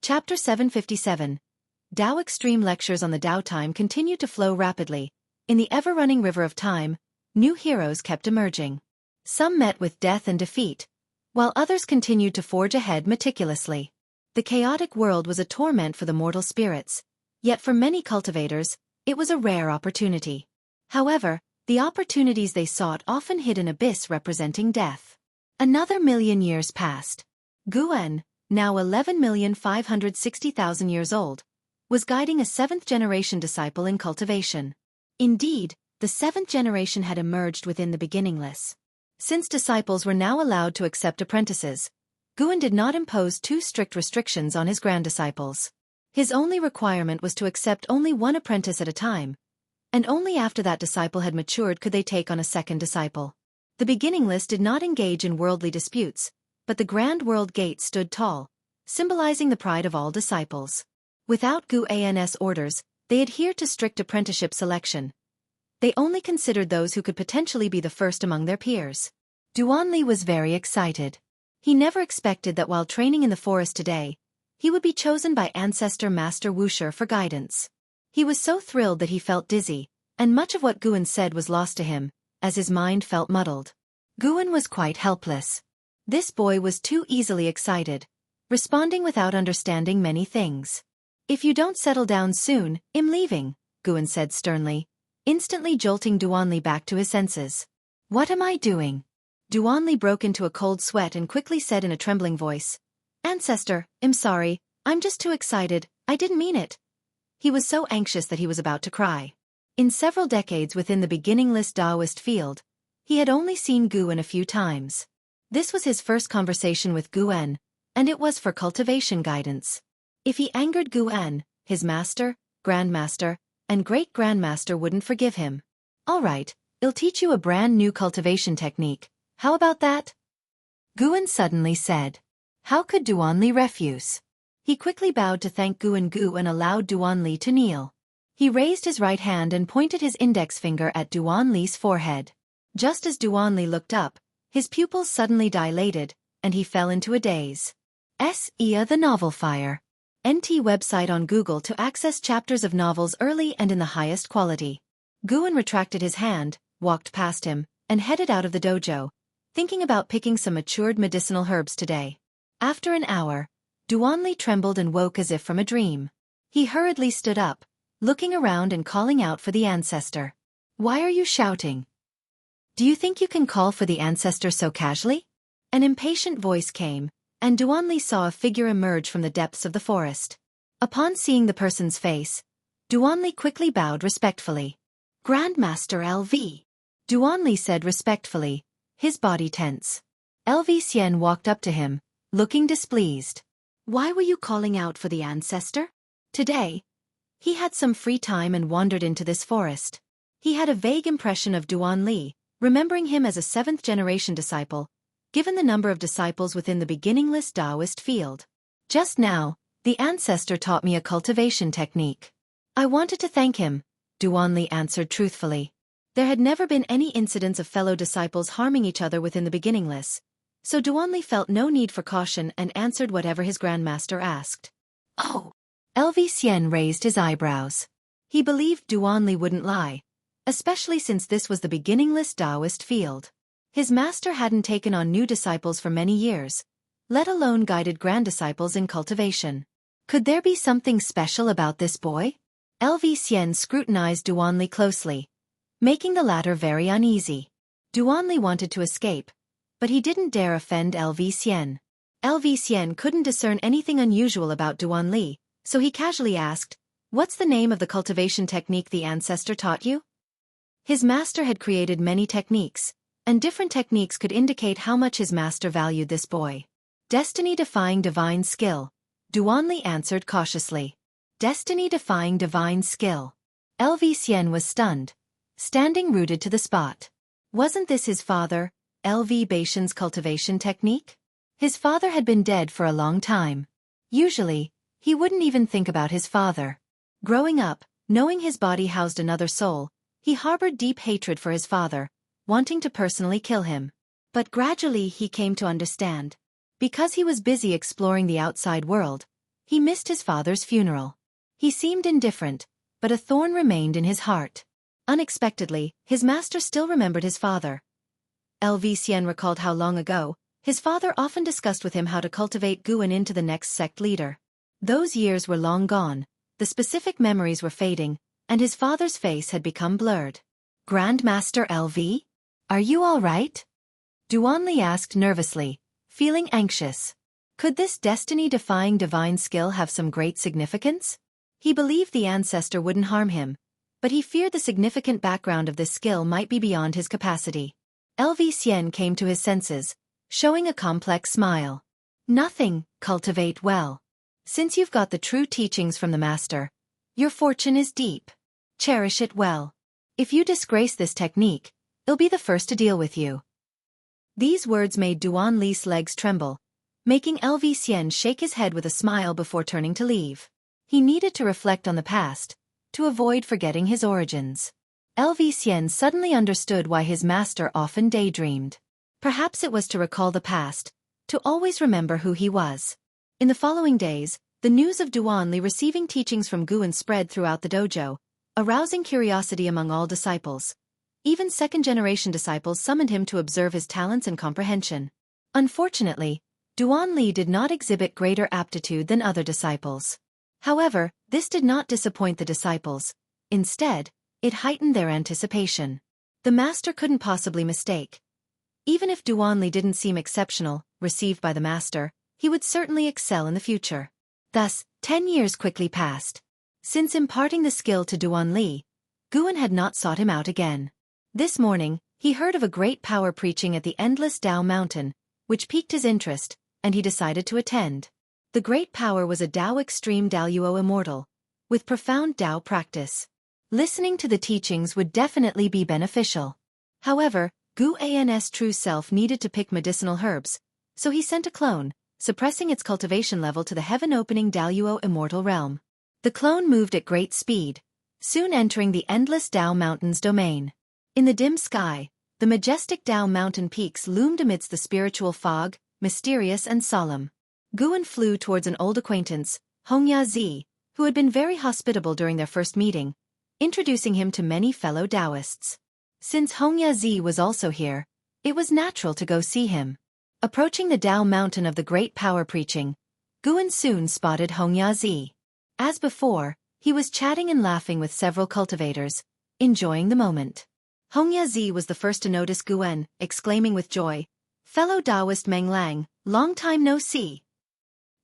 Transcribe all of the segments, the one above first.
Chapter 757. Tao Extreme Lectures on the Tao. Time continued to flow rapidly. In the ever-running river of time, new heroes kept emerging. Some met with death and defeat, while others continued to forge ahead meticulously. The chaotic world was a torment for the mortal spirits, yet for many cultivators, it was a rare opportunity. However, the opportunities they sought often hid an abyss representing death. Another 1,000,000 years passed. Guan, now 11,560,000 years old, was guiding a seventh-generation disciple in cultivation. Indeed, the seventh generation had emerged within the beginningless. Since disciples were now allowed to accept apprentices, Guan did not impose too strict restrictions on his granddisciples. His only requirement was to accept only one apprentice at a time, and only after that disciple had matured could they take on a second disciple. The beginningless did not engage in worldly disputes, but the grand world gate stood tall, symbolizing the pride of all disciples. Without Guan's orders, they adhered to strict apprenticeship selection. They only considered those who could potentially be the first among their peers. Duanli was very excited. He never expected that while training in the forest today, he would be chosen by ancestor Master Wuxia for guidance. He was so thrilled that he felt dizzy, and much of what Guan said was lost to him, as his mind felt muddled. Guan was quite helpless. This boy was too easily excited, responding without understanding many things. "If you don't settle down soon, I'm leaving," Guan said sternly, instantly jolting Duanli back to his senses. "What am I doing?" Duanli broke into a cold sweat and quickly said in a trembling voice, "Ancestor, I'm sorry, I'm just too excited, I didn't mean it." He was so anxious that he was about to cry. In several decades within the beginningless Taoist field, he had only seen Guan a few times. This was his first conversation with Guan, and it was for cultivation guidance. If he angered Guan, his master, grandmaster, and great-grandmaster wouldn't forgive him. "All right, I'll teach you a brand new cultivation technique. How about that?" Guan suddenly said. How could Duanli refuse? He quickly bowed to thank Guan and allowed Duanli to kneel. He raised his right hand and pointed his index finger at Duanli's forehead. Just as Duanli looked up, his pupils suddenly dilated, and he fell into a daze. Ia the Novel Fire. NT website on Google to access chapters of novels early and in the highest quality. Guan retracted his hand, walked past him, and headed out of the dojo, thinking about picking some matured medicinal herbs today. After an hour, Duanli trembled and woke as if from a dream. He hurriedly stood up, looking around and calling out for the ancestor. "Why are you shouting? Do you think you can call for the ancestor so casually?" An impatient voice came, and Duanli saw a figure emerge from the depths of the forest. Upon seeing the person's face, Duanli quickly bowed respectfully. "Grandmaster LV." Duanli said respectfully, his body tense. LV Xian walked up to him, looking displeased. "Why were you calling out for the ancestor?" Today, he had some free time and wandered into this forest. He had a vague impression of Duanli, remembering him as a seventh-generation disciple, given the number of disciples within the beginningless Taoist field. "Just now, the ancestor taught me a cultivation technique. I wanted to thank him," Duanli answered truthfully. There had never been any incidents of fellow disciples harming each other within the beginningless, so Duanli felt no need for caution and answered whatever his grandmaster asked. "Oh." LV Xian raised his eyebrows. He believed Duanli wouldn't lie, especially since this was the beginningless Taoist field. His master hadn't taken on new disciples for many years, let alone guided granddisciples in cultivation. Could there be something special about this boy? LV Xian scrutinized Duanli closely, making the latter very uneasy. Duanli wanted to escape, but he didn't dare offend LV Xian. LV Xian couldn't discern anything unusual about Duanli, so he casually asked, "What's the name of the cultivation technique the ancestor taught you?" His master had created many techniques, and different techniques could indicate how much his master valued this boy. "Destiny-defying divine skill," Duanli answered cautiously. "Destiny-defying divine skill." LV Xian was stunned, standing rooted to the spot. Wasn't this his father, LV Baishan's cultivation technique? His father had been dead for a long time. Usually, he wouldn't even think about his father. Growing up, knowing his body housed another soul, he harbored deep hatred for his father, wanting to personally kill him. But gradually he came to understand. Because he was busy exploring the outside world, He missed his father's funeral. He seemed indifferent, but a thorn remained in his heart. Unexpectedly, his master still remembered his father. Xian recalled how long ago, his father often discussed with him how to cultivate Guan into the next sect leader. Those years were long gone, the specific memories were fading, and his father's face had become blurred. Grandmaster LV? Are you all right? Duanli asked nervously, feeling anxious. Could this destiny-defying divine skill have some great significance? He believed the ancestor wouldn't harm him, but he feared the significant background of this skill might be beyond his capacity. Xian came to his senses, showing a complex smile. Nothing, cultivate well. Since you've got the true teachings from the master, your fortune is deep. Cherish it well. If you disgrace this technique, I'll be the first to deal with you. These words made Duan Li's legs tremble, making Xian shake his head with a smile before turning to leave. He needed to reflect on the past, to avoid forgetting his origins. Xian suddenly understood why his master often daydreamed. Perhaps it was to recall the past, to always remember who he was. In the following days, the news of Duan Li receiving teachings from Guan spread throughout the dojo, arousing curiosity among all disciples. Even second-generation disciples summoned him to observe his talents and comprehension. Unfortunately, Duan Li did not exhibit greater aptitude than other disciples. However, this did not disappoint the disciples. Instead, it heightened their anticipation. The master couldn't possibly mistake. Even if Duan Li didn't seem exceptional, received by the master, he would certainly excel in the future. Thus, 10 years quickly passed. Since imparting the skill to Duan Li, Guan had not sought him out again. This morning, he heard of a great power preaching at the endless Dao Mountain, which piqued his interest, and he decided to attend. The great power was a Dao extreme Daoyuo immortal, with profound Dao practice. Listening to the teachings would definitely be beneficial. However, Gu An's true self needed to pick medicinal herbs, so he sent a clone, suppressing its cultivation level to the heaven-opening Daoyuo immortal realm. The clone moved at great speed, soon entering the endless Dao Mountain's domain. In the dim sky, the majestic Dao Mountain peaks loomed amidst the spiritual fog, mysterious and solemn. Guan flew towards an old acquaintance, Hongya Zi, who had been very hospitable during their first meeting, introducing him to many fellow Taoists. Since Hongya Zi was also here, it was natural to go see him. Approaching the Dao Mountain of the great power preaching, Guan soon spotted Hongya Zi. As before, he was chatting and laughing with several cultivators, enjoying the moment. Hongya Zi was the first to notice Guan, exclaiming with joy, "Fellow Taoist Meng Lang, long time no see.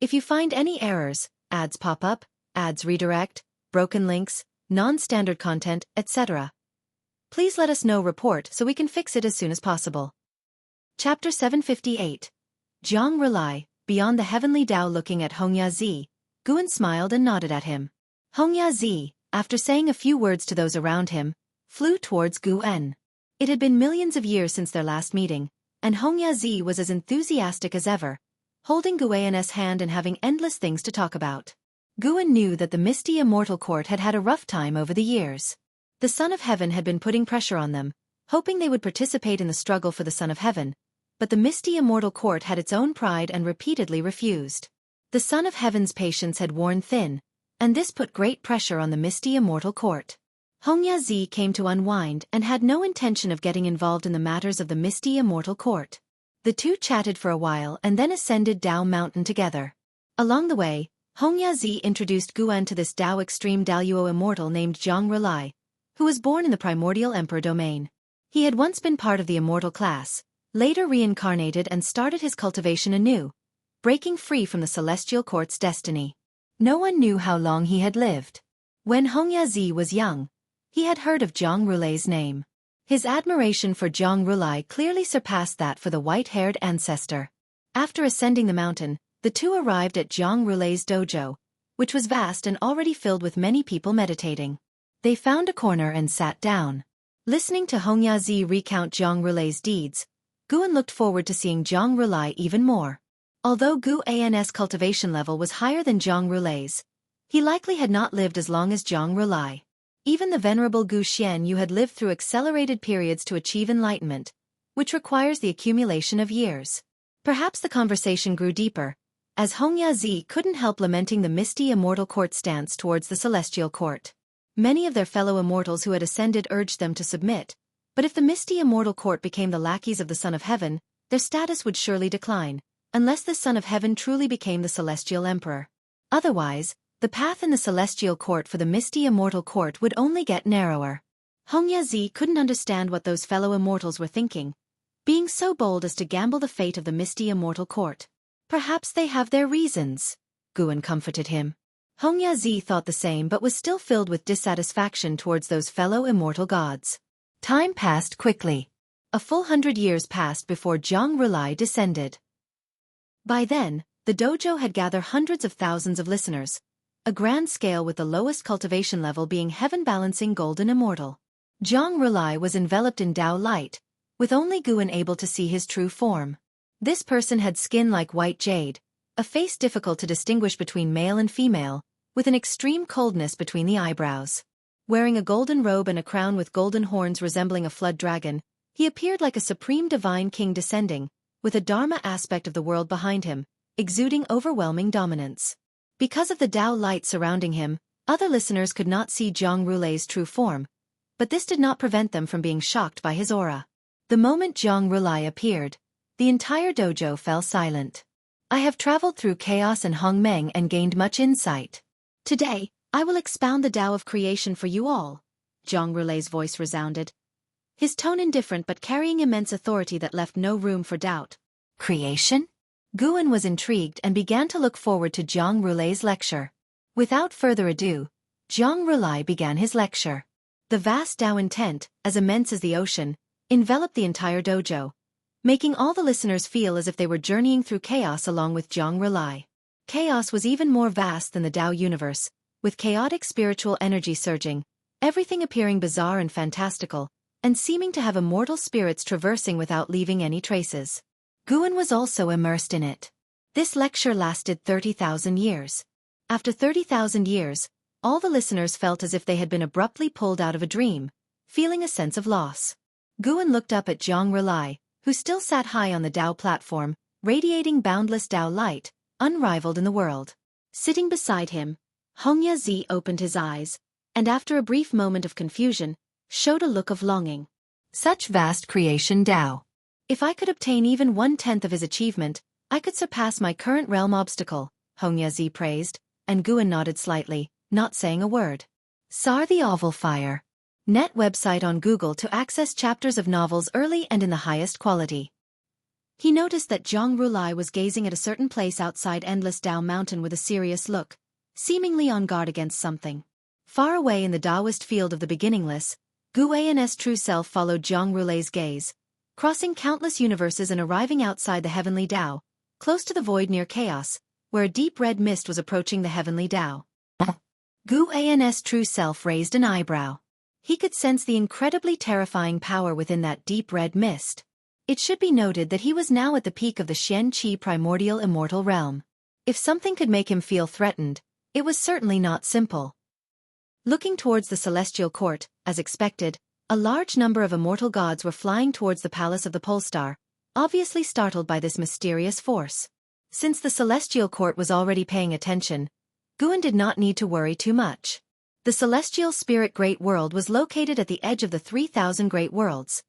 If you find any errors, ads pop up, ads redirect, broken links, non-standard content, etc. please let us know report so we can fix it as soon as possible." Chapter 758. Jiang Relai, beyond the heavenly Dao. Looking at Hongya Zi, Guan smiled and nodded at him. Hongya Zi, after saying a few words to those around him, flew towards Guan. It had been millions of years since their last meeting, and Hongya Zi was as enthusiastic as ever, holding Guan's hand and having endless things to talk about. Guan knew that the misty immortal court had had a rough time over the years. The Son of Heaven had been putting pressure on them, hoping they would participate in the struggle for the Son of Heaven, but the misty immortal court had its own pride and repeatedly refused. The Son of Heaven's patience had worn thin, and this put great pressure on the misty immortal court. Hongya Zi came to unwind and had no intention of getting involved in the matters of the misty immortal court. The two chatted for a while and then ascended Dao Mountain together. Along the way, Hongya Zi introduced Guan to this Dao extreme Daoyuo immortal named Jiang Relai, who was born in the primordial emperor domain. He had once been part of the immortal class, later reincarnated and started his cultivation anew, breaking free from the celestial court's destiny. No one knew how long he had lived. When Hongya Zi was young, he had heard of Jiang Relai's name. His admiration for Jiang Relai clearly surpassed that for the white-haired ancestor. After ascending the mountain, the two arrived at Jiang Relai's dojo, which was vast and already filled with many people meditating. They found a corner and sat down. Listening to Hongya Zi recount Jiang Relai's deeds, Guan looked forward to seeing Jiang Relai even more. Although Gu An's cultivation level was higher than Jiang Relai's, he likely had not lived as long as Jiang Relai. Even the venerable Gu Xianyu had lived through accelerated periods to achieve enlightenment, which requires the accumulation of years. Perhaps the conversation grew deeper, as Hongya couldn't help lamenting the misty immortal court's stance towards the celestial court. Many of their fellow immortals who had ascended urged them to submit, but if the misty immortal court became the lackeys of the Son of Heaven, their status would surely decline, unless the Son of Heaven truly became the celestial emperor. Otherwise, the path in the celestial court for the misty immortal court would only get narrower. Hongya couldn't understand what those fellow immortals were thinking, being so bold as to gamble the fate of the misty immortal court. Perhaps they have their reasons, Guan comforted him. Hongya thought the same but was still filled with dissatisfaction towards those fellow immortal gods. Time passed quickly. A full 100 years passed before Zhang Rulai descended. By then, the dojo had gathered hundreds of thousands of listeners, a grand scale with the lowest cultivation level being heaven-balancing golden immortal. Zhang Rulai was enveloped in Tao light, with only Guan able to see his true form. This person had skin like white jade, a face difficult to distinguish between male and female, with an extreme coldness between the eyebrows. Wearing a golden robe and a crown with golden horns resembling a flood dragon, he appeared like a supreme divine king descending, with a dharma aspect of the world behind him, exuding overwhelming dominance. Because of the Tao light surrounding him, other listeners could not see Zhang Rulai's true form, but this did not prevent them from being shocked by his aura. The moment Zhang Rulai appeared, the entire dojo fell silent. I have traveled through chaos and Hongmeng and gained much insight. Today, I will expound the Tao of creation for you all. Zhang Rulai's voice resounded, his tone indifferent but carrying immense authority that left no room for doubt. Creation? Guan was intrigued and began to look forward to Zhang Rulai's lecture. Without further ado, Zhang Rulai began his lecture. The vast Tao intent, as immense as the ocean, enveloped the entire dojo, making all the listeners feel as if they were journeying through chaos along with Zhang Rulai. Chaos was even more vast than the Tao universe, with chaotic spiritual energy surging, everything appearing bizarre and fantastical, and seeming to have immortal spirits traversing without leaving any traces. Guan was also immersed in it. This lecture lasted 30,000 years. After 30,000 years, all the listeners felt as if they had been abruptly pulled out of a dream, feeling a sense of loss. Guan looked up at Zhang Rulai, who still sat high on the Tao platform, radiating boundless Tao light, unrivaled in the world. Sitting beside him, Hongya opened his eyes, and after a brief moment of confusion, showed a look of longing. Such vast creation Tao. If I could obtain even 1/10 of his achievement, I could surpass my current realm obstacle, Hongya praised, and Guan nodded slightly, not saying a word. Sar the Oval Fire. Net website on Google to access chapters of novels early and in the highest quality. He noticed that Zhang Rulai was gazing at a certain place outside Endless Tao Mountain with a serious look, seemingly on guard against something. Far away in the Taoist field of the beginningless, Guan's true self followed Zhang Rulai's gaze, crossing countless universes and arriving outside the heavenly Tao, close to the void near chaos, where a deep red mist was approaching the heavenly Tao. Guan's true self raised an eyebrow. He could sense the incredibly terrifying power within that deep red mist. It should be noted that he was now at the peak of the Shen Qi primordial immortal realm. If something could make him feel threatened, it was certainly not simple. Looking towards the celestial court, as expected, a large number of immortal gods were flying towards the palace of the Polestar, obviously startled by this mysterious force. Since the celestial court was already paying attention, Guan did not need to worry too much. The celestial spirit Great World was located at the edge of the 3,000 Great Worlds,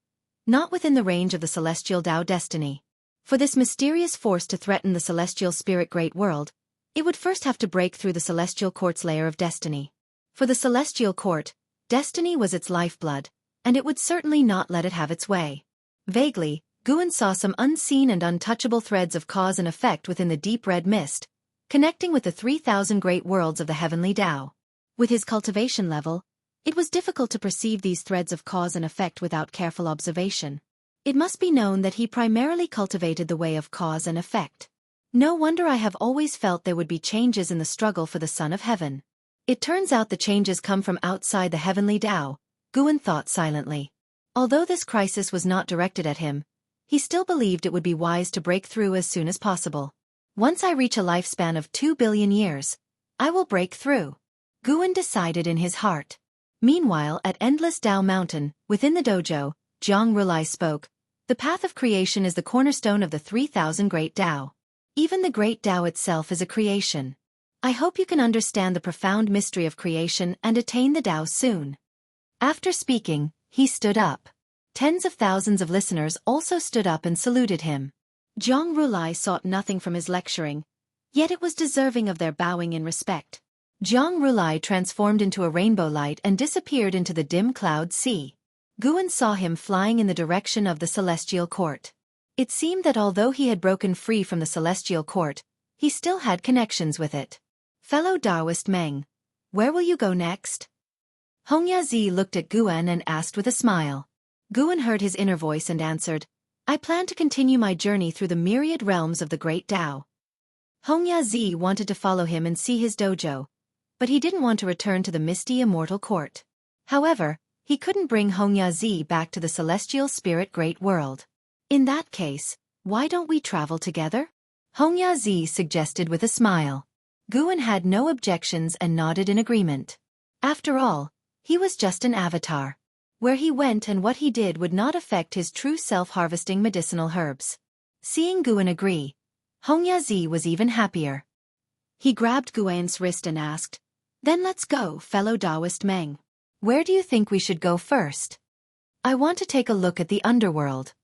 not within the range of the celestial Tao destiny. For this mysterious force to threaten the celestial spirit Great World, it would first have to break through the celestial court's layer of destiny. For the celestial court, destiny was its lifeblood, and it would certainly not let it have its way. Vaguely, Guan saw some unseen and untouchable threads of cause and effect within the deep red mist, connecting with the 3,000 Great Worlds of the heavenly Tao. With his cultivation level, it was difficult to perceive these threads of cause and effect without careful observation. It must be known that he primarily cultivated the way of cause and effect. No wonder I have always felt there would be changes in the struggle for the Son of Heaven. It turns out the changes come from outside the heavenly Tao, Guan thought silently. Although this crisis was not directed at him, he still believed it would be wise to break through as soon as possible. Once I reach a lifespan of 2 billion years, I will break through, Guan decided in his heart. Meanwhile, at Endless Tao Mountain, within the dojo, Zhang Rulai spoke, the path of creation is the cornerstone of the 3,000 Great Tao. Even the great Tao itself is a creation. I hope you can understand the profound mystery of creation and attain the Tao soon." After speaking, he stood up. Tens of thousands of listeners also stood up and saluted him. Zhang Rulai sought nothing from his lecturing, yet it was deserving of their bowing in respect. Zhang Rulai transformed into a rainbow light and disappeared into the dim cloud sea. Guan saw him flying in the direction of the celestial court. It seemed that although he had broken free from the celestial court, he still had connections with it. "Fellow Taoist Meng, where will you go next?" Hongya looked at Guan and asked with a smile. Guan heard his inner voice and answered, "I plan to continue my journey through the myriad realms of the great Tao." Hongya wanted to follow him and see his dojo, but he didn't want to return to the misty immortal court. However, he couldn't bring Hongya back to the celestial spirit great world. "In that case, why don't we travel together?" Hongya suggested with a smile. Guan had no objections and nodded in agreement. After all, he was just an avatar. Where he went and what he did would not affect his true self harvesting medicinal herbs. Seeing Guan agree, Hongya was even happier. He grabbed Guan's wrist and asked, "Then let's go, fellow Taoist Meng. Where do you think we should go first?" "I want to take a look at the underworld."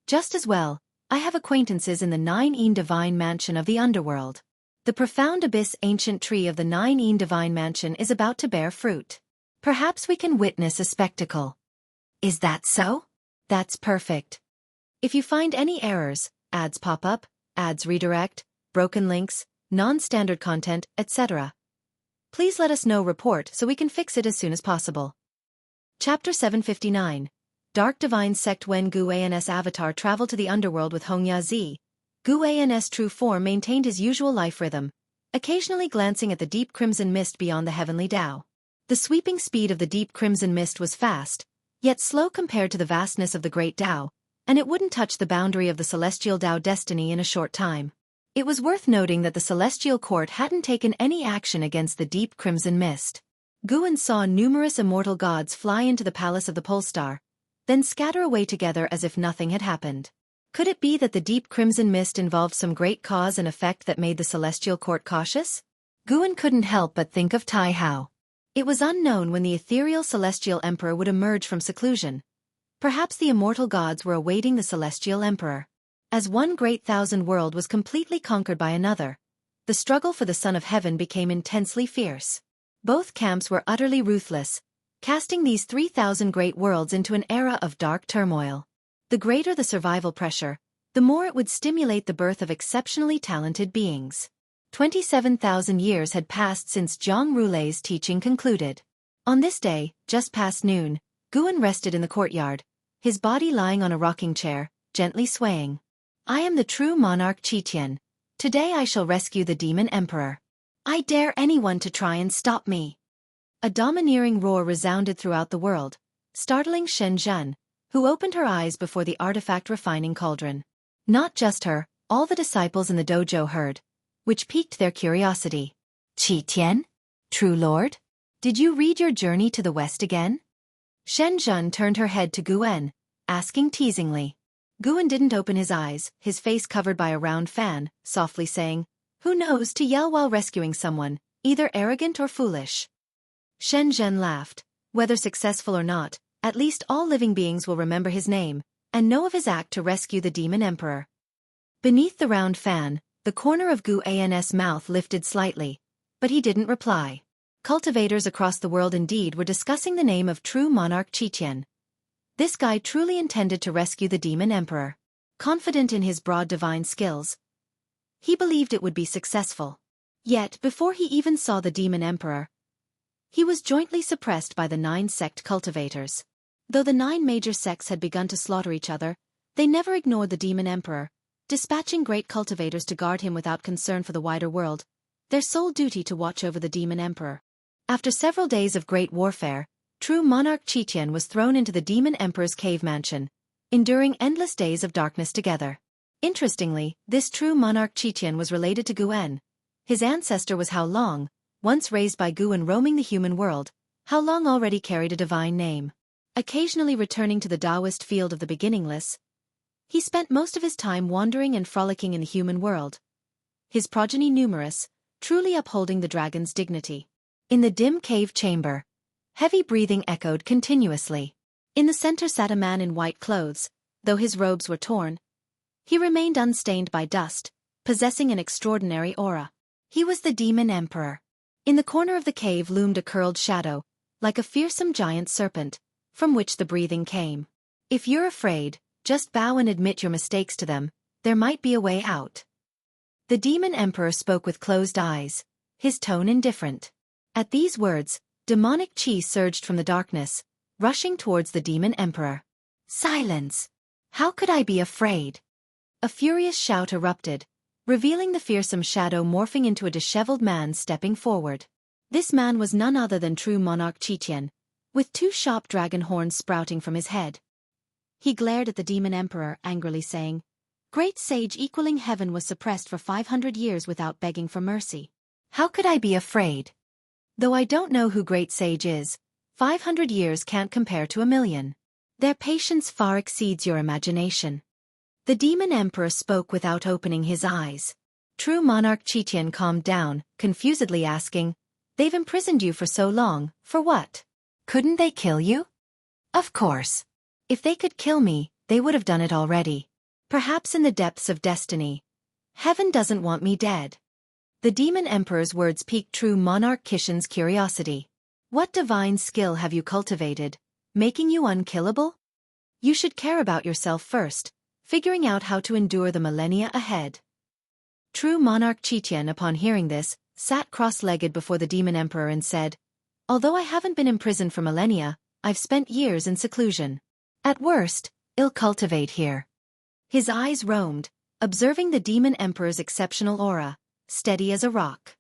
"Just as well, I have acquaintances in the Nine Divine Mansion of the underworld. The profound abyss ancient tree of the Nine Divine Mansion is about to bear fruit. Perhaps we can witness a spectacle." "Is that so?" "That's perfect. If you find any errors, ads pop up, ads redirect, broken links, non-standard content, etc., please let us know report so we can fix it as soon as possible." Chapter 759. Dark Divine Sect. When Gu An's avatar traveled to the underworld with Hongya, Gu An's true form maintained his usual life rhythm, occasionally glancing at the deep crimson mist beyond the heavenly Tao. The sweeping speed of the deep crimson mist was fast, yet slow compared to the vastness of the great Tao, and it wouldn't touch the boundary of the celestial Tao destiny in a short time. It was worth noting that the celestial court hadn't taken any action against the deep crimson mist. Guan saw numerous immortal gods fly into the palace of the Polestar, then scatter away together as if nothing had happened. Could it be that the deep crimson mist involved some great cause and effect that made the celestial court cautious? Guan couldn't help but think of Tai Hao. It was unknown when the ethereal celestial emperor would emerge from seclusion. Perhaps the immortal gods were awaiting the celestial emperor. As one great thousand world was completely conquered by another, the struggle for the Son of Heaven became intensely fierce. Both camps were utterly ruthless, casting these 3,000 great worlds into an era of dark turmoil. The greater the survival pressure, the more it would stimulate the birth of exceptionally talented beings. 27,000 years had passed since Zhang Rulai's teaching concluded. On this day, just past noon, Guan rested in the courtyard, his body lying on a rocking chair, gently swaying. "I am the true monarch Qitian. Today I shall rescue the demon emperor. I dare anyone to try and stop me." A domineering roar resounded throughout the world, startling Shen Zhen, who opened her eyes before the artifact refining cauldron. Not just her, all the disciples in the dojo heard, which piqued their curiosity. "Qitian? True Lord? Did you read your journey to the west again?" Shen Zhen turned her head to Guan, asking teasingly. Guan didn't open his eyes, his face covered by a round fan, softly saying, "Who knows to yell while rescuing someone, either arrogant or foolish." Shen Zhen laughed. Whether successful or not, at least all living beings will remember his name, and know of his act to rescue the demon emperor. Beneath the round fan, the corner of Gu An's mouth lifted slightly, but he didn't reply. Cultivators across the world indeed were discussing the name of true monarch Qitian. This guy truly intended to rescue the demon emperor. Confident in his broad divine skills, he believed it would be successful. Yet, before he even saw the demon emperor, he was jointly suppressed by the 9 sect cultivators. Though the 9 major sects had begun to slaughter each other, they never ignored the demon emperor, dispatching great cultivators to guard him without concern for the wider world, their sole duty to watch over the demon emperor. After several days of great warfare, true monarch Qitian was thrown into the demon emperor's cave mansion, enduring endless days of darkness together. Interestingly, this true monarch Qitian was related to Guan. His ancestor was How Long, once raised by Guan roaming the human world. How Long already carried a divine name. Occasionally returning to the Taoist field of the beginningless, he spent most of his time wandering and frolicking in the human world, his progeny numerous, truly upholding the dragon's dignity. In the dim cave chamber, heavy breathing echoed continuously. In the center sat a man in white clothes, though his robes were torn. He remained unstained by dust, possessing an extraordinary aura. He was the Demon Emperor. In the corner of the cave loomed a curled shadow, like a fearsome giant serpent, from which the breathing came. If you're afraid, just bow and admit your mistakes to them, there might be a way out. The Demon Emperor spoke with closed eyes, his tone indifferent. At these words, demonic chi surged from the darkness, rushing towards the Demon Emperor. Silence! How could I be afraid? A furious shout erupted, revealing the fearsome shadow morphing into a disheveled man stepping forward. This man was none other than true monarch Qiqian, with two sharp dragon horns sprouting from his head. He glared at the Demon Emperor, angrily saying, "Great sage equaling heaven was suppressed for 500 years without begging for mercy. How could I be afraid? Though I don't know who great sage is, 500 years can't compare to 1,000,000. Their patience far exceeds your imagination." The Demon Emperor spoke without opening his eyes. True monarch Qiqian calmed down, confusedly asking, "They've imprisoned you for so long, for what? Couldn't they kill you?" "Of course. If they could kill me, they would have done it already. Perhaps in the depths of destiny. Heaven doesn't want me dead." The Demon Emperor's words piqued true monarch Qiqian's curiosity. "What divine skill have you cultivated, making you unkillable? You should care about yourself first, figuring out how to endure the millennia ahead." True monarch Qiqian, upon hearing this, sat cross-legged before the Demon Emperor and said, "Although I haven't been imprisoned for millennia, I've spent years in seclusion. At worst, I'll cultivate here." His eyes roamed, observing the Demon Emperor's exceptional aura, steady as a rock.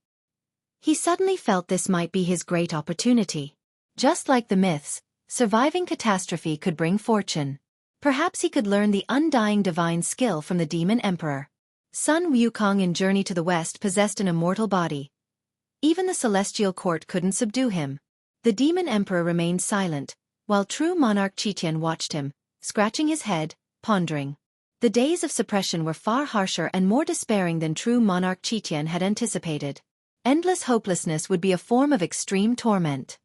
He suddenly felt this might be his great opportunity. Just like the myths, surviving catastrophe could bring fortune. Perhaps he could learn the undying divine skill from the Demon Emperor. Sun Wukong in Journey to the West possessed an immortal body. Even the celestial court couldn't subdue him. The Demon Emperor remained silent, while true monarch Qiqian watched him, scratching his head, pondering. The days of suppression were far harsher and more despairing than true monarch Qiqian had anticipated. Endless hopelessness would be a form of extreme torment.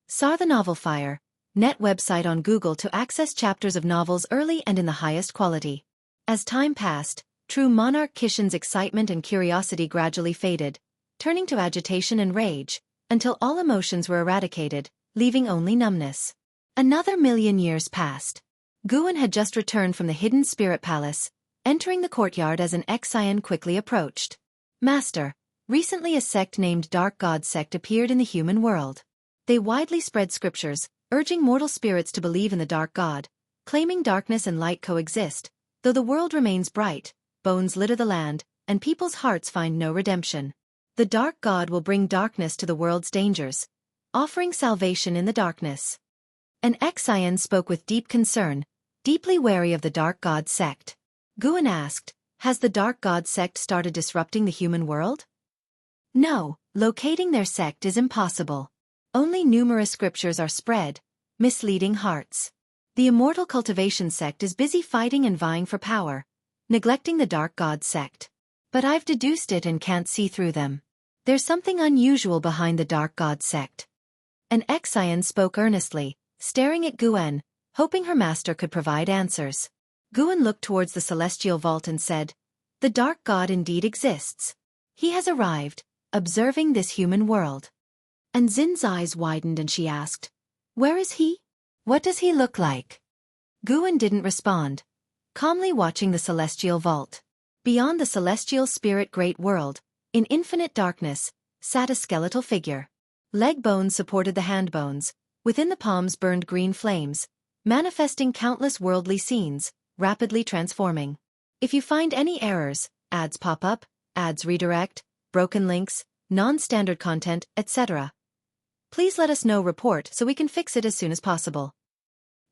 Saw the Novel Fire net website on Google to access chapters of novels early and in the highest quality. As time passed, true monarch Qiqian's excitement and curiosity gradually faded, turning to agitation and rage, until all emotions were eradicated, leaving only numbness. Another 1,000,000 years passed. Guan had just returned from the hidden spirit palace, entering the courtyard as an Xian quickly approached. "Master, recently a sect named Dark God Sect appeared in the human world. They widely spread scriptures, urging mortal spirits to believe in the Dark God, claiming darkness and light coexist, though the world remains bright, bones litter the land, and people's hearts find no redemption. The Dark God will bring darkness to the world's dangers, offering salvation in the darkness." An Xian spoke with deep concern, deeply wary of the Dark God Sect. Guan asked, "Has the Dark God Sect started disrupting the human world?" "No, locating their sect is impossible. Only numerous scriptures are spread, misleading hearts. The Immortal Cultivation Sect is busy fighting and vying for power, neglecting the Dark God Sect. But I've deduced it and can't see through them. There's something unusual behind the Dark God Sect." An Xian spoke earnestly, staring at Guan, hoping her master could provide answers. Guan looked towards the celestial vault and said, "The Dark God indeed exists. He has arrived, observing this human world." And Xin's eyes widened and she asked, "Where is he? What does he look like?" Guan didn't respond, calmly watching the celestial vault. Beyond the celestial spirit great world, in infinite darkness, sat a skeletal figure. Leg bones supported the hand bones, within the palms burned green flames, manifesting countless worldly scenes, rapidly transforming. If you find any errors, ads pop up, ads redirect, broken links, non-standard content, etc., please let us know. Report so we can fix it as soon as possible.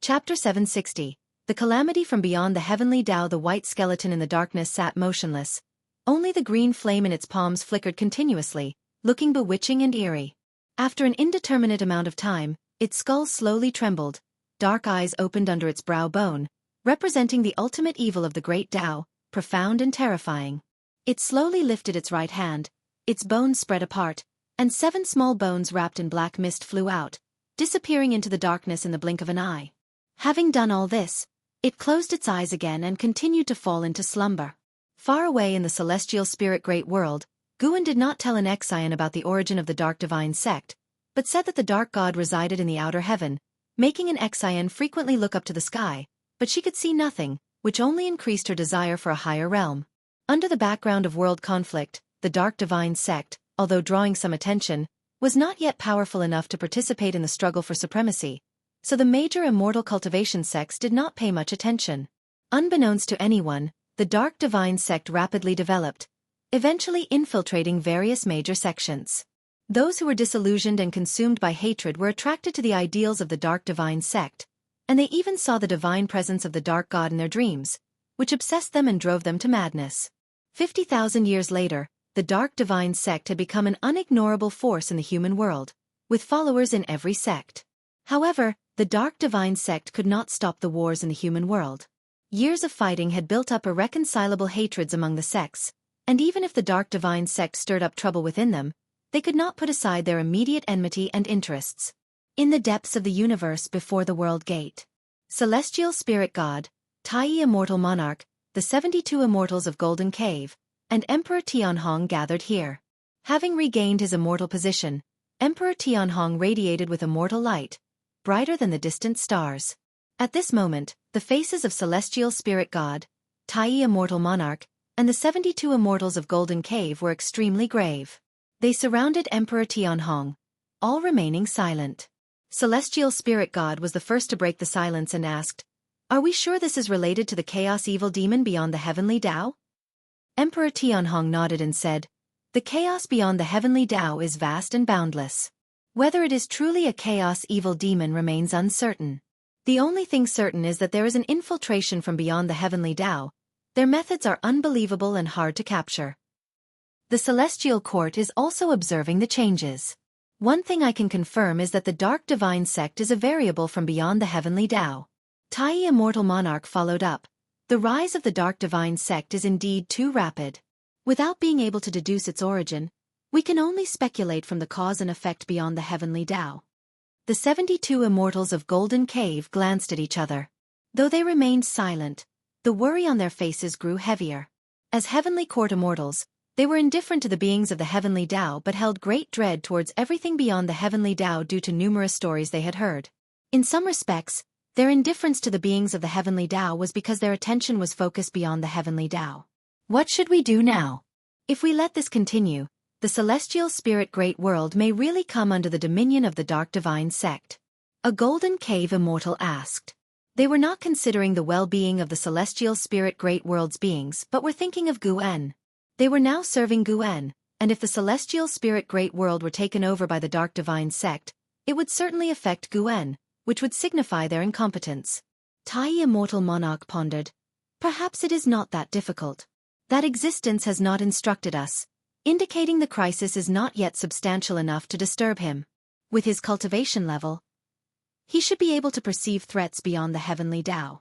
Chapter 760. The Calamity from Beyond the Heavenly Tao. The white skeleton in the darkness sat motionless. Only the green flame in its palms flickered continuously, looking bewitching and eerie. After an indeterminate amount of time, its skull slowly trembled, dark eyes opened under its brow bone, representing the ultimate evil of the great Tao, profound and terrifying. It slowly lifted its right hand, its bones spread apart, and 7 small bones wrapped in black mist flew out, disappearing into the darkness in the blink of an eye. Having done all this, it closed its eyes again and continued to fall into slumber. Far away in the celestial spirit great world, Guan did not tell an Exian about the origin of the Dark Divine Sect, but said that the Dark God resided in the outer heaven, making an Exian frequently look up to the sky, but she could see nothing, which only increased her desire for a higher realm. Under the background of world conflict, the Dark Divine Sect, although drawing some attention, was not yet powerful enough to participate in the struggle for supremacy, so the major immortal cultivation sects did not pay much attention. Unbeknownst to anyone, the Dark Divine Sect rapidly developed, eventually infiltrating various major sections. Those who were disillusioned and consumed by hatred were attracted to the ideals of the Dark Divine Sect, and they even saw the divine presence of the Dark God in their dreams, which obsessed them and drove them to madness. 50,000 years later, the Dark Divine Sect had become an unignorable force in the human world, with followers in every sect. However, the Dark Divine Sect could not stop the wars in the human world. Years of fighting had built up irreconcilable hatreds among the sects, and even if the Dark Divine Sect stirred up trouble within them, they could not put aside their immediate enmity and interests. In the depths of the universe before the world gate, Celestial Spirit God, Tai Immortal Monarch, the 72 Immortals of Golden Cave, and Emperor Tianhong gathered here. Having regained his immortal position, Emperor Tianhong radiated with immortal light, brighter than the distant stars. At this moment, the faces of Celestial Spirit God, Tai Immortal Monarch, and the 72 Immortals of Golden Cave were extremely grave. They surrounded Emperor Tianhong, all remaining silent. Celestial Spirit God was the first to break the silence and asked, "Are we sure this is related to the Chaos Evil Demon beyond the Heavenly Tao?" Emperor Tianhong nodded and said, "The chaos beyond the Heavenly Tao is vast and boundless. Whether it is truly a Chaos Evil Demon remains uncertain. The only thing certain is that there is an infiltration from beyond the Heavenly Tao. Their methods are unbelievable and hard to capture. The Celestial Court is also observing the changes. One thing I can confirm is that the Dark Divine Sect is a variable from beyond the Heavenly Tao." Tai Immortal Monarch followed up, "The rise of the Dark Divine Sect is indeed too rapid. Without being able to deduce its origin, we can only speculate from the cause and effect beyond the Heavenly Tao." The 72 Immortals of Golden Cave glanced at each other. Though they remained silent, the worry on their faces grew heavier. As Heavenly Court Immortals, they were indifferent to the beings of the Heavenly Tao but held great dread towards everything beyond the Heavenly Tao due to numerous stories they had heard. In some respects, their indifference to the beings of the Heavenly Tao was because their attention was focused beyond the Heavenly Tao. What should we do now? If we let this continue, the Celestial Spirit Great World may really come under the dominion of the Dark Divine Sect. A Golden Cave Immortal asked. They were not considering the well-being of the Celestial Spirit Great World's beings but were thinking of Guan. They were now serving Guan, and if the Celestial Spirit Great World were taken over by the Dark Divine Sect, it would certainly affect Guan, which would signify their incompetence. Tai Immortal Monarch pondered. Perhaps it is not that difficult. That existence has not instructed us, indicating the crisis is not yet substantial enough to disturb him. With his cultivation level, he should be able to perceive threats beyond the Heavenly Tao.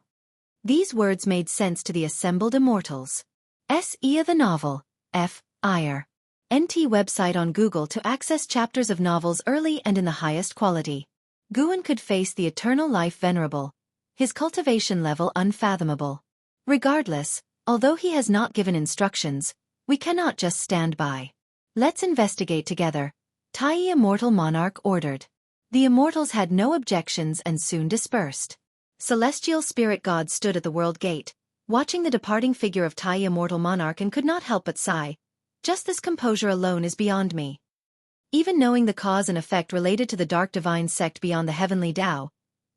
These words made sense to the assembled immortals. S.E. The novel, F. Iyer. NT website on Google to access chapters of novels early and in the highest quality. Guan could face the eternal life venerable, his cultivation level unfathomable. Regardless, although he has not given instructions, we cannot just stand by. Let's investigate together, Tai Immortal Monarch ordered. The immortals had no objections and soon dispersed. Celestial Spirit God stood at the world gate, watching the departing figure of Tai Immortal Monarch and could not help but sigh. Just this composure alone is beyond me. Even knowing the cause and effect related to the Dark Divine Sect beyond the Heavenly Tao,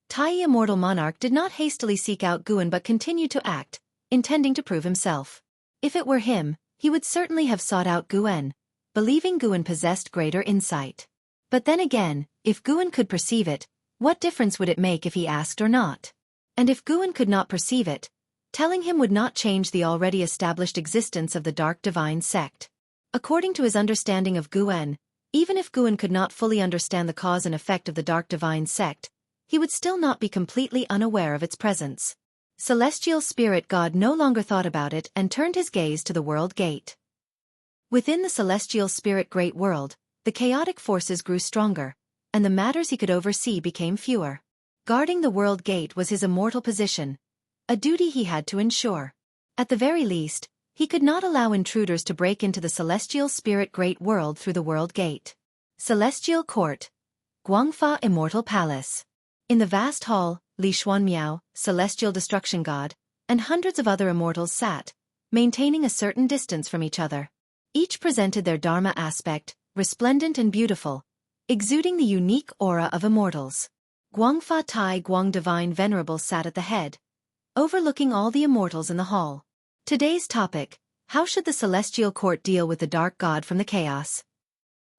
Tai Immortal Monarch did not hastily seek out Guan but continued to act, intending to prove himself. If it were him, he would certainly have sought out Guan, believing Guan possessed greater insight. But then again, if Guan could perceive it, what difference would it make if he asked or not? And if Guan could not perceive it, telling him would not change the already established existence of the Dark Divine Sect. According to his understanding of Guan, even if Guan could not fully understand the cause and effect of the Dark Divine Sect, he would still not be completely unaware of its presence. Celestial Spirit God no longer thought about it and turned his gaze to the world gate. Within the celestial spirit great world, the chaotic forces grew stronger, and the matters he could oversee became fewer. Guarding the world gate was his immortal position, a duty he had to ensure. At the very least, he could not allow intruders to break into the celestial spirit great world through the world gate. Celestial Court. Guangfa Immortal Palace. In the vast hall, Li Xuanmiao, celestial destruction god, and hundreds of other immortals sat, maintaining a certain distance from each other. Each presented their dharma aspect, resplendent and beautiful, exuding the unique aura of immortals. Guangfa Tai Guang Divine Venerable sat at the head, overlooking all the immortals in the hall. Today's topic: how should the celestial court deal with the dark god from the chaos?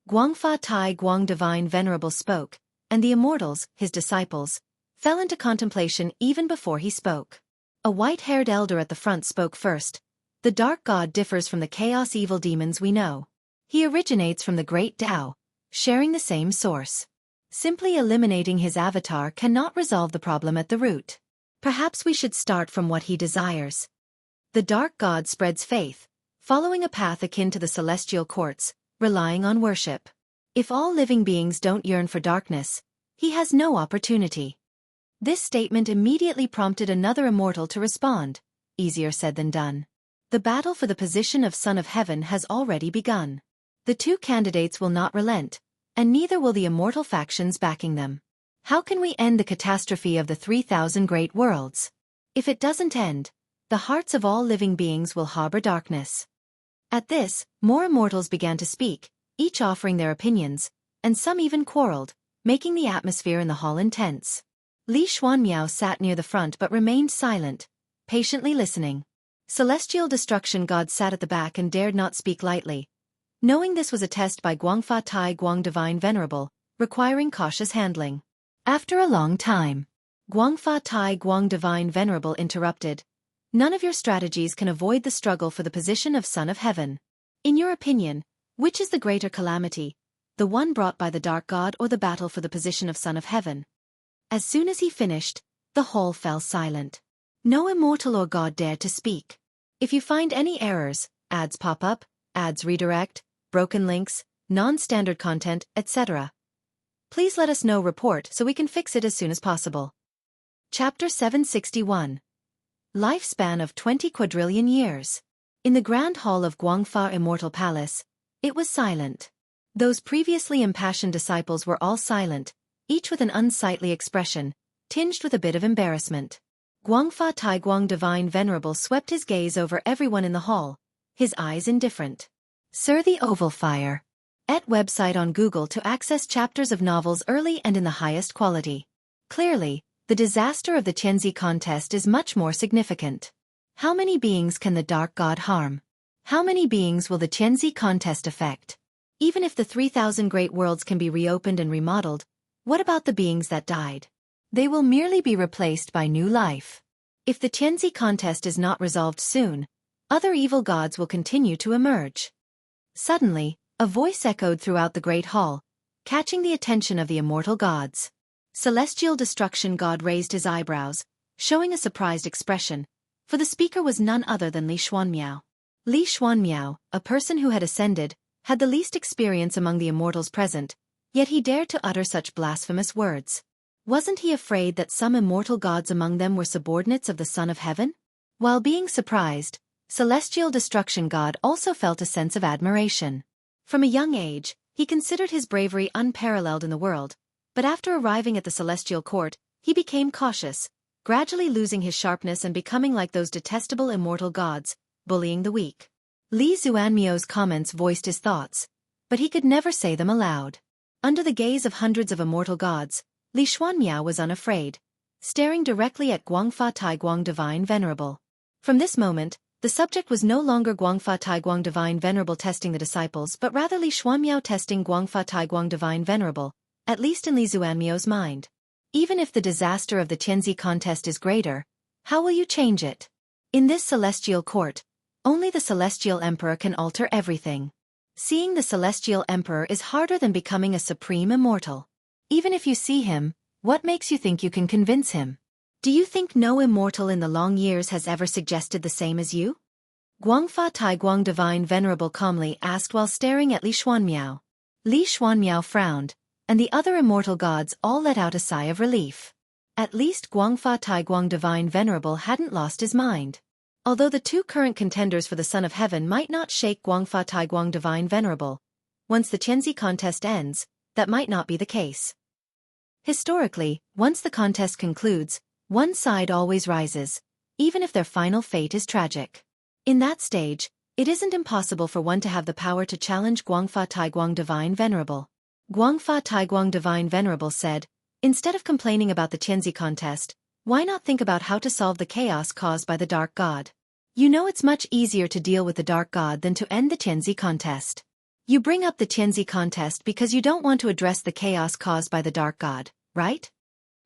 Guangfa Tai Guang Divine Venerable spoke, and the immortals, his disciples, fell into contemplation even before he spoke. A white-haired elder at the front spoke first. The dark god differs from the chaos evil demons we know. He originates from the great Tao, sharing the same source. Simply eliminating his avatar cannot resolve the problem at the root. Perhaps we should start from what he desires. The dark god spreads faith, following a path akin to the celestial courts, relying on worship. If all living beings don't yearn for darkness, he has no opportunity. This statement immediately prompted another immortal to respond. Easier said than done. The battle for the position of Son of Heaven has already begun. The two candidates will not relent, and neither will the immortal factions backing them. How can we end the catastrophe of the 3,000 great worlds? If it doesn't end, the hearts of all living beings will harbor darkness. At this, more immortals began to speak, each offering their opinions, and some even quarreled, making the atmosphere in the hall intense. Li Xuanmiao sat near the front but remained silent, patiently listening. Celestial Destruction God sat at the back and dared not speak lightly, knowing this was a test by Guangfa Tai Guang Divine Venerable, requiring cautious handling. After a long time, Guangfa Tai Guang Divine Venerable interrupted. None of your strategies can avoid the struggle for the position of Son of Heaven. In your opinion, which is the greater calamity, the one brought by the Dark God or the battle for the position of Son of Heaven? As soon as he finished, the hall fell silent. No immortal or god dared to speak. If you find any errors, ads pop up, ads redirect, broken links, non-standard content, etc., please let us know. Report so we can fix it as soon as possible. Chapter 761. Lifespan of 20 quadrillion years. In the grand hall of Guangfa Immortal Palace, it was silent. Those previously impassioned disciples were all silent, each with an unsightly expression, tinged with a bit of embarrassment. Guangfa Tai Guang Divine Venerable swept his gaze over everyone in the hall, his eyes indifferent. Sir, the Oval Fire. Website on Google to access chapters of novels early and in the highest quality. Clearly, the disaster of the Tianzi contest is much more significant. How many beings can the Dark God harm? How many beings will the Tianzi contest affect? Even if the 3,000 great worlds can be reopened and remodeled, what about the beings that died? They will merely be replaced by new life. If the Tianzi contest is not resolved soon, other evil gods will continue to emerge. Suddenly, a voice echoed throughout the great hall, catching the attention of the immortal gods. Celestial Destruction God raised his eyebrows, showing a surprised expression, for the speaker was none other than Li Xuanmiao. Li Xuanmiao, a person who had ascended, had the least experience among the immortals present, yet he dared to utter such blasphemous words. Wasn't he afraid that some immortal gods among them were subordinates of the Son of Heaven? While being surprised, Celestial Destruction God also felt a sense of admiration. From a young age, he considered his bravery unparalleled in the world, but after arriving at the celestial court, he became cautious, gradually losing his sharpness and becoming like those detestable immortal gods, bullying the weak. Li Xuanmiao's comments voiced his thoughts, but he could never say them aloud. Under the gaze of hundreds of immortal gods, Li Xuanmiao was unafraid, staring directly at Guangfa Tai Guang Divine Venerable. From this moment, the subject was no longer Guangfa Tai Guang Divine Venerable testing the disciples but rather Li Xuanmiao testing Guangfa Tai Guang Divine Venerable, at least in Li Xuanmiao's mind. Even if the disaster of the Tianzi contest is greater, how will you change it? In this celestial court, only the Celestial Emperor can alter everything. Seeing the Celestial Emperor is harder than becoming a supreme immortal. Even if you see him, what makes you think you can convince him? Do you think no immortal in the long years has ever suggested the same as you? Guangfa Taiguang Divine Venerable calmly asked while staring at Li Xuanmiao. Li Xuanmiao frowned, and the other immortal gods all let out a sigh of relief. At least Guangfa Taiguang Divine Venerable hadn't lost his mind. Although the two current contenders for the Son of Heaven might not shake Guangfa Taiguang Divine Venerable, once the Qianzi contest ends, that might not be the case. Historically, once the contest concludes, one side always rises, even if their final fate is tragic. In that stage, it isn't impossible for one to have the power to challenge Guangfa Taiguang Divine Venerable. Guangfa Taiguang Divine Venerable said, instead of complaining about the Qianzi contest, why not think about how to solve the chaos caused by the Dark God? You know it's much easier to deal with the Dark God than to end the Qianzi contest. You bring up the Qianzi contest because you don't want to address the chaos caused by the Dark God, right?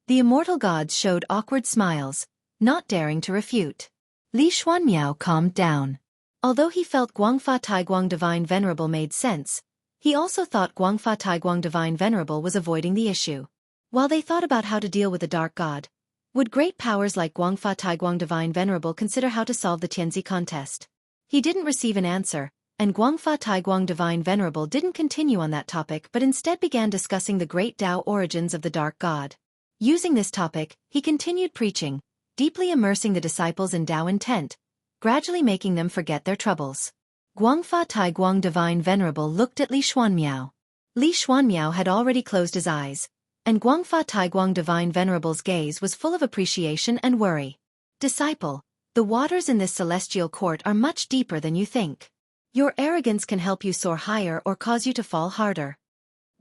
The immortal gods showed awkward smiles, not daring to refute. Li Xuanmiao calmed down. Although he felt Guangfa Taiguang Divine Venerable made sense, he also thought Guangfa Taiguang Divine Venerable was avoiding the issue. While they thought about how to deal with the Dark God, would great powers like Guangfa Taiguang Divine Venerable consider how to solve the Qianzi contest? He didn't receive an answer, and Guangfa Taiguang Divine Venerable didn't continue on that topic but instead began discussing the great Tao origins of the Dark God. Using this topic, he continued preaching, deeply immersing the disciples in Tao intent, gradually making them forget their troubles. Guangfa Taiguang Divine Venerable looked at Li Xuanmiao. Li Xuanmiao had already closed his eyes, and Guangfa Taiguang Divine Venerable's gaze was full of appreciation and worry. Disciple, the waters in this celestial court are much deeper than you think. Your arrogance can help you soar higher or cause you to fall harder.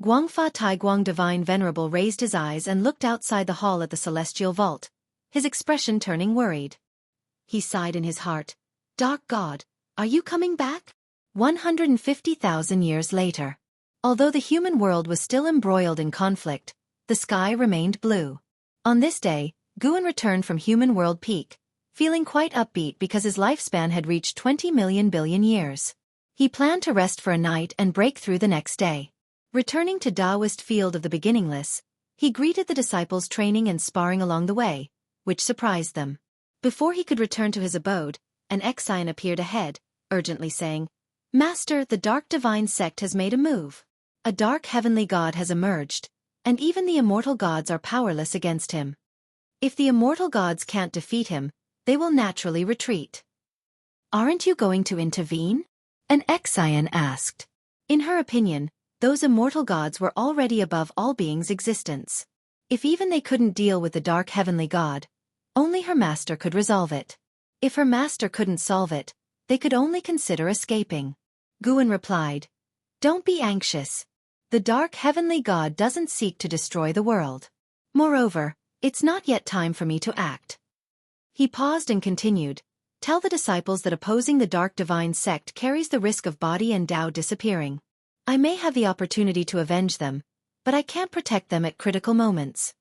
Guangfa Taiguang Divine Venerable raised his eyes and looked outside the hall at the celestial vault, his expression turning worried. He sighed in his heart. Dark God, are you coming back? 150,000 years later. Although the human world was still embroiled in conflict, the sky remained blue. On this day, Guan returned from Human World Peak, feeling quite upbeat because his lifespan had reached 20 million billion years. He planned to rest for a night and break through the next day. Returning to Taoist Field of the Beginningless, he greeted the disciples training and sparring along the way, which surprised them. Before he could return to his abode, an Exion appeared ahead, urgently saying, Master, the Dark Divine Sect has made a move. A dark heavenly god has emerged, and even the immortal gods are powerless against him. If the immortal gods can't defeat him, they will naturally retreat. Aren't you going to intervene? An Exion asked. In her opinion, those immortal gods were already above all beings' existence. If even they couldn't deal with the dark heavenly god, only her master could resolve it. If her master couldn't solve it, they could only consider escaping. Guan replied, Don't be anxious. The dark heavenly god doesn't seek to destroy the world. Moreover, it's not yet time for me to act. He paused and continued, Tell the disciples that opposing the dark divine sect carries the risk of body and Tao disappearing. I may have the opportunity to avenge them, but I can't protect them at critical moments.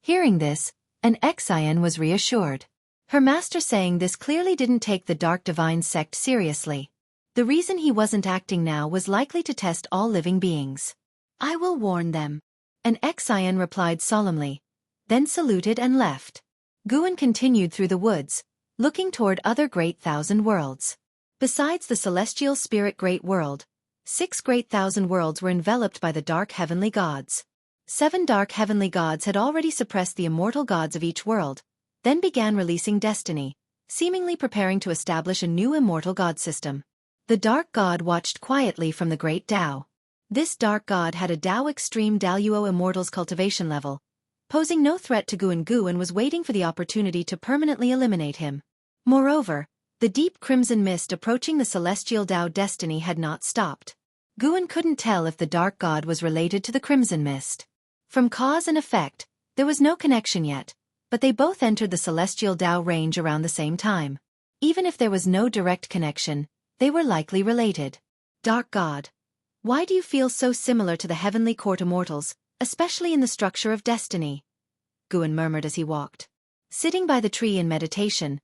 Hearing this, an Exion was reassured. Her master saying this clearly didn't take the dark divine sect seriously. The reason he wasn't acting now was likely to test all living beings. I will warn them. An Exion replied solemnly, then saluted and left. Guan continued through the woods, looking toward other great thousand worlds. Besides the celestial spirit great world, 6 great thousand worlds were enveloped by the dark heavenly gods. 7 dark heavenly gods had already suppressed the immortal gods of each world, then began releasing destiny, seemingly preparing to establish a new immortal god system. The dark god watched quietly from the great Tao. This dark god had a Tao extreme Daluo Immortals cultivation level, posing no threat to Guan was waiting for the opportunity to permanently eliminate him. Moreover, the deep crimson mist approaching the celestial Tao destiny had not stopped. Guan couldn't tell if the dark god was related to the crimson mist. From cause and effect, there was no connection yet, but they both entered the celestial Tao range around the same time. Even if there was no direct connection, they were likely related. Dark God, why do you feel so similar to the heavenly court immortals, especially in the structure of destiny? Guan murmured as he walked. Sitting by the tree in meditation,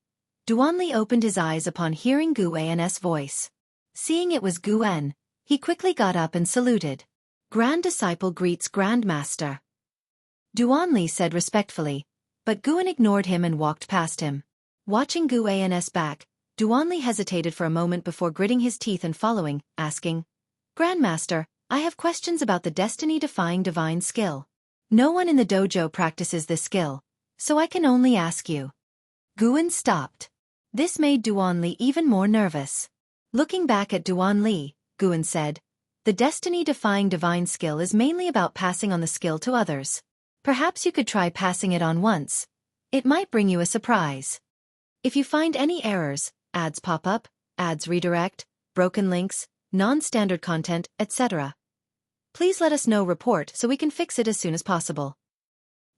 Duanli opened his eyes upon hearing Guan's voice. Seeing it was Guan, he quickly got up and saluted. Grand disciple greets Grand Master. Duanli said respectfully, but Guan ignored him and walked past him. Watching Guan's back, Duanli hesitated for a moment before gritting his teeth and following, asking, "Grandmaster, I have questions about the destiny-defying divine skill. No one in the dojo practices this skill, so I can only ask you." Guan stopped. This made Duanli even more nervous. Looking back at Duanli, Guan said, "The destiny-defying divine skill is mainly about passing on the skill to others. Perhaps you could try passing it on once. It might bring you a surprise. If you find any errors, ads pop up, ads redirect, broken links, non-standard content, etc. Please let us know report so we can fix it as soon as possible."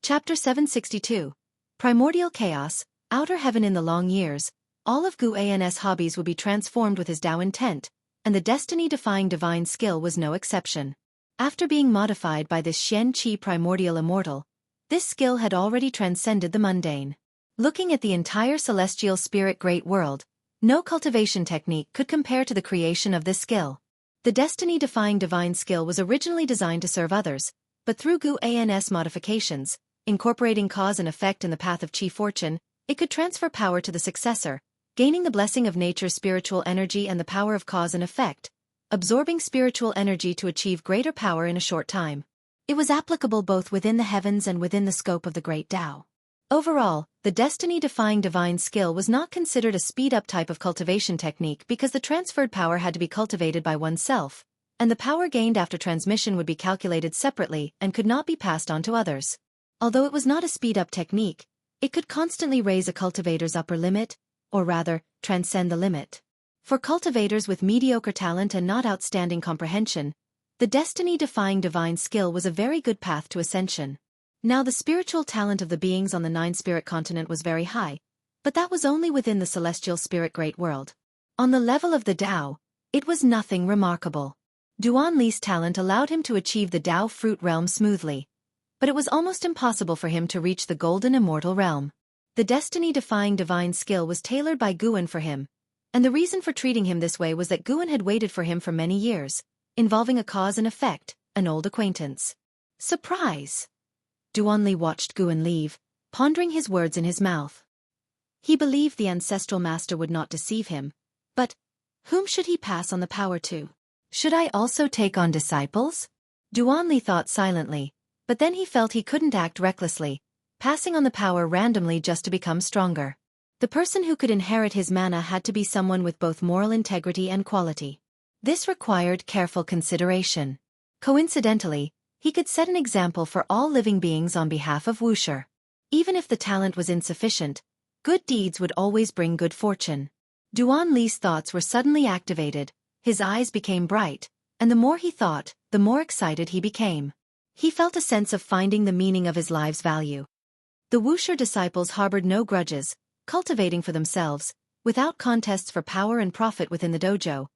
Chapter 762. Primordial Chaos, Outer Heaven. In the long years, all of Gu An's hobbies would be transformed with his Tao intent, and the destiny-defying divine skill was no exception. After being modified by this Xian Qi primordial immortal, this skill had already transcended the mundane. Looking at the entire celestial spirit great world, no cultivation technique could compare to the creation of this skill. The destiny-defying divine skill was originally designed to serve others, but through Gu An's modifications, incorporating cause and effect in the path of Qi fortune, it could transfer power to the successor, gaining the blessing of nature's spiritual energy and the power of cause and effect, absorbing spiritual energy to achieve greater power in a short time. It was applicable both within the heavens and within the scope of the great Tao. Overall, the destiny-defying divine skill was not considered a speed-up type of cultivation technique because the transferred power had to be cultivated by oneself, and the power gained after transmission would be calculated separately and could not be passed on to others. Although it was not a speed-up technique, it could constantly raise a cultivator's upper limit, or rather, transcend the limit. For cultivators with mediocre talent and not outstanding comprehension, the destiny-defying divine skill was a very good path to ascension. Now the spiritual talent of the beings on the nine-spirit continent was very high, but that was only within the celestial spirit great world. On the level of the Tao, it was nothing remarkable. Duanli's talent allowed him to achieve the Tao fruit realm smoothly, but it was almost impossible for him to reach the golden immortal realm. The destiny-defying divine skill was tailored by Guan for him, and the reason for treating him this way was that Guan had waited for him for many years, involving a cause and effect, an old acquaintance. Surprise! Duanli watched Guan leave, pondering his words in his mouth. He believed the ancestral master would not deceive him, but whom should he pass on the power to? Should I also take on disciples? Duanli thought silently, but then he felt he couldn't act recklessly, passing on the power randomly just to become stronger. The person who could inherit his mana had to be someone with both moral integrity and quality. This required careful consideration. Coincidentally, he could set an example for all living beings on behalf of Wuxia. Even if the talent was insufficient, good deeds would always bring good fortune. Duanli's thoughts were suddenly activated, his eyes became bright, and the more he thought, the more excited he became. He felt a sense of finding the meaning of his life's value. The Wuxia disciples harbored no grudges, cultivating for themselves, without contests for power and profit within the dojo,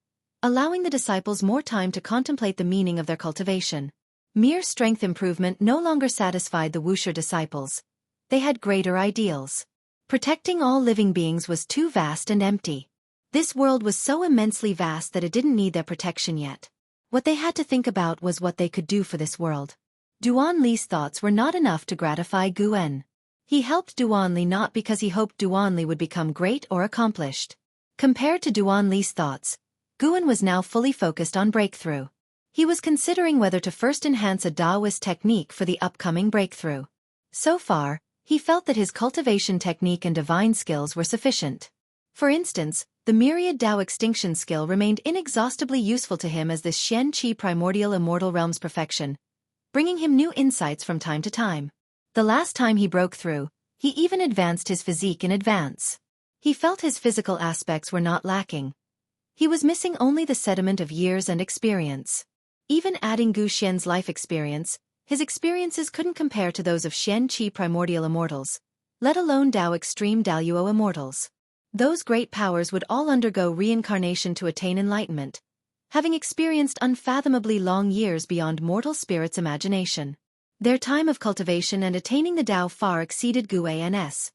allowing the disciples more time to contemplate the meaning of their cultivation. Mere strength improvement no longer satisfied the Wuxia disciples. They had greater ideals. Protecting all living beings was too vast and empty. This world was so immensely vast that it didn't need their protection yet. What they had to think about was what they could do for this world. Duanli's thoughts were not enough to gratify Guan. He helped Duanli not because he hoped Duanli would become great or accomplished. Compared to Duanli's thoughts, Guan was now fully focused on breakthrough. He was considering whether to first enhance a Taoist technique for the upcoming breakthrough. So far, he felt that his cultivation technique and divine skills were sufficient. For instance, the myriad Tao extinction skill remained inexhaustibly useful to him as this Xian Qi primordial immortal realm's perfection, bringing him new insights from time to time. The last time he broke through, he even advanced his physique in advance. He felt his physical aspects were not lacking. He was missing only the sediment of years and experience. Even adding Gu Xian's life experience, his experiences couldn't compare to those of Xian Qi primordial immortals, let alone Tao extreme Daoyuo immortals. Those great powers would all undergo reincarnation to attain enlightenment, having experienced unfathomably long years beyond mortal spirits' imagination. Their time of cultivation and attaining the Tao far exceeded Guan's.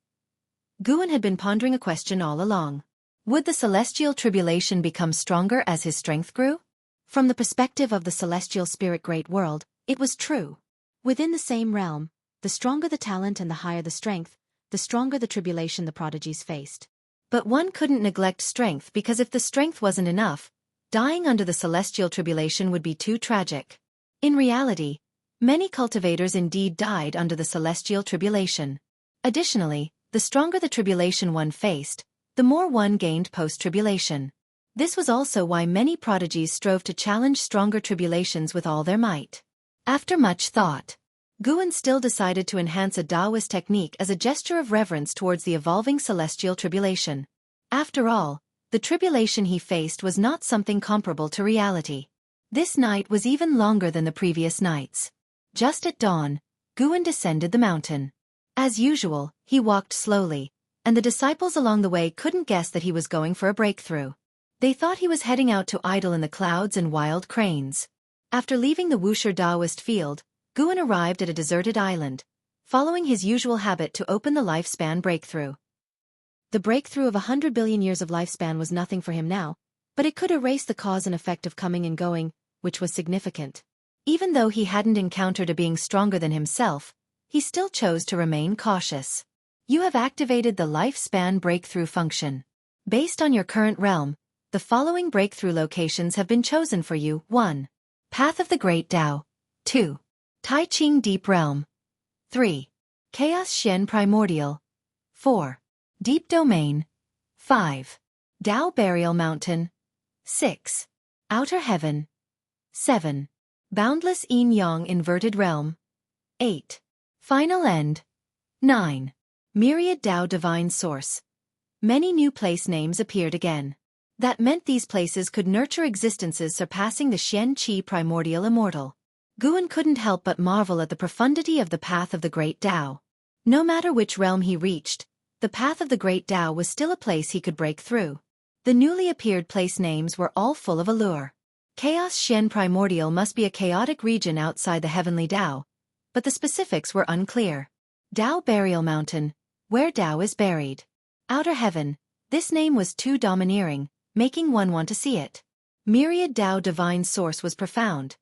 Guan had been pondering a question all along. Would the celestial tribulation become stronger as his strength grew? From the perspective of the celestial spirit great world, it was true. Within the same realm, the stronger the talent and the higher the strength, the stronger the tribulation the prodigies faced. But one couldn't neglect strength because if the strength wasn't enough, dying under the celestial tribulation would be too tragic. In reality, many cultivators indeed died under the celestial tribulation. Additionally, the stronger the tribulation one faced, the more one gained post-tribulation. This was also why many prodigies strove to challenge stronger tribulations with all their might. After much thought, Guan still decided to enhance a Taoist technique as a gesture of reverence towards the evolving celestial tribulation. After all, the tribulation he faced was not something comparable to reality. This night was even longer than the previous nights. Just at dawn, Guan descended the mountain. As usual, he walked slowly, and the disciples along the way couldn't guess that he was going for a breakthrough. They thought he was heading out to idle in the clouds and wild cranes. After leaving the Wuxia Taoist field, Guan arrived at a deserted island, following his usual habit to open the lifespan breakthrough. The breakthrough of 100 billion years of lifespan was nothing for him now, but it could erase the cause and effect of coming and going, which was significant. Even though he hadn't encountered a being stronger than himself, he still chose to remain cautious. You have activated the lifespan breakthrough function. Based on your current realm, the following breakthrough locations have been chosen for you. 1. Path of the Great Tao. 2. Tai Ching Deep Realm. 3. Chaos Shen Primordial. 4. Deep Domain. 5. Tao Burial Mountain. 6. Outer Heaven. 7. Boundless Yin Yang Inverted Realm. 8. Final End. 9. Myriad Tao Divine Source. Many new place names appeared again. That meant these places could nurture existences surpassing the Xian Qi primordial immortal. Guan couldn't help but marvel at the profundity of the path of the Great Tao. No matter which realm he reached, the path of the Great Tao was still a place he could break through. The newly appeared place names were all full of allure. Chaos Shen Primordial must be a chaotic region outside the heavenly Tao, but the specifics were unclear. Tao Burial Mountain, where Tao is buried. Outer Heaven, this name was too domineering, making one want to see it. Myriad Tao Divine Source was profound.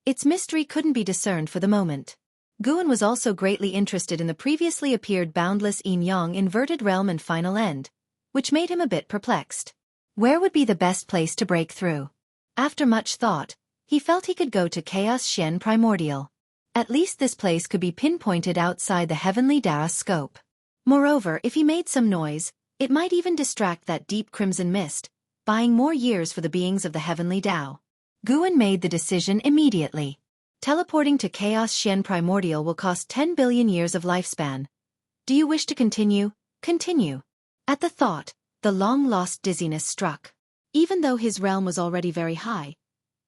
Its mystery couldn't be discerned for the moment. Guan was also greatly interested in the previously appeared Boundless Yin Yang Inverted Realm and Final End, which made him a bit perplexed. Where would be the best place to break through? After much thought, he felt he could go to Chaos Shen Primordial. At least this place could be pinpointed outside the heavenly Tao's scope. Moreover, if he made some noise, it might even distract that deep crimson mist, buying more years for the beings of the heavenly Tao. Guan made the decision immediately. Teleporting to Chaos Shen Primordial will cost 10 billion years of lifespan. Do you wish to continue? Continue. At the thought, the long-lost dizziness struck. Even though his realm was already very high,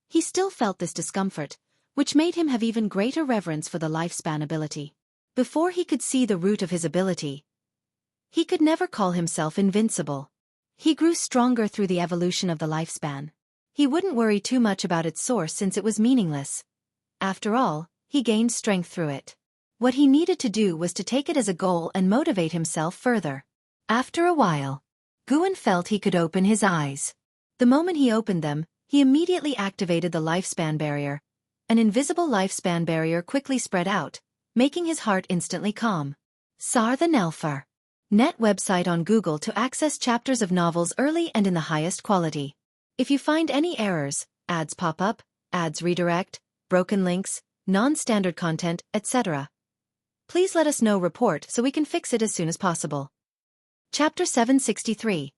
he still felt this discomfort, which made him have even greater reverence for the lifespan ability. Before he could see the root of his ability, he could never call himself invincible. He grew stronger through the evolution of the lifespan. He wouldn't worry too much about its source since it was meaningless. After all, he gained strength through it. What he needed to do was to take it as a goal and motivate himself further. After a while, Guan felt he could open his eyes. The moment he opened them, he immediately activated the lifespan barrier. An invisible lifespan barrier quickly spread out, making his heart instantly calm. Sar the Nelfer. Net website on Google to access chapters of novels early and in the highest quality. If you find any errors, ads pop up, ads redirect, broken links, non-standard content, etc., please let us know report so we can fix it as soon as possible. Chapter 763.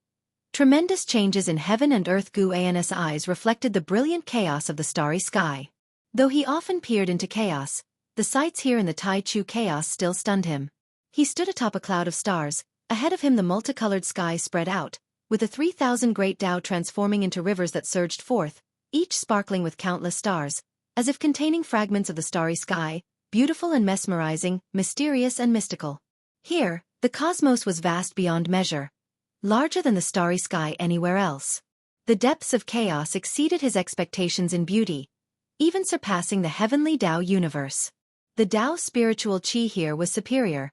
Tremendous changes in heaven and earth. Guan's eyes reflected the brilliant chaos of the starry sky. Though he often peered into chaos, the sights here in the Tai Chu chaos still stunned him. He stood atop a cloud of stars. Ahead of him the multicolored sky spread out, with the 3,000 great Tao transforming into rivers that surged forth, each sparkling with countless stars, as if containing fragments of the starry sky, beautiful and mesmerizing, mysterious and mystical. Here, the cosmos was vast beyond measure, larger than the starry sky anywhere else. The depths of chaos exceeded his expectations in beauty, even surpassing the heavenly Tao universe. The Tao spiritual qi here was superior,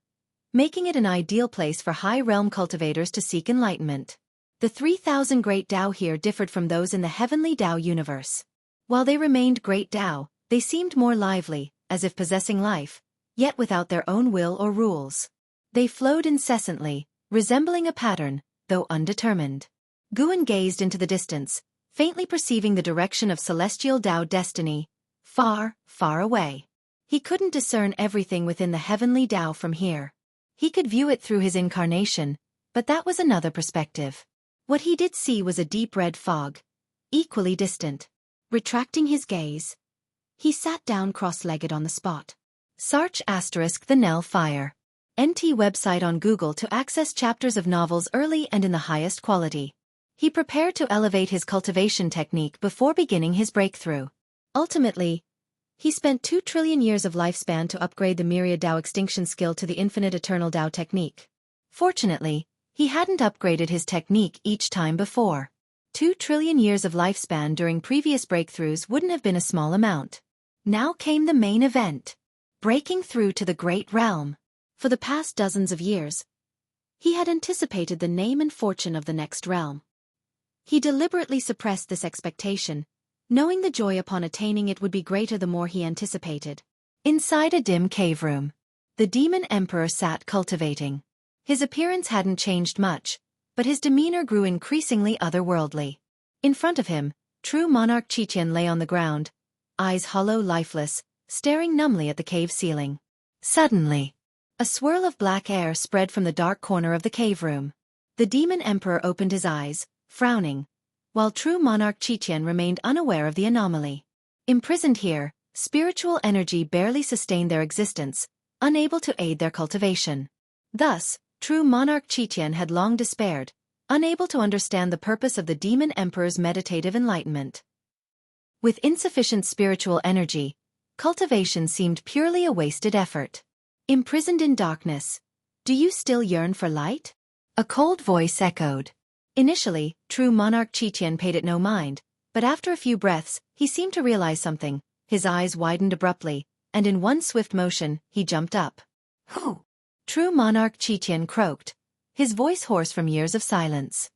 making it an ideal place for high-realm cultivators to seek enlightenment. The 3,000 great Tao here differed from those in the heavenly Tao universe. While they remained great Tao, they seemed more lively, as if possessing life, yet without their own will or rules. They flowed incessantly, resembling a pattern, though undetermined. Guan gazed into the distance, faintly perceiving the direction of celestial Tao destiny, far, far away. He couldn't discern everything within the heavenly Tao from here. He could view it through his incarnation, but that was another perspective. What he did see was a deep red fog, equally distant. Retracting his gaze, he sat down cross-legged on the spot. Search * the Nell Fire. NT website on Google to access chapters of novels early and in the highest quality. He prepared to elevate his cultivation technique before beginning his breakthrough. Ultimately, he spent 2 trillion years of lifespan to upgrade the myriad Tao extinction skill to the infinite eternal Tao technique. Fortunately, he hadn't upgraded his technique each time before. 2 trillion years of lifespan during previous breakthroughs wouldn't have been a small amount. Now came the main event. Breaking through to the Great Realm. For the past dozens of years, he had anticipated the name and fortune of the next realm. He deliberately suppressed this expectation, knowing the joy upon attaining it would be greater the more he anticipated. Inside a dim cave room, the Demon Emperor sat cultivating. His appearance hadn't changed much, but his demeanor grew increasingly otherworldly. In front of him, true monarch Qiqian lay on the ground, eyes hollow, lifeless, staring numbly at the cave ceiling. Suddenly, a swirl of black air spread from the dark corner of the cave room. The Demon Emperor opened his eyes, frowning, while true monarch Qiqian remained unaware of the anomaly. Imprisoned here, spiritual energy barely sustained their existence, unable to aid their cultivation. Thus, true monarch Qiqian had long despaired, unable to understand the purpose of the Demon Emperor's meditative enlightenment. With insufficient spiritual energy, cultivation seemed purely a wasted effort. Imprisoned in darkness, do you still yearn for light? A cold voice echoed. Initially, true monarch Qiqian paid it no mind, but after a few breaths, he seemed to realize something. His eyes widened abruptly, and in one swift motion, he jumped up. Who? True monarch Qiqian croaked, his voice hoarse from years of silence.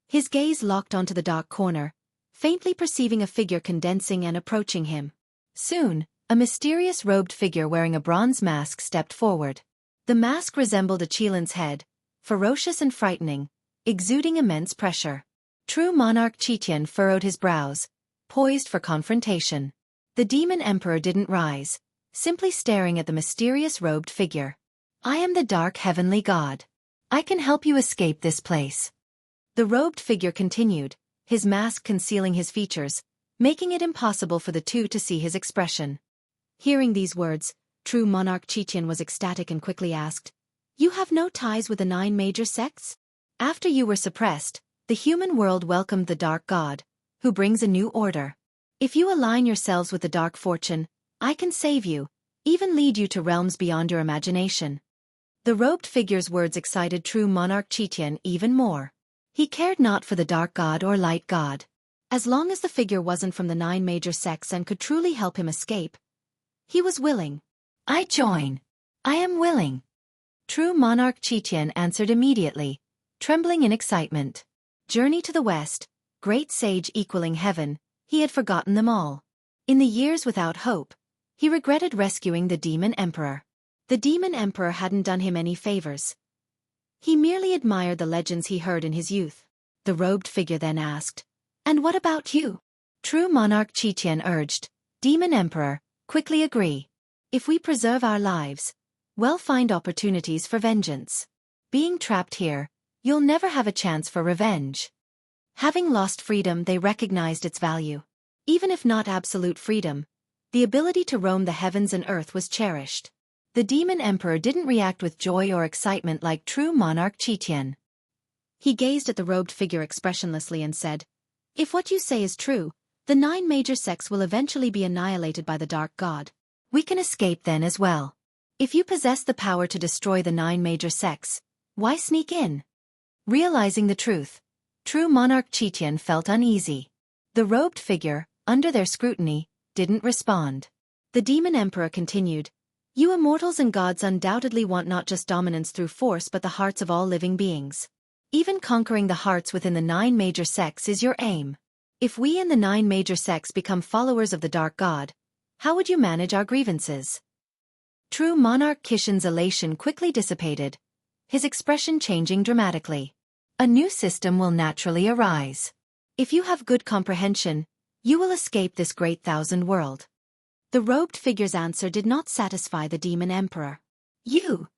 His gaze locked onto the dark corner, faintly perceiving a figure condensing and approaching him. Soon, a mysterious robed figure wearing a bronze mask stepped forward. The mask resembled a Qilan's head, ferocious and frightening, exuding immense pressure. True monarch Qiqian furrowed his brows, poised for confrontation. The Demon Emperor didn't rise, simply staring at the mysterious robed figure. I am the dark heavenly god. I can help you escape this place. The robed figure continued, his mask concealing his features, making it impossible for the two to see his expression. Hearing these words, true monarch Qiqian was ecstatic and quickly asked, You have no ties with the 9 major sects? After you were suppressed, the human world welcomed the dark god, who brings a new order. If you align yourselves with the dark fortune, I can save you, even lead you to realms beyond your imagination. The robed figure's words excited true monarch Qiqian even more. He cared not for the dark god or light god. As long as the figure wasn't from the 9 major sects and could truly help him escape, he was willing. I join. I am willing. True monarch Qiqian answered immediately, trembling in excitement. Journey to the west, great sage equaling heaven, he had forgotten them all. In the years without hope, he regretted rescuing the Demon Emperor. The Demon Emperor hadn't done him any favors. He merely admired the legends he heard in his youth. The robed figure then asked, And what about you? True monarch Qiqian urged, Demon Emperor, quickly agree. If we preserve our lives, we'll find opportunities for vengeance. Being trapped here, you'll never have a chance for revenge. Having lost freedom, they recognized its value. Even if not absolute freedom, the ability to roam the heavens and earth was cherished. The Demon Emperor didn't react with joy or excitement like true monarch Qiqian. He gazed at the robed figure expressionlessly and said, If what you say is true, the 9 major sects will eventually be annihilated by the dark god. We can escape then as well. If you possess the power to destroy the 9 major sects, why sneak in? Realizing the truth, true monarch Qiqian felt uneasy. The robed figure, under their scrutiny, didn't respond. The Demon Emperor continued, You immortals and gods undoubtedly want not just dominance through force but the hearts of all living beings. Even conquering the hearts within the 9 major sects is your aim. If we and the 9 major sects become followers of the dark god, how would you manage our grievances? True monarch Qiqian's elation quickly dissipated, his expression changing dramatically. a new system will naturally arise. If you have good comprehension, you will escape this great thousand world. The robed figure's answer did not satisfy the demon emperor. You,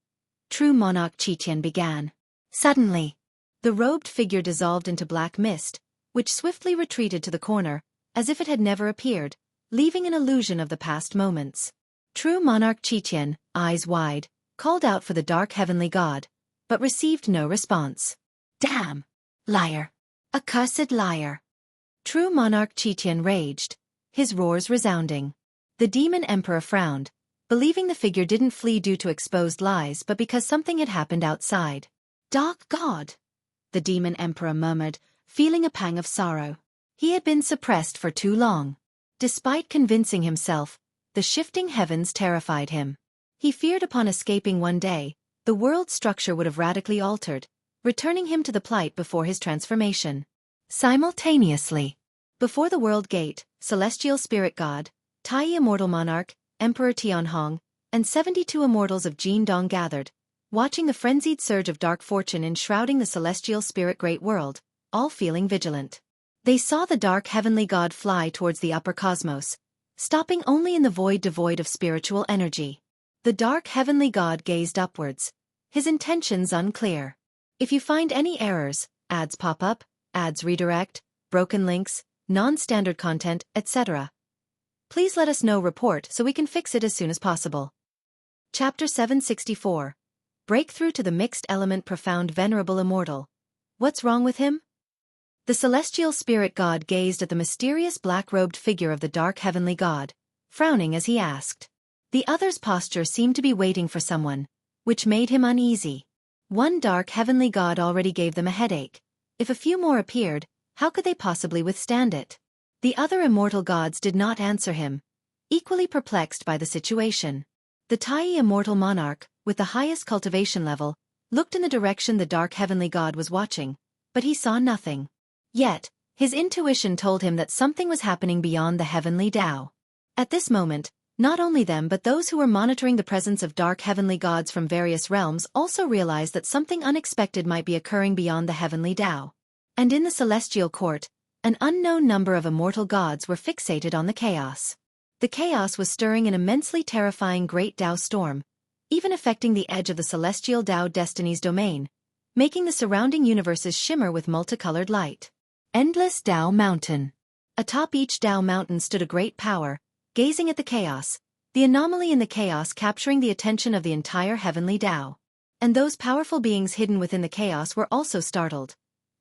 true monarch Qitian began. Suddenly, the robed figure dissolved into black mist, which swiftly retreated to the corner, as if it had never appeared, leaving an illusion of the past moments. True monarch Qitian, eyes wide, called out for the dark heavenly god, but received no response. Damn! Liar! Accursed liar! True monarch Qitian raged, his roars resounding. The demon emperor frowned, believing the figure didn't flee due to exposed lies but because something had happened outside. Dark god! The demon emperor murmured, feeling a pang of sorrow. He had been suppressed for too long. Despite convincing himself, the shifting heavens terrified him. He feared upon escaping one day, the world's structure would have radically altered, returning him to the plight before his transformation. Simultaneously, before the world gate, celestial spirit god, Tai immortal monarch, Emperor Tianhong, and 72 immortals of Jin Dong gathered, watching the frenzied surge of dark fortune enshrouding the celestial spirit great world, all feeling vigilant. They saw the dark heavenly god fly towards the upper cosmos, stopping only in the void devoid of spiritual energy. The dark heavenly god gazed upwards, his intentions unclear. If you find any errors, ads pop up, ads redirect, broken links, non-standard content, etc., please let us know. Report so we can fix it as soon as possible. Chapter 764. Breakthrough to the Mixed Element Profound Venerable Immortal. What's wrong with him? The celestial spirit god gazed at the mysterious black-robed figure of the dark heavenly god, frowning as he asked. The other's posture seemed to be waiting for someone, which made him uneasy. One dark heavenly god already gave them a headache. If a few more appeared, how could they possibly withstand it? The other immortal gods did not answer him, equally perplexed by the situation. The Tai immortal monarch, with the highest cultivation level, looked in the direction the dark heavenly god was watching, but he saw nothing. Yet, his intuition told him that something was happening beyond the heavenly Tao. At this moment, not only them but those who were monitoring the presence of dark heavenly gods from various realms also realized that something unexpected might be occurring beyond the heavenly Tao. And in the celestial court, an unknown number of immortal gods were fixated on the chaos. The chaos was stirring an immensely terrifying great Tao storm, even affecting the edge of the celestial Tao destiny's domain, making the surrounding universes shimmer with multicolored light. Endless Tao Mountain. Atop each Tao mountain stood a great power, gazing at the chaos, the anomaly in the chaos capturing the attention of the entire heavenly Tao. And those powerful beings hidden within the chaos were also startled.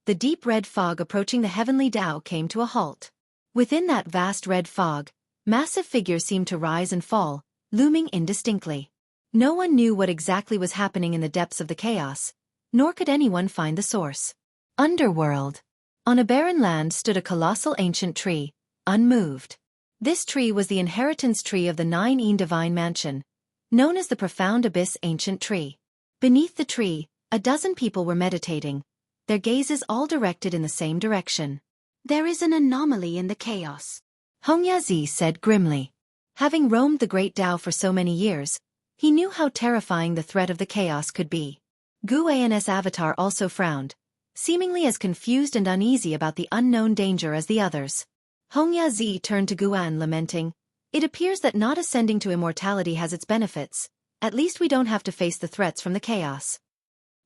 The deep red fog approaching the heavenly Tao came to a halt. Within that vast red fog, massive figures seemed to rise and fall, looming indistinctly. No one knew what exactly was happening in the depths of the chaos, nor could anyone find the source. Underworld. On a barren land stood a colossal ancient tree, unmoved. This tree was the inheritance tree of the Nine Divine Mansion, known as the Profound Abyss Ancient Tree. Beneath the tree, a dozen people were meditating, their gazes all directed in the same direction. There is an anomaly in the chaos, Hongyazi said grimly. Having roamed the great Tao for so many years, he knew how terrifying the threat of the chaos could be. Gu An's avatar also frowned, seemingly as confused and uneasy about the unknown danger as the others. Hongyazi turned to Guan lamenting, "It appears that not ascending to immortality has its benefits. At least we don't have to face the threats from the chaos."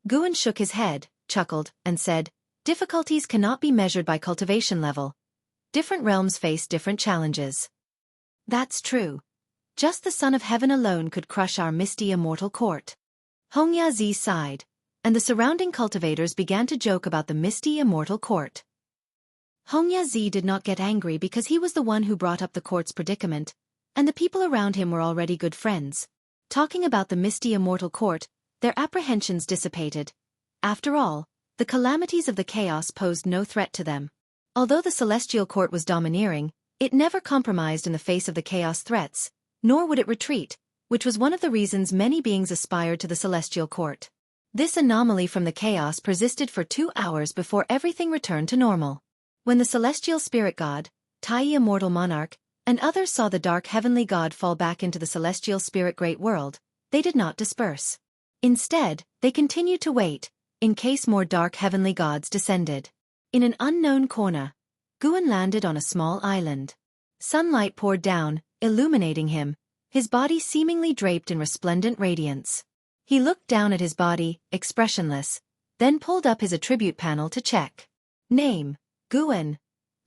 Guan shook his head, chuckled, and said, "Difficulties cannot be measured by cultivation level. Different realms face different challenges." That's true. Just the Son of Heaven alone could crush our misty immortal court. Hongyazi sighed, and the surrounding cultivators began to joke about the misty immortal court. Hongyazi did not get angry because he was the one who brought up the court's predicament, and the people around him were already good friends. Talking about the misty immortal court, their apprehensions dissipated. After all, the calamities of the chaos posed no threat to them. Although the celestial court was domineering, it never compromised in the face of the chaos threats, nor would it retreat, which was one of the reasons many beings aspired to the celestial court. This anomaly from the chaos persisted for 2 hours before everything returned to normal. When the celestial spirit god, Tai immortal monarch, and others saw the dark heavenly god fall back into the celestial spirit great world, they did not disperse. Instead, they continued to wait, in case more dark heavenly gods descended. In an unknown corner, Guan landed on a small island. Sunlight poured down, illuminating him, his body seemingly draped in resplendent radiance. He looked down at his body, expressionless, then pulled up his attribute panel to check. Name: Guan.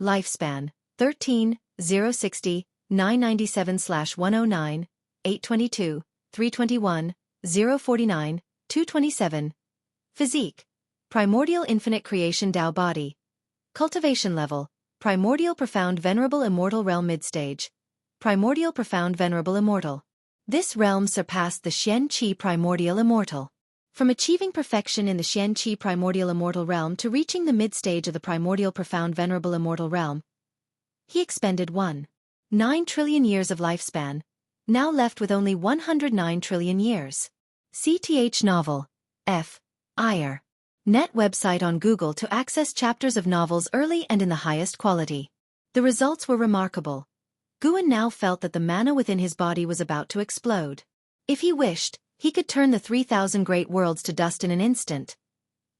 Lifespan: 13, 060, 997/109, 822, 321, 049, 227. Physique: Primordial Infinite Creation Tao Body. Cultivation Level: Primordial Profound Venerable Immortal Realm Midstage. Primordial Profound Venerable Immortal. This realm surpassed the Xian Qi Primordial Immortal. From achieving perfection in the Xian Qi Primordial Immortal Realm to reaching the mid-stage of the Primordial Profound Venerable Immortal Realm, he expended 1.9 trillion years of lifespan, now left with only 109 trillion years. CTH Novel. F. Iyer. Net website on Google to access chapters of novels early and in the highest quality. The results were remarkable. Guan now felt that the mana within his body was about to explode. If he wished, he could turn the 3,000 great worlds to dust in an instant.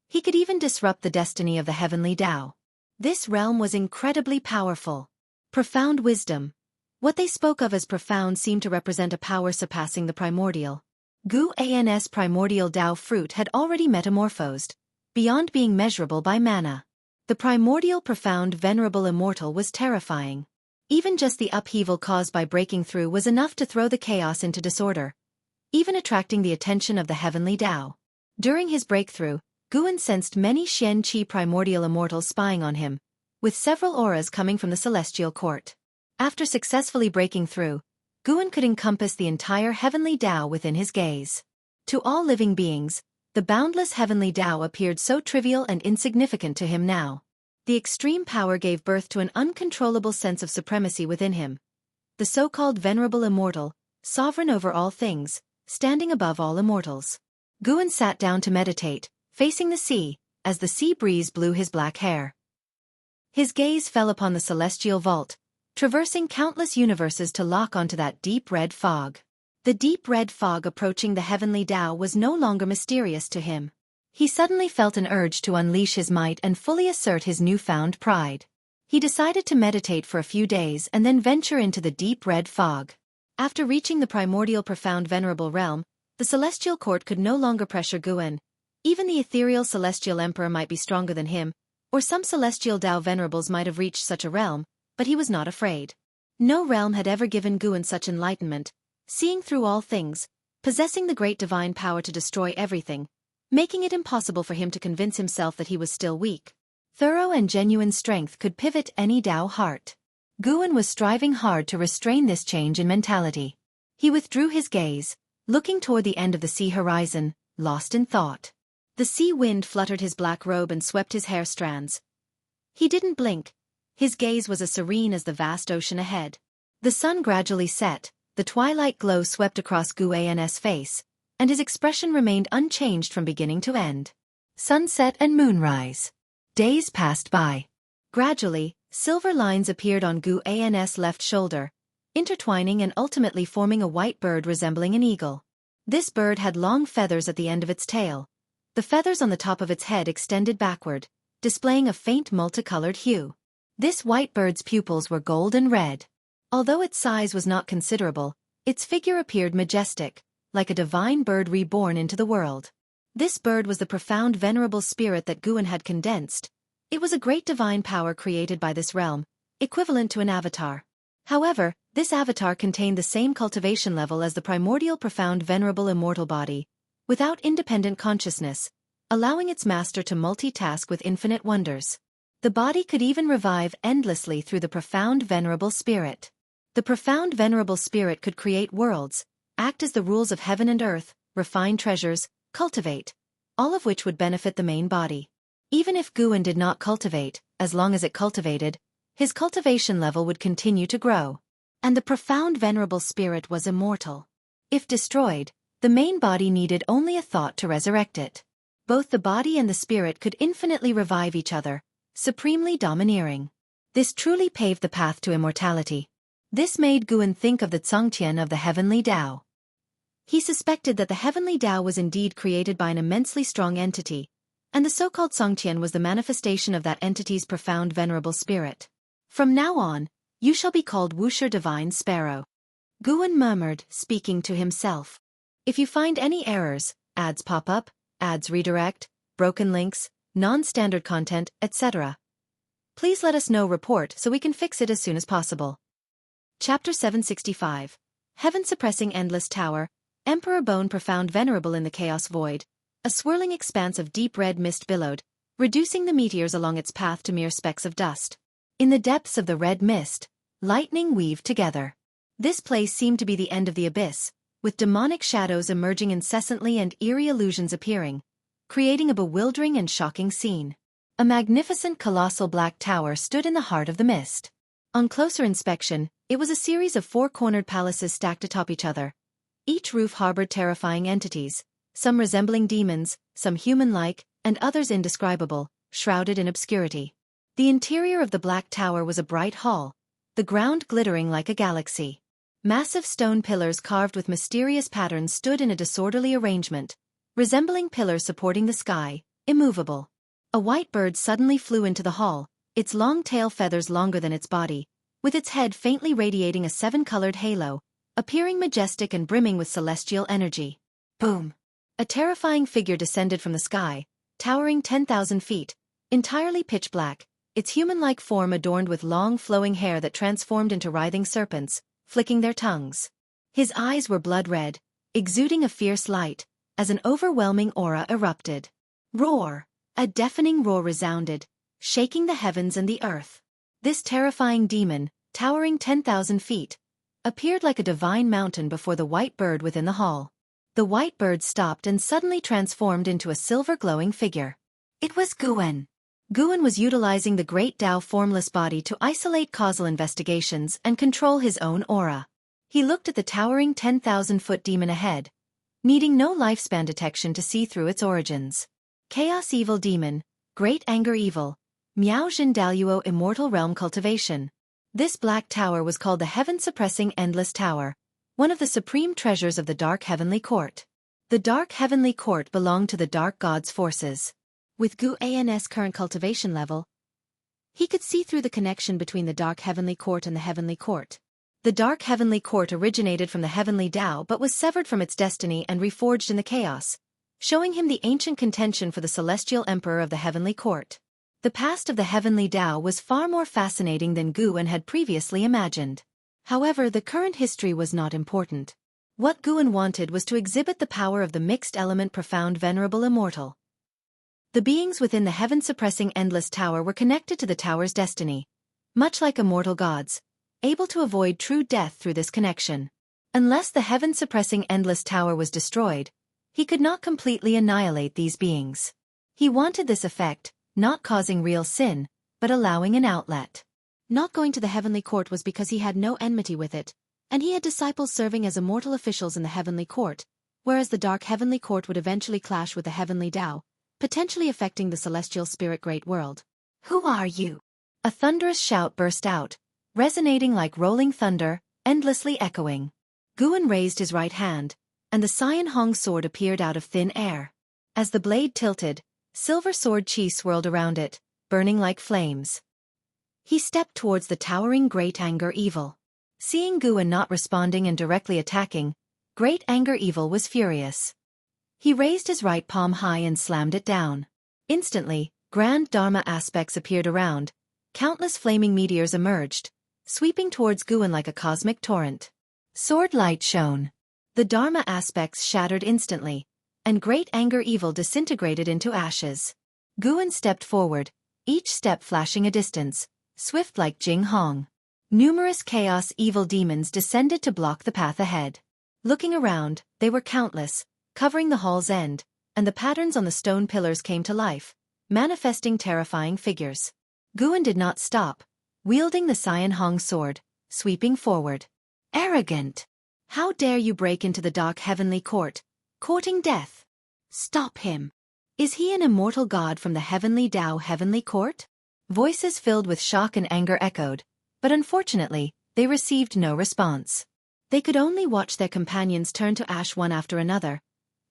He could even disrupt the destiny of the heavenly Tao. This realm was incredibly powerful. Profound wisdom. What they spoke of as profound seemed to represent a power surpassing the primordial. Guan's primordial Tao fruit had already metamorphosed, beyond being measurable by mana. The primordial profound venerable immortal was terrifying. Even just the upheaval caused by breaking through was enough to throw the chaos into disorder, even attracting the attention of the heavenly Tao. During his breakthrough, Guan sensed many Xian Qi primordial immortals spying on him, with several auras coming from the celestial court. After successfully breaking through, Guan could encompass the entire heavenly Tao within his gaze. To all living beings, the boundless heavenly Tao appeared so trivial and insignificant to him now. The extreme power gave birth to an uncontrollable sense of supremacy within him. The so-called venerable immortal, sovereign over all things, standing above all immortals. Guan sat down to meditate, facing the sea, as the sea breeze blew his black hair. His gaze fell upon the celestial vault, traversing countless universes to lock onto that deep red fog. The deep red fog approaching the heavenly Tao was no longer mysterious to him. He suddenly felt an urge to unleash his might and fully assert his newfound pride. He decided to meditate for a few days and then venture into the deep red fog. After reaching the primordial profound venerable realm, the celestial court could no longer pressure Guan. Even the ethereal celestial emperor might be stronger than him, or some celestial Tao venerables might have reached such a realm, but he was not afraid. No realm had ever given Guan such enlightenment, seeing through all things, possessing the great divine power to destroy everything, making it impossible for him to convince himself that he was still weak. Thorough and genuine strength could pivot any Tao heart. Guan was striving hard to restrain this change in mentality. He withdrew his gaze, looking toward the end of the sea horizon, lost in thought. The sea wind fluttered his black robe and swept his hair strands. He didn't blink. His gaze was as serene as the vast ocean ahead. The sun gradually set, the twilight glow swept across Guan's face, and his expression remained unchanged from beginning to end. Sunset and moonrise. Days passed by. Gradually, silver lines appeared on Guan's left shoulder, intertwining and ultimately forming a white bird resembling an eagle. This bird had long feathers at the end of its tail. The feathers on the top of its head extended backward, displaying a faint multicolored hue. This white bird's pupils were gold and red. Although its size was not considerable, its figure appeared majestic, like a divine bird reborn into the world. This bird was the profound venerable spirit that Guan had condensed. It was a great divine power created by this realm, equivalent to an avatar. However, this avatar contained the same cultivation level as the primordial profound venerable immortal body, without independent consciousness, allowing its master to multitask with infinite wonders. The body could even revive endlessly through the profound venerable spirit. The profound venerable spirit could create worlds, act as the rules of heaven and earth, refine treasures, cultivate, all of which would benefit the main body. Even if Guan did not cultivate, as long as it cultivated, his cultivation level would continue to grow. And the profound venerable spirit was immortal. If destroyed, the main body needed only a thought to resurrect it. Both the body and the spirit could infinitely revive each other, supremely domineering. This truly paved the path to immortality. This made Guan think of the Tsangtian of the heavenly Tao. He suspected that the heavenly Tao was indeed created by an immensely strong entity, and the so-called Songtian was the manifestation of that entity's profound venerable spirit. From now on, you shall be called Wuxia Divine Sparrow. Guan murmured, speaking to himself. If you find any errors, ads pop up, ads redirect, broken links, non-standard content, etc., please let us know report so we can fix it as soon as possible. Chapter 765. Heaven-suppressing endless tower, Emperor Bone profound venerable in the chaos void, a swirling expanse of deep red mist billowed, reducing the meteors along its path to mere specks of dust. In the depths of the red mist, lightning weaved together. This place seemed to be the end of the abyss, with demonic shadows emerging incessantly and eerie illusions appearing, creating a bewildering and shocking scene. A magnificent colossal black tower stood in the heart of the mist. On closer inspection, it was a series of four-cornered palaces stacked atop each other. Each roof harbored terrifying entities, some resembling demons, some human-like, and others indescribable, shrouded in obscurity. The interior of the black tower was a bright hall, the ground glittering like a galaxy. Massive stone pillars carved with mysterious patterns stood in a disorderly arrangement, resembling pillars supporting the sky, immovable. A white bird suddenly flew into the hall, its long tail feathers longer than its body, with its head faintly radiating a seven-colored halo, appearing majestic and brimming with celestial energy. Boom! A terrifying figure descended from the sky, towering 10,000 feet, entirely pitch black, its human-like form adorned with long flowing hair that transformed into writhing serpents, flicking their tongues. His eyes were blood red, exuding a fierce light, as an overwhelming aura erupted. Roar! A deafening roar resounded, shaking the heavens and the earth. This terrifying demon, towering 10,000 feet, appeared like a divine mountain before the white bird within the hall. The white bird stopped and suddenly transformed into a silver-glowing figure. It was Guan. Guan was utilizing the great Tao formless body to isolate causal investigations and control his own aura. He looked at the towering 10,000-foot demon ahead, needing no lifespan detection to see through its origins. Chaos Evil Demon, Great Anger Evil, Miao Jin Daluo Immortal Realm Cultivation. This black tower was called the Heaven-Suppressing Endless Tower, one of the supreme treasures of the Dark Heavenly Court. The Dark Heavenly Court belonged to the Dark God's forces. With Gu An's current cultivation level, he could see through the connection between the Dark Heavenly Court and the Heavenly Court. The Dark Heavenly Court originated from the Heavenly Tao but was severed from its destiny and reforged in the chaos, showing him the ancient contention for the Celestial Emperor of the Heavenly Court. The past of the Heavenly Tao was far more fascinating than Guan had previously imagined. However, the current history was not important. What Guan wanted was to exhibit the power of the mixed element profound venerable immortal. The beings within the heaven-suppressing endless tower were connected to the tower's destiny, much like immortal gods, able to avoid true death through this connection. Unless the heaven-suppressing endless tower was destroyed, he could not completely annihilate these beings. He wanted this effect, not causing real sin, but allowing an outlet. Not going to the heavenly court was because he had no enmity with it, and he had disciples serving as immortal officials in the heavenly court, whereas the dark heavenly court would eventually clash with the heavenly Tao, potentially affecting the celestial spirit great world. Who are you? A thunderous shout burst out, resonating like rolling thunder, endlessly echoing. Guan raised his right hand, and the Cyan Hong sword appeared out of thin air. As the blade tilted, silver sword chi swirled around it, burning like flames. He stepped towards the towering Great Anger Evil. Seeing Guan not responding and directly attacking, Great Anger Evil was furious. He raised his right palm high and slammed it down. Instantly, grand Dharma aspects appeared around, countless flaming meteors emerged, sweeping towards Guan like a cosmic torrent. Sword light shone. The Dharma aspects shattered instantly, and Great Anger Evil disintegrated into ashes. Guan stepped forward, each step flashing a distance, swift like Jing Hong. Numerous chaos evil demons descended to block the path ahead. Looking around, they were countless, covering the hall's end, and the patterns on the stone pillars came to life, manifesting terrifying figures. Guan did not stop, wielding the Cyan Hong sword, sweeping forward. Arrogant! How dare you break into the dark heavenly court, courting death? Stop him! Is he an immortal god from the heavenly Tao heavenly court? Voices filled with shock and anger echoed, but unfortunately, they received no response. They could only watch their companions turn to ash one after another,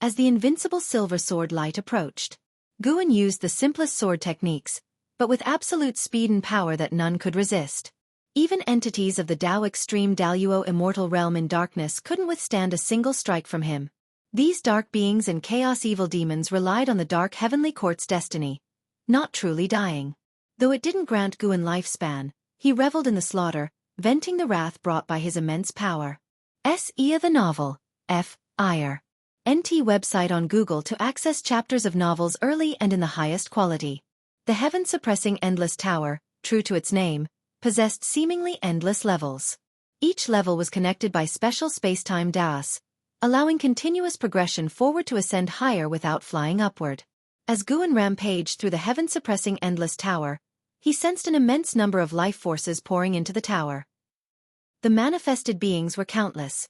as the invincible silver sword light approached. Guan used the simplest sword techniques, but with absolute speed and power that none could resist. Even entities of the Dao Extreme Daluo immortal realm in darkness couldn't withstand a single strike from him. These dark beings and chaos evil demons relied on the dark heavenly court's destiny, not truly dying. Though it didn't grant Guan lifespan, he reveled in the slaughter, venting the wrath brought by his immense power. S.E. the novel, F. Iyer. NT website on Google to access chapters of novels early and in the highest quality. The heaven-suppressing endless tower, true to its name, possessed seemingly endless levels. Each level was connected by special space-time daos, allowing continuous progression forward to ascend higher without flying upward. As Guan rampaged through the heaven-suppressing endless tower, he sensed an immense number of life forces pouring into the tower. The manifested beings were countless.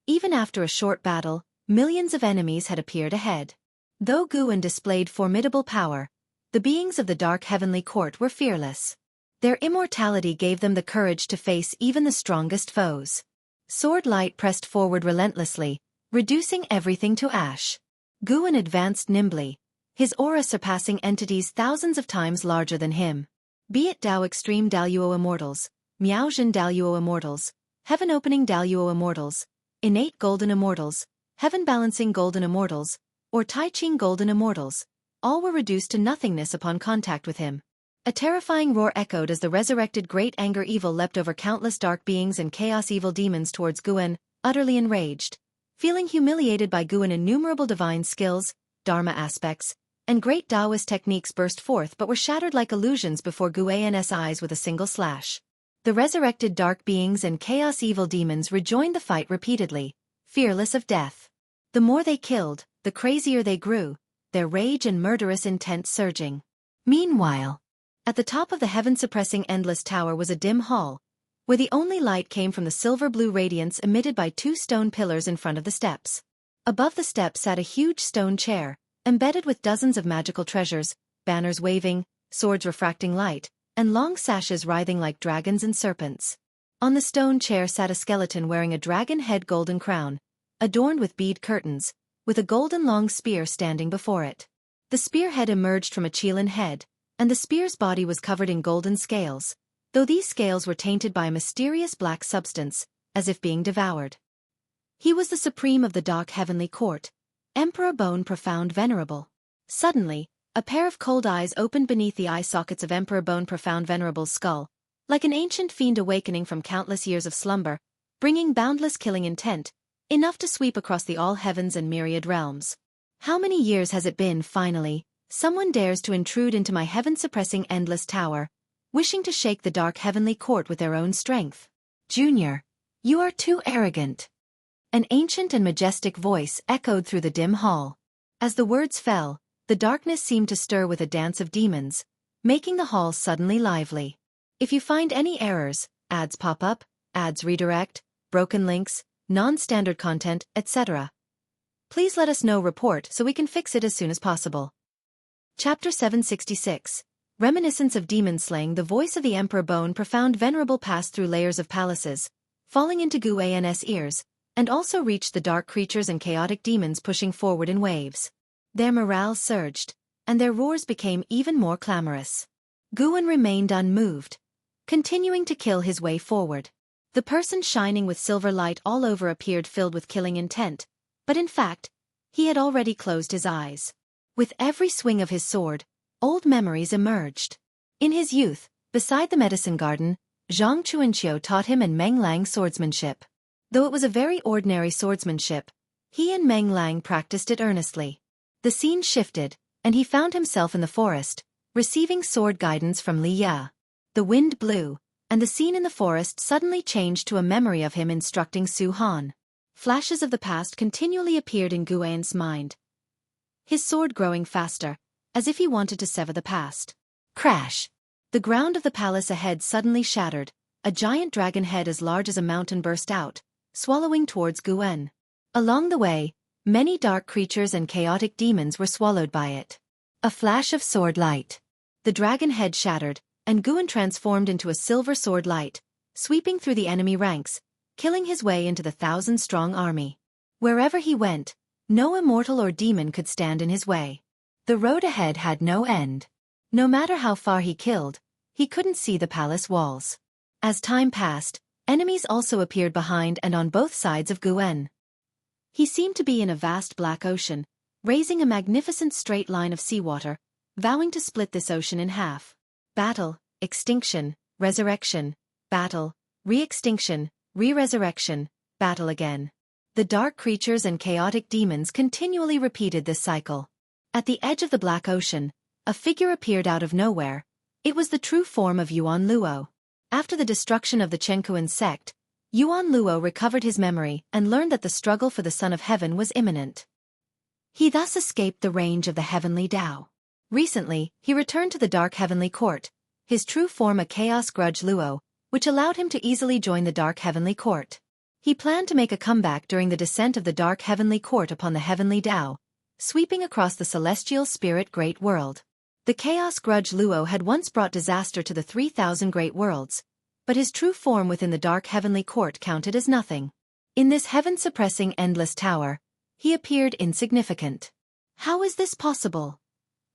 Even after a short battle, millions of enemies had appeared ahead. Though Guan displayed formidable power, the beings of the dark heavenly court were fearless. Their immortality gave them the courage to face even the strongest foes. Sword light pressed forward relentlessly, reducing everything to ash. Guan advanced nimbly, his aura surpassing entities thousands of times larger than him. Be it Dao Extreme Daluo Immortals, Miaojin Daluo Immortals, Heaven Opening Daluo Immortals, Innate Golden Immortals, Heaven Balancing Golden Immortals, or Tai Ching Golden Immortals, all were reduced to nothingness upon contact with him. A terrifying roar echoed as the resurrected great anger evil leapt over countless dark beings and chaos evil demons towards Guan, utterly enraged. Feeling humiliated by Guan, innumerable divine skills, dharma aspects, and great Taoist techniques burst forth but were shattered like illusions before Guan's eyes with a single slash. The resurrected dark beings and chaos evil demons rejoined the fight repeatedly, fearless of death. The more they killed, the crazier they grew, their rage and murderous intent surging. Meanwhile, at the top of the heaven-suppressing endless tower was a dim hall, where the only light came from the silver-blue radiance emitted by two stone pillars in front of the steps. Above the steps sat a huge stone chair, embedded with dozens of magical treasures, banners waving, swords refracting light, and long sashes writhing like dragons and serpents. On the stone chair sat a skeleton wearing a dragon head golden crown, adorned with bead curtains, with a golden long spear standing before it. The spearhead emerged from a Qilin head, and the spear's body was covered in golden scales, though these scales were tainted by a mysterious black substance, as if being devoured. He was the supreme of the dark heavenly court, Emperor Bone Profound Venerable. Suddenly, a pair of cold eyes opened beneath the eye sockets of Emperor Bone Profound Venerable's skull, like an ancient fiend awakening from countless years of slumber, bringing boundless killing intent, enough to sweep across the all heavens and myriad realms. How many years has it been, finally, someone dares to intrude into my heaven-suppressing endless tower, wishing to shake the dark heavenly court with their own strength? Junior, you are too arrogant. An ancient and majestic voice echoed through the dim hall. As the words fell, the darkness seemed to stir with a dance of demons, making the hall suddenly lively. If you find any errors, ads pop up, ads redirect, broken links, non-standard content, etc., please let us know. Report so we can fix it as soon as possible. Chapter 766. Reminiscence of Demon Slaying. The voice of the Emperor Bone Profound Venerable passed through layers of palaces, falling into Guan's ears, and also reached the dark creatures and chaotic demons pushing forward in waves. Their morale surged, and their roars became even more clamorous. Guan remained unmoved, continuing to kill his way forward. The person shining with silver light all over appeared filled with killing intent, but in fact, he had already closed his eyes. With every swing of his sword, old memories emerged. In his youth, beside the medicine garden, Zhang Chuanqiu taught him and Meng Lang swordsmanship. Though it was a very ordinary swordsmanship, he and Meng Lang practiced it earnestly. The scene shifted, and he found himself in the forest, receiving sword guidance from Li Ya. The wind blew, and the scene in the forest suddenly changed to a memory of him instructing Su Han. Flashes of the past continually appeared in Guan's mind, his sword growing faster, as if he wanted to sever the past. Crash! The ground of the palace ahead suddenly shattered, a giant dragon head as large as a mountain burst out, swallowing towards Guan. Along the way, many dark creatures and chaotic demons were swallowed by it. A flash of sword light. The dragon head shattered, and Guan transformed into a silver sword light, sweeping through the enemy ranks, killing his way into the 1,000-strong army. Wherever he went, no immortal or demon could stand in his way. The road ahead had no end. No matter how far he killed, he couldn't see the palace walls. As time passed, enemies also appeared behind and on both sides of Guen. He seemed to be in a vast black ocean, raising a magnificent straight line of seawater, vowing to split this ocean in half. Battle, extinction, resurrection, battle, re-extinction, re-resurrection, battle again. The dark creatures and chaotic demons continually repeated this cycle. At the edge of the black ocean, a figure appeared out of nowhere. It was the true form of Yuan Luo. After the destruction of the Chenkuan sect, Yuan Luo recovered his memory and learned that the struggle for the Son of Heaven was imminent. He thus escaped the range of the heavenly Tao. Recently, he returned to the Dark Heavenly Court, his true form a Chaos Grudge Luo, which allowed him to easily join the Dark Heavenly Court. He planned to make a comeback during the descent of the Dark Heavenly Court upon the Heavenly Tao, sweeping across the celestial spirit great world. The Chaos Grudge Luo had once brought disaster to the 3,000 great worlds, but his true form within the Dark Heavenly Court counted as nothing. In this heaven-suppressing endless tower, he appeared insignificant. How is this possible?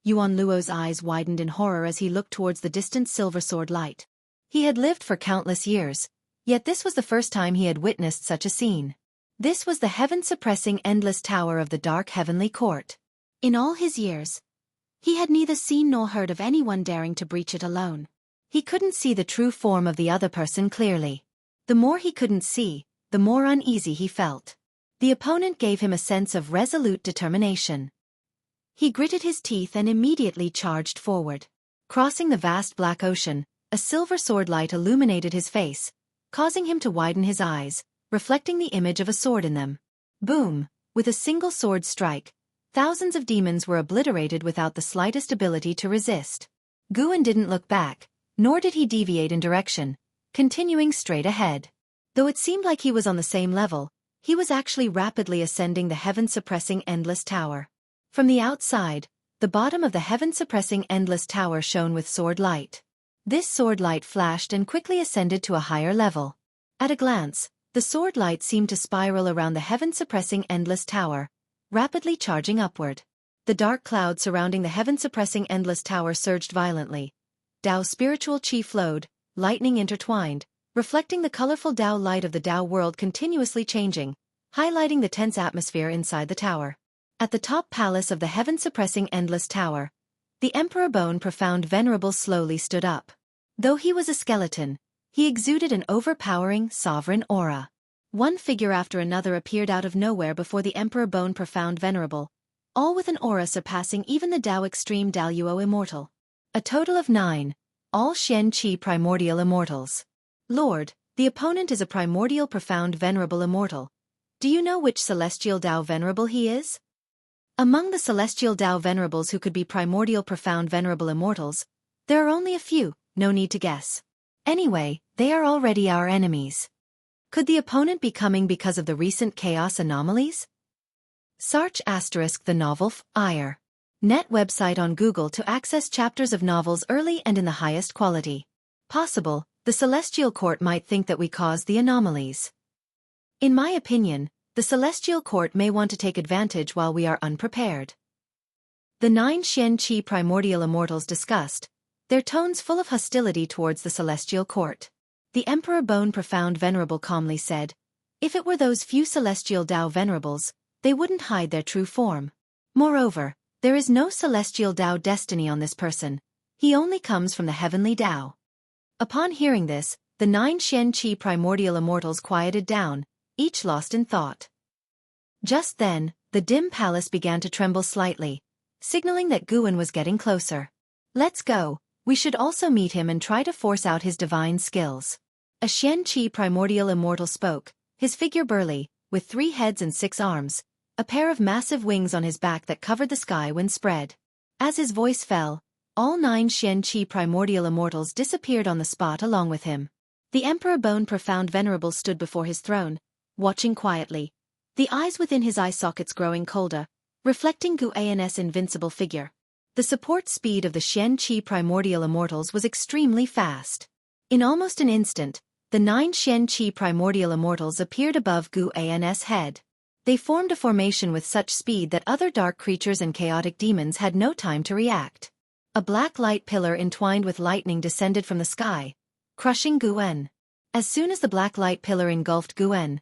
Yuan Luo's eyes widened in horror as he looked towards the distant silver sword light. He had lived for countless years, yet this was the first time he had witnessed such a scene. This was the heaven-suppressing endless tower of the Dark Heavenly Court. In all his years, he had neither seen nor heard of anyone daring to breach it alone. He couldn't see the true form of the other person clearly. The more he couldn't see, the more uneasy he felt. The opponent gave him a sense of resolute determination. He gritted his teeth and immediately charged forward. Crossing the vast black ocean, a silver sword light illuminated his face, causing him to widen his eyes, reflecting the image of a sword in them. Boom! With a single sword strike, thousands of demons were obliterated without the slightest ability to resist. Guen didn't look back, nor did he deviate in direction, continuing straight ahead. Though it seemed like he was on the same level, he was actually rapidly ascending the heaven-suppressing endless tower. From the outside, the bottom of the heaven-suppressing endless tower shone with sword light. This sword light flashed and quickly ascended to a higher level. At a glance, the sword light seemed to spiral around the heaven-suppressing endless tower, rapidly charging upward. The dark cloud surrounding the heaven-suppressing endless tower surged violently. Tao spiritual chi flowed, lightning intertwined, reflecting the colorful Tao light of the Tao world continuously changing, highlighting the tense atmosphere inside the tower. At the top palace of the heaven-suppressing endless tower, the Emperor Bone Profound Venerable slowly stood up. Though he was a skeleton, he exuded an overpowering, sovereign aura. One figure after another appeared out of nowhere before the Emperor Bone Profound Venerable, all with an aura surpassing even the Tao Extreme Daluo Immortal. A total of 9, all Xian Qi Primordial Immortals. Lord, the opponent is a Primordial Profound Venerable Immortal. Do you know which Celestial Tao Venerable he is? Among the Celestial Tao Venerables who could be Primordial Profound Venerable Immortals, there are only a few, no need to guess. Anyway, they are already our enemies. Could the opponent be coming because of the recent chaos anomalies? Search * the novel Fire. Net website on Google to access chapters of novels early and in the highest quality possible. The Celestial Court might think that we caused the anomalies. In my opinion, the Celestial Court may want to take advantage while we are unprepared. The 9 Xian Qi Primordial Immortals discussed, their tones full of hostility towards the Celestial Court. The Emperor Bone Profound Venerable calmly said, if it were those few Celestial Tao Venerables, they wouldn't hide their true form. Moreover, there is no Celestial Tao destiny on this person. He only comes from the Heavenly Tao. Upon hearing this, the 9 Xian Qi Primordial Immortals quieted down, each lost in thought. Just then, the dim palace began to tremble slightly, signaling that Guen was getting closer. Let's go, we should also meet him and try to force out his divine skills. A Xian Qi Primordial Immortal spoke, his figure burly, with 3 heads and 6 arms, a pair of massive wings on his back that covered the sky when spread. As his voice fell, all 9 Xian Qi Primordial Immortals disappeared on the spot along with him. The Emperor Bone Profound Venerable stood before his throne, watching quietly, the eyes within his eye sockets growing colder, reflecting Guan's invincible figure. The support speed of the Xian Qi Primordial Immortals was extremely fast. In almost an instant, the 9 Xian Qi Primordial Immortals appeared above Guan's head. They formed a formation with such speed that other dark creatures and chaotic demons had no time to react. A black light pillar entwined with lightning descended from the sky, crushing Guen. As soon as the black light pillar engulfed Guen,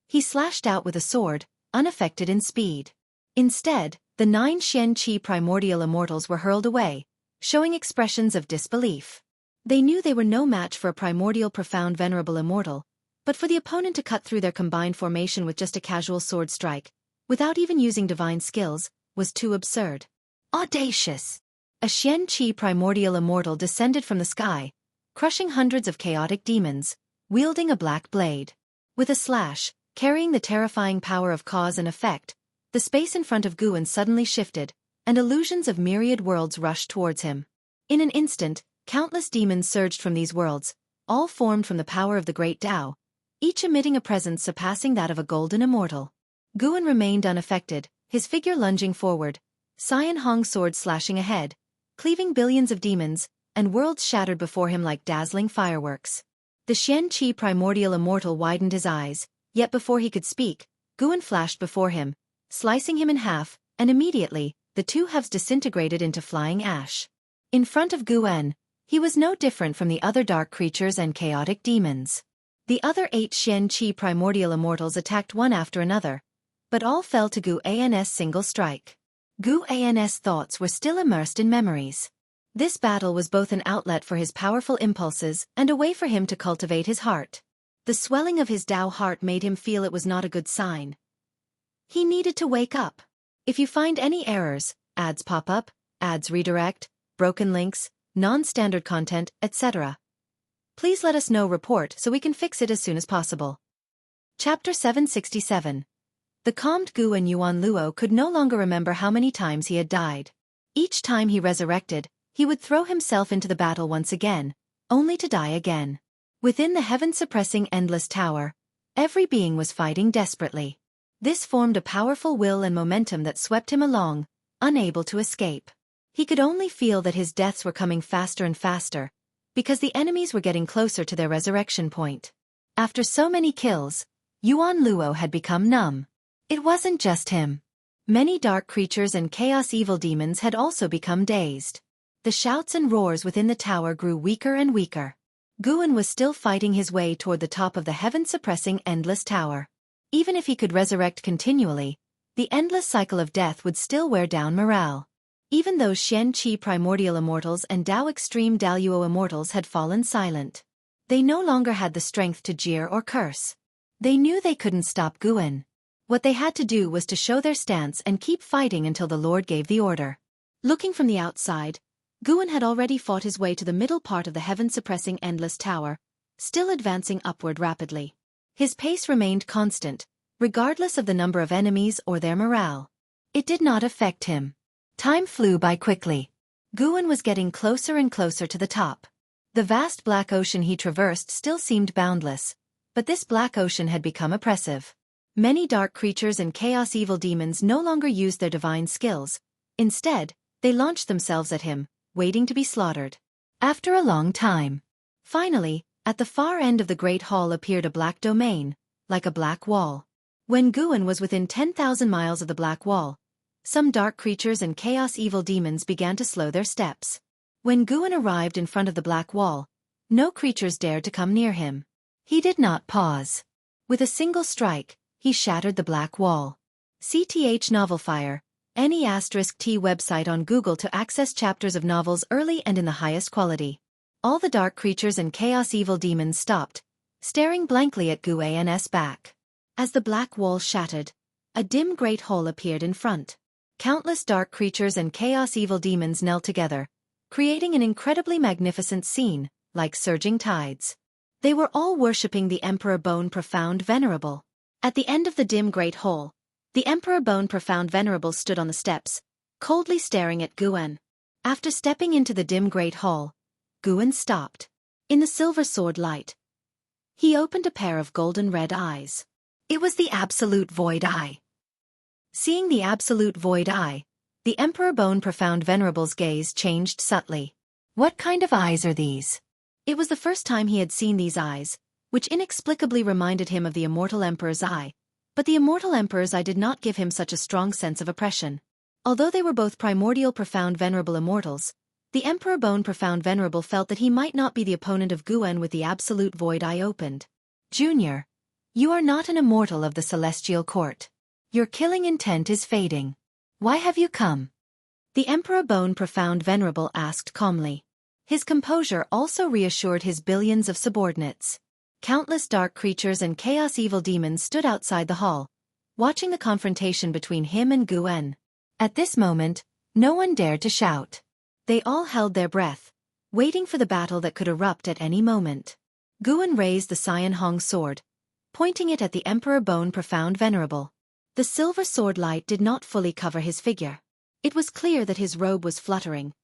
he slashed out with a sword, unaffected in speed. Instead, the 9 Xian Qi primordial immortals were hurled away, showing expressions of disbelief. They knew they were no match for a primordial profound venerable immortal, but for the opponent to cut through their combined formation with just a casual sword strike, without even using divine skills, was too absurd. Audacious! A Xian Qi primordial immortal descended from the sky, crushing hundreds of chaotic demons, wielding a black blade. With a slash, carrying the terrifying power of cause and effect, the space in front of Guen suddenly shifted, and illusions of myriad worlds rushed towards him. In an instant, countless demons surged from these worlds, all formed from the power of the great Tao, each emitting a presence surpassing that of a golden immortal. Guen remained unaffected, his figure lunging forward, Cyan Hong's sword slashing ahead, cleaving billions of demons, and worlds shattered before him like dazzling fireworks. The Xian Qi primordial immortal widened his eyes, yet before he could speak, Guen flashed before him, slicing him in half, and immediately, the two halves disintegrated into flying ash. In front of Guen, he was no different from the other dark creatures and chaotic demons. The other 8 Xian Qi primordial immortals attacked one after another, but all fell to Guan's single strike. Guan's thoughts were still immersed in memories. This battle was both an outlet for his powerful impulses and a way for him to cultivate his heart. The swelling of his Tao heart made him feel it was not a good sign. He needed to wake up. If you find any errors, ads pop up, ads redirect, broken links, non-standard content, etc., please let us know report so we can fix it as soon as possible. Chapter 767. The calmed Guen Yuan Luo could no longer remember how many times he had died. Each time he resurrected, he would throw himself into the battle once again, only to die again. Within the heaven-suppressing endless tower, every being was fighting desperately. This formed a powerful will and momentum that swept him along, unable to escape. He could only feel that his deaths were coming faster and faster, because the enemies were getting closer to their resurrection point. After so many kills, Yuan Luo had become numb. It wasn't just him. Many dark creatures and chaos evil demons had also become dazed. The shouts and roars within the tower grew weaker and weaker. Guen was still fighting his way toward the top of the heaven-suppressing endless tower. Even if he could resurrect continually, the endless cycle of death would still wear down morale. Even those Xian Qi primordial immortals and Tao extreme Daluo immortals had fallen silent. They no longer had the strength to jeer or curse. They knew they couldn't stop Guen. What they had to do was to show their stance and keep fighting until the Lord gave the order. Looking from the outside, Guen had already fought his way to the middle part of the heaven-suppressing endless tower, still advancing upward rapidly. His pace remained constant, regardless of the number of enemies or their morale. It did not affect him. Time flew by quickly. Guen was getting closer and closer to the top. The vast black ocean he traversed still seemed boundless, but this black ocean had become oppressive. Many dark creatures and chaos evil demons no longer used their divine skills. Instead, they launched themselves at him, waiting to be slaughtered. After a long time. Finally, at the far end of the great hall appeared a black domain, like a black wall. When Guen was within 10,000 miles of the black wall, some dark creatures and chaos evil demons began to slow their steps. When Guen arrived in front of the black wall, no creatures dared to come near him. He did not pause. With a single strike, he shattered the black wall. CTH Novelfire, any *T website on Google to access chapters of novels early and in the highest quality. All the dark creatures and chaos evil demons stopped, staring blankly at Guan's back. As the black wall shattered, a dim great hole appeared in front. Countless dark creatures and chaos evil demons knelt together, creating an incredibly magnificent scene, like surging tides. They were all worshipping the Emperor Bone Profound Venerable. At the end of the dim great hole, the Emperor Bone Profound Venerable stood on the steps, coldly staring at Guen. After stepping into the dim great hall, Guen stopped. In the silver sword light, he opened a pair of golden red eyes. It was the Absolute Void Eye. Seeing the Absolute Void Eye, the Emperor Bone Profound Venerable's gaze changed subtly. What kind of eyes are these? It was the first time he had seen these eyes, which inexplicably reminded him of the immortal Emperor's eye, But the immortal emperor's eye did not give him such a strong sense of oppression. Although they were both primordial profound venerable immortals, the Emperor Bone Profound Venerable felt that he might not be the opponent of Guan with the absolute void eye opened. Junior, you are not an immortal of the celestial court. Your killing intent is fading. Why have you come? The Emperor Bone Profound Venerable asked calmly. His composure also reassured his billions of subordinates. Countless dark creatures and chaos evil demons stood outside the hall, watching the confrontation between him and Guan. At this moment, no one dared to shout. They all held their breath, waiting for the battle that could erupt at any moment. Guan raised the Cyan Hong sword, pointing it at the Emperor Bone Profound Venerable. The silver sword light did not fully cover his figure. It was clear that his robe was fluttering,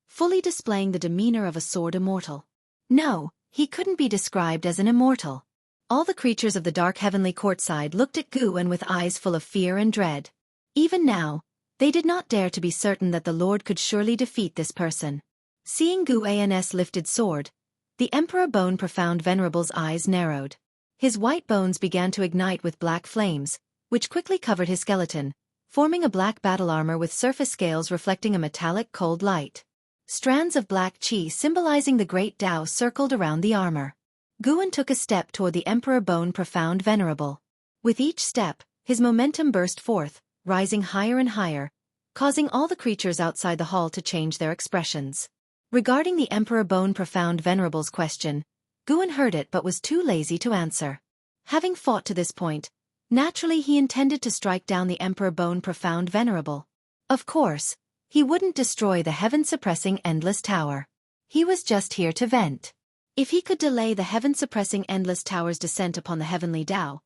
fully displaying the demeanor of a sword immortal. No, he couldn't be described as an immortal. All the creatures of the dark heavenly courtside looked at Guan with eyes full of fear and dread. Even now, they did not dare to be certain that the Lord could surely defeat this person. Seeing Guan's lifted sword, the Emperor Bone Profound Venerable's eyes narrowed. His white bones began to ignite with black flames, which quickly covered his skeleton, forming a black battle armor with surface scales reflecting a metallic cold light. Strands of black chi symbolizing the great Tao circled around the armor. Guan took a step toward the Emperor Bone Profound Venerable. With each step, his momentum burst forth, rising higher and higher, causing all the creatures outside the hall to change their expressions. Regarding the Emperor Bone Profound Venerable's question, Guan heard it but was too lazy to answer. Having fought to this point, naturally he intended to strike down the Emperor Bone Profound Venerable. Of course, he wouldn't destroy the heaven-suppressing Endless Tower. He was just here to vent. If he could delay the heaven-suppressing Endless Tower's descent upon the Heavenly Tao,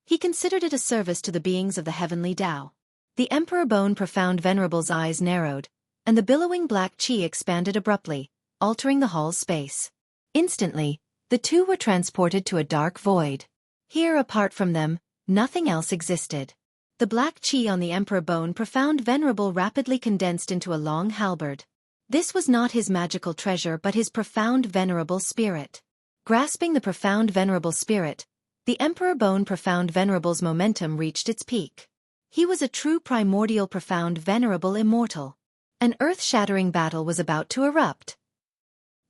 he considered it a service to the beings of the Heavenly Tao. The Emperor Bone Profound Venerable's eyes narrowed, and the billowing black chi expanded abruptly, altering the hall's space. Instantly, the two were transported to a dark void. Here, apart from them, nothing else existed. The black chi on the Emperor Bone Profound Venerable rapidly condensed into a long halberd. This was not his magical treasure but his profound venerable spirit. Grasping the profound venerable spirit, the Emperor Bone Profound Venerable's momentum reached its peak. He was a true primordial profound venerable immortal. An earth-shattering battle was about to erupt.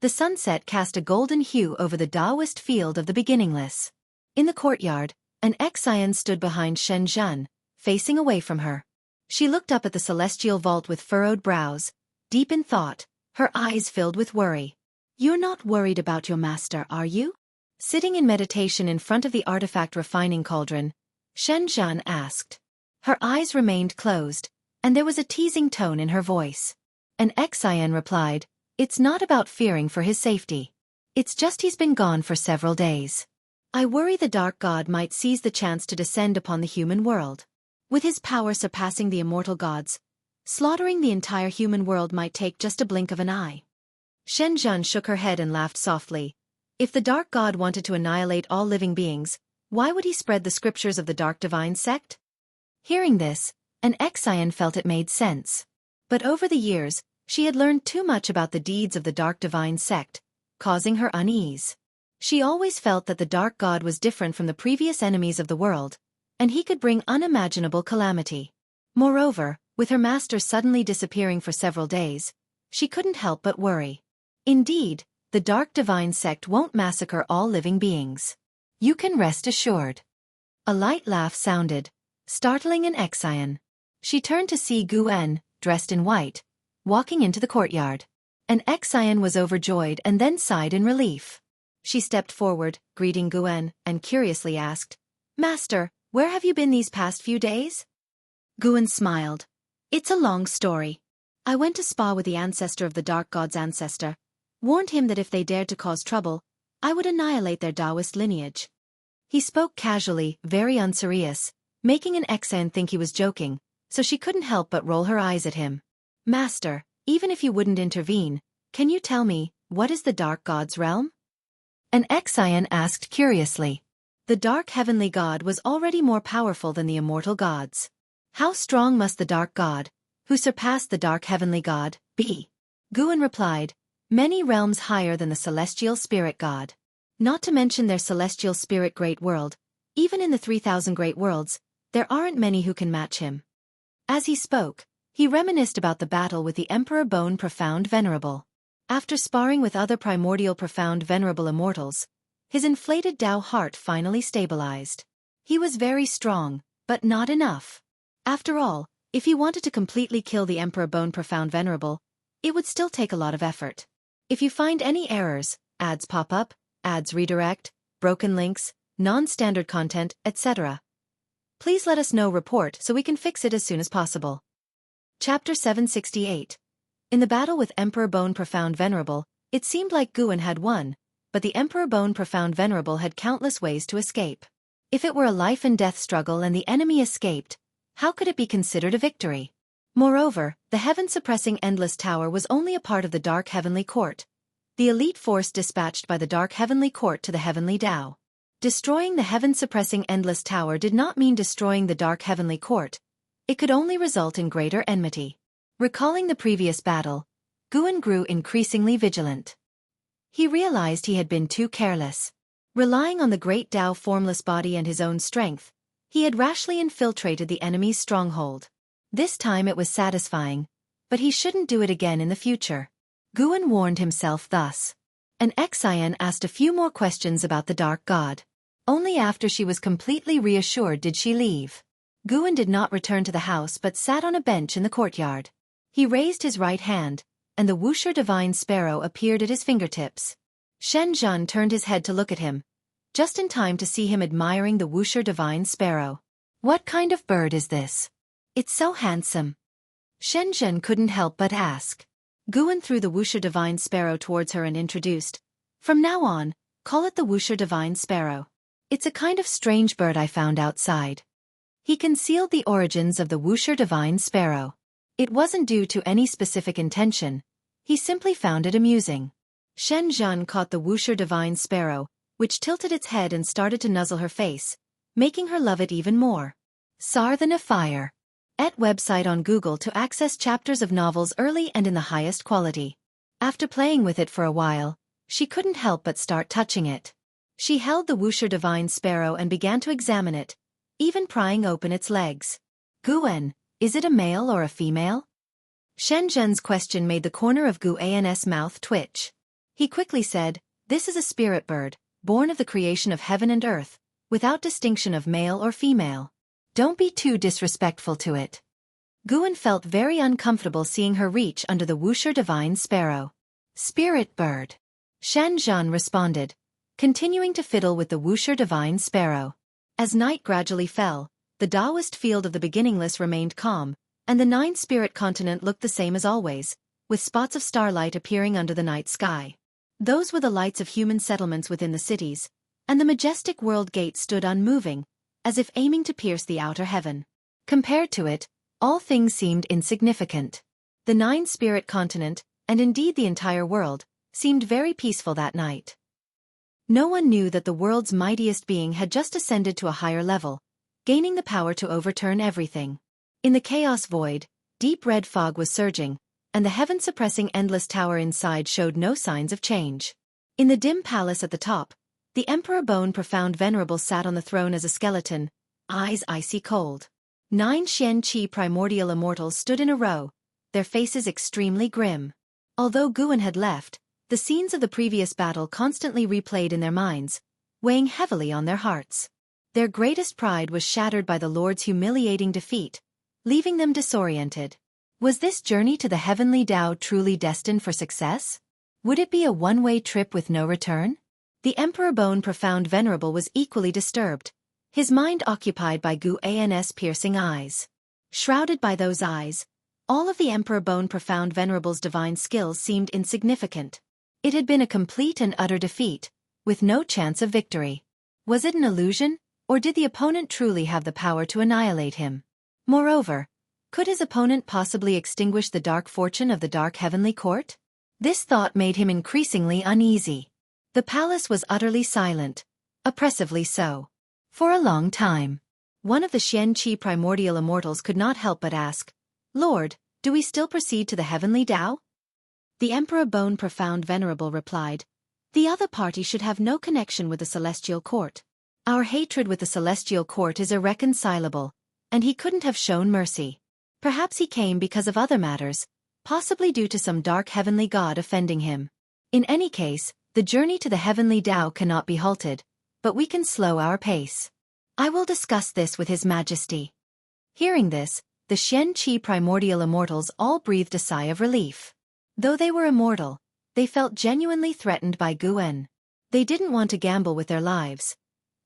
The sunset cast a golden hue over the Taoist field of the beginningless. In the courtyard, an Xian stood behind Shen Zhan, facing away from her. She looked up at the celestial vault with furrowed brows, deep in thought, her eyes filled with worry. You're not worried about your master, are you? Sitting in meditation in front of the artifact refining cauldron, Shen Zhan asked. Her eyes remained closed, and there was a teasing tone in her voice. An Xian replied, "It's not about fearing for his safety. It's just he's been gone for several days. I worry the Dark God might seize the chance to descend upon the human world. With his power surpassing the immortal gods, slaughtering the entire human world might take just a blink of an eye." Shen Zhan shook her head and laughed softly. If the Dark God wanted to annihilate all living beings, why would he spread the scriptures of the Dark Divine Sect? Hearing this, an Xian felt it made sense. But over the years, she had learned too much about the deeds of the Dark Divine Sect, causing her unease. She always felt that the Dark God was different from the previous enemies of the world, and he could bring unimaginable calamity. Moreover, with her master suddenly disappearing for several days, she couldn't help but worry. Indeed, the Dark Divine Sect won't massacre all living beings. You can rest assured. A light laugh sounded, startling an Xian. She turned to see Guan, dressed in white, walking into the courtyard. An Xian was overjoyed and then sighed in relief. She stepped forward, greeting Guan, and curiously asked, "Master, where have you been these past few days?" Guan smiled. "It's a long story. I went to spa with the ancestor of the Dark God's ancestor, warned him that if they dared to cause trouble, I would annihilate their Taoist lineage." He spoke casually, very unserious, making an Xian think he was joking, so she couldn't help but roll her eyes at him. "Master, even if you wouldn't intervene, can you tell me, what is the Dark God's realm?" An Xian asked curiously. The Dark Heavenly God was already more powerful than the immortal gods. How strong must the Dark God, who surpassed the Dark Heavenly God, be? Guan replied, "Many realms higher than the Celestial Spirit God. Not to mention their Celestial Spirit Great World, Even in the 3,000 great worlds, there aren't many who can match him. As he spoke, he reminisced about the battle with the Emperor Bone Profound Venerable. After sparring with other primordial profound venerable immortals, his inflated Tao heart finally stabilized. He was very strong, but not enough. After all, if he wanted to completely kill the Emperor Bone Profound Venerable, it would still take a lot of effort. If you find any errors, ads pop up, ads redirect, broken links, non-standard content, etc., please let us know report so we can fix it as soon as possible. Chapter 768. In the battle with Emperor Bone Profound Venerable, it seemed like Guan had won, but the Emperor Bone Profound Venerable had countless ways to escape. If it were a life-and-death struggle and the enemy escaped, how could it be considered a victory? Moreover, the heaven-suppressing Endless Tower was only a part of the Dark Heavenly Court, the elite force dispatched by the Dark Heavenly Court to the Heavenly Tao. Destroying the heaven-suppressing Endless Tower did not mean destroying the Dark Heavenly Court. It could only result in greater enmity. Recalling the previous battle, Guan grew increasingly vigilant. He realized he had been too careless. Relying on the great Tao formless body and his own strength, he had rashly infiltrated the enemy's stronghold. This time it was satisfying, but he shouldn't do it again in the future. Guan warned himself thus. And Xian asked a few more questions about the Dark God. Only after she was completely reassured did she leave. Guan did not return to the house but sat on a bench in the courtyard. He raised his right hand, and the Wuxia Divine Sparrow appeared at his fingertips. Shen Zhen turned his head to look at him, just in time to see him admiring the Wuxia Divine Sparrow. What kind of bird is this? It's so handsome. Shen Zhen couldn't help but ask. Guan threw the Wuxia Divine Sparrow towards her and introduced. From now on, call it the Wuxia Divine Sparrow. It's a kind of strange bird I found outside. He concealed the origins of the Wuxia Divine Sparrow. It wasn't due to any specific intention. He simply found it amusing. Shen Zhen caught the Wuxia Divine Sparrow, which tilted its head and started to nuzzle her face, making her love it even more. Sar than a fire. Et website on Google to access chapters of novels early and in the highest quality. After playing with it for a while, she couldn't help but start touching it. She held the Wuxia Divine Sparrow and began to examine it, even prying open its legs. Guan, is it a male or a female? Shen Zhen's question made the corner of Guan's mouth twitch. He quickly said, this is a spirit bird, born of the creation of heaven and earth, without distinction of male or female. Don't be too disrespectful to it. Guan felt very uncomfortable seeing her reach under the Wuxia Divine Sparrow. Spirit bird. Shen Zhen responded, continuing to fiddle with the Wuxia Divine Sparrow. As night gradually fell, the Taoist field of the beginningless remained calm, and the 9-spirit continent looked the same as always, with spots of starlight appearing under the night sky. Those were the lights of human settlements within the cities, and the majestic world gate stood unmoving, as if aiming to pierce the outer heaven. Compared to it, all things seemed insignificant. The 9-spirit continent, and indeed the entire world, seemed very peaceful that night. No one knew that the world's mightiest being had just ascended to a higher level, gaining the power to overturn everything. In the chaos void, deep red fog was surging, and the heaven-suppressing endless tower inside showed no signs of change. In the dim palace at the top, the Emperor Bone Profound Venerable sat on the throne as a skeleton, eyes icy cold. 9 Xian Qi primordial immortals stood in a row, their faces extremely grim. Although Guan had left, the scenes of the previous battle constantly replayed in their minds, weighing heavily on their hearts. Their greatest pride was shattered by the Lord's humiliating defeat, leaving them disoriented. Was this journey to the heavenly Tao truly destined for success? Would it be a one-way trip with no return? The Emperor Bone Profound Venerable was equally disturbed, his mind occupied by Guan's piercing eyes. Shrouded by those eyes, all of the Emperor Bone Profound Venerable's divine skills seemed insignificant. It had been a complete and utter defeat, with no chance of victory. Was it an illusion, or did the opponent truly have the power to annihilate him? Moreover, could his opponent possibly extinguish the dark fortune of the Dark Heavenly Court? This thought made him increasingly uneasy. The palace was utterly silent, oppressively so. For a long time, one of the Xian Qi primordial immortals could not help but ask, Lord, do we still proceed to the heavenly Tao? The Emperor Bone Profound Venerable replied, the other party should have no connection with the celestial court. Our hatred with the celestial court is irreconcilable, and he couldn't have shown mercy. Perhaps he came because of other matters, possibly due to some dark heavenly god offending him. In any case, the journey to the heavenly Tao cannot be halted, but we can slow our pace. I will discuss this with His Majesty. Hearing this, the Xian Qi primordial immortals all breathed a sigh of relief. Though they were immortal, they felt genuinely threatened by Guan. They didn't want to gamble with their lives.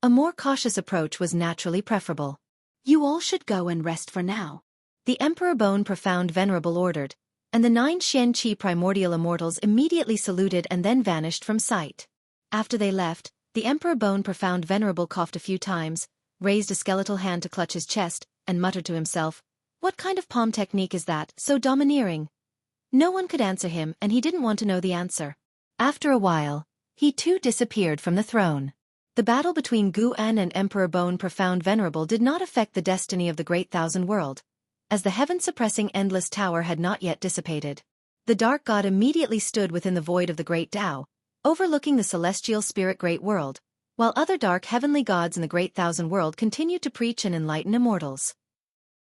A more cautious approach was naturally preferable. You all should go and rest for now. The Emperor Bone Profound Venerable ordered, and the 9 Xian Qi primordial immortals immediately saluted and then vanished from sight. After they left, the Emperor Bone Profound Venerable coughed a few times, raised a skeletal hand to clutch his chest, and muttered to himself, "What kind of palm technique is that, so domineering?" No one could answer him and he didn't want to know the answer. After a while, he too disappeared from the throne. The battle between Guan and Emperor Bone Profound Venerable did not affect the destiny of the Great Thousand World, as the heaven-suppressing endless tower had not yet dissipated. The dark god immediately stood within the void of the Great Tao, overlooking the celestial spirit Great World, while other dark heavenly gods in the Great Thousand World continued to preach and enlighten immortals.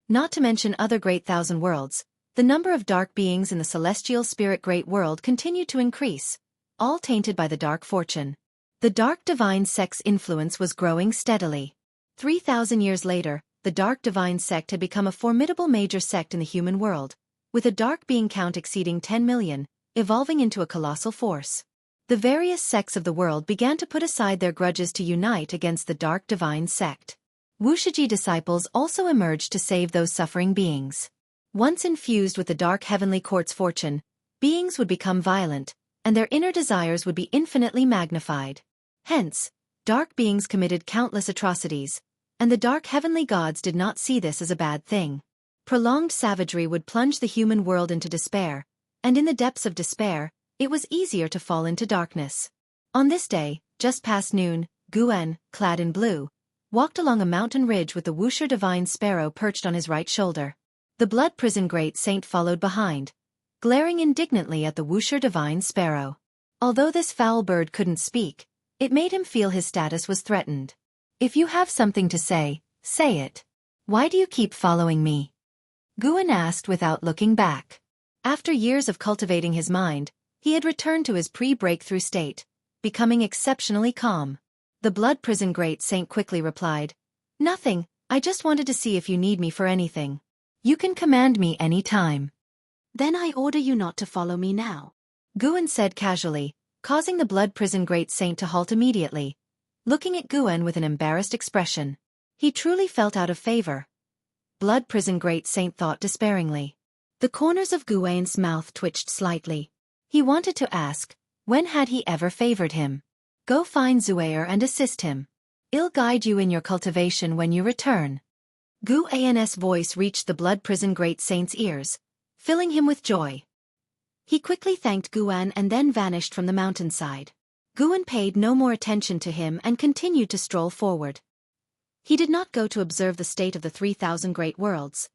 Not to mention other Great Thousand Worlds, the number of dark beings in the celestial spirit Great World continued to increase, all tainted by the dark fortune. The dark divine sect's influence was growing steadily. 3,000 years later, the dark divine sect had become a formidable major sect in the human world, with a dark being count exceeding 10 million, evolving into a colossal force. The various sects of the world began to put aside their grudges to unite against the dark divine sect. Wuxia disciples also emerged to save those suffering beings. Once infused with the dark heavenly court's fortune, beings would become violent, and their inner desires would be infinitely magnified. Hence, dark beings committed countless atrocities, and the dark heavenly gods did not see this as a bad thing. Prolonged savagery would plunge the human world into despair, and in the depths of despair, it was easier to fall into darkness. On this day, just past noon, Guan, clad in blue, walked along a mountain ridge with the Wuxia divine sparrow perched on his right shoulder. The blood prison great saint followed behind, glaring indignantly at the Wuxia divine sparrow. Although this foul bird couldn't speak, it made him feel his status was threatened. If you have something to say, say it. Why do you keep following me? Guan asked without looking back. After years of cultivating his mind, he had returned to his pre-breakthrough state, becoming exceptionally calm. The blood prison great saint quickly replied, "Nothing, I just wanted to see if you need me for anything. You can command me any time." "Then I order you not to follow me now," Guan said casually, causing the blood prison great saint to halt immediately, looking at Guan with an embarrassed expression. He truly felt out of favor. Blood prison great saint thought despairingly. The corners of Guan's mouth twitched slightly. He wanted to ask, when had he ever favored him? Go find Zuair and assist him. I'll guide you in your cultivation when you return. Guan's voice reached the blood prison great saint's ears, filling him with joy. He quickly thanked Guan and then vanished from the mountainside. Guan paid no more attention to him and continued to stroll forward. He did not go to observe the state of the 3,000 great worlds.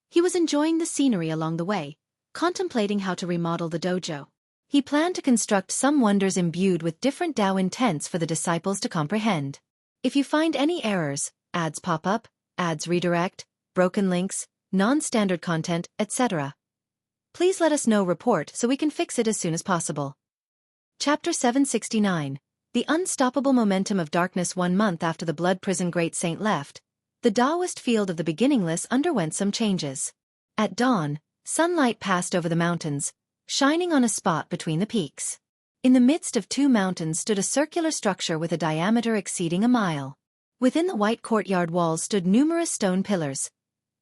He was enjoying the scenery along the way, contemplating how to remodel the dojo. He planned to construct some wonders imbued with different Tao intents for the disciples to comprehend. If you find any errors, ads pop up, ads redirect, broken links, non-standard content, etc., please let us know report so we can fix it as soon as possible. Chapter 769. The Unstoppable Momentum of Darkness. 1 month after the Blood Prison Great Saint left, the Taoist field of the Beginningless underwent some changes. At dawn, sunlight passed over the mountains, shining on a spot between the peaks. In the midst of 2 mountains stood a circular structure with a diameter exceeding a mile. Within the white courtyard walls stood numerous stone pillars.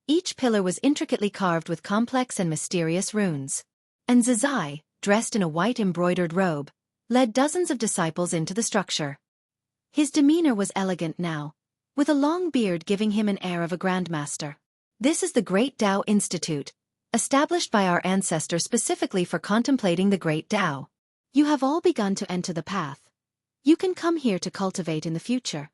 Each pillar was intricately carved with complex and mysterious runes. And Zizai, dressed in a white embroidered robe, led dozens of disciples into the structure. His demeanor was elegant now, with a long beard giving him an air of a grandmaster. This is the Great Tao Institute, established by our ancestor specifically for contemplating the Great Tao. You have all begun to enter the path. You can come here to cultivate in the future.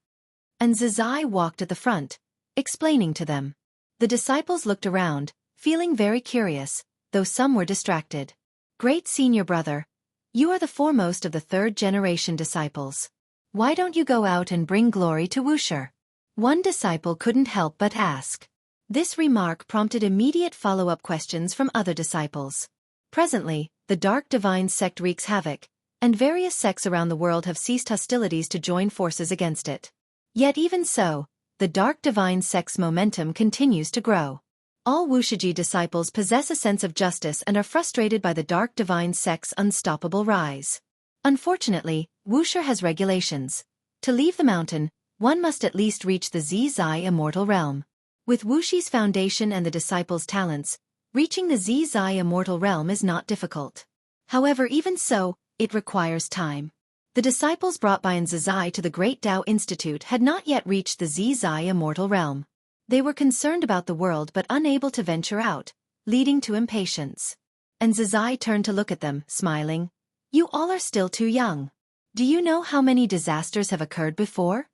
And Zizai walked at the front, explaining to them. The disciples looked around, feeling very curious, though some were distracted. Great senior brother, you are the foremost of the 3rd generation disciples. Why don't you go out and bring glory to Wuxia? One disciple couldn't help but ask. This remark prompted immediate follow-up questions from other disciples. Presently, the Dark Divine sect wreaks havoc, and various sects around the world have ceased hostilities to join forces against it. Yet even so, the Dark Divine sect's momentum continues to grow. All Wuxia disciples possess a sense of justice and are frustrated by the Dark Divine sect's unstoppable rise. Unfortunately, Wuxia has regulations. To leave the mountain, one must at least reach the Zizai immortal realm. With Wuxi's foundation and the disciples' talents, reaching the Zizai immortal realm is not difficult. However, even so, it requires time. The disciples brought by Zizai to the Great Tao Institute had not yet reached the Zizai immortal realm. They were concerned about the world but unable to venture out, leading to impatience. And Zizai turned to look at them, smiling. You all are still too young. Do you know how many disasters have occurred before?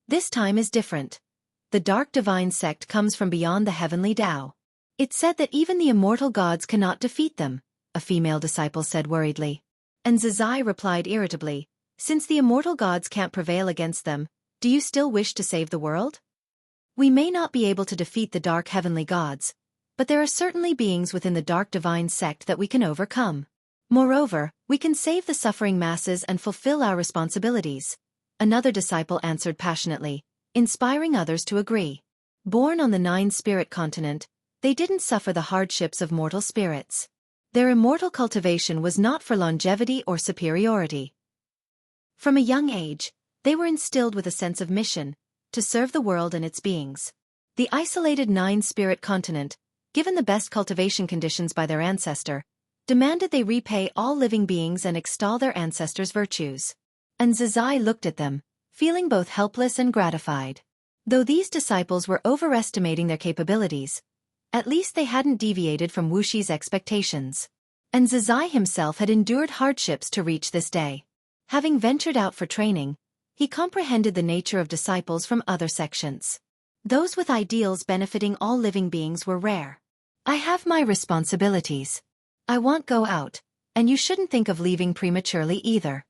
This time is different. The Dark Divine sect comes from beyond the heavenly Tao. It's said that even the immortal gods cannot defeat them, a female disciple said worriedly. And Zizai replied irritably, since the immortal gods can't prevail against them, do you still wish to save the world? We may not be able to defeat the dark heavenly gods, but there are certainly beings within the Dark Divine sect that we can overcome. Moreover, we can save the suffering masses and fulfill our responsibilities. Another disciple answered passionately, inspiring others to agree. Born on the 9-spirit continent, they didn't suffer the hardships of mortal spirits. Their immortal cultivation was not for longevity or superiority. From a young age, they were instilled with a sense of mission, to serve the world and its beings. The isolated 9-spirit continent, given the best cultivation conditions by their ancestor, demanded they repay all living beings and extol their ancestors' virtues. And Zizai looked at them, feeling both helpless and gratified. Though these disciples were overestimating their capabilities, at least they hadn't deviated from Wuxi's expectations. And Zizai himself had endured hardships to reach this day. Having ventured out for training, he comprehended the nature of disciples from other sections. Those with ideals benefiting all living beings were rare. I have my responsibilities. I won't go out, and you shouldn't think of leaving prematurely either.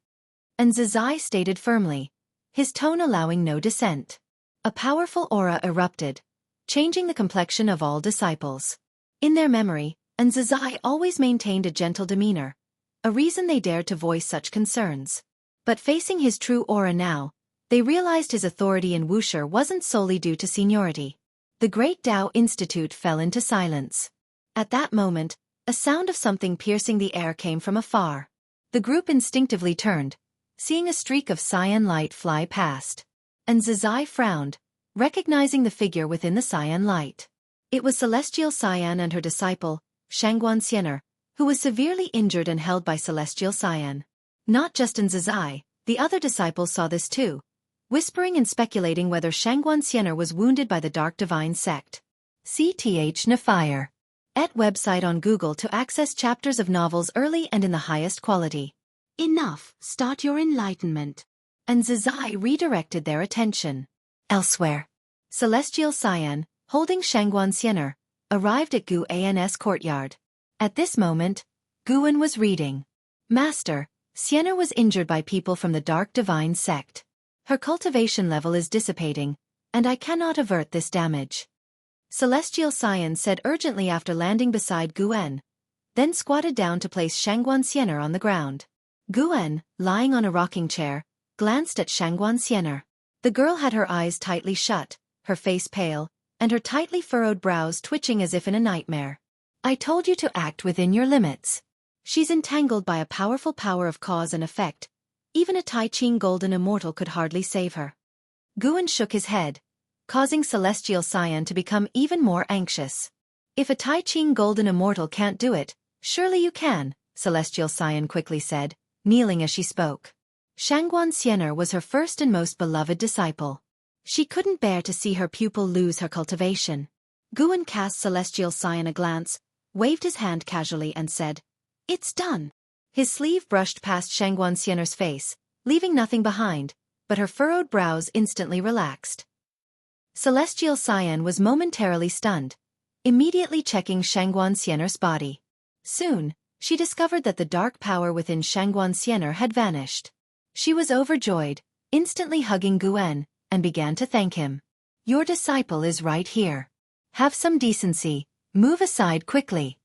And Zizai stated firmly, his tone allowing no dissent. A powerful aura erupted, changing the complexion of all disciples. In their memory, and Zizai always maintained a gentle demeanor, a reason they dared to voice such concerns. But facing his true aura now, they realized his authority in Wuxia wasn't solely due to seniority. The Great Tao Institute fell into silence. At that moment, a sound of something piercing the air came from afar. The group instinctively turned, seeing a streak of cyan light fly past. And Zizai frowned, recognizing the figure within the cyan light. It was Celestial Cyan and her disciple, Shangguan Xiener, who was severely injured and held by Celestial Cyan. Not just in Zizai, the other disciples saw this too, whispering and speculating whether Shangguan Xiener was wounded by the Dark Divine sect. CTH Nafire. Et website on Google to access chapters of novels early and in the highest quality. Enough, start your enlightenment. And Zizai redirected their attention elsewhere. Celestial Cyan, holding Shangguan Xiener, arrived at Gu An's courtyard. At this moment, Guan was reading. Master, Xiener was injured by people from the Dark Divine sect. Her cultivation level is dissipating, and I cannot avert this damage. Celestial Cyan said urgently after landing beside Guan, then squatted down to place Shangguan Xiener on the ground. Guan, lying on a rocking chair, glanced at Shangguan Xiener. The girl had her eyes tightly shut, her face pale, and her tightly furrowed brows twitching as if in a nightmare. I told you to act within your limits. She's entangled by a powerful power of cause and effect. Even a Tai Ching Golden Immortal could hardly save her. Guan shook his head, causing Celestial Cyan to become even more anxious. If a Tai Ching Golden Immortal can't do it, surely you can, Celestial Cyan quickly said, kneeling as she spoke. Shangguan Xiener was her first and most beloved disciple. She couldn't bear to see her pupil lose her cultivation. Guan cast Celestial Cyan a glance, waved his hand casually and said, It's done. His sleeve brushed past Shangguan Xiener's face, leaving nothing behind, but her furrowed brows instantly relaxed. Celestial Cyan was momentarily stunned, immediately checking Shangguan Xiener's body. Soon, she discovered that the dark power within Shangguan Xiener had vanished. She was overjoyed, instantly hugging Guen, and began to thank him. Your disciple is right here. Have some decency, move aside quickly.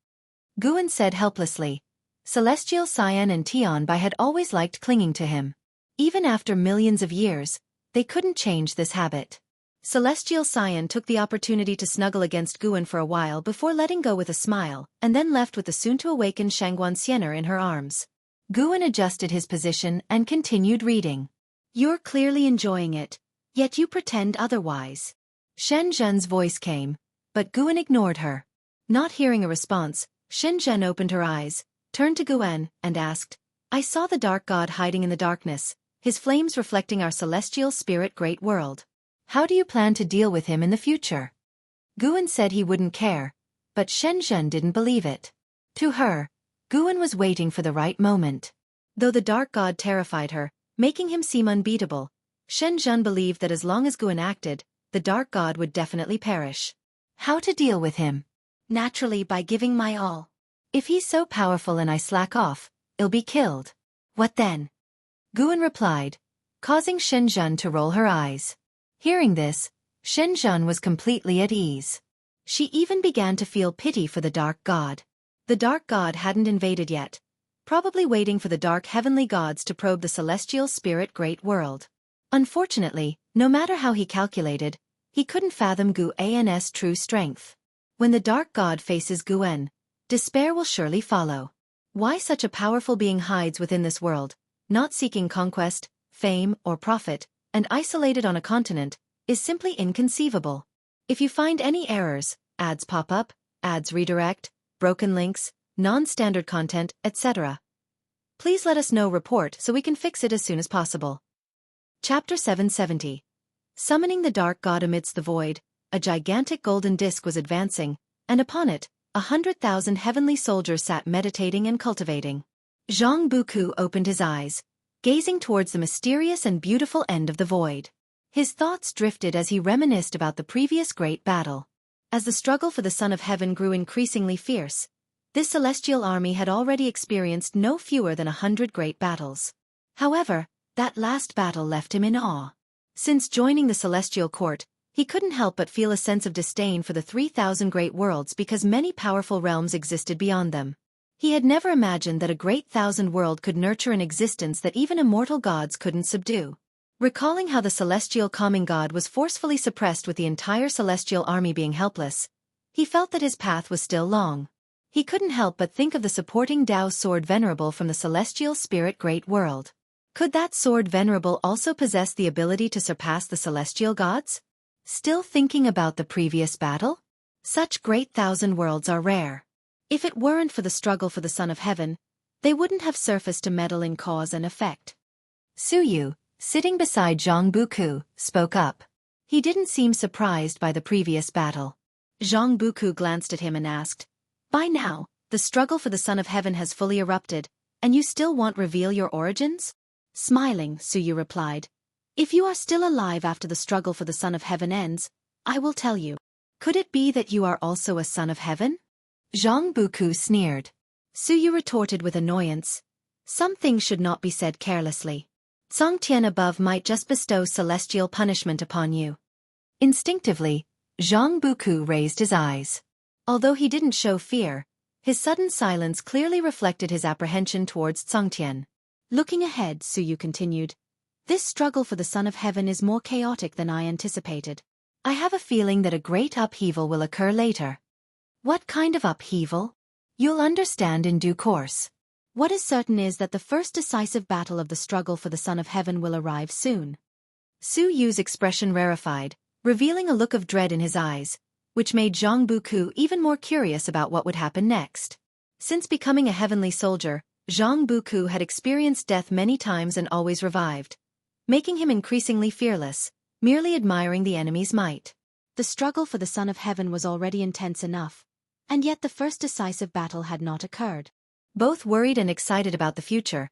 Guen said helplessly. Celestial Cyan and Tianbai had always liked clinging to him. Even after millions of years, they couldn't change this habit. Celestial Cyan took the opportunity to snuggle against Guen for a while before letting go with a smile, and then left with the soon-to-awaken Shangguan Xiener in her arms. Guen adjusted his position and continued reading. You're clearly enjoying it, yet you pretend otherwise. Shen Zhen's voice came, but Guen ignored her. Not hearing a response, Shen Zhen opened her eyes, turned to Guen, and asked, I saw the dark god hiding in the darkness, his flames reflecting our celestial spirit great world. How do you plan to deal with him in the future? Guen said he wouldn't care, but Shen Zhen didn't believe it. To her, Guen was waiting for the right moment. Though the dark god terrified her, making him seem unbeatable, Shen Zhen believed that as long as Guen acted, the dark god would definitely perish. How to deal with him? Naturally by giving my all. If he's so powerful and I slack off, I'll be killed. What then? Guen replied, causing Shen Zhen to roll her eyes. Hearing this, Shen Zhen was completely at ease. She even began to feel pity for the dark god. The dark god hadn't invaded yet, probably waiting for the dark heavenly gods to probe the celestial spirit great world. Unfortunately, no matter how he calculated, he couldn't fathom Guan's true strength. When the dark god faces Guen, despair will surely follow. Why such a powerful being hides within this world, not seeking conquest, fame, or profit, and isolated on a continent, is simply inconceivable. If you find any errors, ads pop up, ads redirect, broken links, non-standard content, etc., please let us know report so we can fix it as soon as possible. Chapter 770. Summoning the dark god amidst the void, a gigantic golden disk was advancing, and upon it, 100,000 heavenly soldiers sat meditating and cultivating. Zhang Buku opened his eyes, gazing towards the mysterious and beautiful end of the void. His thoughts drifted as he reminisced about the previous great battle. As the struggle for the Son of Heaven grew increasingly fierce, this celestial army had already experienced no fewer than 100 great battles. However, that last battle left him in awe. Since joining the celestial court, he couldn't help but feel a sense of disdain for the 3,000 great worlds because many powerful realms existed beyond them. He had never imagined that a great thousand world could nurture an existence that even immortal gods couldn't subdue. Recalling how the celestial calming god was forcefully suppressed with the entire celestial army being helpless, he felt that his path was still long. He couldn't help but think of the supporting Dao sword venerable from the celestial spirit great world. Could that sword venerable also possess the ability to surpass the celestial gods? Still thinking about the previous battle? Such great thousand worlds are rare. If it weren't for the struggle for the Son of Heaven, they wouldn't have surfaced to meddle in cause and effect. Su Yu, sitting beside Zhang Buku, spoke up. He didn't seem surprised by the previous battle. Zhang Buku glanced at him and asked, by now, the struggle for the Son of Heaven has fully erupted, and you still won't reveal your origins? Smiling, Su Yu replied, if you are still alive after the struggle for the Son of Heaven ends, I will tell you. Could it be that you are also a Son of Heaven? Zhang Buku sneered. Su Yu retorted with annoyance. Some things should not be said carelessly. Zhongtian above might just bestow celestial punishment upon you. Instinctively, Zhang Buku raised his eyes. Although he didn't show fear, his sudden silence clearly reflected his apprehension towards Zhongtian. Looking ahead, Su Yu continued, this struggle for the Son of Heaven is more chaotic than I anticipated. I have a feeling that a great upheaval will occur later. What kind of upheaval? You'll understand in due course. What is certain is that the first decisive battle of the struggle for the Son of Heaven will arrive soon. Su Yu's expression rarefied, revealing a look of dread in his eyes, which made Zhang Buku even more curious about what would happen next. Since becoming a heavenly soldier, Zhang Buku had experienced death many times and always revived, making him increasingly fearless, merely admiring the enemy's might. The struggle for the Son of Heaven was already intense enough, and yet the first decisive battle had not occurred. Both worried and excited about the future,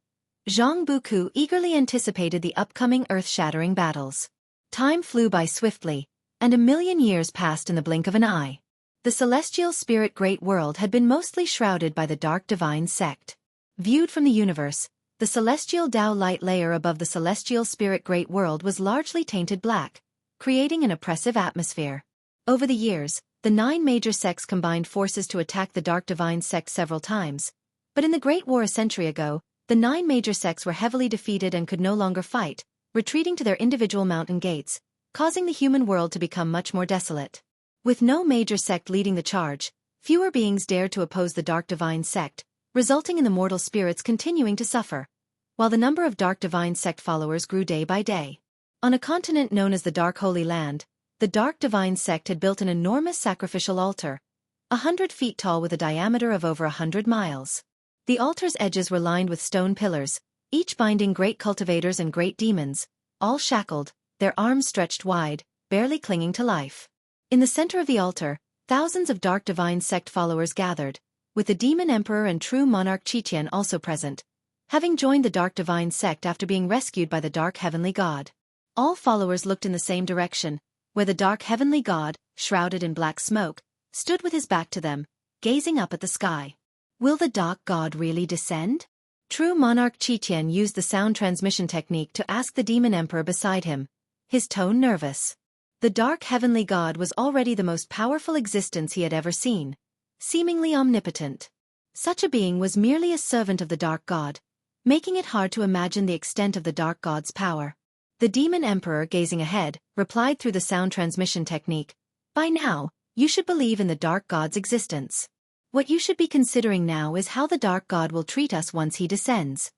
Zhang Buku eagerly anticipated the upcoming earth-shattering battles. Time flew by swiftly, and 1,000,000 years passed in the blink of an eye. The celestial spirit great world had been mostly shrouded by the dark divine sect. Viewed from the universe, The celestial Tao light layer above the celestial spirit great world was largely tainted black, creating an oppressive atmosphere. Over the years, the 9 major sects combined forces to attack the Dark Divine sect several times, but in the Great War a century ago, the 9 major sects were heavily defeated and could no longer fight, retreating to their individual mountain gates, causing the human world to become much more desolate. With no major sect leading the charge, fewer beings dared to oppose the Dark Divine sect, resulting in the mortal spirits continuing to suffer, while the number of Dark Divine sect followers grew day by day. On a continent known as the Dark Holy Land, the Dark Divine sect had built an enormous sacrificial altar, 100 feet tall with a diameter of over 100 miles. The altar's edges were lined with stone pillars, each binding great cultivators and great demons, all shackled, their arms stretched wide, barely clinging to life. In the center of the altar, thousands of Dark Divine sect followers gathered, with the demon emperor and true monarch Qiqian also present, having joined the Dark Divine sect after being rescued by the Dark Heavenly God. All followers looked in the same direction, where the Dark Heavenly God, shrouded in black smoke, stood with his back to them, gazing up at the sky. Will the Dark God really descend? True monarch Qiqian used the sound transmission technique to ask the demon emperor beside him, his tone nervous. The Dark Heavenly God was already the most powerful existence he had ever seen, seemingly omnipotent. Such a being was merely a servant of the Dark God, making it hard to imagine the extent of the Dark God's power. The demon emperor, gazing ahead, replied through the sound transmission technique, "By now, you should believe in the Dark God's existence. What you should be considering now is how the Dark God will treat us once he descends."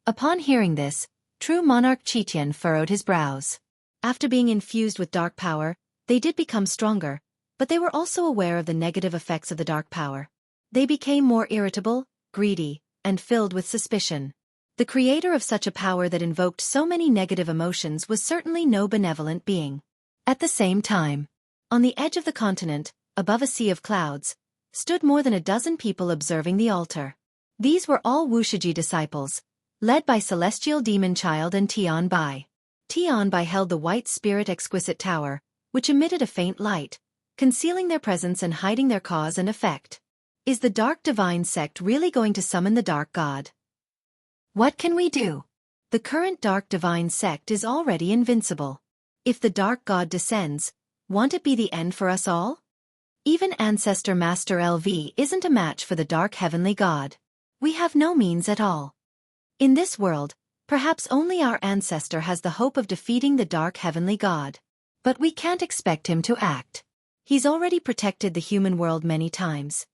Upon hearing this, true monarch Qiqian furrowed his brows. After being infused with dark power, they did become stronger, but they were also aware of the negative effects of the dark power. They became more irritable, greedy, and filled with suspicion. The creator of such a power that invoked so many negative emotions was certainly no benevolent being. At the same time, on the edge of the continent, above a sea of clouds, stood more than a dozen people observing the altar. These were all Wuxia disciples, led by Celestial Demon Child and Tian Bai. Tian Bai held the white spirit exquisite tower, which emitted a faint light, concealing their presence and hiding their cause and effect. Is the Dark Divine sect really going to summon the Dark God? What can we do? The current Dark Divine sect is already invincible. If the Dark God descends, won't it be the end for us all? Even Ancestor Master LV isn't a match for the Dark Heavenly God. We have no means at all. In this world, perhaps only our ancestor has the hope of defeating the Dark Heavenly God. But we can't expect him to act. He's already protected the human world many times.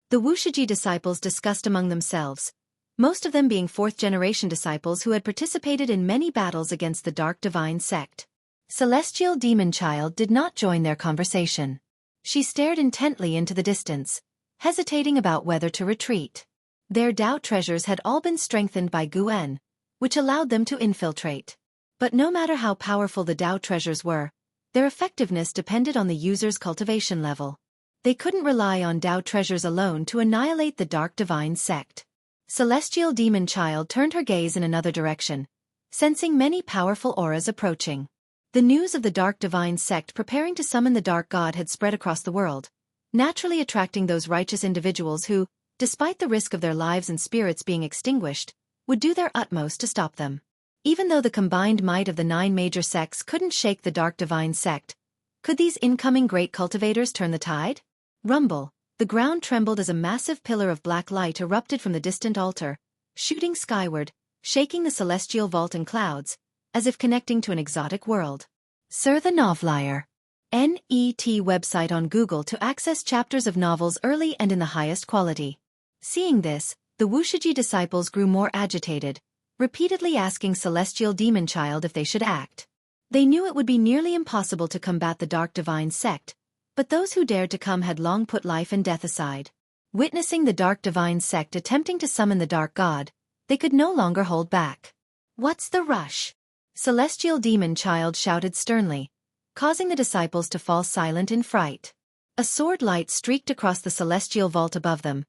The Wuxia disciples discussed among themselves, most of them being 4th-generation disciples who had participated in many battles against the Dark Divine sect. Celestial Demon Child did not join their conversation. She stared intently into the distance, hesitating about whether to retreat. Their Tao treasures had all been strengthened by Guen, which allowed them to infiltrate. But no matter how powerful the Tao treasures were, their effectiveness depended on the user's cultivation level. They couldn't rely on Tao treasures alone to annihilate the Dark Divine sect. Celestial Demon Child turned her gaze in another direction, sensing many powerful auras approaching. The news of the Dark Divine sect preparing to summon the Dark God had spread across the world, naturally attracting those righteous individuals who, despite the risk of their lives and spirits being extinguished, would do their utmost to stop them. Even though the combined might of the 9 major sects couldn't shake the Dark Divine sect, could these incoming great cultivators turn the tide? Rumble, the ground trembled as a massive pillar of black light erupted from the distant altar, shooting skyward, shaking the celestial vault and clouds, as if connecting to an exotic world. Sir the Novelier. NET website on Google to access chapters of novels early and in the highest quality. Seeing this, the Wuxia disciples grew more agitated, repeatedly asking Celestial Demon Child if they should act. They knew it would be nearly impossible to combat the Dark Divine sect, but those who dared to come had long put life and death aside. Witnessing the Dark Divine sect attempting to summon the Dark God, they could no longer hold back. What's the rush? Celestial Demon Child shouted sternly, causing the disciples to fall silent in fright. A sword light streaked across the celestial vault above them,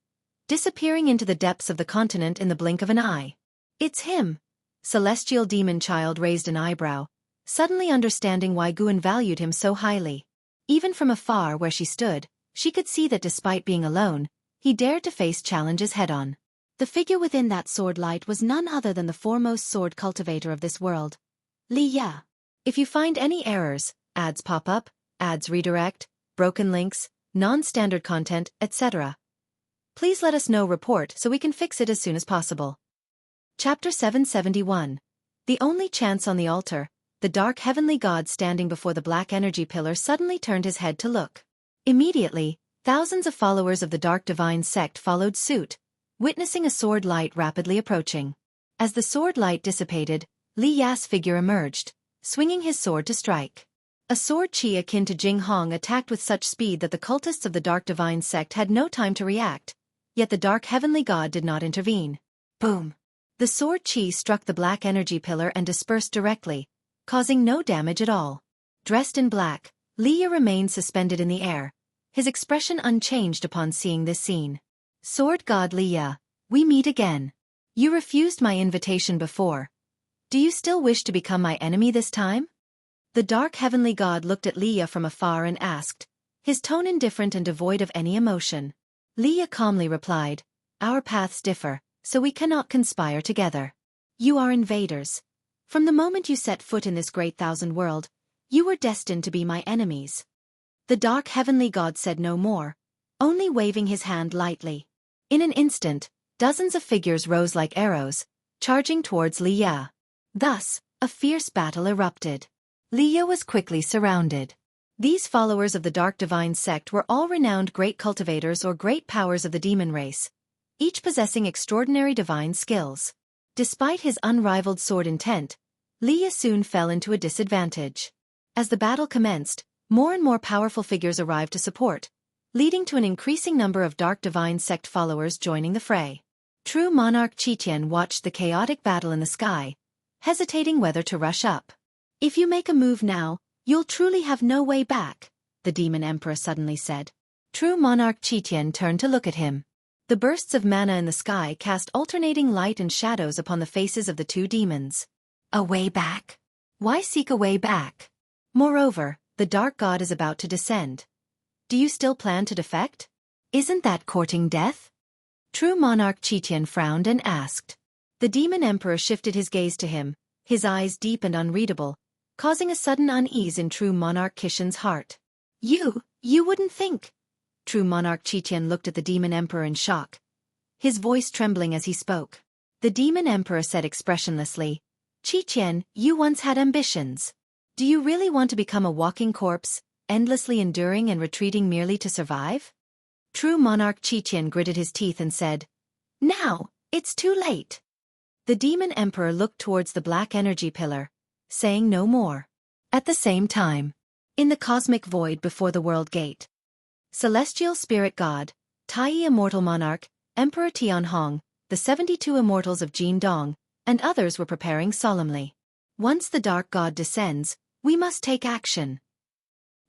disappearing into the depths of the continent in the blink of an eye. It's him! Celestial Demon Child raised an eyebrow, suddenly understanding why Guen valued him so highly. Even from afar where she stood, she could see that despite being alone, he dared to face challenges head-on. The figure within that sword light was none other than the foremost sword cultivator of this world, Li Ya. If you find any errors, ads pop up, ads redirect, broken links, non-standard content, etc., please let us know report so we can fix it as soon as possible. Chapter 771. The only chance on the altar. The dark heavenly god standing before the black energy pillar suddenly turned his head to look. Immediately, thousands of followers of the dark divine sect followed suit, witnessing a sword light rapidly approaching. As the sword light dissipated, Li Ya's figure emerged, swinging his sword to strike. A sword chi akin to Jing Hong attacked with such speed that the cultists of the dark divine sect had no time to react, yet the dark heavenly god did not intervene. Boom! The sword chi struck the black energy pillar and dispersed directly, causing no damage at all. Dressed in black, Li Ya remained suspended in the air, his expression unchanged upon seeing this scene. Sword god Li Ya, we meet again. You refused my invitation before. Do you still wish to become my enemy this time? The dark heavenly god looked at Li Ya from afar and asked, his tone indifferent and devoid of any emotion. Li Ya calmly replied, our paths differ, so we cannot conspire together. You are invaders. From the moment you set foot in this great thousand world, you were destined to be my enemies. The dark heavenly god said no more, only waving his hand lightly. In an instant, dozens of figures rose like arrows, charging towards Li Ya. Thus, a fierce battle erupted. Li Ya was quickly surrounded. These followers of the dark divine sect were all renowned great cultivators or great powers of the demon race, each possessing extraordinary divine skills. Despite his unrivaled sword intent, Li Ya soon fell into a disadvantage. As the battle commenced, more and more powerful figures arrived to support, leading to an increasing number of dark divine sect followers joining the fray. True monarch Qitian watched the chaotic battle in the sky, hesitating whether to rush up. If you make a move now, you'll truly have no way back, the demon emperor suddenly said. True monarch Qitian turned to look at him. The bursts of mana in the sky cast alternating light and shadows upon the faces of the two demons. A way back? Why seek a way back? Moreover, the dark god is about to descend. Do you still plan to defect? Isn't that courting death? True monarch Qitian frowned and asked. The demon emperor shifted his gaze to him, his eyes deep and unreadable, causing a sudden unease in true monarch Qitian's heart. You wouldn't think. True monarch Qitian looked at the demon emperor in shock, his voice trembling as he spoke. The demon emperor said expressionlessly, Qitian, you once had ambitions. Do you really want to become a walking corpse, endlessly enduring and retreating merely to survive? True monarch Qitian gritted his teeth and said, now, it's too late. The demon emperor looked towards the black energy pillar, saying no more. At the same time, in the cosmic void before the world gate, Celestial Spirit God, Taiyi Immortal Monarch, Emperor Tianhong, the 72 Immortals of Jin Dong, and others were preparing solemnly. Once the Dark God descends, we must take action.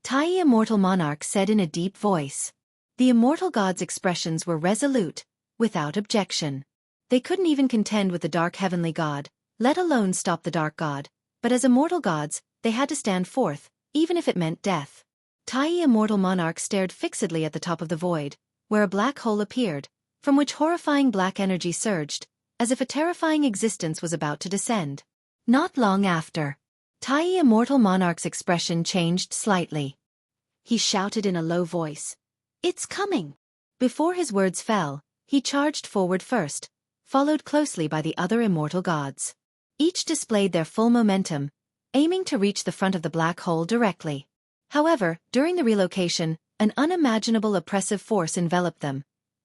Taiyi Immortal Monarch said in a deep voice. The Immortal God's expressions were resolute, without objection. They couldn't even contend with the Dark Heavenly God, let alone stop the Dark God, but as immortal gods, they had to stand forth, even if it meant death. Taiyi Immortal Monarch stared fixedly at the top of the void, where a black hole appeared, from which horrifying black energy surged, as if a terrifying existence was about to descend. Not long after, Taiyi Immortal Monarch's expression changed slightly. He shouted in a low voice, "It's coming!" Before his words fell, he charged forward first, followed closely by the other immortal gods. Each displayed their full momentum, aiming to reach the front of the black hole directly. However, during the relocation, an unimaginable oppressive force enveloped them,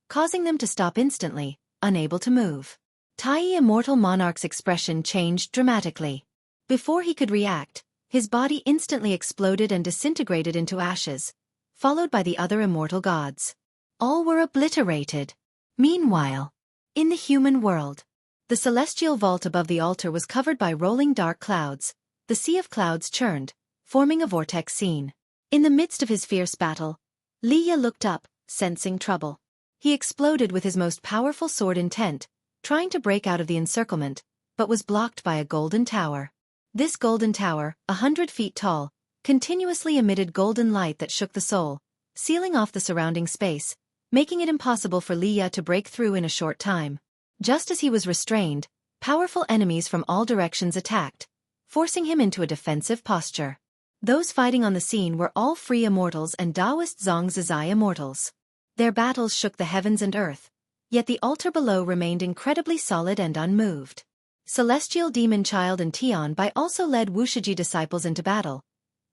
causing them to stop instantly, unable to move. Taiyi Immortal Monarch's expression changed dramatically. Before he could react, his body instantly exploded and disintegrated into ashes, followed by the other immortal gods. All were obliterated. Meanwhile, in the human world, the celestial vault above the altar was covered by rolling dark clouds. The sea of clouds churned, forming a vortex scene. In the midst of his fierce battle, Li Ya looked up, sensing trouble. He exploded with his most powerful sword intent, trying to break out of the encirclement, but was blocked by a golden tower. This golden tower, 100 feet tall, continuously emitted golden light that shook the soul, sealing off the surrounding space, making it impossible for Li Ya to break through in a short time. Just as he was restrained, powerful enemies from all directions attacked, forcing him into a defensive posture. Those fighting on the scene were all free immortals and Taoist Zhongzhizai immortals. Their battles shook the heavens and earth, yet the altar below remained incredibly solid and unmoved. Celestial Demon Child and Tian Bai also led Wuxia disciples into battle,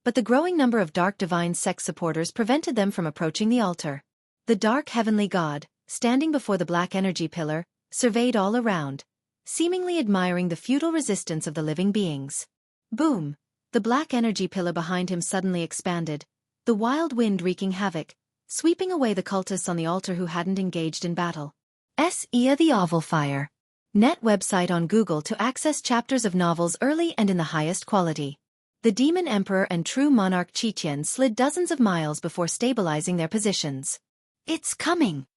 but the growing number of Dark Divine Sect supporters prevented them from approaching the altar. The Dark Heavenly God, standing before the Black Energy Pillar, surveyed all around, seemingly admiring the futile resistance of the living beings. Boom! The Black Energy Pillar behind him suddenly expanded, the wild wind wreaking havoc, sweeping away the cultists on the altar who hadn't engaged in battle. S.E.A. The Oval Fire. Net website on Google to access chapters of novels early and in the highest quality. The Demon Emperor and True Monarch Qiqian slid dozens of miles before stabilizing their positions. It's coming!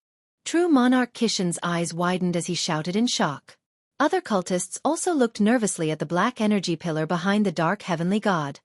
True Monarch Kishin's eyes widened as he shouted in shock. Other cultists also looked nervously at the Black Energy Pillar behind the Dark Heavenly God.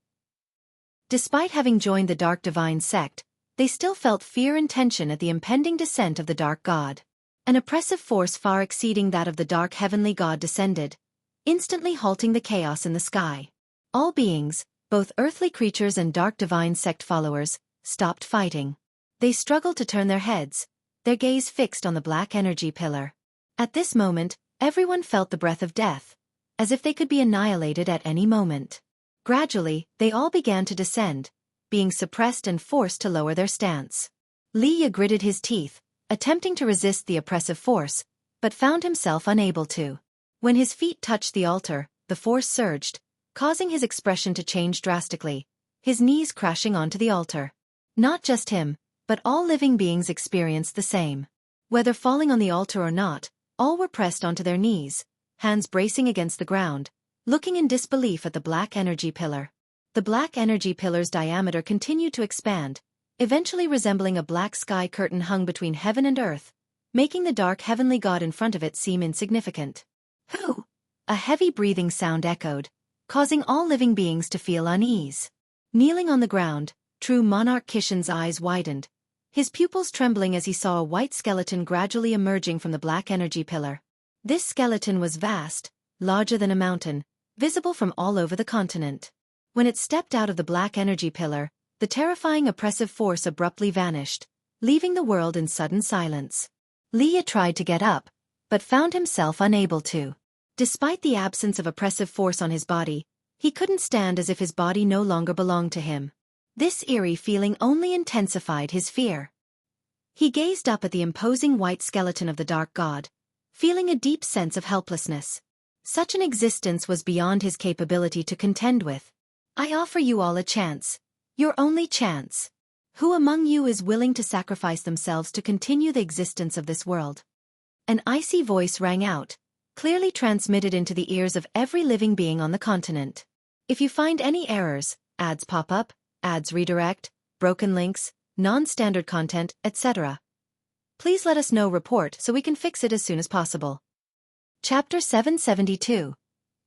Despite having joined the Dark Divine Sect, they still felt fear and tension at the impending descent of the Dark God. An oppressive force far exceeding that of the Dark Heavenly God descended, instantly halting the chaos in the sky. All beings, both earthly creatures and Dark Divine Sect followers, stopped fighting. They struggled to turn their heads, their gaze fixed on the Black Energy Pillar. At this moment, everyone felt the breath of death, as if they could be annihilated at any moment. Gradually, they all began to descend, being suppressed and forced to lower their stance. Liya gritted his teeth, attempting to resist the oppressive force, but found himself unable to. When his feet touched the altar, the force surged, causing his expression to change drastically, his knees crashing onto the altar. Not just him, but all living beings experienced the same. Whether falling on the altar or not, all were pressed onto their knees, hands bracing against the ground, looking in disbelief at the Black Energy Pillar. The Black Energy Pillar's diameter continued to expand, eventually resembling a black sky curtain hung between heaven and earth, making the Dark Heavenly God in front of it seem insignificant. Who? A heavy breathing sound echoed, causing all living beings to feel unease. Kneeling on the ground, True Monarch Kishin's eyes widened, his pupils trembling as he saw a white skeleton gradually emerging from the Black Energy Pillar. This skeleton was vast, larger than a mountain, visible from all over the continent. When it stepped out of the Black Energy Pillar, the terrifying oppressive force abruptly vanished, leaving the world in sudden silence. Liya tried to get up, but found himself unable to. Despite the absence of oppressive force on his body, he couldn't stand as if his body no longer belonged to him. This eerie feeling only intensified his fear. He gazed up at the imposing white skeleton of the Dark God, feeling a deep sense of helplessness. Such an existence was beyond his capability to contend with. I offer you all a chance. Your only chance. Who among you is willing to sacrifice themselves to continue the existence of this world? An icy voice rang out, clearly transmitted into the ears of every living being on the continent. If you find any errors, ads pop up, ads redirect, broken links, non-standard content, etc., please let us know. Report so we can fix it as soon as possible. Chapter 772.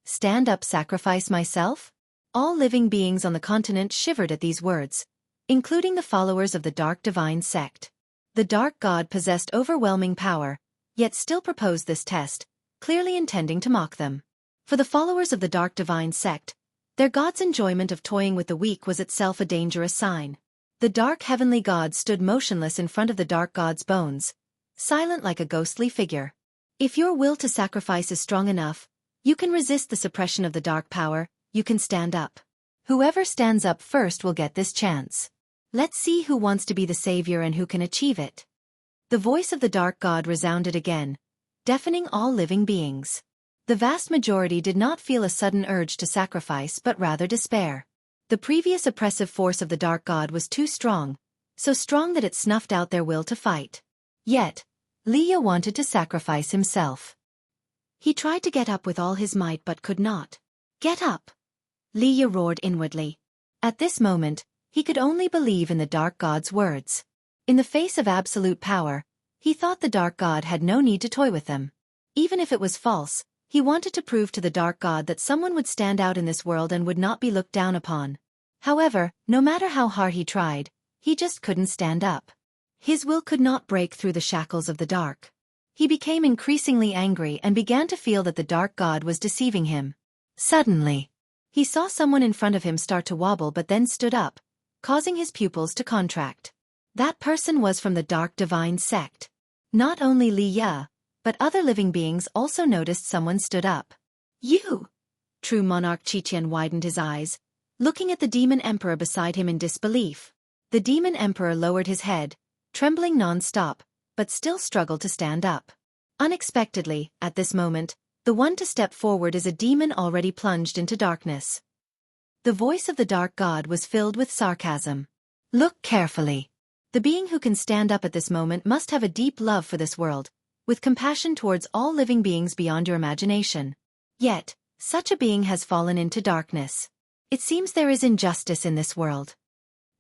Stand up, sacrifice myself? All living beings on the continent shivered at these words, including the followers of the Dark Divine Sect. The Dark God possessed overwhelming power, yet still proposed this test, clearly intending to mock them. For the followers of the Dark Divine Sect, their god's enjoyment of toying with the weak was itself a dangerous sign. The Dark Heavenly God stood motionless in front of the Dark God's bones, silent like a ghostly figure. If your will to sacrifice is strong enough, you can resist the suppression of the dark power, you can stand up. Whoever stands up first will get this chance. Let's see who wants to be the savior and who can achieve it. The voice of the Dark God resounded again, deafening all living beings. The vast majority did not feel a sudden urge to sacrifice but rather despair. The previous oppressive force of the Dark God was too strong, so strong that it snuffed out their will to fight. Yet, Liya wanted to sacrifice himself. He tried to get up with all his might but could not. Get up! Liya roared inwardly. At this moment, he could only believe in the Dark God's words. In the face of absolute power, he thought the Dark God had no need to toy with them. Even if it was false, he wanted to prove to the Dark God that someone would stand out in this world and would not be looked down upon. However, no matter how hard he tried, he just couldn't stand up. His will could not break through the shackles of the dark. He became increasingly angry and began to feel that the dark god was deceiving him. Suddenly, he saw someone in front of him start to wobble but then stood up, causing his pupils to contract. That person was from the Dark Divine sect. Not only Li Ya, but other living beings also noticed someone stood up. You! True monarch Qiqian widened his eyes, looking at the demon emperor beside him in disbelief. The demon emperor lowered his head, trembling non-stop, but still struggled to stand up. Unexpectedly, at this moment, the one to step forward is a demon already plunged into darkness. The voice of the dark god was filled with sarcasm. Look carefully. The being who can stand up at this moment must have a deep love for this world, with compassion towards all living beings beyond your imagination. Yet, such a being has fallen into darkness. It seems there is injustice in this world.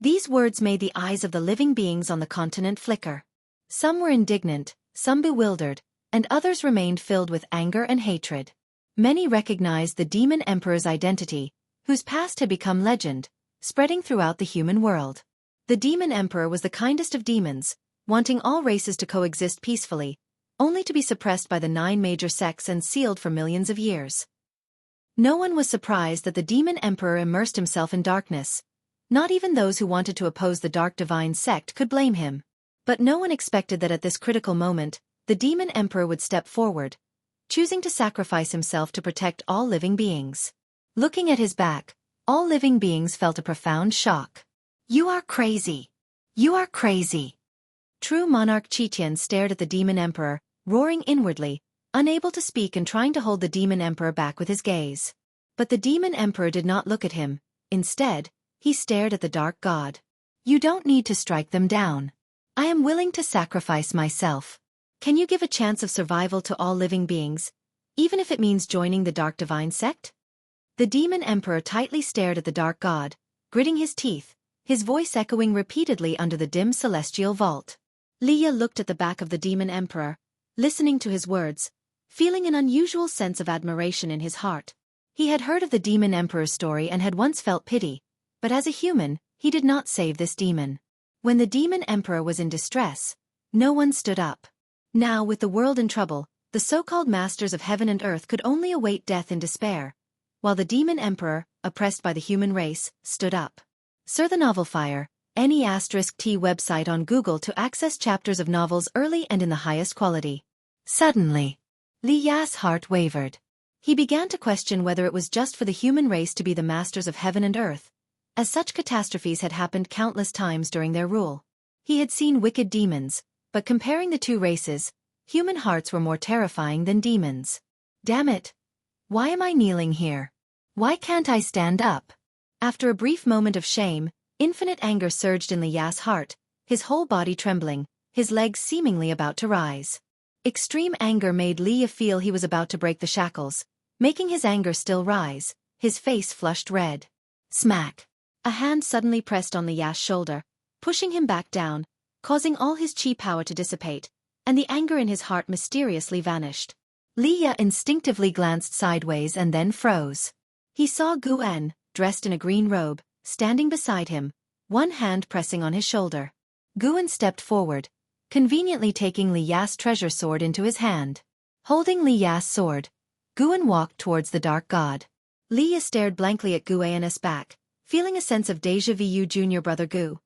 These words made the eyes of the living beings on the continent flicker. Some were indignant, some bewildered, and others remained filled with anger and hatred. Many recognized the demon emperor's identity, whose past had become legend, spreading throughout the human world. The demon emperor was the kindest of demons, wanting all races to coexist peacefully, only to be suppressed by the 9 major sects and sealed for millions of years. No one was surprised that the demon emperor immersed himself in darkness. Not even those who wanted to oppose the Dark Divine sect could blame him. But no one expected that at this critical moment, the demon emperor would step forward, choosing to sacrifice himself to protect all living beings. Looking at his back, all living beings felt a profound shock. You are crazy. You are crazy. True monarch Qiqian stared at the demon emperor, roaring inwardly, unable to speak and trying to hold the demon emperor back with his gaze. But the demon emperor did not look at him. Instead, he stared at the dark god. You don't need to strike them down. I am willing to sacrifice myself. Can you give a chance of survival to all living beings, even if it means joining the Dark Divine sect? The demon emperor tightly stared at the dark god, gritting his teeth, his voice echoing repeatedly under the dim celestial vault. Leah looked at the back of the demon emperor, listening to his words, feeling an unusual sense of admiration in his heart. He had heard of the demon emperor's story and had once felt pity, but as a human, he did not save this demon. When the demon emperor was in distress, no one stood up. Now, with the world in trouble, the so-called masters of heaven and earth could only await death in despair, while the demon emperor, oppressed by the human race, stood up. Sir the Novel Fire, NE*T website on Google to access chapters of novels early and in the highest quality. Suddenly, Li Ya's heart wavered. He began to question whether it was just for the human race to be the masters of heaven and earth, as such catastrophes had happened countless times during their rule. He had seen wicked demons, but comparing the two races, human hearts were more terrifying than demons. Damn it! Why am I kneeling here? Why can't I stand up? After a brief moment of shame, infinite anger surged in Li Ya's heart, his whole body trembling, his legs seemingly about to rise. Extreme anger made Li Ya feel he was about to break the shackles, making his anger still rise, his face flushed red. Smack! A hand suddenly pressed on Li Ya's shoulder, pushing him back down, causing all his chi power to dissipate, and the anger in his heart mysteriously vanished. Li Ya instinctively glanced sideways and then froze. He saw Gu En, dressed in a green robe, standing beside him, one hand pressing on his shoulder. Gu En stepped forward, conveniently taking Li Ya's treasure sword into his hand. Holding Li Ya's sword, Gu En walked towards the dark god. Li Ya stared blankly at Gu En's back, feeling a sense of déjà vu. Junior brother Gu.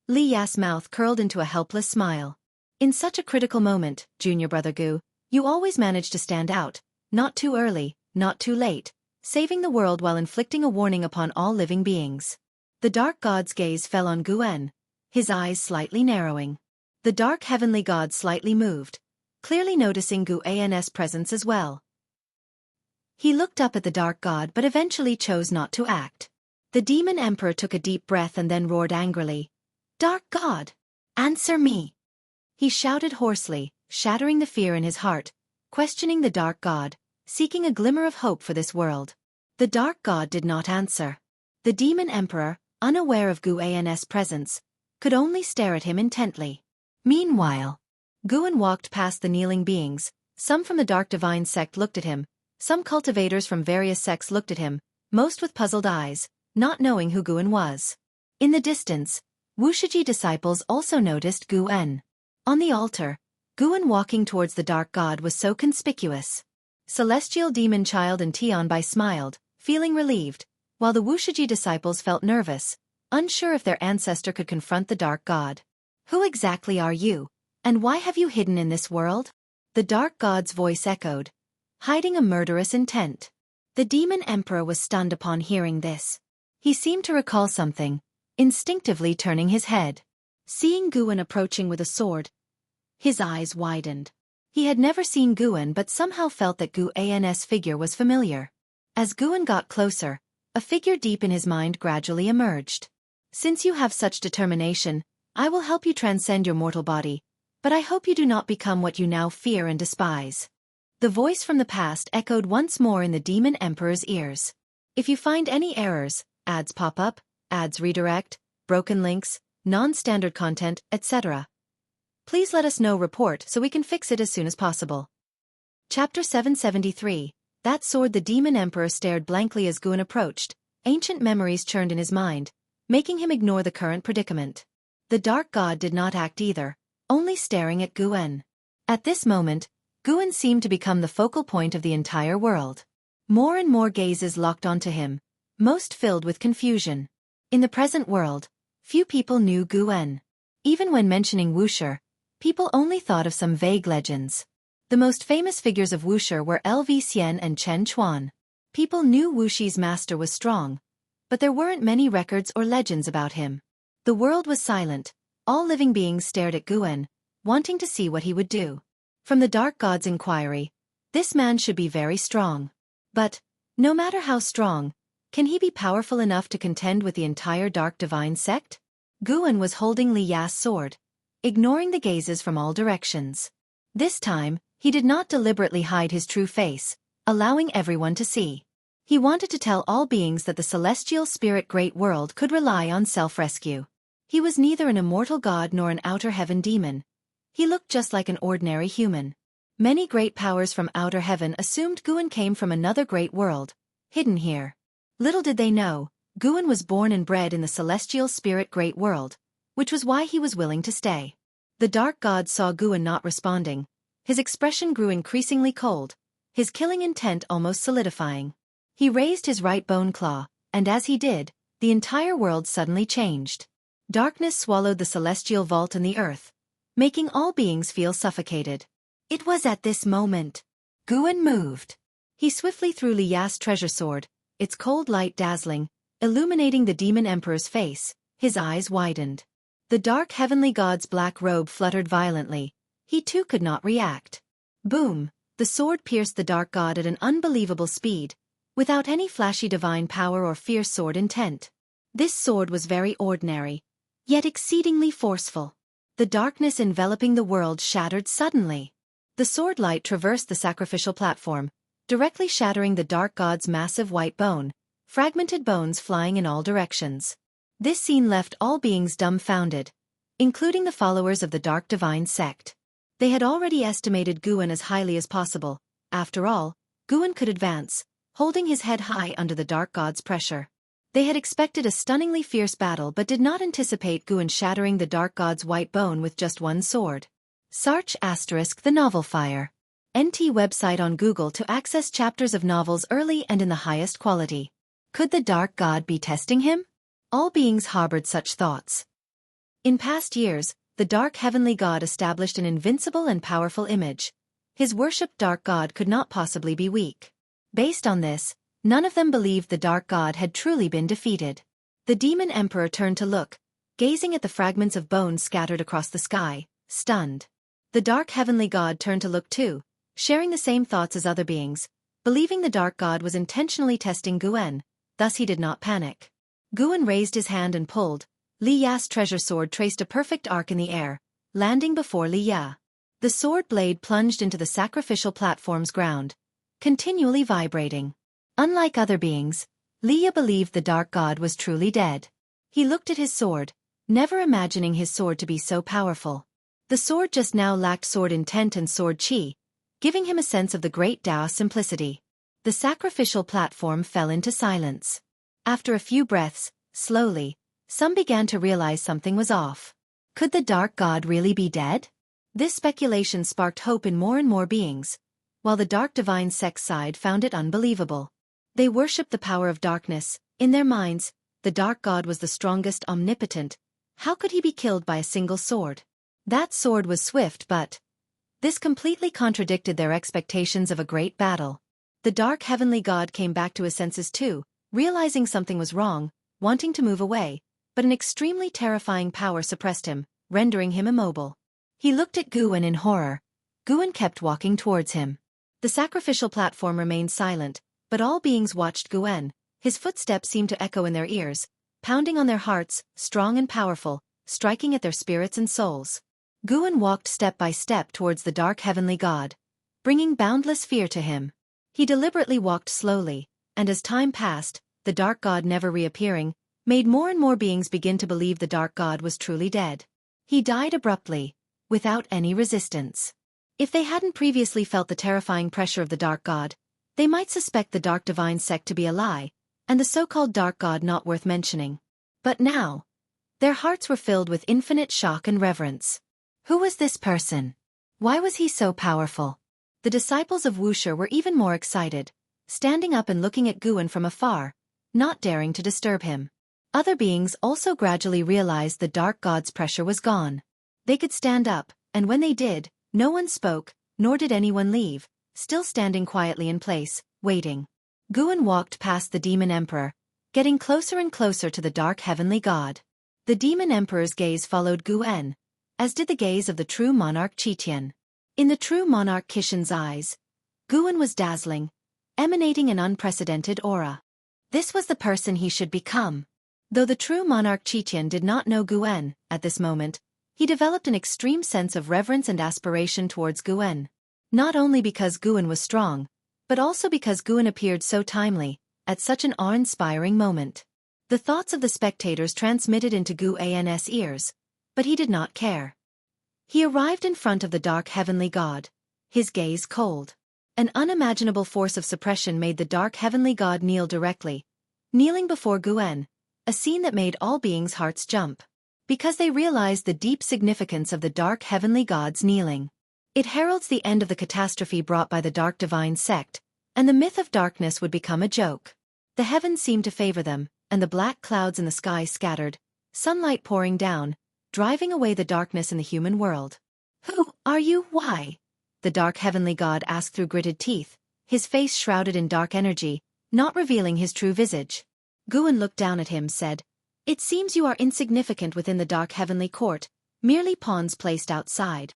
Li Ya's mouth curled into a helpless smile. In such a critical moment, junior brother Gu, you always manage to stand out, not too early, not too late, saving the world while inflicting a warning upon all living beings. The dark god's gaze fell on Gu En, his eyes slightly narrowing. The dark heavenly god slightly moved, clearly noticing Gu En's presence as well. He looked up at the dark god but eventually chose not to act. The demon emperor took a deep breath and then roared angrily. Dark god! Answer me! He shouted hoarsely, shattering the fear in his heart, questioning the dark god, seeking a glimmer of hope for this world. The dark god did not answer. The demon emperor, unaware of Gu En's presence, could only stare at him intently. Meanwhile, Gu En walked past the kneeling beings. Some from the Dark Divine sect looked at him, some cultivators from various sects looked at him, most with puzzled eyes, not knowing who Gu En was. In the distance, Wuxia disciples also noticed Gu En. On the altar, Guan walking towards the dark god was so conspicuous. Celestial demon child and Tianbai smiled, feeling relieved, while the Wuxia disciples felt nervous, unsure if their ancestor could confront the dark god. Who exactly are you, and why have you hidden in this world? The dark god's voice echoed, hiding a murderous intent. The demon emperor was stunned upon hearing this. He seemed to recall something, instinctively turning his head. Seeing Guan approaching with a sword, his eyes widened. He had never seen Guan but somehow felt that Guan's figure was familiar. As Guan got closer, a figure deep in his mind gradually emerged. Since you have such determination, I will help you transcend your mortal body, but I hope you do not become what you now fear and despise. The voice from the past echoed once more in the demon emperor's ears. If you find any errors, ads pop up, ads redirect, broken links, non-standard content, etc., please let us know report so we can fix it as soon as possible. Chapter 773. That sword. The demon emperor stared blankly as Guan approached. Ancient memories churned in his mind, making him ignore the current predicament. The dark god did not act either, only staring at Guan. At this moment, Guan seemed to become the focal point of the entire world. More and more gazes locked onto him, most filled with confusion. In the present world, few people knew Guan. Even when mentioning Wuxia, people only thought of some vague legends. The most famous figures of Wuxia were Lv Xian and Chen Chuan. People knew Wuxi's master was strong, but there weren't many records or legends about him. The world was silent, all living beings stared at Guan, wanting to see what he would do. From the dark god's inquiry, this man should be very strong. But, no matter how strong, can he be powerful enough to contend with the entire dark divine sect? Guan was holding Li Ya's sword, ignoring the gazes from all directions. This time, he did not deliberately hide his true face, allowing everyone to see. He wanted to tell all beings that the celestial spirit great world could rely on self-rescue. He was neither an immortal god nor an outer heaven demon. He looked just like an ordinary human. Many great powers from outer heaven assumed Guan came from another great world, hidden here. Little did they know, Guan was born and bred in the celestial spirit great world, which was why he was willing to stay. The dark god saw Guan not responding. His expression grew increasingly cold, his killing intent almost solidifying. He raised his right bone claw, and as he did, the entire world suddenly changed. Darkness swallowed the celestial vault and the earth, making all beings feel suffocated. It was at this moment Guan moved. He swiftly threw Li Ya's treasure sword, its cold light dazzling, illuminating the demon emperor's face. His eyes widened. The dark heavenly god's black robe fluttered violently. He too could not react. Boom! The sword pierced the dark god at an unbelievable speed, without any flashy divine power or fierce sword intent. This sword was very ordinary, yet exceedingly forceful. The darkness enveloping the world shattered suddenly. The sword light traversed the sacrificial platform, directly shattering the dark god's massive white bone, fragmented bones flying in all directions. This scene left all beings dumbfounded, including the followers of the dark divine sect. They had already estimated Guan as highly as possible. After all, Guan could advance, holding his head high under the dark god's pressure. They had expected a stunningly fierce battle but did not anticipate Guan shattering the dark god's white bone with just one sword. Sarch * The Novel Fire. NT website on Google to access chapters of novels early and in the highest quality. Could the dark god be testing him? All beings harbored such thoughts. In past years, the dark heavenly god established an invincible and powerful image. His worshipped dark god could not possibly be weak. Based on this, none of them believed the dark god had truly been defeated. The demon emperor turned to look, gazing at the fragments of bones scattered across the sky, stunned. The dark heavenly god turned to look too, sharing the same thoughts as other beings, believing the dark god was intentionally testing Guan, thus he did not panic. Guan raised his hand and pulled. Li Ya's treasure sword traced a perfect arc in the air, landing before Li Ya. The sword blade plunged into the sacrificial platform's ground, continually vibrating. Unlike other beings, Li Ya believed the dark god was truly dead. He looked at his sword, never imagining his sword to be so powerful. The sword just now lacked sword intent and sword chi, giving him a sense of the great Tao simplicity. The sacrificial platform fell into silence. After a few breaths, slowly, some began to realize something was off. Could the dark god really be dead? This speculation sparked hope in more and more beings, while the dark divine sect side found it unbelievable. They worshipped the power of darkness. In their minds, the dark god was the strongest, omnipotent. How could he be killed by a single sword? That sword was swift, but this completely contradicted their expectations of a great battle. The dark heavenly god came back to his senses too, realizing something was wrong, wanting to move away, but an extremely terrifying power suppressed him, rendering him immobile. He looked at Guwen in horror. Guwen kept walking towards him. The sacrificial platform remained silent, but all beings watched Guwen. His footsteps seemed to echo in their ears, pounding on their hearts, strong and powerful, striking at their spirits and souls. Guwen walked step by step towards the dark heavenly god, bringing boundless fear to him. He deliberately walked slowly, and as time passed, the dark god never reappearing, made more and more beings begin to believe the dark god was truly dead. He died abruptly, without any resistance. If they hadn't previously felt the terrifying pressure of the dark god, they might suspect the dark divine sect to be a lie, and the so-called dark god not worth mentioning. But now, their hearts were filled with infinite shock and reverence. Who was this person? Why was he so powerful? The disciples of Wuxia were even more excited, standing up and looking at Guwen from afar, not daring to disturb him. Other beings also gradually realized the dark god's pressure was gone. They could stand up, and when they did, no one spoke, nor did anyone leave, still standing quietly in place, waiting. Guwen walked past the demon emperor, getting closer and closer to the dark heavenly god. The demon emperor's gaze followed Guwen, as did the gaze of the true monarch Qitian. In the true monarch Qishan's eyes, Guwen was dazzling, emanating an unprecedented aura. This was the person he should become. Though the true monarch Qitian did not know Guwen, at this moment, he developed an extreme sense of reverence and aspiration towards Guwen. Not only because Guwen was strong, but also because Guwen appeared so timely, at such an awe-inspiring moment. The thoughts of the spectators transmitted into Guwen's ears, but he did not care. He arrived in front of the dark heavenly god, his gaze cold. An unimaginable force of suppression made the dark heavenly god kneel directly, kneeling before Guwen, a scene that made all beings' hearts jump, because they realized the deep significance of the dark heavenly god's kneeling. It heralds the end of the catastrophe brought by the dark divine sect, and the myth of darkness would become a joke. The heavens seemed to favor them, and the black clouds in the sky scattered, sunlight pouring down, driving away the darkness in the human world. Who are you? Why? The dark heavenly god asked through gritted teeth, his face shrouded in dark energy, not revealing his true visage. Guwen looked down at him, said, "It seems you are insignificant within the dark heavenly court, merely pawns placed outside."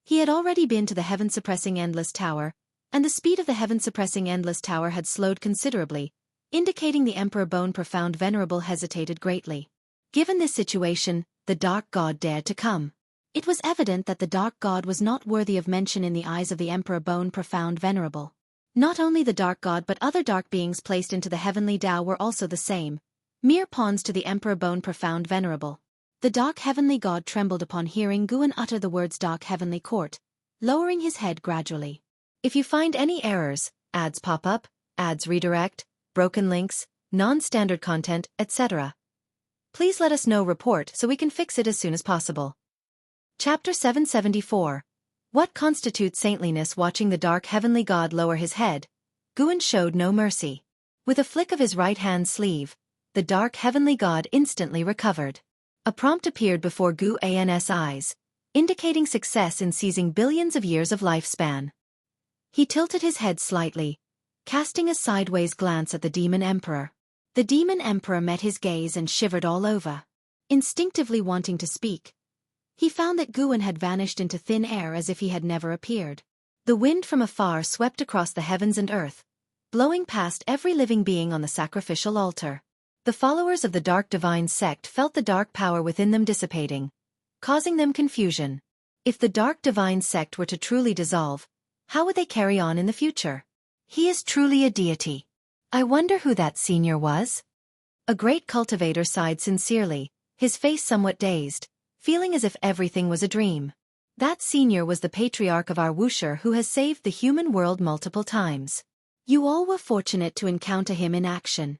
He had already been to the heaven-suppressing endless tower, and the speed of the heaven-suppressing endless tower had slowed considerably, indicating the Emperor Bone Profound Venerable hesitated greatly. Given this situation, the dark god dared to come. It was evident that the dark god was not worthy of mention in the eyes of the Emperor Bone Profound Venerable. Not only the dark god but other dark beings placed into the heavenly Tao were also the same, mere pawns to the Emperor Bone Profound Venerable. The dark heavenly god trembled upon hearing Guwen utter the words dark heavenly court, lowering his head gradually. If you find any errors, ads pop up, ads redirect, broken links, non-standard content, etc., please let us know. Report so we can fix it as soon as possible. Chapter 774. What constitutes saintliness? Watching the dark heavenly god lower his head, Guwen showed no mercy. With a flick of his right hand sleeve, the dark heavenly god instantly recovered. A prompt appeared before Guwen's eyes, indicating success in seizing billions of years of lifespan. He tilted his head slightly, casting a sideways glance at the demon emperor. The demon emperor met his gaze and shivered all over. Instinctively wanting to speak, he found that Guwen had vanished into thin air as if he had never appeared. The wind from afar swept across the heavens and earth, blowing past every living being on the sacrificial altar. The followers of the dark divine sect felt the dark power within them dissipating, causing them confusion. If the dark divine sect were to truly dissolve, how would they carry on in the future? He is truly a deity. I wonder who that senior was? A great cultivator sighed sincerely, his face somewhat dazed, feeling as if everything was a dream. That senior was the patriarch of our Wuxia who has saved the human world multiple times. You all were fortunate to encounter him in action.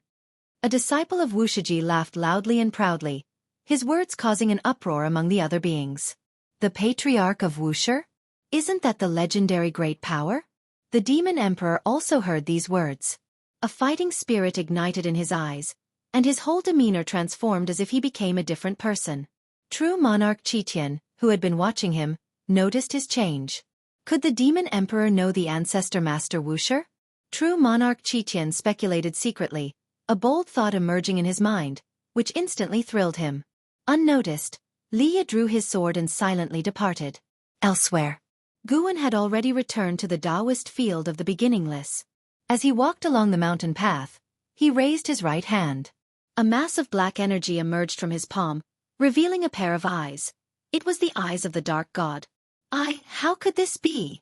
A disciple of Wuxia laughed loudly and proudly, his words causing an uproar among the other beings. The Patriarch of Wuxia? Isn't that the legendary great power? The demon emperor also heard these words. A fighting spirit ignited in his eyes, and his whole demeanor transformed as if he became a different person. True monarch Qitian, who had been watching him, noticed his change. Could the demon emperor know the ancestor master Wuxia? True monarch Qitian speculated secretly, a bold thought emerging in his mind, which instantly thrilled him. Unnoticed, Liya drew his sword and silently departed. Elsewhere, Guan had already returned to the Taoist field of the beginningless. As he walked along the mountain path, he raised his right hand. A mass of black energy emerged from his palm, revealing a pair of eyes. It was the eyes of the Dark God. How could this be?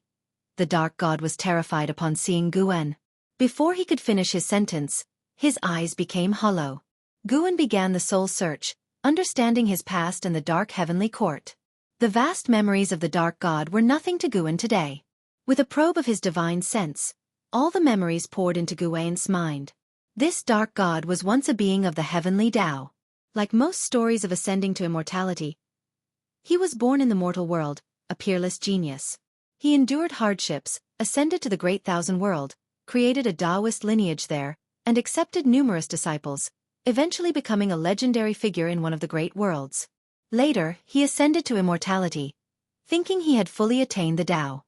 The Dark God was terrified upon seeing Guan. Before he could finish his sentence, his eyes became hollow. Guan began the soul search, understanding his past and the dark heavenly court. The vast memories of the Dark God were nothing to Guan today. With a probe of his divine sense, all the memories poured into Guan's mind. This Dark God was once a being of the heavenly Tao. Like most stories of ascending to immortality, he was born in the mortal world, a peerless genius. He endured hardships, ascended to the great thousand world, created a Taoist lineage there, and accepted numerous disciples, eventually becoming a legendary figure in one of the great worlds. Later, he ascended to immortality, thinking he had fully attained the Tao.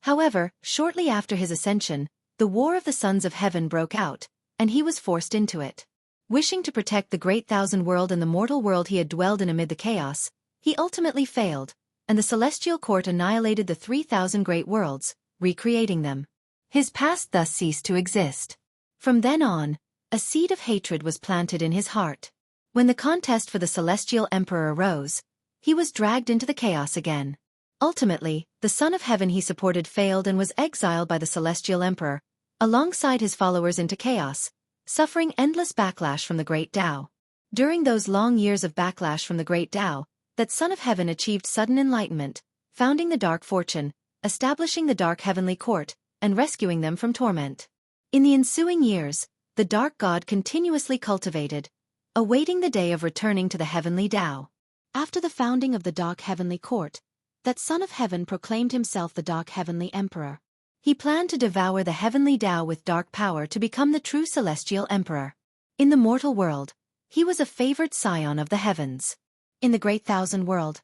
However, shortly after his ascension, the War of the Sons of Heaven broke out, and he was forced into it. Wishing to protect the great thousand world and the mortal world he had dwelled in amid the chaos, he ultimately failed, and the celestial court annihilated the 3,000 great worlds, recreating them. His past thus ceased to exist. From then on, a seed of hatred was planted in his heart. When the contest for the celestial emperor arose, he was dragged into the chaos again. Ultimately, the Son of Heaven he supported failed and was exiled by the celestial emperor, alongside his followers into chaos, suffering endless backlash from the great Tao. During those long years of backlash from the great Tao, that Son of Heaven achieved sudden enlightenment, founding the Dark Fortune, establishing the Dark Heavenly Court, and rescuing them from torment. In the ensuing years, the Dark God continuously cultivated, awaiting the day of returning to the heavenly Tao. After the founding of the Dark Heavenly Court, that Son of Heaven proclaimed himself the Dark Heavenly Emperor. He planned to devour the heavenly Tao with dark power to become the true celestial emperor. In the mortal world, he was a favored scion of the heavens. In the great thousand world,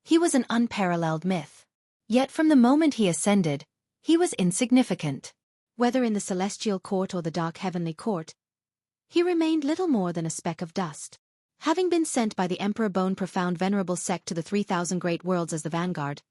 he was an unparalleled myth. Yet from the moment he ascended, he was insignificant. Whether in the celestial court or the Dark Heavenly Court, he remained little more than a speck of dust. Having been sent by the Emperor Bone Profound Venerable Sect to the 3,000 great worlds as the vanguard,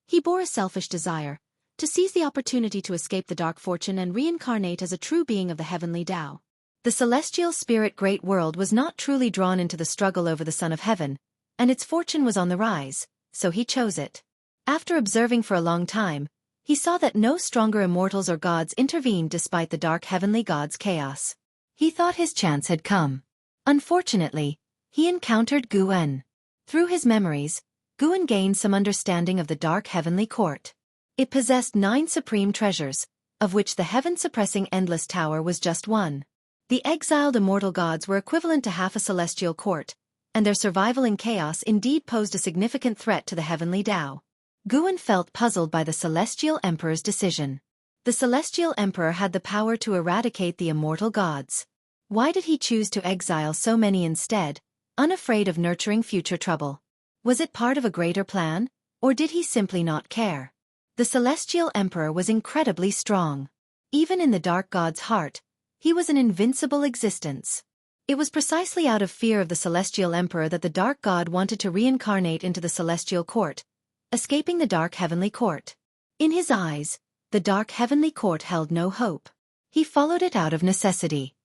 he bore a selfish desire to seize the opportunity to escape the Dark Fortune and reincarnate as a true being of the heavenly Tao. The celestial spirit great world was not truly drawn into the struggle over the Son of Heaven, and its fortune was on the rise, so he chose it. After observing for a long time, he saw that no stronger immortals or gods intervened despite the Dark Heavenly God's chaos. He thought his chance had come. Unfortunately, he encountered Guan. Through his memories, Guan gained some understanding of the Dark Heavenly Court. It possessed 9 supreme treasures, of which the heaven-suppressing Endless Tower was just one. The exiled immortal gods were equivalent to half a celestial court, and their survival in chaos indeed posed a significant threat to the heavenly Tao. Guan felt puzzled by the celestial emperor's decision. The celestial emperor had the power to eradicate the immortal gods. Why did he choose to exile so many instead, unafraid of nurturing future trouble? Was it part of a greater plan, or did he simply not care? The celestial emperor was incredibly strong. Even in the Dark God's heart, he was an invincible existence. It was precisely out of fear of the celestial emperor that the Dark God wanted to reincarnate into the celestial court, escaping the Dark Heavenly Court. In his eyes, the Dark Heavenly Court held no hope. He followed it out of necessity.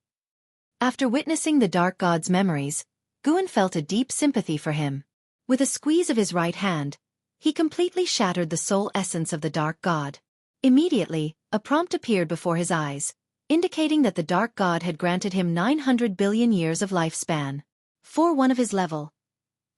After witnessing the Dark God's memories, Guan felt a deep sympathy for him. With a squeeze of his right hand, he completely shattered the soul essence of the Dark God. Immediately, a prompt appeared before his eyes, indicating that the Dark God had granted him 900 billion years of lifespan. For one of his level,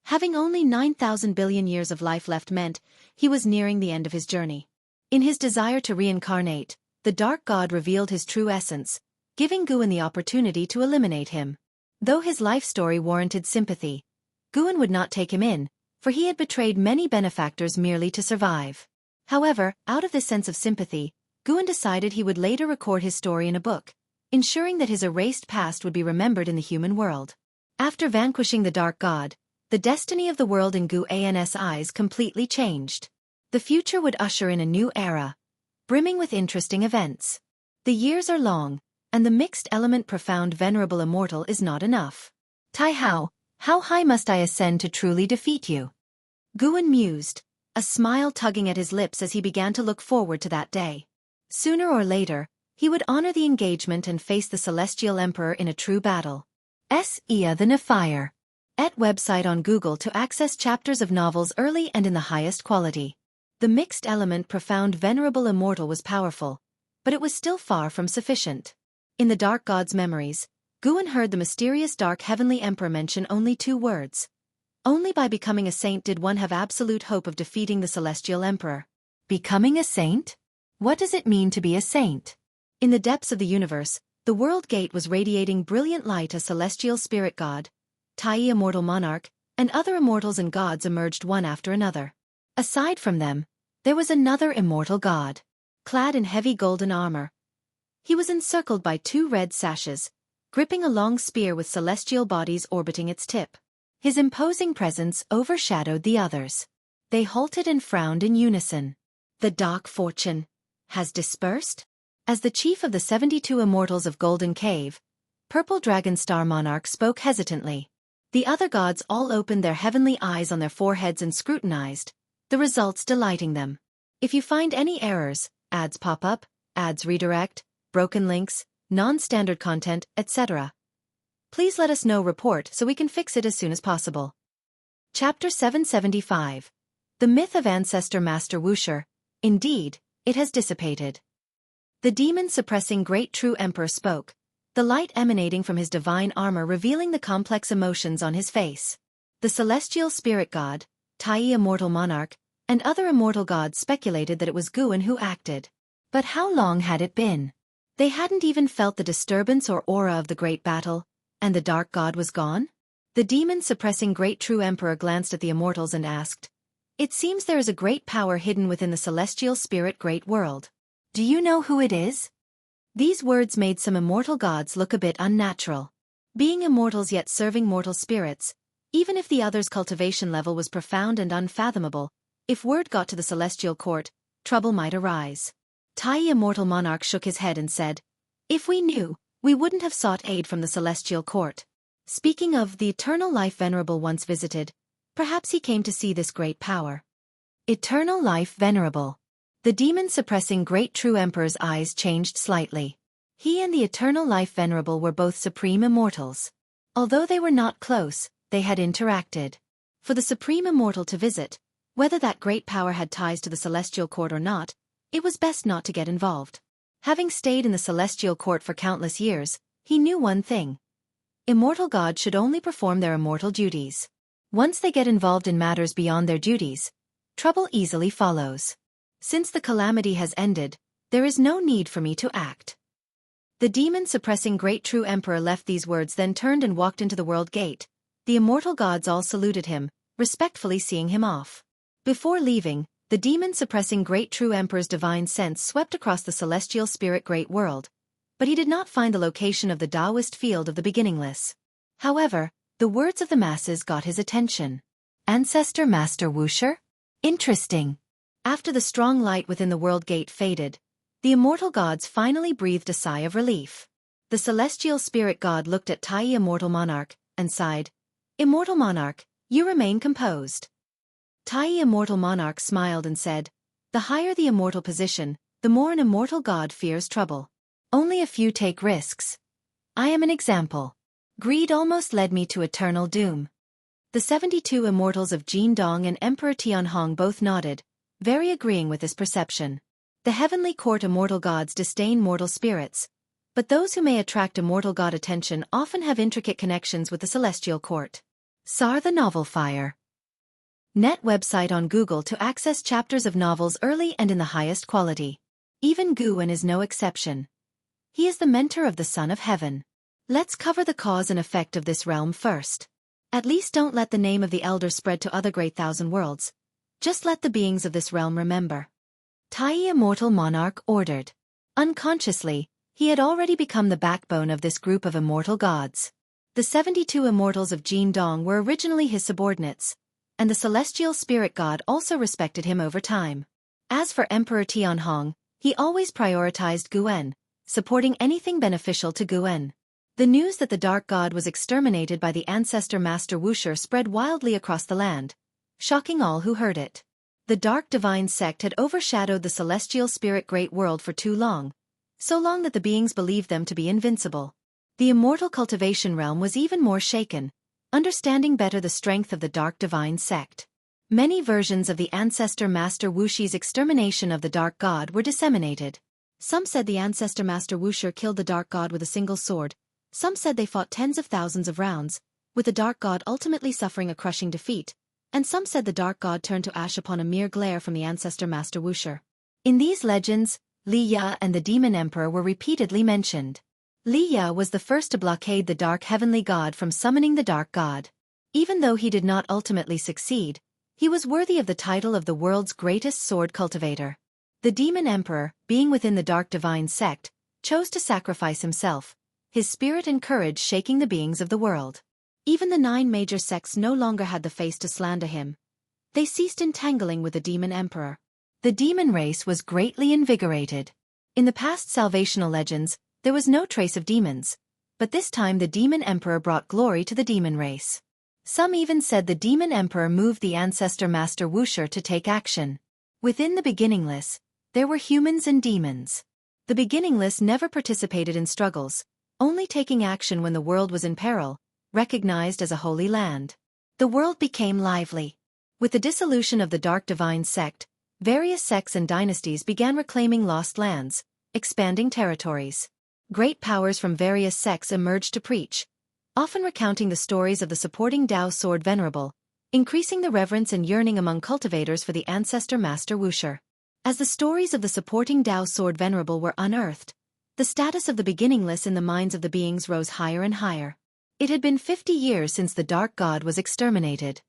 having only 9,000 billion years of life left meant he was nearing the end of his journey. In his desire to reincarnate, the Dark God revealed his true essence, giving Guan the opportunity to eliminate him. Though his life story warranted sympathy, Guan would not take him in, for he had betrayed many benefactors merely to survive. However, out of this sense of sympathy, Guan decided he would later record his story in a book, ensuring that his erased past would be remembered in the human world. After vanquishing the Dark God, the destiny of the world in Guan's eyes completely changed. The future would usher in a new era, brimming with interesting events. The years are long, and the mixed element profound venerable immortal is not enough. Tai how high must I ascend to truly defeat you? Guan mused, a smile tugging at his lips as he began to look forward to that day. Sooner or later, he would honor the engagement and face the Celestial Emperor in a true battle. Ia the Fire. Et website on Google to access chapters of novels early and in the highest quality. The mixed element profound venerable immortal was powerful, but it was still far from sufficient. In the Dark God's memories, Guan heard the mysterious Dark Heavenly Emperor mention only 2 words. Only by becoming a saint did one have absolute hope of defeating the Celestial Emperor. Becoming a saint? What does it mean to be a saint? In the depths of the universe, the World Gate was radiating brilliant light as Celestial Spirit God, Tai Immortal Monarch, and other immortals and gods emerged one after another. Aside from them, there was another immortal god. Clad in heavy golden armor, he was encircled by 2 red sashes, gripping a long spear with celestial bodies orbiting its tip. His imposing presence overshadowed the others. They halted and frowned in unison. The dark fortune has dispersed? As the chief of the 72 immortals of Golden Cave, Purple Dragon Star Monarch spoke hesitantly. The other gods all opened their heavenly eyes on their foreheads and scrutinized, the results delighting them. If you find any errors, ads pop up, ads redirect, broken links, non-standard content, etc., please let us know report so we can fix it as soon as possible. Chapter 775. The Myth of Ancestor Master Wuxia. Indeed, it has dissipated. The demon-suppressing Great True Emperor spoke, the light emanating from his divine armor revealing the complex emotions on his face. The Celestial Spirit God, Tai Immortal Monarch, and other immortal gods speculated that it was Guan who acted. But how long had it been? They hadn't even felt the disturbance or aura of the great battle, and the Dark God was gone? The demon-suppressing Great True Emperor glanced at the immortals and asked, "It seems there is a great power hidden within the Celestial Spirit Great World. Do you know who it is?" These words made some immortal gods look a bit unnatural. Being immortals yet serving mortal spirits, even if the other's cultivation level was profound and unfathomable, if word got to the Celestial Court, trouble might arise. Tai Immortal Monarch shook his head and said, "If we knew, we wouldn't have sought aid from the Celestial Court." Speaking of the Eternal Life Venerable once visited, perhaps he came to see this great power. Eternal Life Venerable. The demon-suppressing Great True Emperor's eyes changed slightly. He and the Eternal Life Venerable were both supreme immortals. Although they were not close, they had interacted. For the supreme immortal to visit, whether that great power had ties to the Celestial Court or not, it was best not to get involved. Having stayed in the Celestial Court for countless years, he knew one thing. Immortal gods should only perform their immortal duties. Once they get involved in matters beyond their duties, trouble easily follows. Since the calamity has ended, there is no need for me to act. The demon-suppressing Great True Emperor left these words, then turned and walked into the World Gate. The immortal gods all saluted him, respectfully seeing him off. Before leaving, the demon-suppressing Great True Emperor's divine sense swept across the Celestial Spirit Great World, but he did not find the location of the Taoist field of the beginningless. However, the words of the masses got his attention. Ancestor Master Wuxia? Interesting. After the strong light within the World Gate faded, the immortal gods finally breathed a sigh of relief. The Celestial Spirit God looked at Tai Immortal Monarch, and sighed, "Immortal Monarch, you remain composed." Tai Immortal Monarch smiled and said, "The higher the immortal position, the more an immortal god fears trouble. Only a few take risks. I am an example. Greed almost led me to eternal doom." The 72 immortals of Jin Dong and Emperor Tianhong both nodded, very agreeing with this perception. The heavenly court immortal gods disdain mortal spirits, but those who may attract immortal god attention often have intricate connections with the celestial court. Sar the Novel Fire. Net website on Google to access chapters of novels early and in the highest quality. Even Guan is no exception. He is the mentor of the Son of Heaven. Let's cover the cause and effect of this realm first. At least don't let the name of the Elder spread to other great thousand worlds. Just let the beings of this realm remember. Tai Immortal Monarch ordered. Unconsciously, he had already become the backbone of this group of immortal gods. The 72 immortals of Jin Dong were originally his subordinates, and the celestial spirit god also respected him over time. As for Emperor Tianhong, he always prioritized Guan, supporting anything beneficial to Guan. The news that the dark god was exterminated by the ancestor Master Wuxia spread wildly across the land, shocking all who heard it. The dark divine sect had overshadowed the celestial spirit great world for too long, so long that the beings believed them to be invincible. The immortal cultivation realm was even more shaken, understanding better the strength of the dark divine sect. Many versions of the ancestor Master Wuxia's extermination of the dark god were disseminated. Some said the ancestor Master Wuxia killed the dark god with a single sword. Some said they fought tens of thousands of rounds, with the dark god ultimately suffering a crushing defeat, and some said the dark god turned to ash upon a mere glare from the ancestor Master Wuxia. In these legends, Li Ya and the Demon Emperor were repeatedly mentioned. Li Ya was the first to blockade the dark heavenly god from summoning the dark god. Even though he did not ultimately succeed, he was worthy of the title of the world's greatest sword cultivator. The Demon Emperor, being within the dark divine sect, chose to sacrifice himself, his spirit and courage shaking the beings of the world. Even the 9 major sects no longer had the face to slander him. They ceased entangling with the Demon Emperor. The demon race was greatly invigorated. In the past salvational legends, there was no trace of demons, but this time the Demon Emperor brought glory to the demon race. Some even said the Demon Emperor moved the ancestor Master Wuxia to take action. Within the beginningless, there were humans and demons. The beginningless never participated in struggles, only taking action when the world was in peril, recognized as a holy land. The world became lively. With the dissolution of the dark divine sect, various sects and dynasties began reclaiming lost lands, expanding territories. Great powers from various sects emerged to preach, often recounting the stories of the supporting Tao sword venerable, increasing the reverence and yearning among cultivators for the ancestor Master Wuxia. As the stories of the supporting Tao sword venerable were unearthed, the status of the beginningless in the minds of the beings rose higher and higher. It had been 50 years since the dark god was exterminated.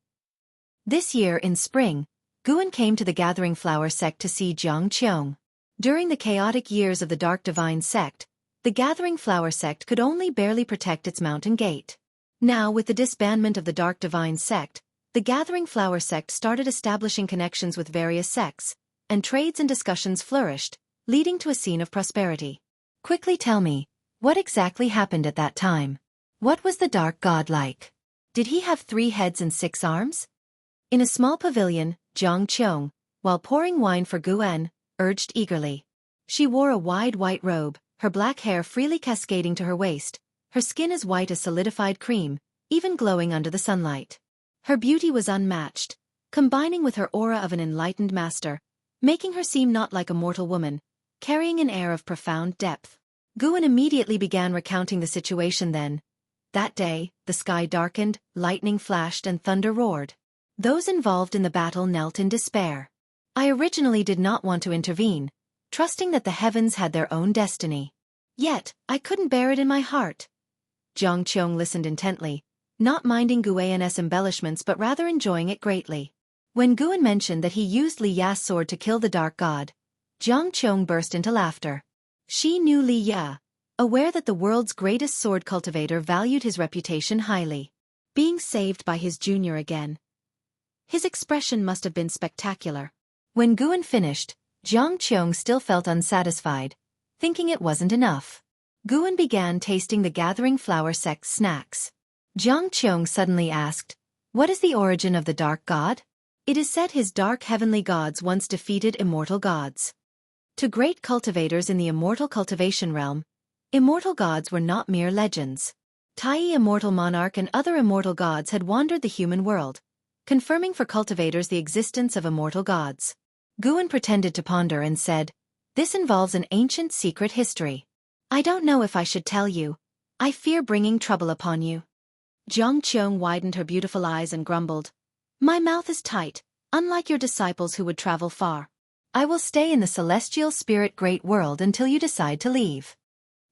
This year in spring, Guan came to the Gathering Flower sect to see Jiang Qiong. During the chaotic years of the dark divine sect, the Gathering Flower sect could only barely protect its mountain gate. Now, with the disbandment of the dark divine sect, the Gathering Flower sect started establishing connections with various sects, and trades and discussions flourished, leading to a scene of prosperity. Quickly tell me, what exactly happened at that time? What was the dark god like? Did he have 3 heads and 6 arms? In a small pavilion, Jiang Qiong, while pouring wine for Guan, urged eagerly. She wore a wide white robe, her black hair freely cascading to her waist, her skin as white as solidified cream, even glowing under the sunlight. Her beauty was unmatched, combining with her aura of an enlightened master, making her seem not like a mortal woman, carrying an air of profound depth. Guan immediately began recounting the situation then. That day, the sky darkened, lightning flashed and thunder roared. Those involved in the battle knelt in despair. I originally did not want to intervene, trusting that the heavens had their own destiny. Yet, I couldn't bear it in my heart. Jiang Qiong listened intently, not minding Guan's embellishments but rather enjoying it greatly. When Guan mentioned that he used Li Ya's sword to kill the dark god, Jiang Qiong burst into laughter. She knew Li Ya, aware that the world's greatest sword cultivator valued his reputation highly. Being saved by his junior again. His expression must have been spectacular. When Guan finished, Jiang Qiong still felt unsatisfied, thinking it wasn't enough. Guan began tasting the Gathering Flower sect's snacks. Jiang Qiong suddenly asked, "What is the origin of the dark god?" It is said his dark heavenly gods once defeated immortal gods. To great cultivators in the immortal cultivation realm, immortal gods were not mere legends. Tai Immortal Monarch and other immortal gods had wandered the human world, confirming for cultivators the existence of immortal gods. Guan pretended to ponder and said, "This involves an ancient secret history. I don't know if I should tell you. I fear bringing trouble upon you." Jiang Qiong widened her beautiful eyes and grumbled, "My mouth is tight, unlike your disciples who would travel far. I will stay in the celestial spirit great world until you decide to leave."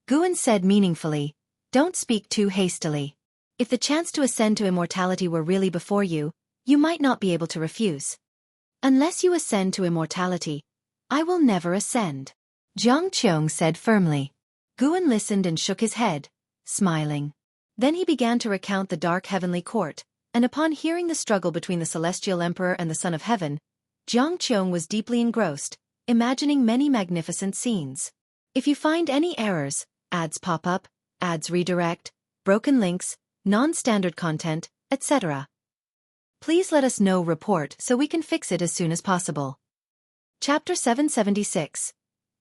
Guan said meaningfully, "Don't speak too hastily. If the chance to ascend to immortality were really before you, you might not be able to refuse. Unless you ascend to immortality, I will never ascend, Jiang Qiong said firmly. Guan listened and shook his head, smiling. Then he began to recount the dark heavenly court, and upon hearing the struggle between the celestial emperor and the son of heaven, Jiang Qiong was deeply engrossed, imagining many magnificent scenes. If you find any errors, ads pop up, ads redirect, broken links, non-standard content, etc., please let us know. Report so we can fix it as soon as possible. Chapter 776.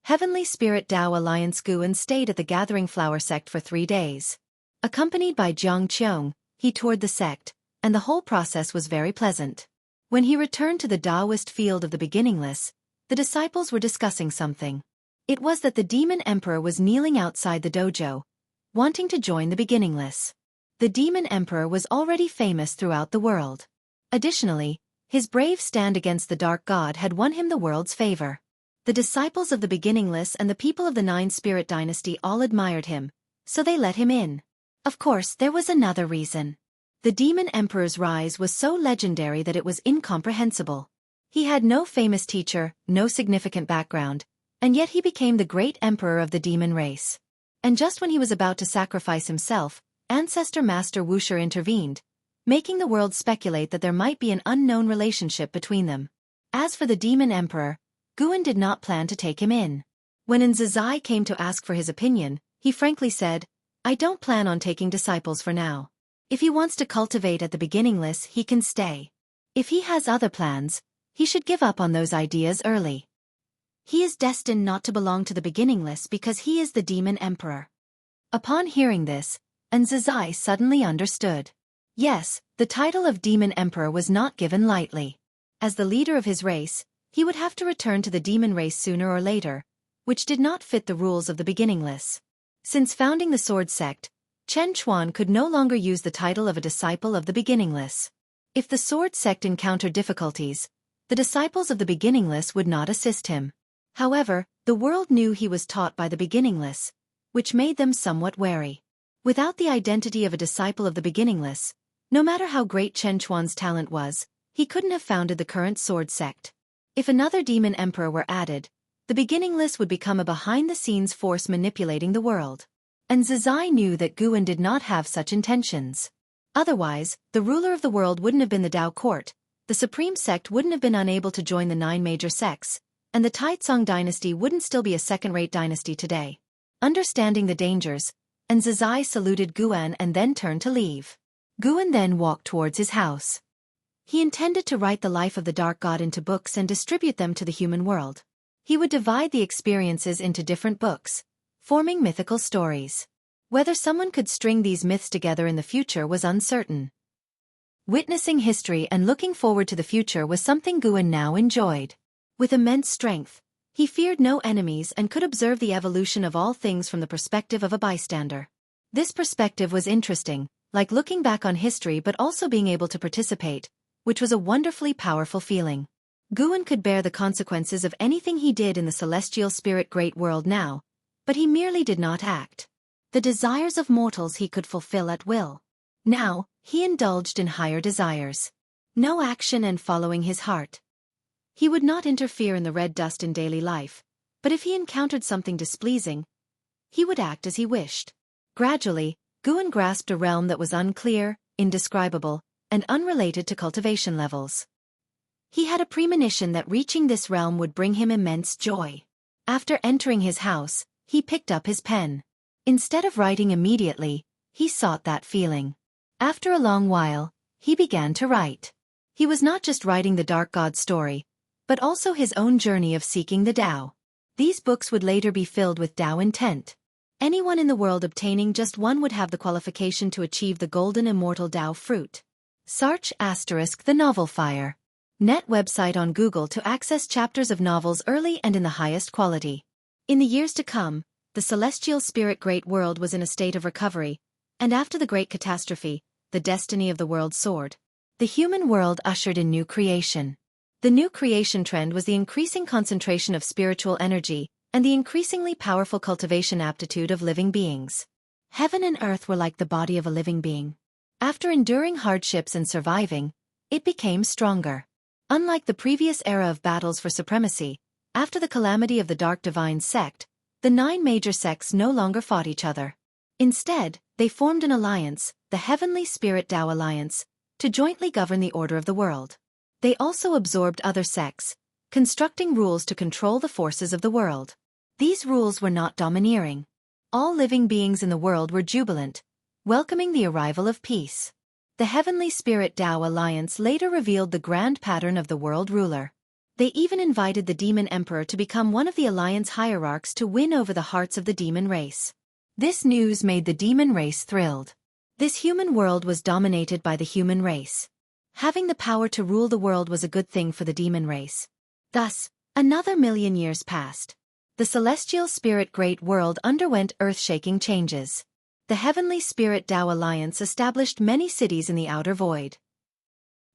Heavenly Spirit Tao Alliance. Guan stayed at the Gathering Flower sect for 3 days. Accompanied by Jiang Qiong, he toured the sect, and the whole process was very pleasant. When he returned to the Taoist field of the beginningless, the disciples were discussing something. It was that the demon emperor was kneeling outside the dojo, wanting to join the beginningless. The demon emperor was already famous throughout the world. Additionally, his brave stand against the dark god had won him the world's favor. The disciples of the beginningless and the people of the Nine Spirit dynasty all admired him, so they let him in. Of course, there was another reason. The demon emperor's rise was so legendary that it was incomprehensible. He had no famous teacher, no significant background, and yet he became the great emperor of the demon race. And just when he was about to sacrifice himself, Ancestor Master Wuxia intervened, making the world speculate that there might be an unknown relationship between them. As for the demon emperor, Guan did not plan to take him in. When Nzazai came to ask for his opinion, he frankly said, I don't plan on taking disciples for now. If he wants to cultivate at the beginningless, he can stay. If he has other plans, he should give up on those ideas early. He is destined not to belong to the beginningless because he is the demon emperor. Upon hearing this, Nzazai suddenly understood. Yes, the title of demon emperor was not given lightly. As the leader of his race, he would have to return to the demon race sooner or later, which did not fit the rules of the beginningless. Since founding the sword sect, Chen Chuan could no longer use the title of a disciple of the beginningless. If the sword sect encountered difficulties, the disciples of the beginningless would not assist him. However, the world knew he was taught by the beginningless, which made them somewhat wary. Without the identity of a disciple of the beginningless, no matter how great Chen Chuan's talent was, he couldn't have founded the current sword sect. If another demon emperor were added, the beginningless would become a behind-the-scenes force manipulating the world. And Nzazai knew that Guan did not have such intentions. Otherwise, the ruler of the world wouldn't have been the Tao court, the supreme sect wouldn't have been unable to join the 9 major sects, and the Taizong dynasty wouldn't still be a second-rate dynasty today. Understanding the dangers, Nzazai saluted Guan and then turned to leave. Guan then walked towards his house. He intended to write the life of the dark god into books and distribute them to the human world. He would divide the experiences into different books, forming mythical stories. Whether someone could string these myths together in the future was uncertain. Witnessing history and looking forward to the future was something Guan now enjoyed. With immense strength, he feared no enemies and could observe the evolution of all things from the perspective of a bystander. This perspective was interesting, like looking back on history but also being able to participate, which was a wonderfully powerful feeling. Guan could bear the consequences of anything he did in the celestial spirit great world now, but he merely did not act. The desires of mortals he could fulfill at will. Now, he indulged in higher desires. No action and following his heart. He would not interfere in the red dust in daily life, but if he encountered something displeasing, he would act as he wished. Gradually, Guan grasped a realm that was unclear, indescribable, and unrelated to cultivation levels. He had a premonition that reaching this realm would bring him immense joy. After entering his house, he picked up his pen. Instead of writing immediately, he sought that feeling. After a long while, he began to write. He was not just writing the dark god's story, but also his own journey of seeking the Tao. These books would later be filled with Tao intent. Anyone in the world obtaining just one would have the qualification to achieve the golden immortal Tao fruit. Search * the novel Fire. Net website on Google to access chapters of novels early and in the highest quality. In the years to come, the celestial spirit great world was in a state of recovery, and after the great catastrophe, the destiny of the world soared. The human world ushered in new creation. The new creation trend was the increasing concentration of spiritual energy and the increasingly powerful cultivation aptitude of living beings. Heaven and earth were like the body of a living being. After enduring hardships and surviving, it became stronger. Unlike the previous era of battles for supremacy, after the calamity of the Dark Divine sect, the 9 major sects no longer fought each other. Instead, they formed an alliance, the Heavenly Spirit Tao Alliance, to jointly govern the order of the world. They also absorbed other sects, constructing rules to control the forces of the world. These rules were not domineering. All living beings in the world were jubilant, welcoming the arrival of peace. The Heavenly Spirit Tao Alliance later revealed the grand pattern of the world ruler. They even invited the Demon Emperor to become one of the Alliance hierarchs to win over the hearts of the demon race. This news made the demon race thrilled. This human world was dominated by the human race. Having the power to rule the world was a good thing for the demon race. Thus, another 1,000,000 years passed. The celestial spirit great world underwent earth-shaking changes. The Heavenly Spirit Tao Alliance established many cities in the outer void.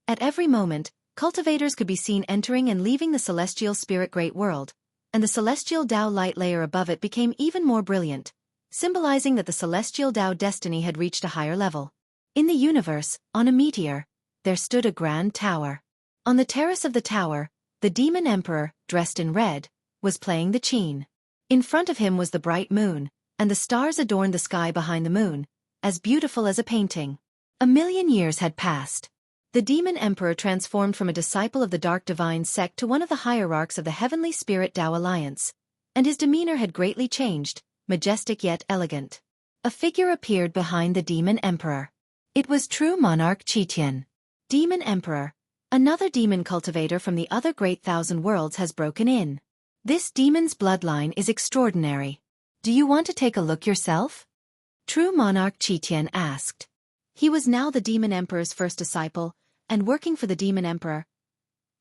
At every moment, cultivators could be seen entering and leaving the celestial spirit great world, and the celestial Tao light layer above it became even more brilliant, symbolizing that the celestial Tao destiny had reached a higher level. In the universe, on a meteor, there stood a grand tower. On the terrace of the tower, the demon emperor, dressed in red, was playing the qin. In front of him was the bright moon, and the stars adorned the sky behind the moon, as beautiful as a painting. 1,000,000 years had passed. The demon emperor transformed from a disciple of the Dark Divine sect to one of the hierarchs of the Heavenly Spirit Tao Alliance, and his demeanor had greatly changed, majestic yet elegant. A figure appeared behind the demon emperor. It was true monarch Qitian. Demon Emperor, another demon cultivator from the other great thousand worlds has broken in. This demon's bloodline is extraordinary. Do you want to take a look yourself? True monarch Qitian asked. He was now the demon emperor's first disciple, and working for the demon emperor.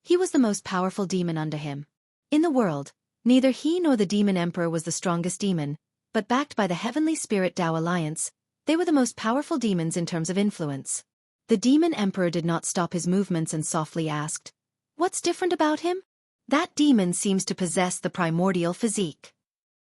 He was the most powerful demon under him. In the world, neither he nor the demon emperor was the strongest demon, but backed by the Heavenly Spirit Tao Alliance, they were the most powerful demons in terms of influence. The demon emperor did not stop his movements and softly asked, "What's different about him?" "That demon seems to possess the primordial physique."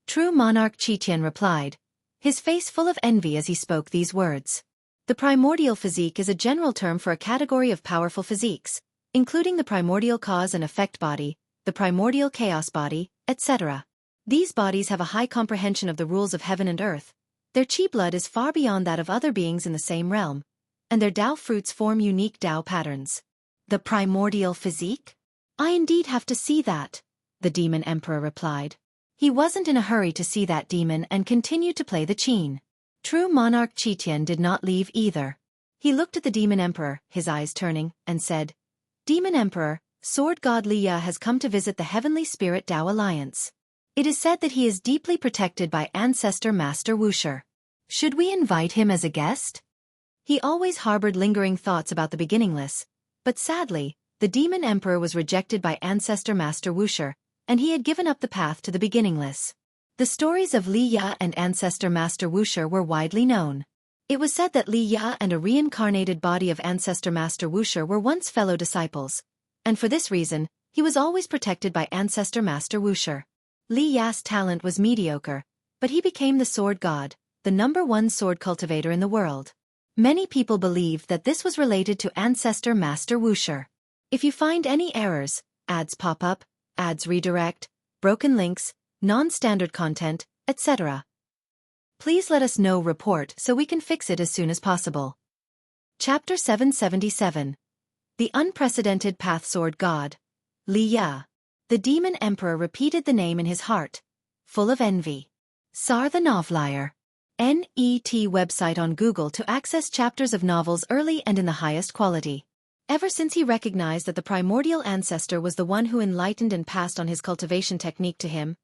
True monarch Qitian replied, his face full of envy as he spoke these words. The primordial physique is a general term for a category of powerful physiques, including the primordial cause and effect body, the primordial chaos body, etc. These bodies have a high comprehension of the rules of heaven and earth. Their qi blood is far beyond that of other beings in the same realm, and their Tao fruits form unique Tao patterns. The primordial physique? I indeed have to see that, the demon emperor replied. He wasn't in a hurry to see that demon and continued to play the qin. True monarch Qitian did not leave either. He looked at the demon emperor, his eyes turning, and said, "Demon Emperor, Sword God Liya has come to visit the Heavenly Spirit Tao Alliance. It is said that he is deeply protected by Ancestor Master Wuxia. Should we invite him as a guest?" He always harbored lingering thoughts about the beginningless, but sadly, the demon emperor was rejected by Ancestor Master Wuxia, and he had given up the path to the beginningless. The stories of Li Ya and Ancestor Master Wuxia were widely known. It was said that Li Ya and a reincarnated body of Ancestor Master Wuxia were once fellow disciples, and for this reason, he was always protected by Ancestor Master Wuxia. Li Ya's talent was mediocre, but he became the sword god, the #1 sword cultivator in the world. Many people believe that this was related to Ancestor Master Wuxia. If you find any errors, ads pop up, ads redirect, broken links, non-standard content, etc., please let us know report so we can fix it as soon as possible. Chapter 777. The Unprecedented Path Sword God, Li Ya. The demon emperor repeated the name in his heart, full of envy. Sar the Novelier. NET website on Google to access chapters of novels early and in the highest quality. Ever since he recognized that the primordial ancestor was the one who enlightened and passed on his cultivation technique to him,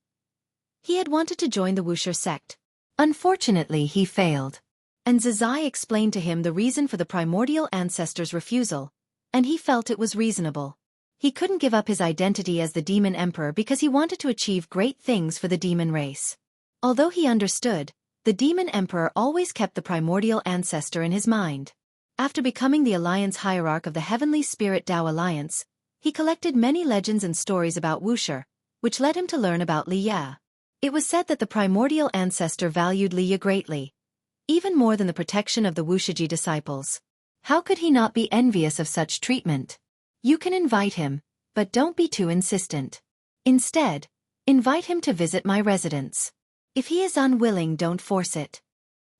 he had wanted to join the Wuxia sect. Unfortunately, he failed. And Zizai explained to him the reason for the primordial ancestor's refusal, and he felt it was reasonable. He couldn't give up his identity as the demon emperor because he wanted to achieve great things for the demon race. Although he understood, the demon emperor always kept the primordial ancestor in his mind. After becoming the alliance hierarch of the Heavenly Spirit Tao Alliance, he collected many legends and stories about Wuxia, which led him to learn about Li Ya. It was said that the primordial ancestor valued Li Ya greatly, even more than the protection of the Wuxia disciples. How could he not be envious of such treatment? You can invite him, but don't be too insistent. Instead, invite him to visit my residence. If he is unwilling, don't force it.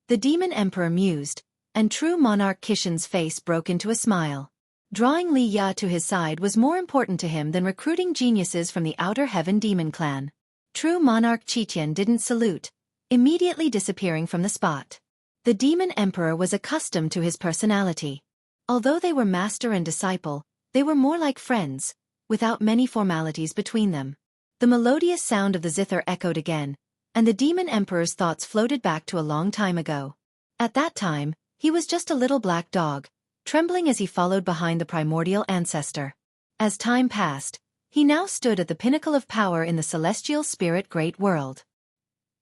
The demon emperor mused, and true monarch Kishan's face broke into a smile. Drawing Li Ya to his side was more important to him than recruiting geniuses from the Outer Heaven demon clan. True monarch Qitian didn't salute, immediately disappearing from the spot. The demon emperor was accustomed to his personality. Although they were master and disciple, they were more like friends, without many formalities between them. The melodious sound of the zither echoed again, and the demon emperor's thoughts floated back to a long time ago. At that time, he was just a little black dog, trembling as he followed behind the primordial ancestor. As time passed, he now stood at the pinnacle of power in the celestial spirit great world.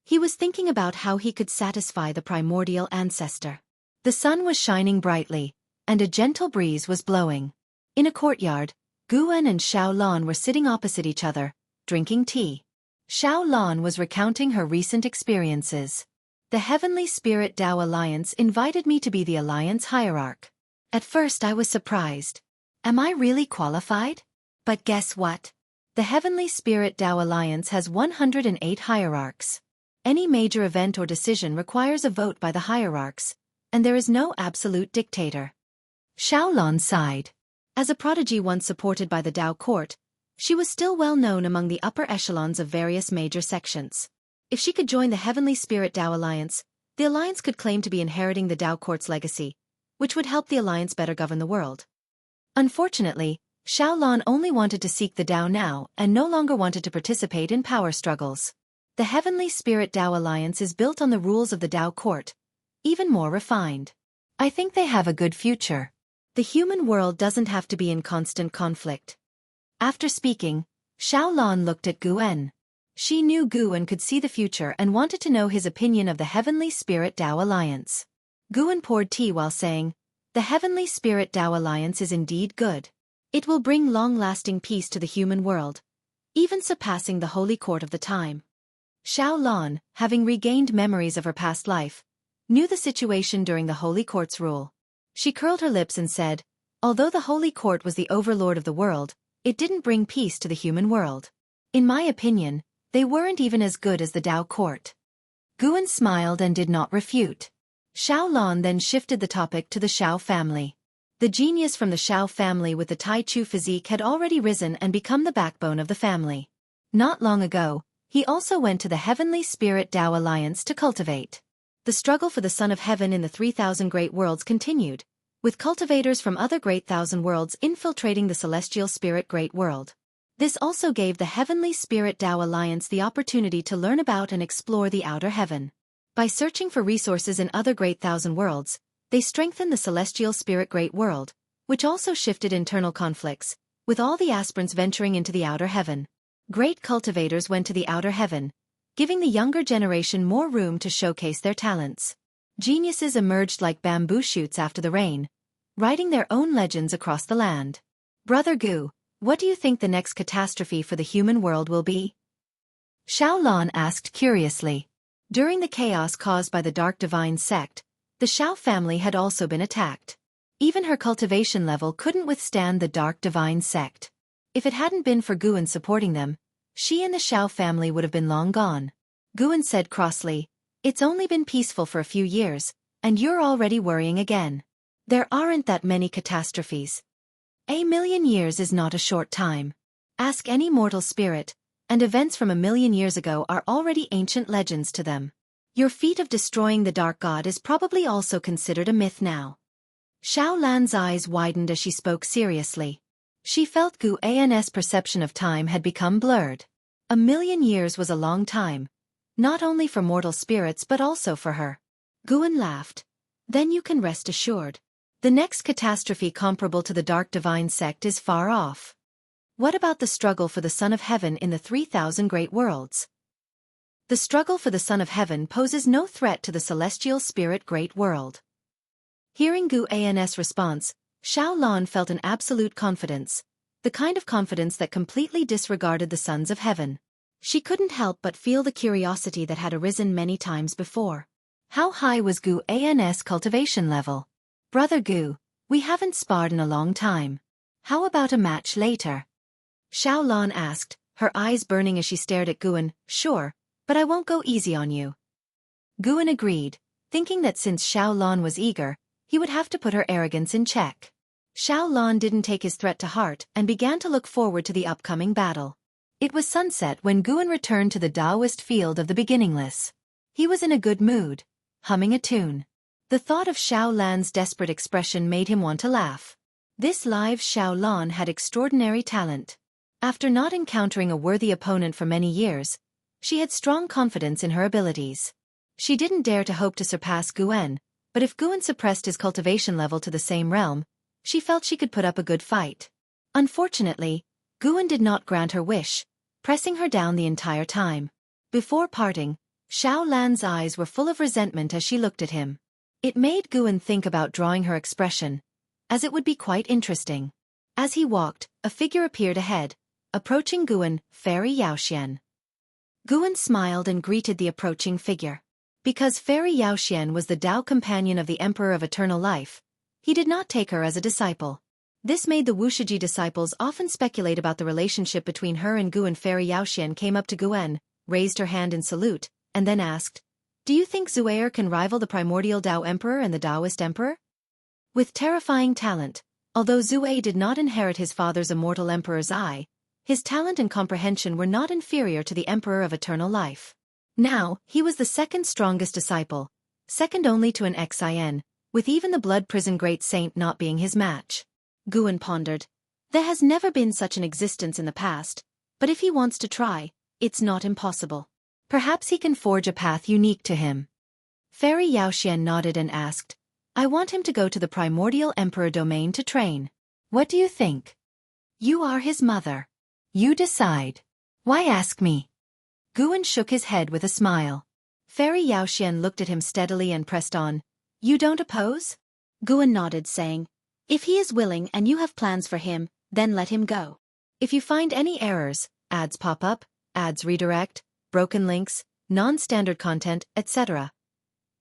He was thinking about how he could satisfy the primordial ancestor. The sun was shining brightly, and a gentle breeze was blowing. In a courtyard, Guan and Xiaolan were sitting opposite each other, drinking tea. Xiaolan was recounting her recent experiences. The Heavenly Spirit Tao Alliance invited me to be the Alliance Hierarch. At first I was surprised. Am I really qualified? But guess what? The Heavenly Spirit Tao Alliance has 108 hierarchs. Any major event or decision requires a vote by the hierarchs, and there is no absolute dictator. Xiaolan sighed. As a prodigy once supported by the Tao court, she was still well known among the upper echelons of various major sections. If she could join the Heavenly Spirit Tao Alliance, the alliance could claim to be inheriting the Tao court's legacy, which would help the alliance better govern the world. Unfortunately, Xiaolan only wanted to seek the Tao now and no longer wanted to participate in power struggles. The Heavenly Spirit Tao Alliance is built on the rules of the Tao court, even more refined. I think they have a good future. The human world doesn't have to be in constant conflict. After speaking, Xiaolan looked at Guan. She knew Guan could see the future and wanted to know his opinion of the Heavenly Spirit Tao Alliance. Guan poured tea while saying, "The Heavenly Spirit Tao Alliance is indeed good. It will bring long-lasting peace to the human world, even surpassing the holy court of the time." Xiaolan, having regained memories of her past life, knew the situation during the holy court's rule. She curled her lips and said, although the holy court was the overlord of the world, it didn't bring peace to the human world. In my opinion, they weren't even as good as the Tao court. Guan smiled and did not refute. Xiaolan then shifted the topic to the Xiao family. The genius from the Xiao family with the Tai Chu physique had already risen and become the backbone of the family. Not long ago, he also went to the Heavenly Spirit Tao Alliance to cultivate. The struggle for the Son of Heaven in the 3,000 Great Worlds continued, with cultivators from other Great Thousand Worlds infiltrating the Celestial Spirit Great World. This also gave the Heavenly Spirit Tao Alliance the opportunity to learn about and explore the Outer Heaven. By searching for resources in other Great Thousand Worlds, they strengthened the Celestial Spirit Great World, which also shifted internal conflicts, with all the aspirants venturing into the Outer Heaven. Great cultivators went to the Outer Heaven, giving the younger generation more room to showcase their talents. Geniuses emerged like bamboo shoots after the rain, writing their own legends across the land. Brother Gu, what do you think the next catastrophe for the human world will be? Xiaolan asked curiously. During the chaos caused by the Dark Divine sect, the Xiao family had also been attacked. Even her cultivation level couldn't withstand the Dark Divine sect. If it hadn't been for Guan supporting them, she and the Xiao family would have been long gone. Guan said crossly, "It's only been peaceful for a few years, and you're already worrying again. There aren't that many catastrophes. A million years is not a short time. Ask any mortal spirit, and events from a million years ago are already ancient legends to them. Your feat of destroying the Dark God is probably also considered a myth now." Xiaolan's eyes widened as she spoke seriously. She felt Guan's perception of time had become blurred. A million years was a long time, not only for mortal spirits but also for her. Guan laughed. "Then you can rest assured. The next catastrophe comparable to the Dark Divine sect is far off." What about the struggle for the Son of Heaven in the 3,000 Great Worlds? The struggle for the Son of Heaven poses no threat to the Celestial Spirit Great World. Hearing Guan's response, Xiaolan felt an absolute confidence, the kind of confidence that completely disregarded the Sons of Heaven. She couldn't help but feel the curiosity that had arisen many times before. How high was Guan's cultivation level? "Brother Gu, We haven't sparred in a long time. How about a match later? Xiaolan asked, her eyes burning as she stared at Guan. Sure, but I won't go easy on you. Guan agreed, thinking that since Xiaolan was eager, he would have to put her arrogance in check. Xiaolan didn't take his threat to heart and began to look forward to the upcoming battle. It was sunset when Guan returned to the Taoist field of the beginningless. He was in a good mood, humming a tune. The thought of Xiaolan's desperate expression made him want to laugh. This live Xiaolan had extraordinary talent. After not encountering a worthy opponent for many years, she had strong confidence in her abilities. She didn't dare to hope to surpass Guan, but if Guan suppressed his cultivation level to the same realm, she felt she could put up a good fight. Unfortunately, Guan did not grant her wish, pressing her down the entire time. Before parting, Xiaolan's eyes were full of resentment as she looked at him. It made Guan think about drawing her expression, as it would be quite interesting. As he walked, a figure appeared ahead, approaching Guan, Fairy Yaoxian. Guan smiled and greeted the approaching figure. Because Fairy Yaoxian was the Tao companion of the Emperor of Eternal Life, he did not take her as a disciple. This made the Wuxia disciples often speculate about the relationship between her and Guan. Fairy Yaoxian came up to Guan, raised her hand in salute, and then asked, "Do you think Zuair can rival the primordial Tao Emperor and the Taoist Emperor?" With terrifying talent, although Zuei did not inherit his father's immortal Emperor's eye, his talent and comprehension were not inferior to the Emperor of Eternal Life. Now, he was the second strongest disciple, second only to an Xin, with even the blood prison great saint not being his match. Guan pondered. There has never been such an existence in the past, but if he wants to try, it's not impossible. Perhaps he can forge a path unique to him. Fairy Yaoxian nodded and asked, "I want him to go to the primordial Emperor domain to train. What do you think?" "You are his mother. You decide. Why ask me?" Guan shook his head with a smile. Fairy Yaoxian looked at him steadily and pressed on. "You don't oppose?" Guan nodded, saying, "If he is willing and you have plans for him, then let him go. If you find any errors, ads pop up, ads redirect, broken links, non-standard content, etc.,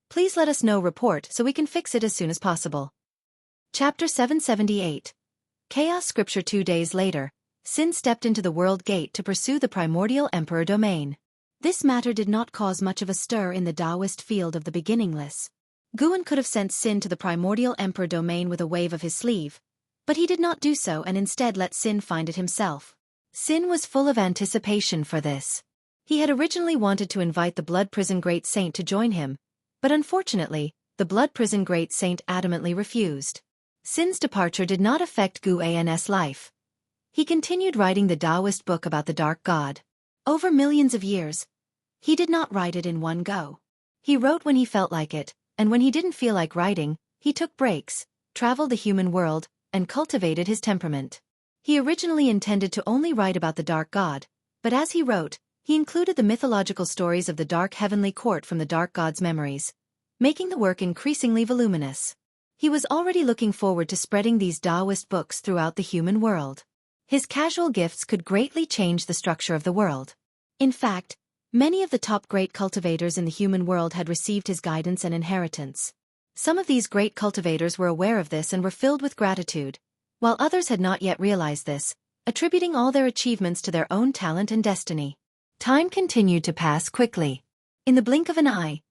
please let us know. Report so we can fix it as soon as possible." Chapter 778. Chaos Scripture. 2 days later, Sin stepped into the World Gate to pursue the primordial Emperor domain. This matter did not cause much of a stir in the Taoist field of the beginningless. Guan could have sent Sin to the primordial Emperor domain with a wave of his sleeve, but he did not do so and instead let Sin find it himself. Sin was full of anticipation for this. He had originally wanted to invite the Blood Prison Great Saint to join him, but unfortunately, the Blood Prison Great Saint adamantly refused. Sin's departure did not affect Guan's life. He continued writing the Taoist book about the Dark God. Over millions of years, he did not write it in one go. He wrote when he felt like it, and when he didn't feel like writing, he took breaks, traveled the human world, and cultivated his temperament. He originally intended to only write about the Dark God, but as he wrote, he included the mythological stories of the Dark Heavenly Court from the Dark God's memories, making the work increasingly voluminous. He was already looking forward to spreading these Taoist books throughout the human world. His casual gifts could greatly change the structure of the world. In fact, many of the top great cultivators in the human world had received his guidance and inheritance. Some of these great cultivators were aware of this and were filled with gratitude, while others had not yet realized this, attributing all their achievements to their own talent and destiny. Time continued to pass quickly. In the blink of an eye,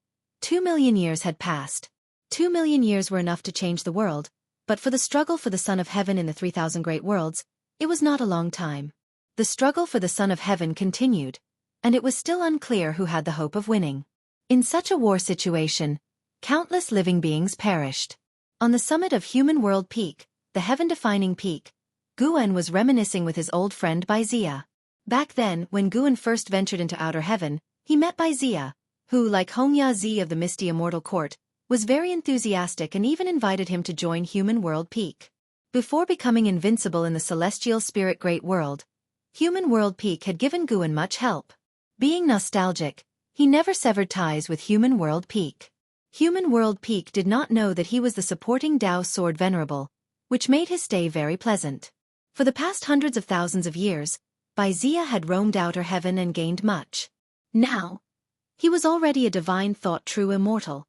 2 million years had passed. 2 million years were enough to change the world, but for the struggle for the Son of Heaven in the 3,000 great worlds, it was not a long time. The struggle for the Son of Heaven continued, and it was still unclear who had the hope of winning. In such a war situation, countless living beings perished. On the summit of Human World Peak, the heaven-defining peak, Guan was reminiscing with his old friend Baizia. Back then, when Guan first ventured into outer heaven, he met Baizia, who, like Hongya Zi of the misty immortal court, was very enthusiastic and even invited him to join Human World Peak. Before becoming invincible in the celestial spirit great world, Human World Peak had given Guan much help. Being nostalgic, he never severed ties with Human World Peak. Human World Peak did not know that he was the supporting Tao Sword Venerable, which made his stay very pleasant. For the past hundreds of thousands of years, Baizia had roamed outer heaven and gained much. Now, he was already a divine thought true immortal,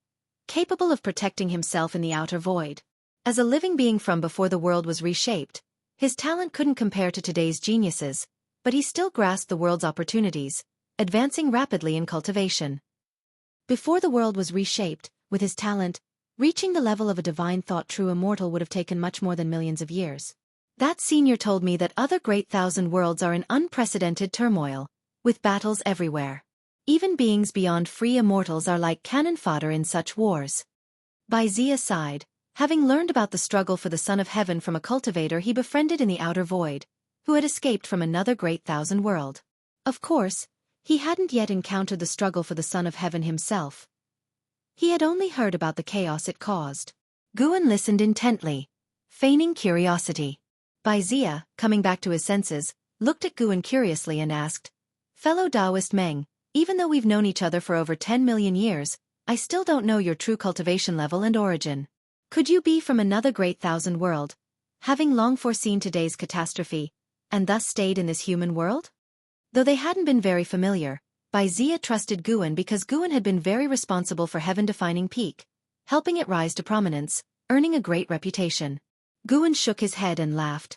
capable of protecting himself in the outer void. As a living being from before the world was reshaped, his talent couldn't compare to today's geniuses, but he still grasped the world's opportunities, advancing rapidly in cultivation. Before the world was reshaped, with his talent, reaching the level of a divine thought true immortal would have taken much more than millions of years. That senior told me that other great thousand worlds are in unprecedented turmoil, with battles everywhere. Even beings beyond free immortals are like cannon fodder in such wars. Wuxia sighed, having learned about the struggle for the Son of Heaven from a cultivator he befriended in the outer void, who had escaped from another great thousand world. Of course, he hadn't yet encountered the struggle for the Son of Heaven himself. He had only heard about the chaos it caused. Guan listened intently, feigning curiosity. Wuxia, coming back to his senses, looked at Guan curiously and asked, "Fellow Taoist Meng, even though we've known each other for over 10 million years, I still don't know your true cultivation level and origin. Could you be from another great thousand world, having long foreseen today's catastrophe, and thus stayed in this human world?" Though they hadn't been very familiar, Wuxia trusted Guan because Guan had been very responsible for heaven-defining peak, helping it rise to prominence, earning a great reputation. Guan shook his head and laughed.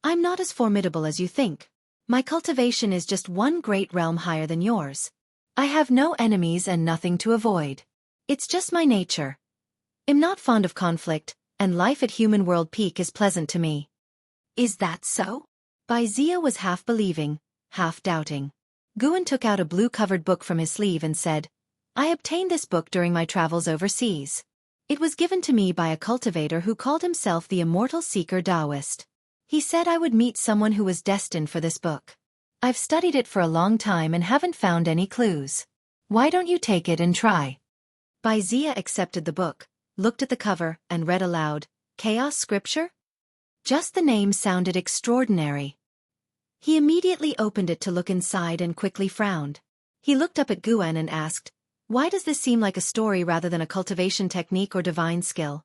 "I'm not as formidable as you think. My cultivation is just one great realm higher than yours. I have no enemies and nothing to avoid. It's just my nature. I'm not fond of conflict, and life at human world peak is pleasant to me." "Is that so?" Wuxia was half believing, half doubting. Guan took out a blue-covered book from his sleeve and said, "I obtained this book during my travels overseas. It was given to me by a cultivator who called himself the Immortal Seeker Taoist. He said I would meet someone who was destined for this book. I've studied it for a long time and haven't found any clues. Why don't you take it and try?" Wuxia accepted the book, looked at the cover, and read aloud, "Chaos Scripture?" Just the name sounded extraordinary. He immediately opened it to look inside and quickly frowned. He looked up at Guan and asked, "Why does this seem like a story rather than a cultivation technique or divine skill?"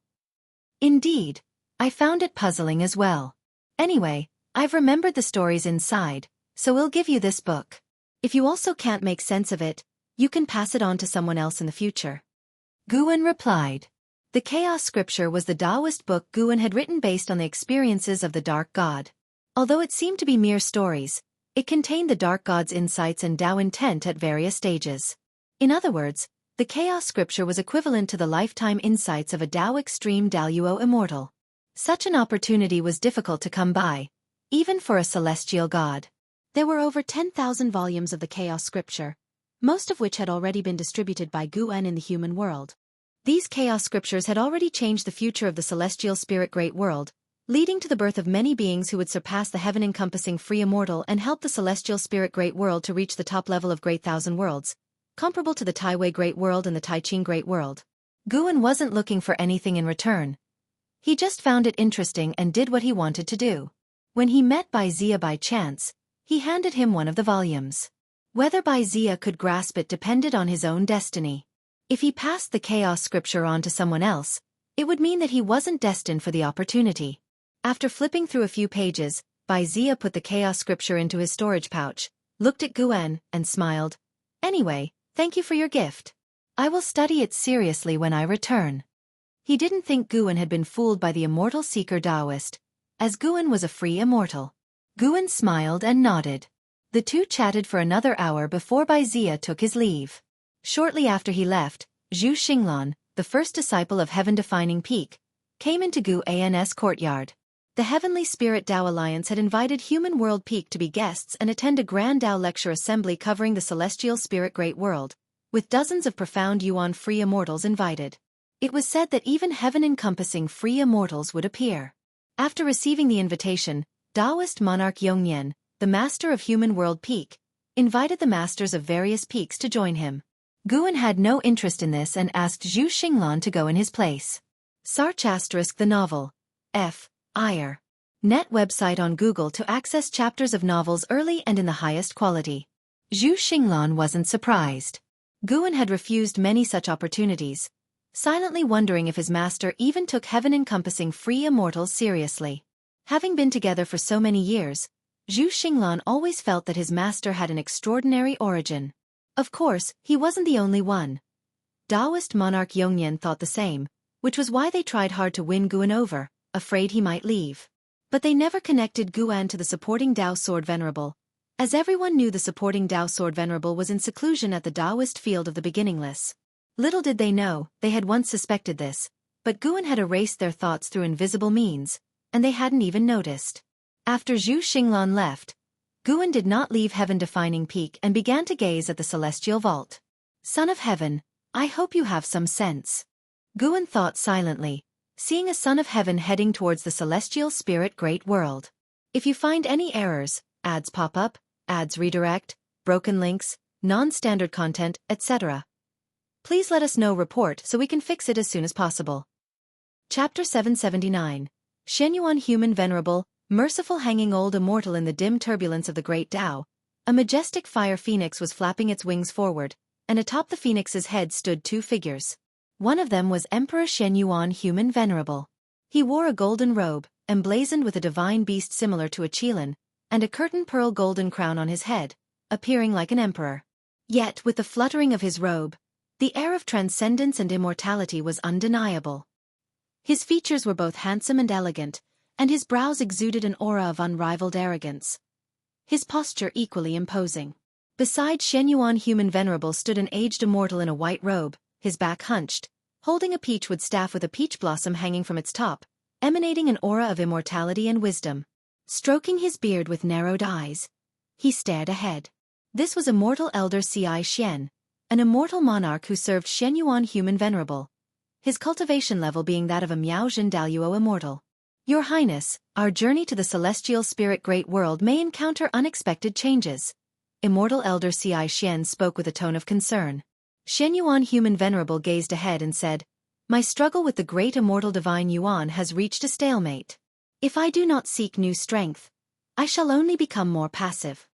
"Indeed, I found it puzzling as well. Anyway, I've remembered the stories inside, so we'll give you this book. If you also can't make sense of it, you can pass it on to someone else in the future." Guan replied. The Chaos Scripture was the Taoist book Guan had written based on the experiences of the Dark God. Although it seemed to be mere stories, it contained the Dark God's insights and Tao intent at various stages. In other words, the Chaos Scripture was equivalent to the lifetime insights of a Tao Extreme Daluo Immortal. Such an opportunity was difficult to come by, even for a celestial god. There were over 10,000 volumes of the Chaos Scripture, most of which had already been distributed by Guan in the human world. These Chaos Scriptures had already changed the future of the celestial spirit great world, leading to the birth of many beings who would surpass the heaven-encompassing free immortal and help the celestial spirit great world to reach the top level of great thousand worlds, comparable to the Taiwei great world and the Taiqing great world. Guan wasn't looking for anything in return. He just found it interesting and did what he wanted to do. When he met Wuxia by chance, he handed him one of the volumes. Whether Wuxia could grasp it depended on his own destiny. If he passed the Chaos Scripture on to someone else, it would mean that he wasn't destined for the opportunity. After flipping through a few pages, Wuxia put the Chaos Scripture into his storage pouch, looked at Guan, and smiled. "Anyway, thank you for your gift. I will study it seriously when I return." He didn't think Guan had been fooled by the Immortal Seeker Taoist, as Guan was a free immortal. Guan smiled and nodded. The two chatted for another hour before Wuxia took his leave. Shortly after he left, Zhu Xinglan, the first disciple of heaven-defining peak, came into Guan's courtyard. The Heavenly Spirit Tao Alliance had invited Human World Peak to be guests and attend a grand Tao lecture assembly covering the celestial spirit great world, with dozens of profound Yuan free immortals invited. It was said that even heaven-encompassing free immortals would appear. After receiving the invitation, Taoist monarch Yongnian, the master of Human World Peak, invited the masters of various peaks to join him. Guan had no interest in this and asked Zhu Xinglan to go in his place. Search * the novel. F. Ire. Net website on Google to access chapters of novels early and in the highest quality. Zhu Xinglan wasn't surprised. Guan had refused many such opportunities, silently wondering if his master even took heaven-encompassing free immortals seriously. Having been together for so many years, Zhu Xinglan always felt that his master had an extraordinary origin. Of course, he wasn't the only one. Taoist monarch Yongnian thought the same, which was why they tried hard to win Guan over, afraid he might leave. But they never connected Guan to the supporting Dao Sword Venerable, as everyone knew the supporting Dao Sword Venerable was in seclusion at the Taoist field of the beginningless. Little did they know, they had once suspected this, but Guan had erased their thoughts through invisible means, and they hadn't even noticed. After Zhu Xinglan left, Guan did not leave heaven-defining peak and began to gaze at the celestial vault. Son of Heaven, I hope you have some sense. Guan thought silently, seeing a son of heaven heading towards the celestial spirit great world. If you find any errors, ads pop up, ads redirect, broken links, non-standard content, etc., please let us know report so we can fix it as soon as possible. Chapter 779. Shenyuan Human Venerable, merciful hanging old immortal in the dim turbulence of the great Tao, a majestic fire phoenix was flapping its wings forward, and atop the phoenix's head stood two figures. One of them was Emperor Shenyuan Human Venerable. He wore a golden robe, emblazoned with a divine beast similar to a qilin, and a curtain pearl golden crown on his head, appearing like an emperor. Yet with the fluttering of his robe, the air of transcendence and immortality was undeniable. His features were both handsome and elegant, and his brows exuded an aura of unrivaled arrogance. His posture equally imposing. Beside Shenyuan Human Venerable stood an aged immortal in a white robe, his back hunched, holding a peachwood staff with a peach blossom hanging from its top, emanating an aura of immortality and wisdom. Stroking his beard with narrowed eyes, he stared ahead. This was Immortal Elder Ci Xian, an immortal monarch who served Shenyuan Human Venerable, his cultivation level being that of a Miaozhen Daluo immortal. Your Highness, our journey to the celestial spirit great world may encounter unexpected changes. Immortal Elder Ci Xian spoke with a tone of concern. Shenyuan Human Venerable gazed ahead and said, My struggle with the great immortal divine Yuan has reached a stalemate. If I do not seek new strength, I shall only become more passive.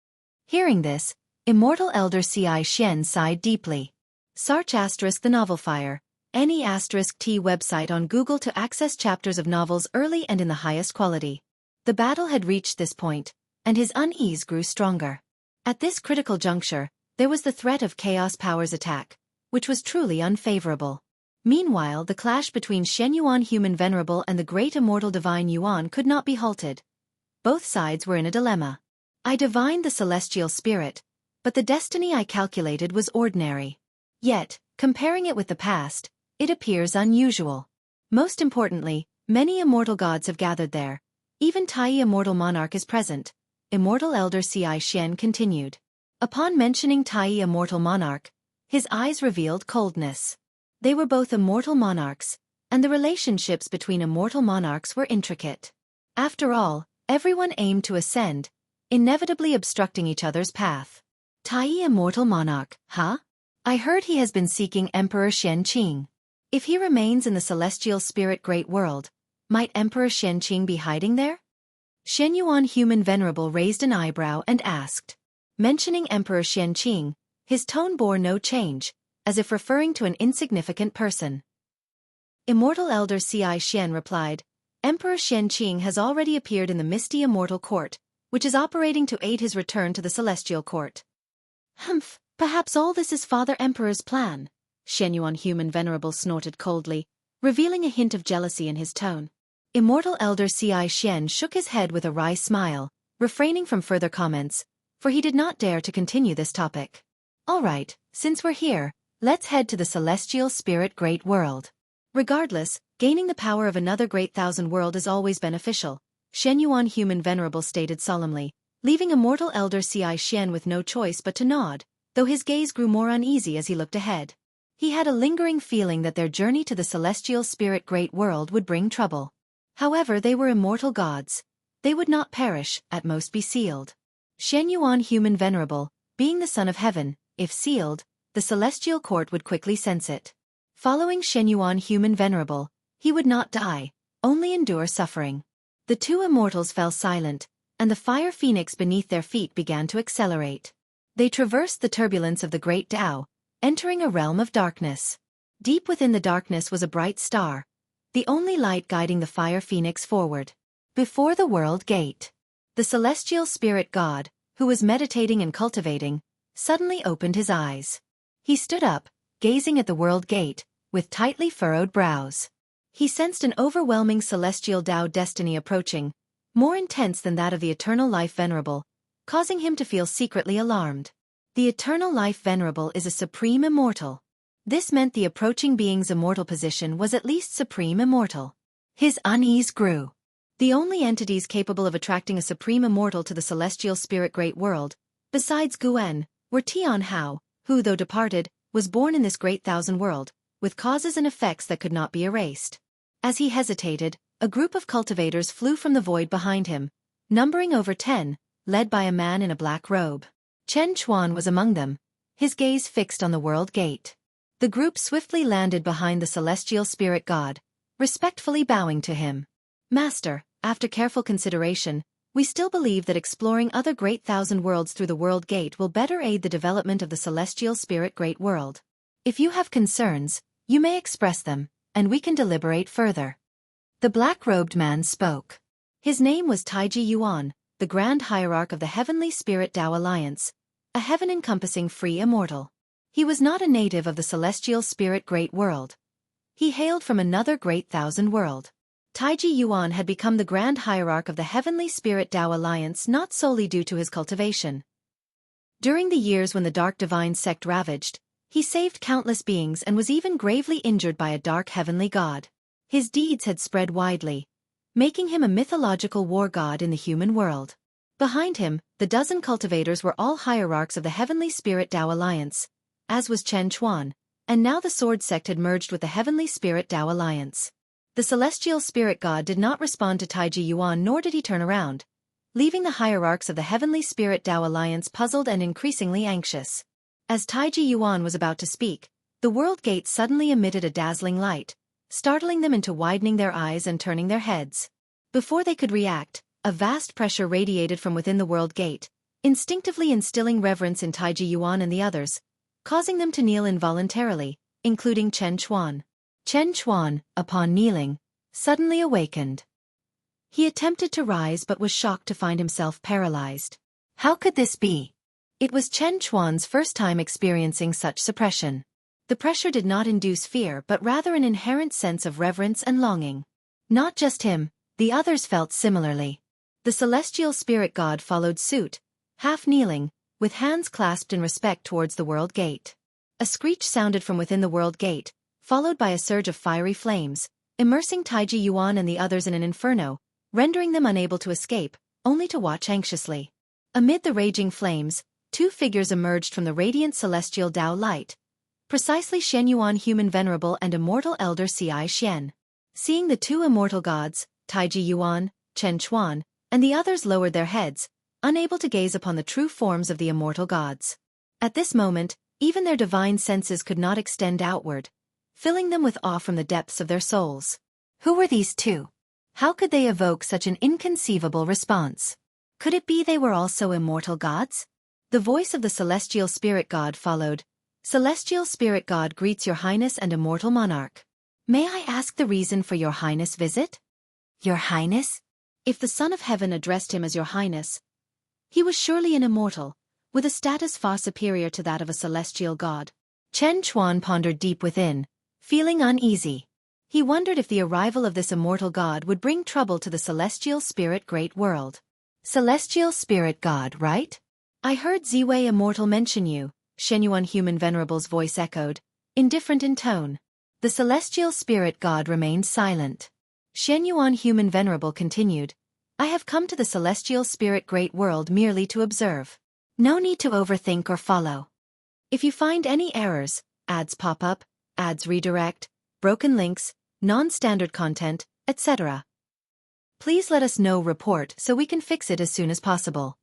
Hearing this, Immortal Elder Ci Xian sighed deeply. Search * the novel Fire, any *T website on Google to access chapters of novels early and in the highest quality. The battle had reached this point, and his unease grew stronger. At this critical juncture, there was the threat of Chaos Power's attack, which was truly unfavorable. Meanwhile, the clash between Shenyuan Human Venerable and the great immortal divine Yuan could not be halted. Both sides were in a dilemma. I divined the celestial spirit, but the destiny I calculated was ordinary. Yet, comparing it with the past, it appears unusual. Most importantly, many immortal gods have gathered there. Even Tai Immortal Monarch is present. Immortal Elder Ci Xian continued. Upon mentioning Tai Immortal Monarch, his eyes revealed coldness. They were both immortal monarchs, and the relationships between immortal monarchs were intricate. After all, everyone aimed to ascend, inevitably obstructing each other's path. Tai Immortal Monarch, huh? I heard he has been seeking Emperor Shen Qing. If he remains in the celestial spirit great world, might Emperor Shen Qing be hiding there? Shenyuan Human Venerable raised an eyebrow and asked. Mentioning Emperor Shen Qing, his tone bore no change, as if referring to an insignificant person. Immortal Elder Ci Xian replied, Emperor Shen Qing has already appeared in the misty immortal court, which is operating to aid his return to the celestial court. Humph, perhaps all this is Father Emperor's plan, Shenyuan Human Venerable snorted coldly, revealing a hint of jealousy in his tone. Immortal Elder Ci Xian shook his head with a wry smile, refraining from further comments, for he did not dare to continue this topic. All right, since we're here, let's head to the celestial spirit great world. Regardless, gaining the power of another great thousand world is always beneficial, Shenyuan Human Venerable stated solemnly, leaving Immortal Elder Ci Xian with no choice but to nod, though his gaze grew more uneasy as he looked ahead. He had a lingering feeling that their journey to the celestial spirit great world would bring trouble. However, they were immortal gods. They would not perish, at most be sealed. Shenyuan Human Venerable, being the son of heaven, if sealed, the celestial court would quickly sense it. Following Shenyuan Human Venerable, he would not die, only endure suffering. The two immortals fell silent, and the fire phoenix beneath their feet began to accelerate. They traversed the turbulence of the great Tao, entering a realm of darkness. Deep within the darkness was a bright star, the only light guiding the fire phoenix forward. Before the world gate, the celestial spirit god, who was meditating and cultivating, suddenly opened his eyes. He stood up, gazing at the world gate, with tightly furrowed brows. He sensed an overwhelming celestial Tao destiny approaching, more intense than that of the Eternal Life Venerable, causing him to feel secretly alarmed. The Eternal Life Venerable is a supreme immortal. This meant the approaching being's immortal position was at least supreme immortal. His unease grew. The only entities capable of attracting a supreme immortal to the celestial spirit great world, besides Guen, were Tian Hao, who, though departed, was born in this great thousand world, with causes and effects that could not be erased. As he hesitated, a group of cultivators flew from the void behind him, numbering over 10, led by a man in a black robe. Chen Chuan was among them, his gaze fixed on the world gate. The group swiftly landed behind the celestial spirit god, respectfully bowing to him. Master, after careful consideration, we still believe that exploring other great thousand worlds through the world gate will better aid the development of the celestial spirit great world. If you have concerns, you may express them, and we can deliberate further. The black-robed man spoke. His name was Taiji Yuan, the Grand Hierarch of the Heavenly Spirit Tao Alliance, a heaven-encompassing free immortal. He was not a native of the celestial spirit great world. He hailed from another great thousand world. Taiji Yuan had become the Grand Hierarch of the Heavenly Spirit Tao Alliance not solely due to his cultivation. During the years when the Dark Divine Sect ravaged, he saved countless beings and was even gravely injured by a dark heavenly god. His deeds had spread widely, making him a mythological war god in the human world. Behind him, the dozen cultivators were all hierarchs of the Heavenly Spirit Tao Alliance, as was Chen Chuan, and now the Sword Sect had merged with the Heavenly Spirit Tao Alliance. The celestial spirit god did not respond to Taiji Yuan, nor did he turn around, leaving the hierarchs of the Heavenly Spirit Tao Alliance puzzled and increasingly anxious. As Taiji Yuan was about to speak, the world gate suddenly emitted a dazzling light, startling them into widening their eyes and turning their heads. Before they could react, a vast pressure radiated from within the world gate, instinctively instilling reverence in Taiji Yuan and the others, causing them to kneel involuntarily, including Chen Chuan. Chen Chuan, upon kneeling, suddenly awakened. He attempted to rise but was shocked to find himself paralyzed. How could this be? It was Chen Chuan's first time experiencing such suppression. The pressure did not induce fear but rather an inherent sense of reverence and longing. Not just him, the others felt similarly. The celestial spirit god followed suit, half kneeling, with hands clasped in respect towards the world gate. A screech sounded from within the world gate, followed by a surge of fiery flames, immersing Taiji Yuan and the others in an inferno, rendering them unable to escape, only to watch anxiously. Amid the raging flames, two figures emerged from the radiant celestial Tao light, precisely Shen Yuan human venerable and immortal elder Ci Xian. Seeing the two immortal gods, Taiji Yuan, Chen Chuan, and the others lowered their heads, unable to gaze upon the true forms of the immortal gods. At this moment, even their divine senses could not extend outward, filling them with awe from the depths of their souls. Who were these two? How could they evoke such an inconceivable response? Could it be they were also immortal gods? The voice of the celestial spirit god followed. Celestial spirit god greets your highness and immortal monarch. May I ask the reason for your highness' visit? Your highness? If the Son of Heaven addressed him as your highness, he was surely an immortal, with a status far superior to that of a celestial god. Chen Chuan pondered deep within, feeling uneasy. He wondered if the arrival of this immortal god would bring trouble to the celestial spirit great world. Celestial spirit god, right? I heard Ziwei immortal mention you, Shenyuan human venerable's voice echoed, indifferent in tone. The celestial spirit god remained silent. Shenyuan human venerable continued, I have come to the celestial spirit great world merely to observe. No need to overthink or follow. If you find any errors, ads pop up, ads redirect, broken links, non-standard content, etc., please let us know. Report so we can fix it as soon as possible.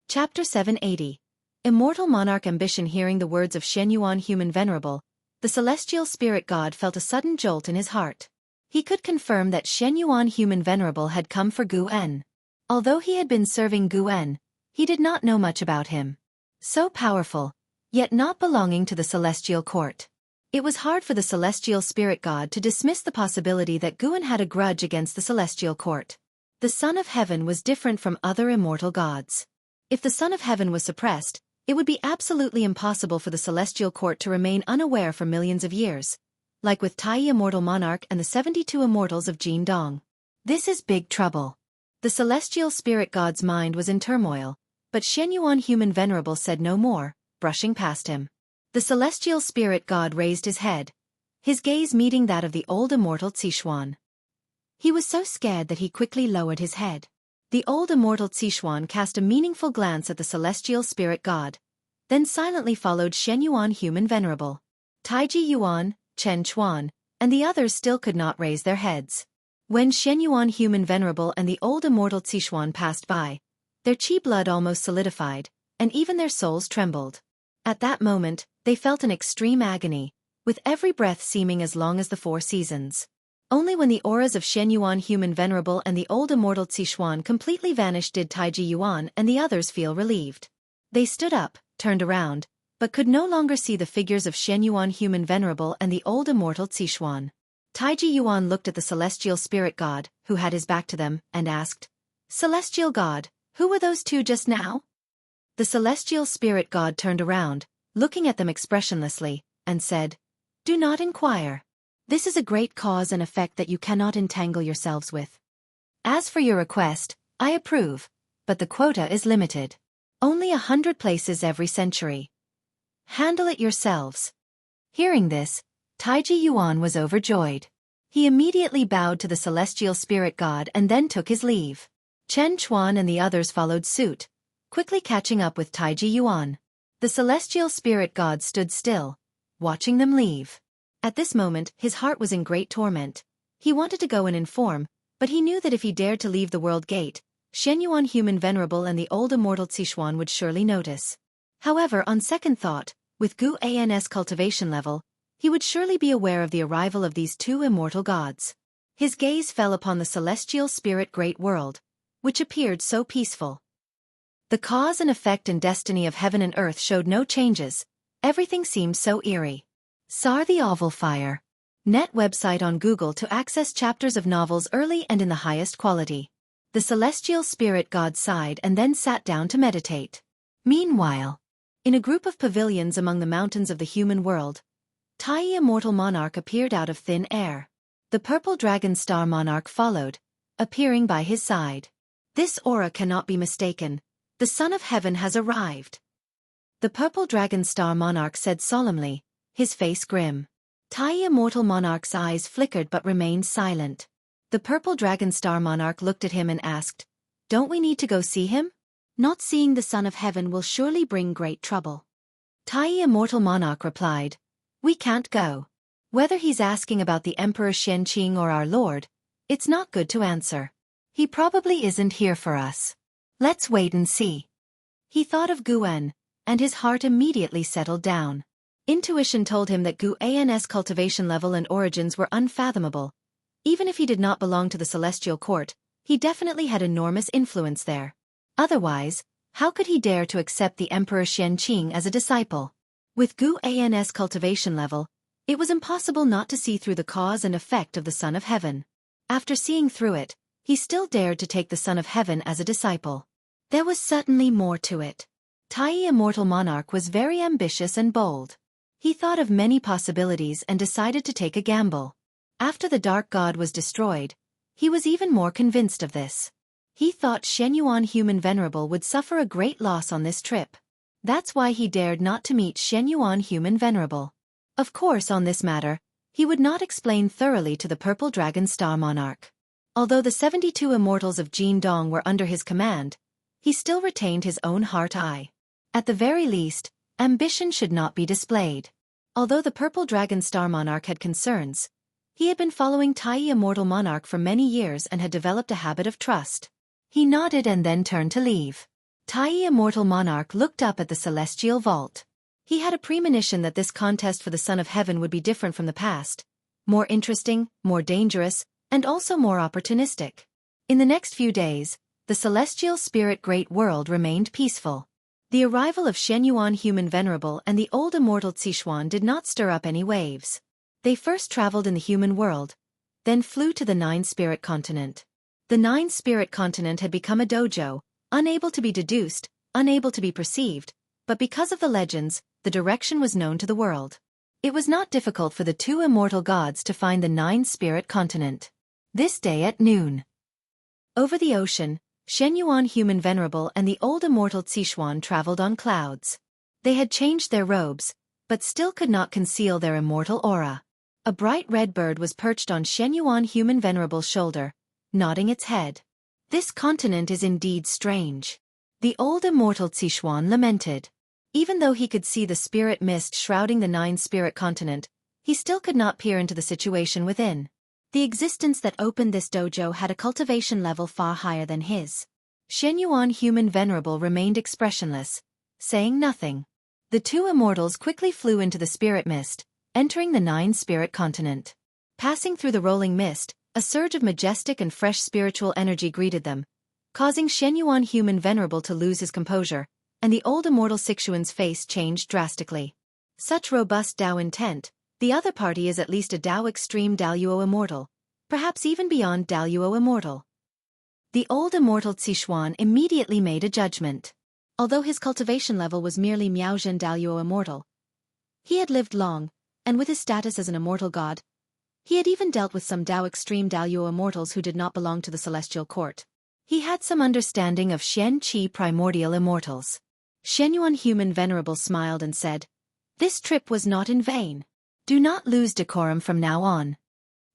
Chapter 780. Immortal Monarch Ambition. Hearing the words of Shenyuan human venerable, the celestial spirit god felt a sudden jolt in his heart. He could confirm that Shenyuan human venerable had come for Gu En. Although he had been serving Gu En, he did not know much about him. So powerful, yet not belonging to the celestial court. It was hard for the celestial spirit god to dismiss the possibility that Gu En had a grudge against the celestial court. The Son of Heaven was different from other immortal gods. If the Son of Heaven was suppressed, it would be absolutely impossible for the celestial court to remain unaware for millions of years, like with Tai Immortal Monarch and the 72 Immortals of Jin Dong. This is big trouble. The celestial spirit god's mind was in turmoil, but Shenyuan Human Venerable said no more, brushing past him. The celestial spirit god raised his head, his gaze meeting that of the old immortal Zixuan. He was so scared that he quickly lowered his head. The old immortal Zixuan cast a meaningful glance at the celestial spirit god, then silently followed Shenyuan Human Venerable. Taiji Yuan, Chen Chuan, and the others still could not raise their heads. When Shenyuan Human Venerable and the old immortal Zixuan passed by, their chi blood almost solidified, and even their souls trembled. At that moment, they felt an extreme agony, with every breath seeming as long as the 4 seasons. Only when the auras of Shenyuan Human Venerable and the old immortal Zixuan completely vanished did Taiji Yuan and the others feel relieved. They stood up, turned around, but could no longer see the figures of Shenyuan Human Venerable and the old immortal Zixuan. Taiji Yuan looked at the celestial spirit god, who had his back to them, and asked, "Celestial god, who were those 2 just now?" The celestial spirit god turned around, looking at them expressionlessly, and said, "Do not inquire. This is a great cause and effect that you cannot entangle yourselves with. As for your request, I approve, but the quota is limited. Only 100 places every century. Handle it yourselves." Hearing this, Taiji Yuan was overjoyed. He immediately bowed to the celestial spirit god and then took his leave. Chen Chuan and the others followed suit, quickly catching up with Taiji Yuan. The celestial spirit god stood still, watching them leave. At this moment, his heart was in great torment. He wanted to go and inform, but he knew that if he dared to leave the world gate, Shenyuan Human Venerable and the old immortal Zixuan would surely notice. However, on second thought, with Gu An's cultivation level, he would surely be aware of the arrival of these 2 immortal gods. His gaze fell upon the celestial spirit great world, which appeared so peaceful. The cause and effect and destiny of heaven and earth showed no changes. Everything seemed so eerie. Sar the Oval Fire. Net website on Google to access chapters of novels early and in the highest quality. The celestial spirit god sighed and then sat down to meditate. Meanwhile, in a group of pavilions among the mountains of the human world, Tai Immortal Monarch appeared out of thin air. The purple dragon star monarch followed, appearing by his side. This aura cannot be mistaken. The Son of Heaven has arrived. The purple dragon star monarch said solemnly, his face grim. Tai Immortal Monarch's eyes flickered but remained silent. The purple dragon star monarch looked at him and asked, "Don't we need to go see him? Not seeing the Son of Heaven will surely bring great trouble." Tai Immortal Monarch replied, "We can't go. Whether he's asking about the Emperor Shenqing or our Lord, it's not good to answer. He probably isn't here for us. Let's wait and see." He thought of Guan, and his heart immediately settled down. Intuition told him that Gu An's cultivation level and origins were unfathomable. Even if he did not belong to the celestial court, he definitely had enormous influence there. Otherwise, how could he dare to accept the Emperor Shenqing as a disciple? With Gu An's cultivation level, it was impossible not to see through the cause and effect of the Son of Heaven. After seeing through it, he still dared to take the Son of Heaven as a disciple. There was certainly more to it. Tai Immortal Monarch was very ambitious and bold. He thought of many possibilities and decided to take a gamble. After the Dark God was destroyed, he was even more convinced of this. He thought Shenyuan Human Venerable would suffer a great loss on this trip. That's why he dared not to meet Shenyuan Human Venerable. Of course, on this matter, he would not explain thoroughly to the Purple Dragon Star Monarch. Although the 72 Immortals of Jin Dong were under his command, he still retained his own heart-eye. At the very least, ambition should not be displayed. Although the Purple Dragon Star Monarch had concerns, he had been following Tai Immortal Monarch for many years and had developed a habit of trust. He nodded and then turned to leave. Tai Immortal Monarch looked up at the celestial vault. He had a premonition that this contest for the Son of Heaven would be different from the past, more interesting, more dangerous, and also more opportunistic. In the next few days, the celestial spirit great world remained peaceful. The arrival of Shenyuan Human Venerable and the old immortal Zixuan did not stir up any waves. They first traveled in the human world, then flew to the 9-spirit continent. The 9-spirit continent had become a dojo, unable to be deduced, unable to be perceived, but because of the legends, the direction was known to the world. It was not difficult for the two immortal gods to find the nine-spirit continent. This day at noon. Over the ocean, Shen Yuan Human Venerable and the old immortal Xiaofan traveled on clouds. They had changed their robes, but still could not conceal their immortal aura. A bright red bird was perched on Shen Yuan Human Venerable's shoulder, nodding its head. This continent is indeed strange. The old immortal Xiaofan lamented. Even though he could see the spirit mist shrouding the nine-spirit continent, he still could not peer into the situation within. The existence that opened this dojo had a cultivation level far higher than his. Shen Yuan Human Venerable remained expressionless, saying nothing. The two immortals quickly flew into the spirit mist, entering the nine-spirit continent. Passing through the rolling mist, a surge of majestic and fresh spiritual energy greeted them, causing Shen Yuan Human Venerable to lose his composure, and the old immortal Sichuan's face changed drastically. Such robust Dao intent, the other party is at least a Dao extreme Daluo immortal, perhaps even beyond Daluo immortal. The old immortal Xiaofan immediately made a judgment. Although his cultivation level was merely Miaozhen Daluo immortal, he had lived long, and with his status as an immortal god, he had even dealt with some Dao extreme Daluo immortals who did not belong to the celestial court. He had some understanding of Shen Qi primordial immortals. Shen Yuan Human Venerable smiled and said, "This trip was not in vain. Do not lose decorum from now on."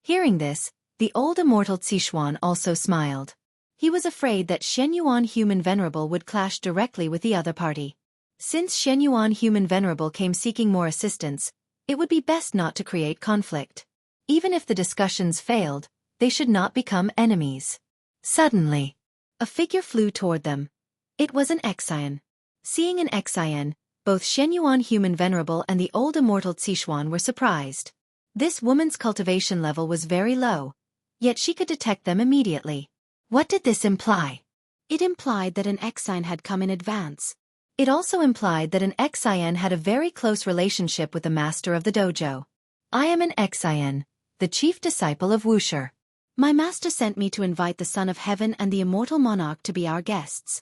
Hearing this, the old immortal Xiaofan also smiled. He was afraid that Shen Yuan Human Venerable would clash directly with the other party. Since Shen Yuan Human Venerable came seeking more assistance, it would be best not to create conflict. Even if the discussions failed, they should not become enemies. Suddenly, a figure flew toward them. It was an Xian. Seeing an Xian, both Shen Yuan Human Venerable and the old immortal Xiaofan were surprised. This woman's cultivation level was very low, yet she could detect them immediately. What did this imply? It implied that an Xian had come in advance. It also implied that an Xian had a very close relationship with the master of the dojo. "I am an Xian, the chief disciple of Wuxia. My master sent me to invite the Son of Heaven and the immortal monarch to be our guests."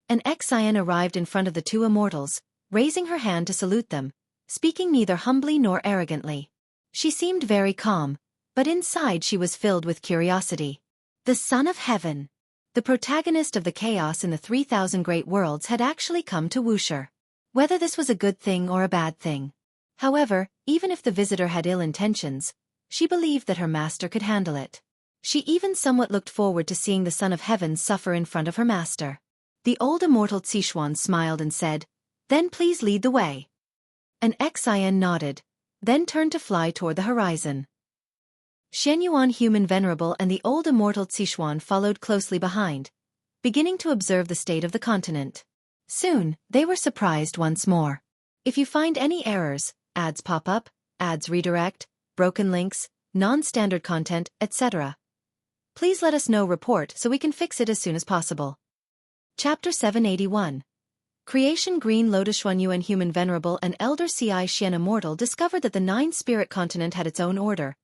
An Xian arrived in front of the two immortals, raising her hand to salute them, speaking neither humbly nor arrogantly. She seemed very calm, but inside she was filled with curiosity. The Son of Heaven, the protagonist of the chaos in the 3,000 great worlds, had actually come to Wuxia. Whether this was a good thing or a bad thing. However, even if the visitor had ill intentions, she believed that her master could handle it. She even somewhat looked forward to seeing the Son of Heaven suffer in front of her master. The old immortal Xiaofan smiled and said, "Then please lead the way." An Xian nodded, then turned to fly toward the horizon. Shen Yuan Human Venerable and the old immortal Xiaofan followed closely behind, beginning to observe the state of the continent. Soon, they were surprised once more. If you find any errors, ads pop up, ads redirect, broken links, non-standard content, etc., please let us know. Report so we can fix it as soon as possible. Chapter 781. Creation. Green Lotus. Xuan Yuan Human Venerable and Elder Ci Xian Immortal discovered that the nine-spirit continent had its own order,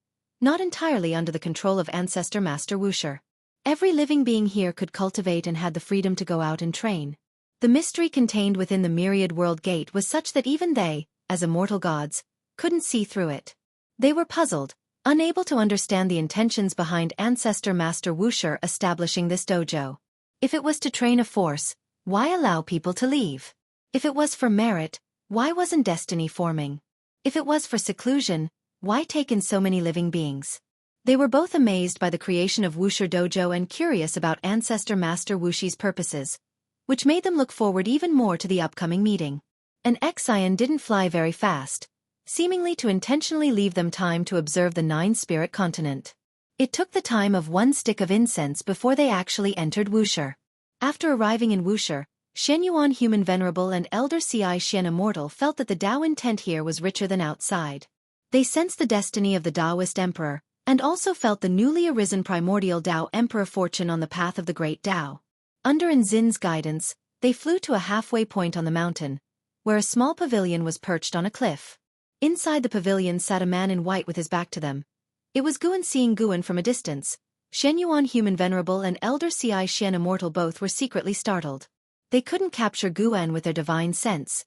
not entirely under the control of Ancestor Master Wuxia. Every living being here could cultivate and had the freedom to go out and train. The mystery contained within the myriad world gate was such that even they, as immortal gods, couldn't see through it. They were puzzled, unable to understand the intentions behind Ancestor Master Wuxia establishing this dojo. If it was to train a force, why allow people to leave? If it was for merit, why wasn't destiny forming? If it was for seclusion, why take in so many living beings? They were both amazed by the creation of Wuxia Dojo and curious about Ancestor Master Wuxi's purposes, which made them look forward even more to the upcoming meeting. An Xian didn't fly very fast, seemingly to intentionally leave them time to observe the nine-spirit continent. It took the time of one stick of incense before they actually entered Wuxia. After arriving in Wuxia, Shen Yuan Human Venerable and Elder Ci Xian Immortal felt that the Dao intent here was richer than outside. They sensed the destiny of the Taoist Emperor, and also felt the newly arisen primordial Dao Emperor fortune on the path of the great Dao. Under Nzin's guidance, they flew to a halfway point on the mountain, where a small pavilion was perched on a cliff. Inside the pavilion sat a man in white with his back to them. It was Guan. Seeing Guan from a distance, Shen Yuan Human Venerable and Elder Ci Xian Immortal both were secretly startled. They couldn't capture Guan with their divine sense.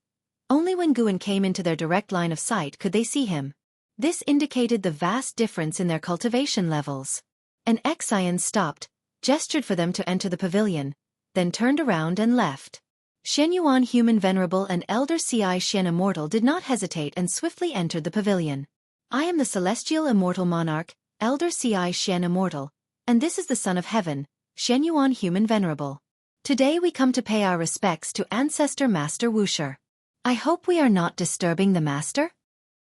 Only when Guan came into their direct line of sight could they see him. This indicated the vast difference in their cultivation levels. An Xian stopped, gestured for them to enter the pavilion, then turned around and left. Shenyuan Human Venerable and Elder Xian Immortal did not hesitate and swiftly entered the pavilion. I am the Celestial Immortal Monarch, Elder Xian Immortal, and this is the Son of Heaven, Shenyuan Human Venerable. Today we come to pay our respects to Ancestor Master Wuxia. I hope we are not disturbing the Master?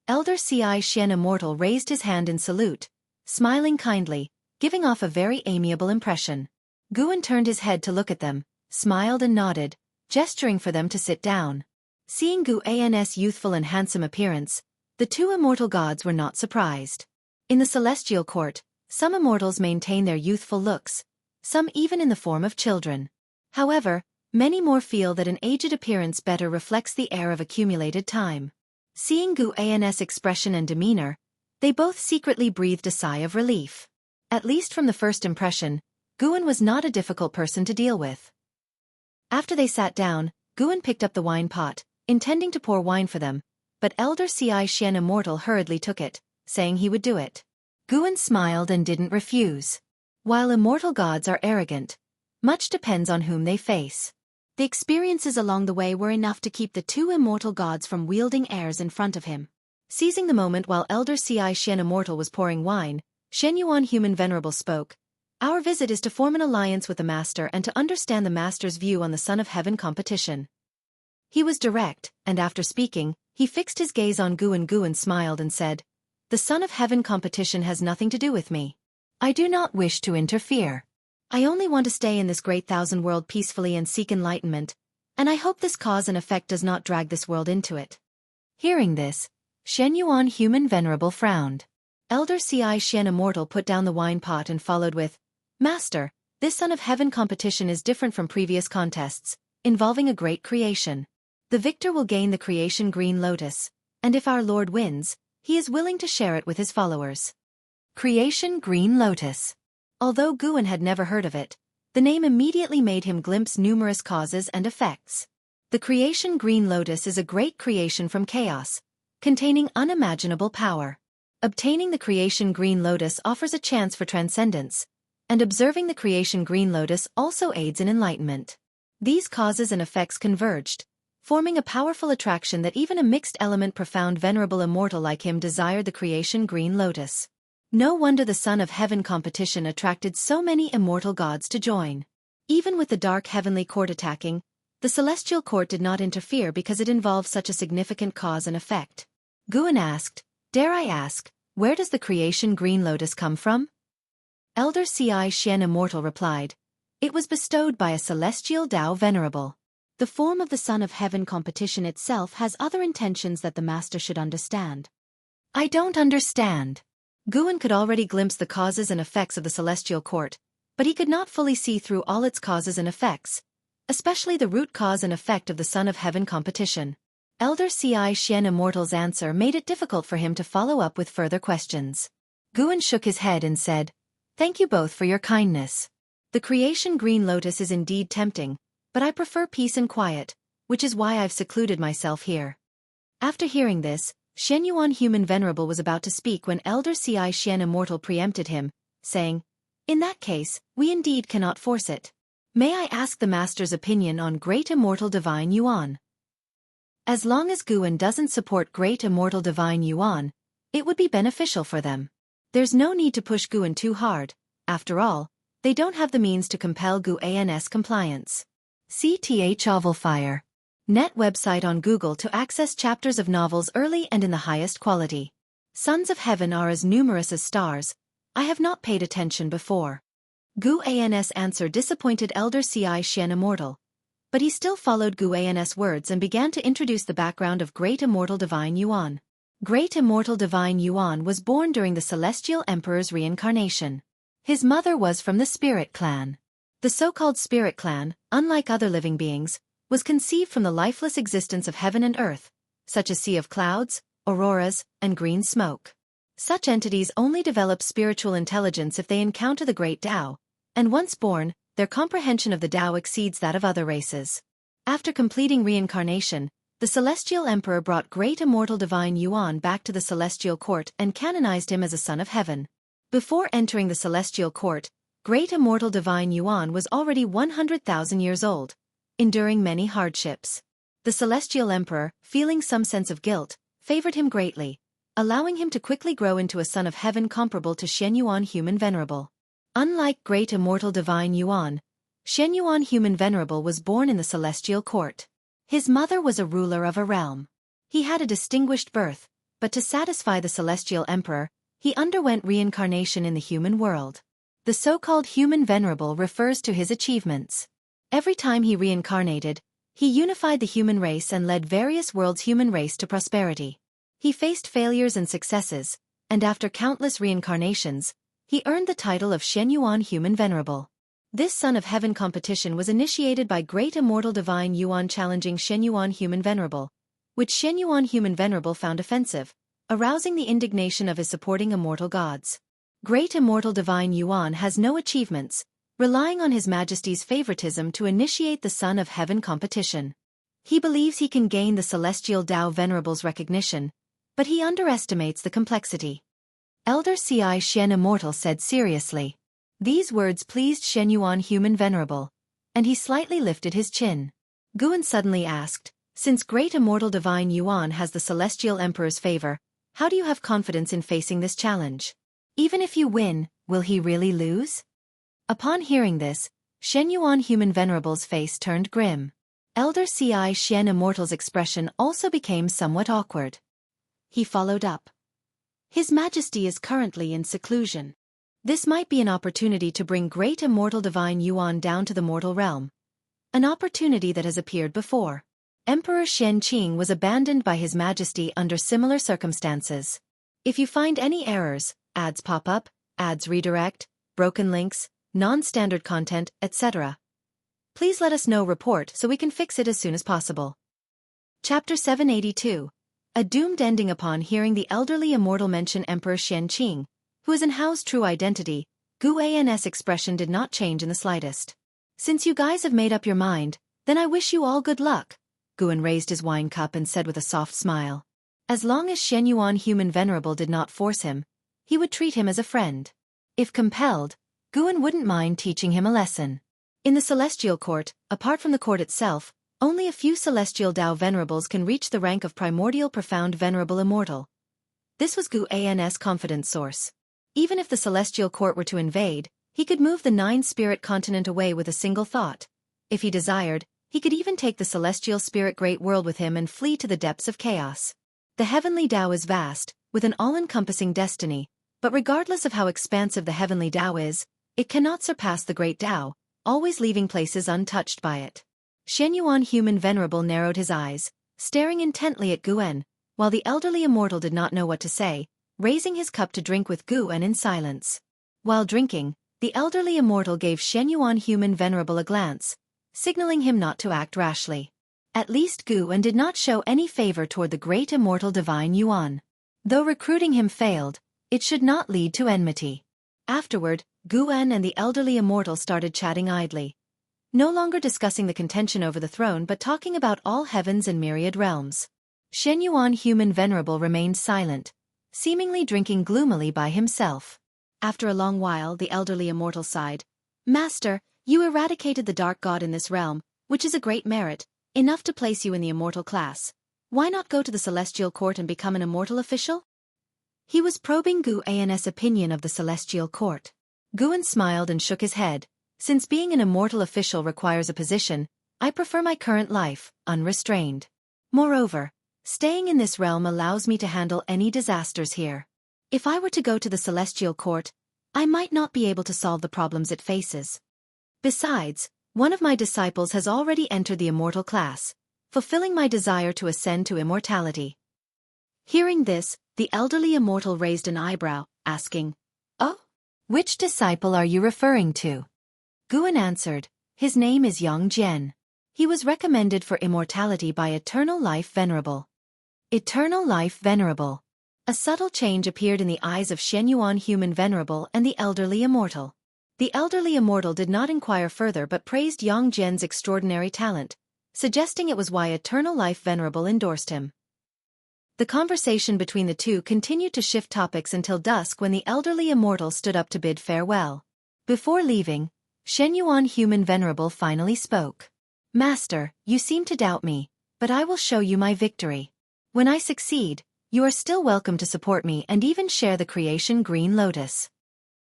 Elder Xian Immortal raised his hand in salute, smiling kindly, giving off a very amiable impression. Guan turned his head to look at them, smiled and nodded, gesturing for them to sit down. Seeing Guan's youthful and handsome appearance, the two immortal gods were not surprised. In the celestial court, some immortals maintain their youthful looks, some even in the form of children. However, many more feel that an aged appearance better reflects the air of accumulated time. Seeing Guan's expression and demeanor, they both secretly breathed a sigh of relief. At least from the first impression, Guan was not a difficult person to deal with. After they sat down, Guan picked up the wine pot, intending to pour wine for them, but Elder Xian Immortal hurriedly took it, saying he would do it. Guan smiled and didn't refuse. While immortal gods are arrogant, much depends on whom they face. The experiences along the way were enough to keep the two immortal gods from wielding airs in front of him. Seizing the moment while Elder Xian Immortal was pouring wine, Shenyuan Human Venerable spoke. Our visit is to form an alliance with the Master and to understand the Master's view on the Son of Heaven competition. He was direct, and after speaking, he fixed his gaze on Guan. Guan smiled and said, The Son of Heaven competition has nothing to do with me. I do not wish to interfere. I only want to stay in this great thousand world peacefully and seek enlightenment, and I hope this cause and effect does not drag this world into it. Hearing this, Shenyuan Human Venerable frowned. Elder Xian Immortal put down the wine pot and followed with, Master, this Son of Heaven competition is different from previous contests, involving a great creation. The victor will gain the creation Green Lotus, and if our Lord wins, he is willing to share it with his followers. Creation Green Lotus. Although Guan had never heard of it, the name immediately made him glimpse numerous causes and effects. The creation Green Lotus is a great creation from chaos, containing unimaginable power. Obtaining the creation Green Lotus offers a chance for transcendence, and observing the creation Green Lotus also aids in enlightenment. These causes and effects converged, forming a powerful attraction that even a mixed-element profound venerable immortal like him desired the creation Green Lotus. No wonder the Son of Heaven competition attracted so many immortal gods to join. Even with the dark heavenly court attacking, the celestial court did not interfere because it involved such a significant cause and effect. Guan asked, Dare I ask, where does the creation Green Lotus come from? Elder Xian Immortal replied, It was bestowed by a celestial Tao Venerable. The form of the Son of Heaven competition itself has other intentions that the Master should understand. I don't understand. Guan could already glimpse the causes and effects of the celestial court, but he could not fully see through all its causes and effects, especially the root cause and effect of the Son of Heaven competition. Elder Xian Immortal's answer made it difficult for him to follow up with further questions. Guan shook his head and said, Thank you both for your kindness. The creation Green Lotus is indeed tempting, but I prefer peace and quiet, which is why I've secluded myself here. After hearing this, Shenyuan Human Venerable was about to speak when Elder Xian Immortal preempted him, saying, In that case, we indeed cannot force it. May I ask the Master's opinion on Great Immortal Divine Yuan? As long as Guan doesn't support Great Immortal Divine Yuan, it would be beneficial for them. There's no need to push Guan too hard. After all, they don't have the means to compel Guan's compliance. CTH Ovalfire. Net website on Google to access chapters of novels early and in the highest quality. Sons of Heaven are as numerous as stars. I have not paid attention before. Guan's answer disappointed Elder Xian Immortal, but he still followed Guan's words and began to introduce the background of Great Immortal Divine Yuan. Great Immortal Divine Yuan was born during the Celestial Emperor's reincarnation. His mother was from the Spirit Clan. The so-called Spirit Clan, unlike other living beings, was conceived from the lifeless existence of heaven and earth, such as sea of clouds, auroras, and green smoke. Such entities only develop spiritual intelligence if they encounter the great Tao, and once born, their comprehension of the Tao exceeds that of other races. After completing reincarnation, The celestial emperor brought great immortal divine Yuan back to the celestial court and canonized him as a son of heaven. Before entering the celestial court, great immortal divine Yuan was already 100,000 years old, enduring many hardships. The celestial emperor, feeling some sense of guilt, favored him greatly, allowing him to quickly grow into a son of heaven comparable to Shen Yuan human venerable. Unlike great immortal divine Yuan, Shen Yuan human venerable was born in the celestial court. His mother was a ruler of a realm. He had a distinguished birth, but to satisfy the celestial emperor, he underwent reincarnation in the human world. The so-called human venerable refers to his achievements. Every time he reincarnated, he unified the human race and led various worlds' human race to prosperity. He faced failures and successes, and after countless reincarnations, he earned the title of Shen Yuan human venerable. This son of heaven competition was initiated by great immortal divine Yuan challenging Shen Yuan human venerable, which Shen Yuan human venerable found offensive, arousing the indignation of his supporting immortal gods. Great immortal divine Yuan has no achievements, relying on his majesty's favoritism to initiate the son of heaven competition. He believes he can gain the celestial Tao venerable's recognition, but he underestimates the complexity. Elder Ci Shen Immortal said seriously. These words pleased Shen Yuan human venerable, and he slightly lifted his chin. Guan suddenly asked, since great immortal divine Yuan has the celestial emperor's favor, how do you have confidence in facing this challenge? Even if you win, will he really lose? Upon hearing this, Shen Yuan human venerable's face turned grim. Elder Ci Shen Immortal's expression also became somewhat awkward. He followed up. His Majesty is currently in seclusion. This might be an opportunity to bring great immortal divine Yuan down to the mortal realm. An opportunity that has appeared before. Emperor Shen Qing was abandoned by His Majesty under similar circumstances. If you find any errors, ads pop up, ads redirect, broken links, non-standard content, etc., please let us know report so we can fix it as soon as possible. Chapter 782. A doomed ending. Upon hearing the elderly immortal mention Emperor Shen Qing, who is in Hao's true identity, Gu An's expression did not change in the slightest. Since you guys have made up your mind, then I wish you all good luck. Guan raised his wine cup and said with a soft smile. As long as Shen Yuan human venerable did not force him, he would treat him as a friend. If compelled, Guan wouldn't mind teaching him a lesson. In the celestial court, apart from the court itself, only a few celestial Tao venerables can reach the rank of primordial profound venerable immortal. This was Gu An's confidence source. Even if the celestial court were to invade, he could move the 9-spirit continent away with a single thought. If he desired, he could even take the celestial spirit great world with him and flee to the depths of chaos. The heavenly Tao is vast, with an all-encompassing destiny, but regardless of how expansive the heavenly Tao is, it cannot surpass the great Tao, always leaving places untouched by it. Shen Yuan human venerable narrowed his eyes, staring intently at Guan, while the elderly immortal did not know what to say, raising his cup to drink with Guan in silence. While drinking, the elderly immortal gave Shen Yuan human venerable a glance, signaling him not to act rashly. At least Guan did not show any favor toward the great immortal divine Yuan. Though recruiting him failed, it should not lead to enmity. Afterward, Guan and the elderly immortal started chatting idly, no longer discussing the contention over the throne but talking about all heavens and myriad realms. Shen Yuan human venerable remained silent, seemingly drinking gloomily by himself. After a long while the elderly immortal sighed. Master, you eradicated the dark god in this realm, which is a great merit, enough to place you in the immortal class. Why not go to the celestial court and become an immortal official? He was probing Gu An's opinion of the celestial court. Guan smiled and shook his head. Since being an immortal official requires a position, I prefer my current life, unrestrained. Moreover, staying in this realm allows me to handle any disasters here. If I were to go to the celestial court, I might not be able to solve the problems it faces. Besides, one of my disciples has already entered the immortal class, fulfilling my desire to ascend to immortality. Hearing this, the elderly immortal raised an eyebrow, asking, Oh? Which disciple are you referring to? Guan answered, his name is Yang Jian. He was recommended for immortality by Eternal Life Venerable. Eternal Life Venerable. A subtle change appeared in the eyes of Shen Yuan human venerable and the elderly immortal. The elderly immortal did not inquire further but praised Yang Jian's extraordinary talent, suggesting it was why Eternal Life Venerable endorsed him. The conversation between the two continued to shift topics until dusk when the elderly immortal stood up to bid farewell. Before leaving, Shen Yuan Human Venerable finally spoke. Master, you seem to doubt me, but I will show you my victory. When I succeed, you are still welcome to support me and even share the creation Green Lotus.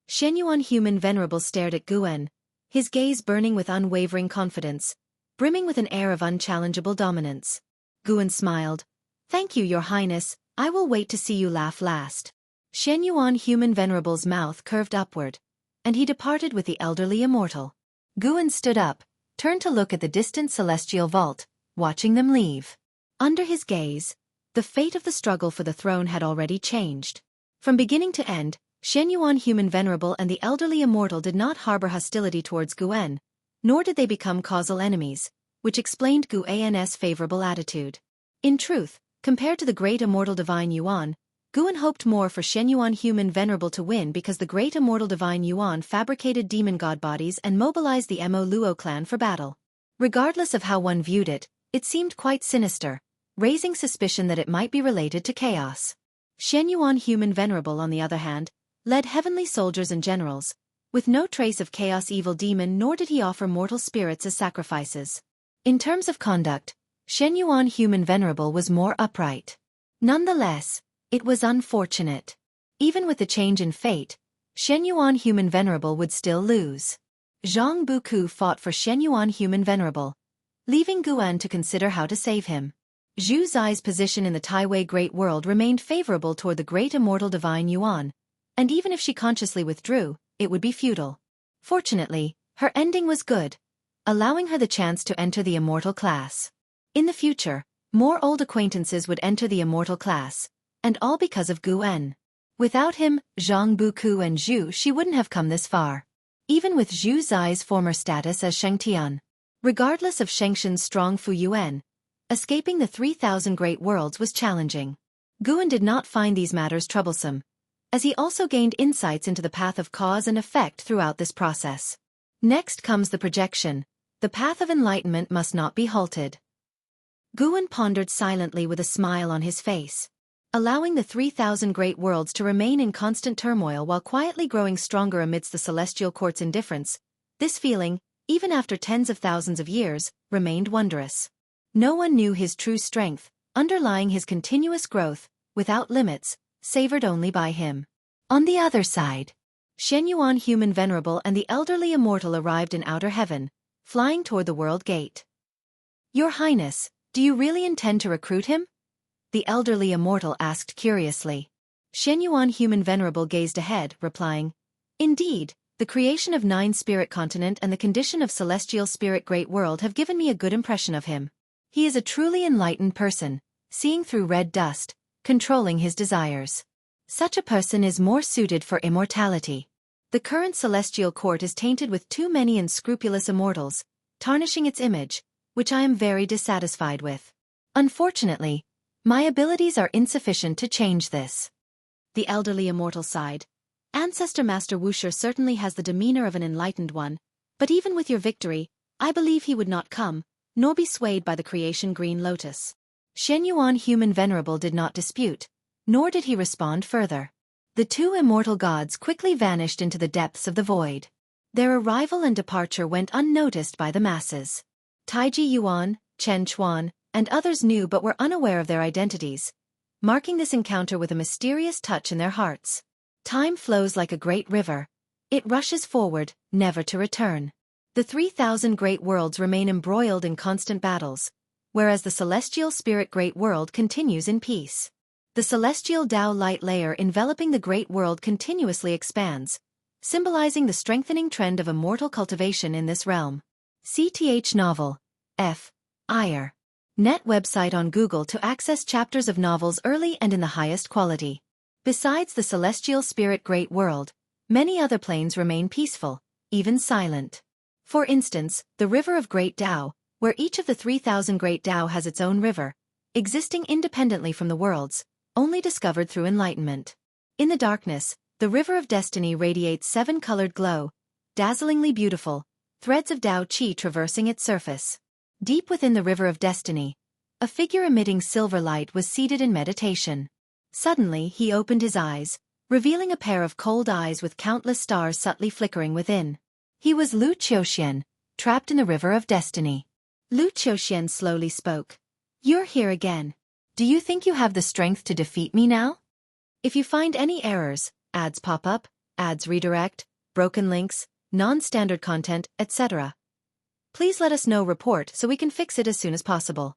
Shen Yuan Human Venerable stared at Guan, his gaze burning with unwavering confidence, brimming with an air of unchallengeable dominance. Guan smiled. Thank you, Your Highness, I will wait to see you laugh last. Shen Yuan Human Venerable's mouth curved upward, and he departed with the elderly immortal. Guan stood up, turned to look at the distant celestial vault, watching them leave. Under his gaze, the fate of the struggle for the throne had already changed. From beginning to end, Shen Yuan Human Venerable and the elderly immortal did not harbor hostility towards Guan, nor did they become causal enemies, which explained Guan's favorable attitude. In truth, compared to the great immortal divine Yuan, Guan hoped more for Shen Yuan Human Venerable to win because the great immortal divine Yuan fabricated demon god bodies and mobilized the Mo Luo clan for battle. Regardless of how one viewed it, it seemed quite sinister, raising suspicion that it might be related to chaos. Shen Yuan Human Venerable, on the other hand, led heavenly soldiers and generals, with no trace of chaos evil demon, nor did he offer mortal spirits as sacrifices. In terms of conduct, Shen Yuan Human Venerable was more upright. Nonetheless, it was unfortunate. Even with the change in fate, Shen Yuan Human Venerable would still lose. Zhang Buku fought for Shen Yuan Human Venerable, leaving Guan to consider how to save him. Zhu Zai's position in the Taiwei Great World remained favorable toward the great immortal divine Yuan, and even if she consciously withdrew, it would be futile. Fortunately, her ending was good, allowing her the chance to enter the immortal class. In the future, more old acquaintances would enter the immortal class, and all because of Guan. Without him, Zhang Buku and Zhu, she wouldn't have come this far. Even with Zhu Zai's former status as Shengtian. Regardless of Shengshan's strong Fu Yuan, escaping the 3,000 Great Worlds was challenging. Guan did not find these matters troublesome, as he also gained insights into the path of cause and effect throughout this process. Next comes the projection. The path of enlightenment must not be halted. Guan pondered silently with a smile on his face. Allowing the 3,000 Great Worlds to remain in constant turmoil while quietly growing stronger amidst the celestial court's indifference, this feeling, even after tens of thousands of years, remained wondrous. No one knew his true strength, underlying his continuous growth, without limits, savored only by him. On the other side, Shen Yuan Human Venerable and the elderly immortal arrived in outer heaven, flying toward the world gate. Your Highness, do you really intend to recruit him? The elderly immortal asked curiously. Shen Yuan Human Venerable gazed ahead, replying, Indeed, the creation of 9 spirit continent and the condition of celestial spirit great world have given me a good impression of him. He is a truly enlightened person, seeing through red dust, controlling his desires. Such a person is more suited for immortality. The current celestial court is tainted with too many unscrupulous immortals, tarnishing its image, which I am very dissatisfied with. Unfortunately, my abilities are insufficient to change this. The elderly immortal sighed. Ancestor Master Wuxia certainly has the demeanor of an enlightened one, but even with your victory, I believe he would not come, nor be swayed by the creation Green Lotus. Shen Yuan Human Venerable did not dispute, nor did he respond further. The 2 immortal gods quickly vanished into the depths of the void. Their arrival and departure went unnoticed by the masses. Taiji Yuan, Chen Chuan, and others knew but were unaware of their identities, marking this encounter with a mysterious touch in their hearts. Time flows like a great river. It rushes forward, never to return. The 3,000 Great Worlds remain embroiled in constant battles, whereas the celestial spirit Great World continues in peace. The celestial Tao light layer enveloping the Great World continuously expands, symbolizing the strengthening trend of immortal cultivation in this realm. CTH Novel. F. Iyer. Net website on Google to access chapters of novels early and in the highest quality. Besides the celestial spirit Great World, many other planes remain peaceful, even silent. For instance, the River of Great Tao, where each of the 3,000 Great Tao has its own river, existing independently from the worlds, only discovered through enlightenment. In the darkness, the River of Destiny radiates 7-colored glow, dazzlingly beautiful, threads of Tao Qi traversing its surface. Deep within the river of destiny, a figure emitting silver light was seated in meditation. Suddenly he opened his eyes, revealing a pair of cold eyes with countless stars subtly flickering within. He was Lu Xiaoxian, trapped in the river of destiny. Lu Xiaoxian slowly spoke. "You're here again. Do you think you have the strength to defeat me now? If you find any errors, ads pop up, ads redirect, broken links, non-standard content, etc. Please let us know report so we can fix it as soon as possible."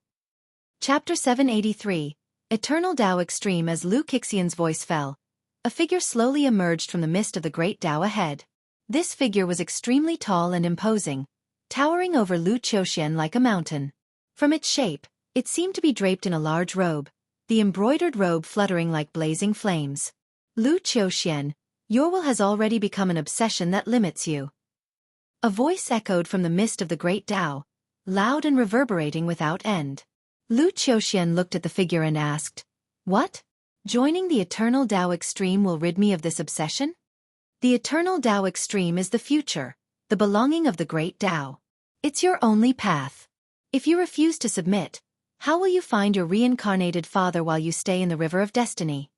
Chapter 783, Eternal Tao Extreme. As Lu Xiaoxian's voice fell, a figure slowly emerged from the mist of the great Tao ahead. This figure was extremely tall and imposing, towering over Lu Xiaoxian like a mountain. From its shape, it seemed to be draped in a large robe, the embroidered robe fluttering like blazing flames. "Lu Xiaoxian, your will has already become an obsession that limits you." A voice echoed from the mist of the great Tao, loud and reverberating without end. Lu Xiaoxian looked at the figure and asked, "What? Joining the Eternal Tao Extreme will rid me of this obsession?" The Eternal Tao Extreme is the future, the belonging of the great Tao. It's your only path. If you refuse to submit, how will you find your reincarnated father while you stay in the river of destiny?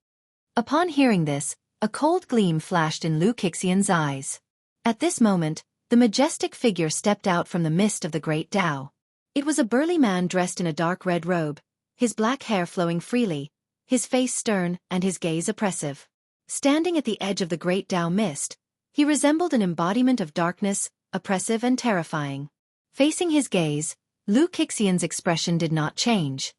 Upon hearing this, a cold gleam flashed in Lu Xiaoxian's eyes. At this moment, the majestic figure stepped out from the mist of the great Tao. It was a burly man dressed in a dark red robe, his black hair flowing freely, his face stern and his gaze oppressive. Standing at the edge of the great Tao mist, he resembled an embodiment of darkness, oppressive and terrifying. Facing his gaze, Lu Xiaoxian's expression did not change.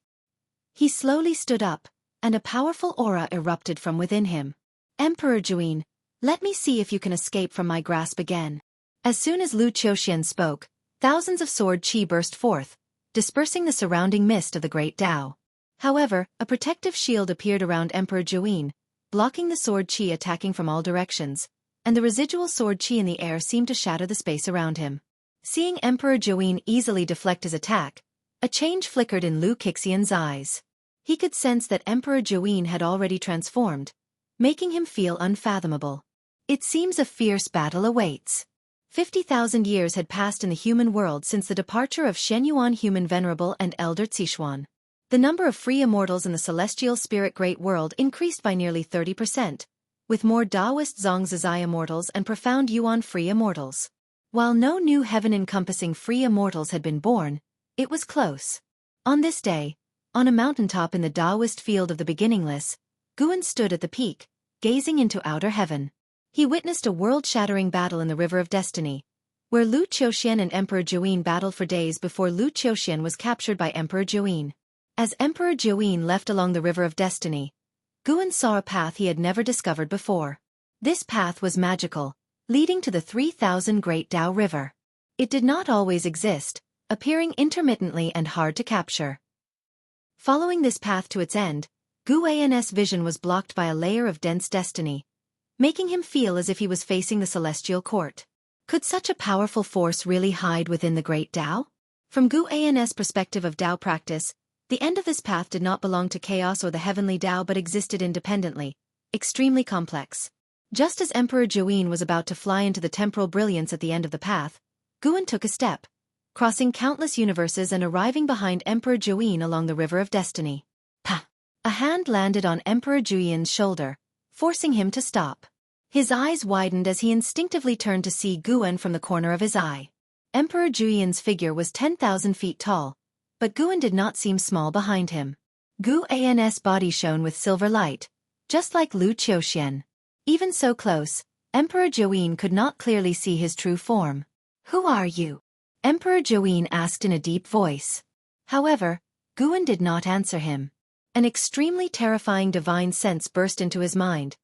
He slowly stood up, and a powerful aura erupted from within him. "Emperor Juin, let me see if you can escape from my grasp again." As soon as Lu Xiaoxian spoke, thousands of sword qi burst forth, dispersing the surrounding mist of the great Tao. However, a protective shield appeared around Emperor Juin, blocking the sword qi attacking from all directions, and the residual sword qi in the air seemed to shatter the space around him. Seeing Emperor Juin easily deflect his attack, a change flickered in Lu Xiaoxian's eyes. He could sense that Emperor Juin had already transformed, making him feel unfathomable. It seems a fierce battle awaits. 50,000 years had passed in the human world since the departure of Shenyuan human venerable and elder Zixuan. The number of free immortals in the celestial spirit great world increased by nearly 30%, with more Taoist Zongzizai immortals and profound Yuan free immortals. While no new heaven-encompassing free immortals had been born, it was close. On this day, on a mountaintop in the Taoist field of the beginningless, Guan stood at the peak, gazing into outer heaven. He witnessed a world-shattering battle in the River of Destiny, where Lu Xiaoxian and Emperor Juin battled for days before Lu Xiaoxian was captured by Emperor Juin. As Emperor Juin left along the River of Destiny, Guan saw a path he had never discovered before. This path was magical, leading to the 3,000 Great Tao River. It did not always exist, appearing intermittently and hard to capture. Following this path to its end, Guan's vision was blocked by a layer of dense destiny, making him feel as if he was facing the celestial court. Could such a powerful force really hide within the Great Tao? From Guan's perspective of Tao practice, the end of this path did not belong to chaos or the heavenly Tao but existed independently, extremely complex. Just as Emperor Juin was about to fly into the temporal brilliance at the end of the path, Guan took a step, crossing countless universes and arriving behind Emperor Juin along the River of Destiny. Pa! A hand landed on Emperor Juin's shoulder, forcing him to stop. His eyes widened as he instinctively turned to see Guan from the corner of his eye. Emperor Juin's figure was 10,000 feet tall, but Guan did not seem small behind him. Guan's body shone with silver light, just like Lu Xiaoxian. Even so close, Emperor Juin could not clearly see his true form. "Who are you?" Emperor Juin asked in a deep voice. However, Guan did not answer him. An extremely terrifying divine sense burst into his mind,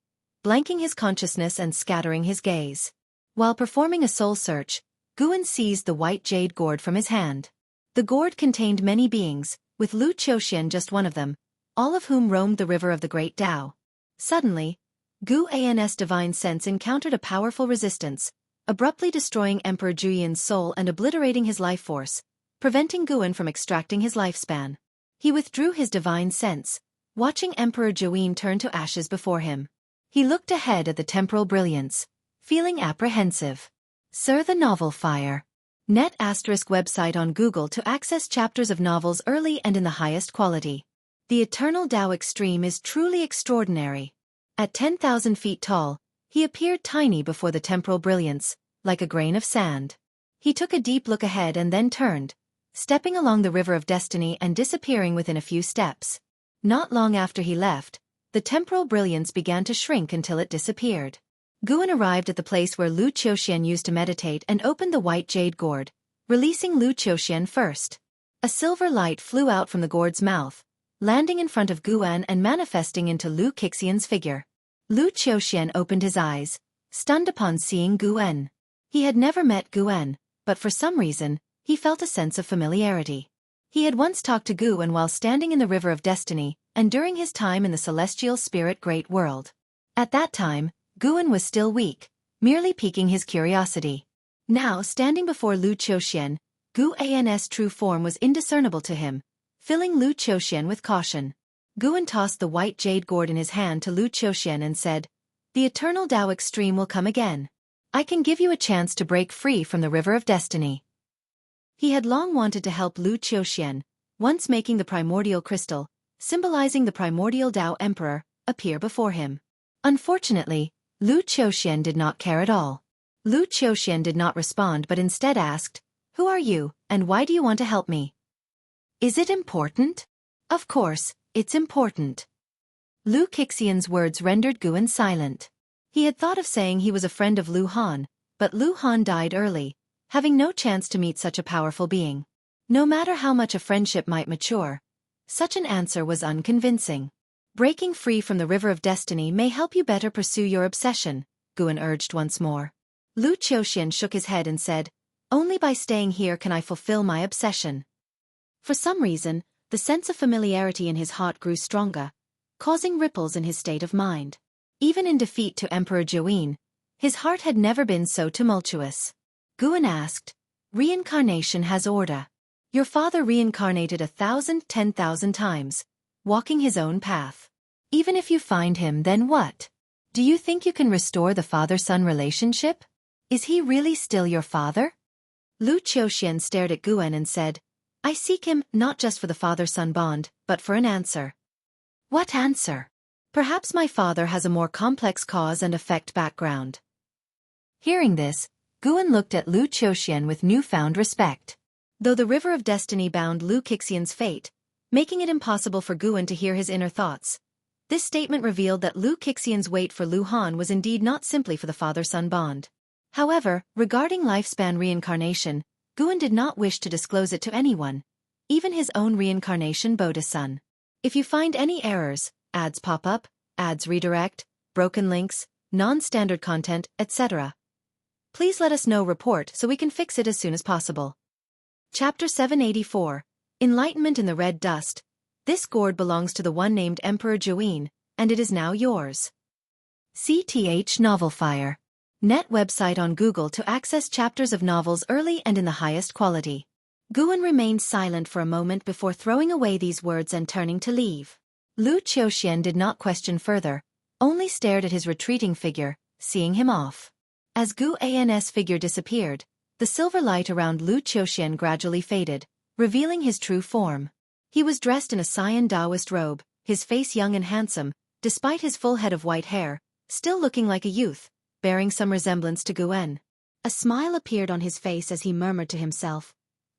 blanking his consciousness and scattering his gaze. While performing a soul search, Guan seized the white jade gourd from his hand. The gourd contained many beings, with Lu Xiaoxian just one of them, all of whom roamed the river of the Great Tao. Suddenly, Guan's divine sense encountered a powerful resistance, abruptly destroying Emperor Juin's soul and obliterating his life force, preventing Guan from extracting his lifespan. He withdrew his divine sense, watching Emperor Juin turn to ashes before him. He looked ahead at the temporal brilliance, feeling apprehensive. "Sir, the novel fire. Net asterisk website on Google to access chapters of novels early and in the highest quality. The Eternal Tao Extreme is truly extraordinary. At 10,000 feet tall, he appeared tiny before the temporal brilliance, like a grain of sand. He took a deep look ahead and then turned, stepping along the river of destiny and disappearing within a few steps. Not long after he left, the temporal brilliance began to shrink until it disappeared. Guan arrived at the place where Lu Qiuxian used to meditate and opened the white jade gourd, releasing Lu Qiuxian first. A silver light flew out from the gourd's mouth, landing in front of Guan and manifesting into Lu Qiuxian's figure. Lu Qiuxian opened his eyes, stunned upon seeing Guan. He had never met Guan, but for some reason, he felt a sense of familiarity. He had once talked to Guan while standing in the River of Destiny, and during his time in the Celestial Spirit Great World. At that time, Guan was still weak, merely piquing his curiosity. Now, standing before Lu Qiuxian, Guan's true form was indiscernible to him, filling Lu Qiuxian with caution. Guan tossed the white jade gourd in his hand to Lu Qiuxian and said, "The Eternal Tao Extreme will come again. I can give you a chance to break free from the River of Destiny." He had long wanted to help Lu Qiuxian, once making the primordial crystal, symbolizing the primordial Tao Emperor, appear before him. Unfortunately, Lu Qiuxian did not care at all. Lu Qiuxian did not respond but instead asked, "Who are you, and why do you want to help me?" "Is it important?" "Of course, it's important." Lu Qiuxian's words rendered Guan silent. He had thought of saying he was a friend of Lu Han, but Lu Han died early, having no chance to meet such a powerful being. No matter how much a friendship might mature, such an answer was unconvincing. "Breaking free from the River of Destiny may help you better pursue your obsession," Guan urged once more. Lu Qiuxian shook his head and said, "Only by staying here can I fulfill my obsession." For some reason, the sense of familiarity in his heart grew stronger, causing ripples in his state of mind. Even in defeat to Emperor Jiuyin, his heart had never been so tumultuous. Guan asked, "Reincarnation has order. Your father reincarnated 10,000 times, walking his own path. Even if you find him, then what? Do you think you can restore the father-son relationship? Is he really still your father?" Lu Qiuxian stared at Guan and said, "I seek him not just for the father-son bond, but for an answer." "What answer?" "Perhaps my father has a more complex cause and effect background." Hearing this, Guan looked at Lu Qiuxian with newfound respect. Though the River of Destiny bound Lu Qiuxian's fate, making it impossible for Guan to hear his inner thoughts, this statement revealed that Lu Qiuxian's wait for Lu Han was indeed not simply for the father-son bond. However, regarding lifespan reincarnation, Guan did not wish to disclose it to anyone, even his own reincarnation Bodhi-son. "If you find any errors, ads pop up, ads redirect, broken links, non-standard content, etc. please let us know. Report so we can fix it as soon as possible." Chapter 784, Enlightenment in the Red Dust. This gourd belongs to the one named Emperor Jiuyin, and it is now yours. CTH Novelfire. Net website on Google to access chapters of novels early and in the highest quality. Guan remained silent for a moment before throwing away these words and turning to leave. Lu Qiuxian did not question further, only stared at his retreating figure, seeing him off. As Guan's figure disappeared, the silver light around Lu Qiuxian gradually faded, revealing his true form. He was dressed in a cyan Taoist robe, his face young and handsome, despite his full head of white hair, still looking like a youth, bearing some resemblance to Guan. A smile appeared on his face as he murmured to himself,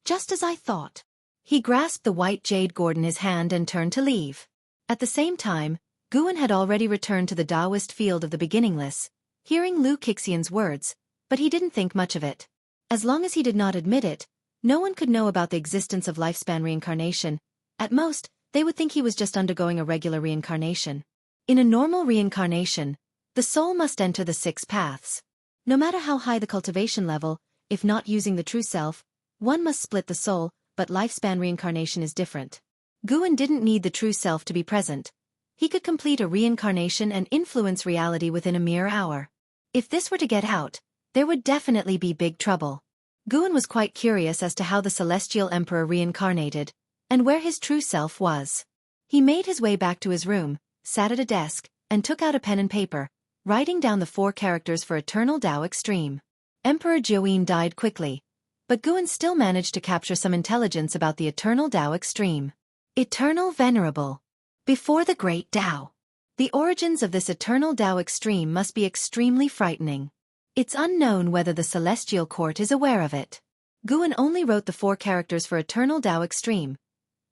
"Just as I thought." He grasped the white jade gourd in his hand and turned to leave. At the same time, Guan had already returned to the Taoist field of the beginningless, hearing Lu Qiuxian's words, but he didn't think much of it. As long as he did not admit it, no one could know about the existence of lifespan reincarnation. At most, they would think he was just undergoing a regular reincarnation. In a normal reincarnation, the soul must enter the 6 paths. No matter how high the cultivation level, if not using the true self, one must split the soul, but lifespan reincarnation is different. Guan didn't need the true self to be present. He could complete a reincarnation and influence reality within a mere hour. If this were to get out, there would definitely be big trouble. Guan was quite curious as to how the Celestial Emperor reincarnated, and where his true self was. He made his way back to his room, sat at a desk, and took out a pen and paper, writing down the 4 characters for Eternal Tao Extreme. Emperor Jiuyin died quickly, but Guan still managed to capture some intelligence about the Eternal Tao Extreme. Eternal Venerable. Before the Great Tao. The origins of this Eternal Tao Extreme must be extremely frightening. It's unknown whether the Celestial Court is aware of it. Guan only wrote the 4 characters for Eternal Tao Extreme,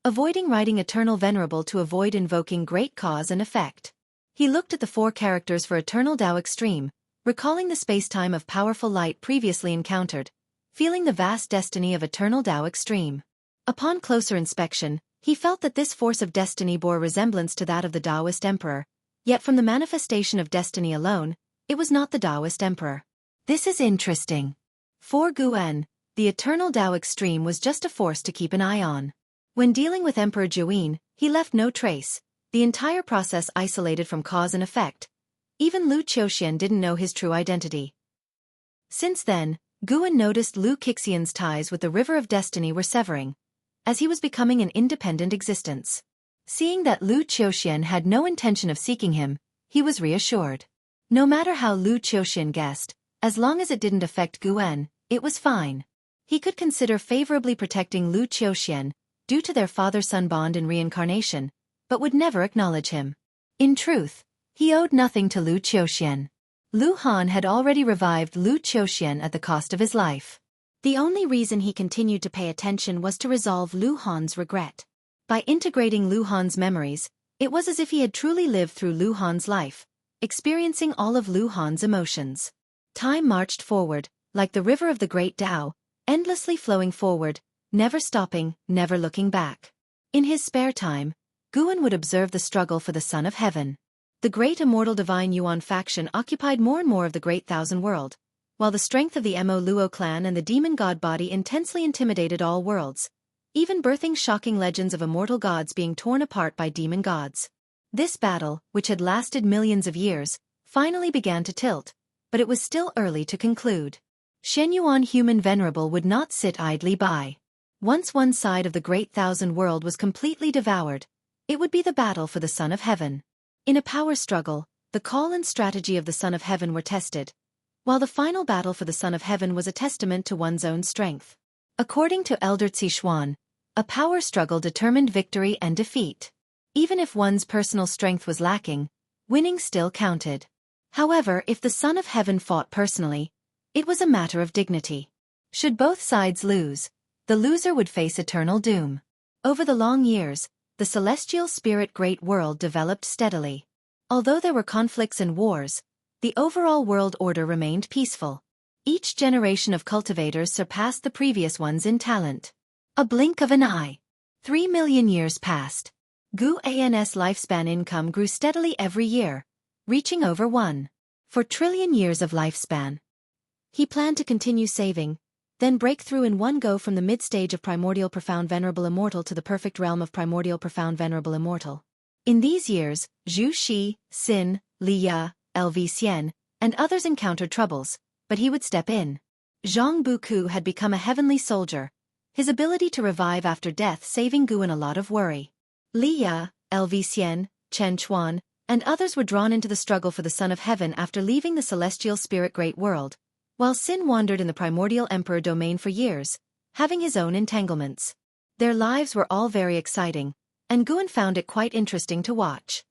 avoiding writing Eternal Venerable to avoid invoking great cause and effect. He looked at the 4 characters for Eternal Tao Extreme, recalling the space-time of powerful light previously encountered, feeling the vast destiny of Eternal Tao Extreme. Upon closer inspection, he felt that this force of destiny bore resemblance to that of the Taoist Emperor, yet from the manifestation of destiny alone, it was not the Taoist Emperor. This is interesting. For Guan, the Eternal Tao Extreme was just a force to keep an eye on. When dealing with Emperor Juyin, he left no trace, the entire process isolated from cause and effect. Even Lu Qiuxian didn't know his true identity. Since then, Guan noticed Lu Qixian's ties with the River of Destiny were severing, as he was becoming an independent existence. Seeing that Lu Qiuxian had no intention of seeking him, he was reassured. No matter how Lu Qiuxian guessed, as long as it didn't affect Guan, it was fine. He could consider favorably protecting Lu Qiuxian, due to their father-son bond in reincarnation, but would never acknowledge him. In truth, he owed nothing to Lu Qiuxian. Lu Han had already revived Lu Qiuxian at the cost of his life. The only reason he continued to pay attention was to resolve Lu Han's regret. By integrating Lu Han's memories, it was as if he had truly lived through Lu Han's life, experiencing all of Lu Han's emotions. Time marched forward, like the river of the Great Tao, endlessly flowing forward, never stopping, never looking back. In his spare time, Guan would observe the struggle for the Son of Heaven. The great immortal divine Yuan faction occupied more and more of the Great Thousand World, while the strength of the Mo Luo clan and the demon god body intensely intimidated all worlds, even birthing shocking legends of immortal gods being torn apart by demon gods. This battle, which had lasted millions of years, finally began to tilt, but it was still early to conclude. Shen Yuan Human Venerable would not sit idly by. Once one side of the Great Thousand World was completely devoured, it would be the battle for the Son of Heaven. In a power struggle, the call and strategy of the Son of Heaven were tested, while the final battle for the Son of Heaven was a testament to one's own strength. According to Elder Xuan, a power struggle determined victory and defeat. Even if one's personal strength was lacking, winning still counted. However, if the Son of Heaven fought personally, it was a matter of dignity. Should both sides lose, the loser would face eternal doom. Over the long years, the celestial spirit great world developed steadily. Although there were conflicts and wars, the overall world order remained peaceful. Each generation of cultivators surpassed the previous ones in talent. A blink of an eye. 3 million years passed. Guan's lifespan income grew steadily every year, reaching over 1.4 trillion years of lifespan. He planned to continue saving, then break through in one go from the mid-stage of Primordial Profound Venerable Immortal to the perfect realm of Primordial Profound Venerable Immortal. In these years, Zhu Xi, Xin, Li Ya, LV Xian, and others encountered troubles, but he would step in. Zhang Buku had become a heavenly soldier, his ability to revive after death saving Guan a lot of worry. Li Ya, LV Xian, Chen Chuan, and others were drawn into the struggle for the Son of Heaven after leaving the celestial spirit great world, while Xin wandered in the primordial emperor domain for years, having his own entanglements. Their lives were all very exciting, and Guan found it quite interesting to watch.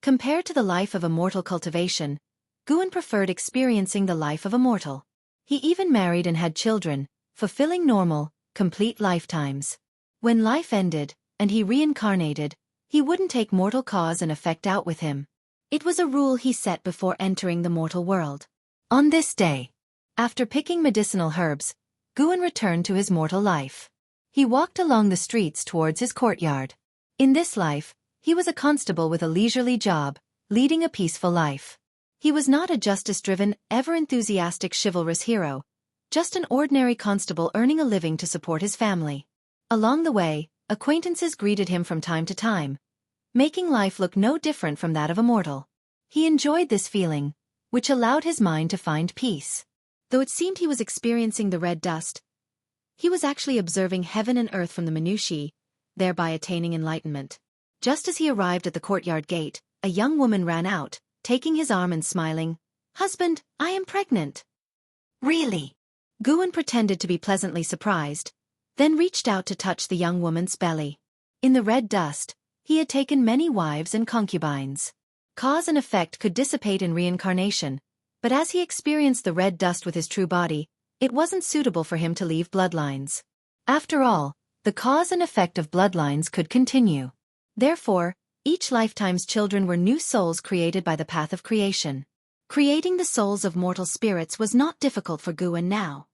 Compared to the life of immortal cultivation, Guan preferred experiencing the life of a mortal. He even married and had children, fulfilling normal, complete lifetimes. When life ended, and he reincarnated, he wouldn't take mortal cause and effect out with him. It was a rule he set before entering the mortal world. On this day, after picking medicinal herbs, Guan returned to his mortal life. He walked along the streets towards his courtyard. In this life, he was a constable with a leisurely job, leading a peaceful life. He was not a justice-driven, ever-enthusiastic chivalrous hero, just an ordinary constable earning a living to support his family. Along the way, acquaintances greeted him from time to time, making life look no different from that of a mortal. He enjoyed this feeling, which allowed his mind to find peace. Though it seemed he was experiencing the red dust, he was actually observing heaven and earth from the minutiae, thereby attaining enlightenment. Just as he arrived at the courtyard gate, a young woman ran out, taking his arm and smiling, "Husband, I am pregnant." "Really?" Guan pretended to be pleasantly surprised, then reached out to touch the young woman's belly. In the red dust, he had taken many wives and concubines. Cause and effect could dissipate in reincarnation, but as he experienced the red dust with his true body, it wasn't suitable for him to leave bloodlines. After all, the cause and effect of bloodlines could continue. Therefore, each lifetime's children were new souls created by the path of creation. Creating the souls of mortal spirits was not difficult for Guan now.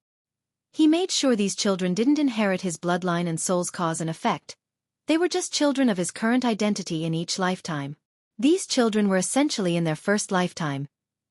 He made sure these children didn't inherit his bloodline and soul's cause and effect. They were just children of his current identity in each lifetime. These children were essentially in their first lifetime,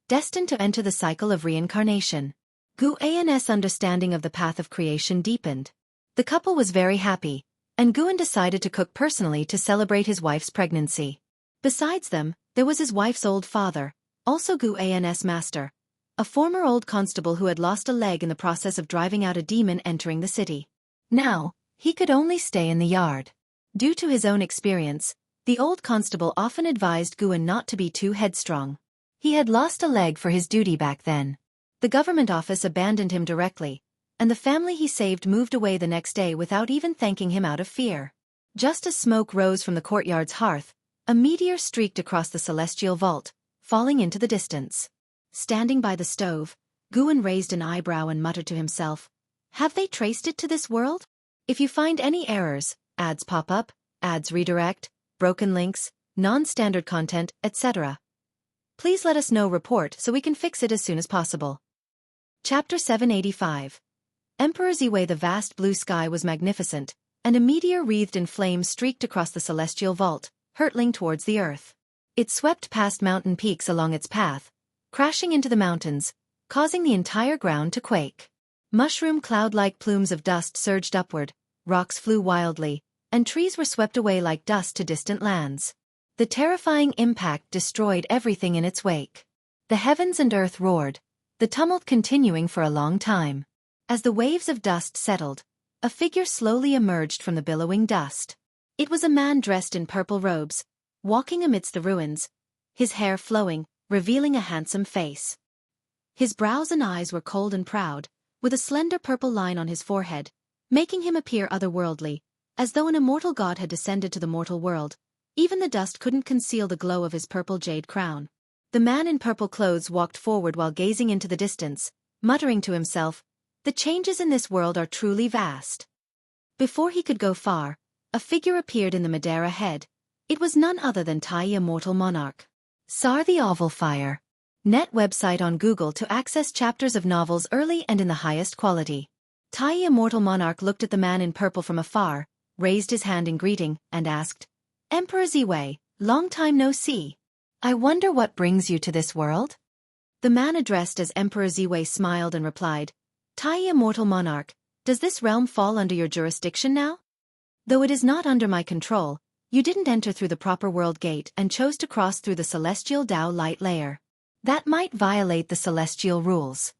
destined to enter the cycle of reincarnation. Guan's understanding of the path of creation deepened. The couple was very happy, and Guan decided to cook personally to celebrate his wife's pregnancy. Besides them, there was his wife's old father, also Guan's master, a former old constable who had lost a leg in the process of driving out a demon entering the city. Now, he could only stay in the yard. Due to his own experience, the old constable often advised Guan not to be too headstrong. He had lost a leg for his duty back then. The government office abandoned him directly, and the family he saved moved away the next day without even thanking him out of fear. Just as smoke rose from the courtyard's hearth, a meteor streaked across the celestial vault, falling into the distance. Standing by the stove, Guan raised an eyebrow and muttered to himself, "Have they traced it to this world? If you find any errors, ads pop up, ads redirect, broken links, non-standard content, etc. Please let us know report so we can fix it as soon as possible." Chapter 785. Emperor Ziwei. The vast blue sky was magnificent, and a meteor wreathed in flames streaked across the celestial vault, hurtling towards the earth. It swept past mountain peaks along its path, crashing into the mountains, causing the entire ground to quake. Mushroom cloud-like plumes of dust surged upward, rocks flew wildly, and trees were swept away like dust to distant lands. The terrifying impact destroyed everything in its wake. The heavens and earth roared, the tumult continuing for a long time. As the waves of dust settled, a figure slowly emerged from the billowing dust. It was a man dressed in purple robes, walking amidst the ruins, his hair flowing, revealing a handsome face. His brows and eyes were cold and proud, with a slender purple line on his forehead, making him appear otherworldly, as though an immortal god had descended to the mortal world. Even the dust couldn't conceal the glow of his purple jade crown. The man in purple clothes walked forward while gazing into the distance, muttering to himself, "The changes in this world are truly vast." Before he could go far, a figure appeared in the Madeira head. It was none other than Tai Immortal Monarch. Sar the Oval Fire. Net website on Google to access chapters of novels early and in the highest quality. Tai Immortal Monarch looked at the man in purple from afar, raised his hand in greeting, and asked, "Emperor Ziwei, long time no see. I wonder what brings you to this world?" The man addressed as Emperor Ziwei smiled and replied, "Tai Immortal Monarch, does this realm fall under your jurisdiction now? Though it is not under my control, you didn't enter through the proper world gate and chose to cross through the celestial Tao light layer. That might violate the celestial rules."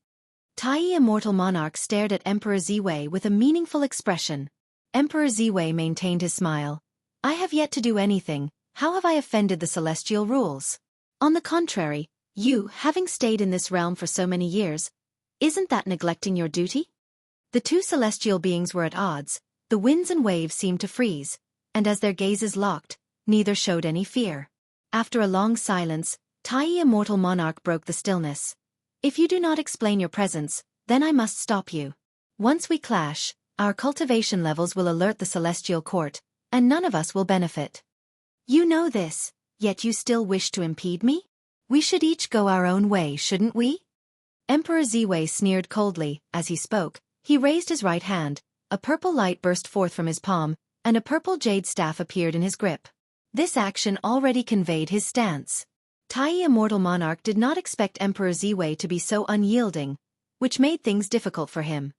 Tai Immortal Monarch stared at Emperor Ziwei with a meaningful expression. Emperor Ziwei maintained his smile. "I have yet to do anything. How have I offended the celestial rules? On the contrary, you, having stayed in this realm for so many years, isn't that neglecting your duty?" The two celestial beings were at odds, the winds and waves seemed to freeze, and as their gazes locked, neither showed any fear. After a long silence, Tai Immortal Monarch broke the stillness. "If you do not explain your presence, then I must stop you. Once we clash, our cultivation levels will alert the celestial court, and none of us will benefit. You know this, yet you still wish to impede me? We should each go our own way, shouldn't we?" Emperor Ziwei sneered coldly. As he spoke, he raised his right hand, a purple light burst forth from his palm, and a purple jade staff appeared in his grip. This action already conveyed his stance. Tai Immortal Monarch did not expect Emperor Ziwei to be so unyielding, which made things difficult for him.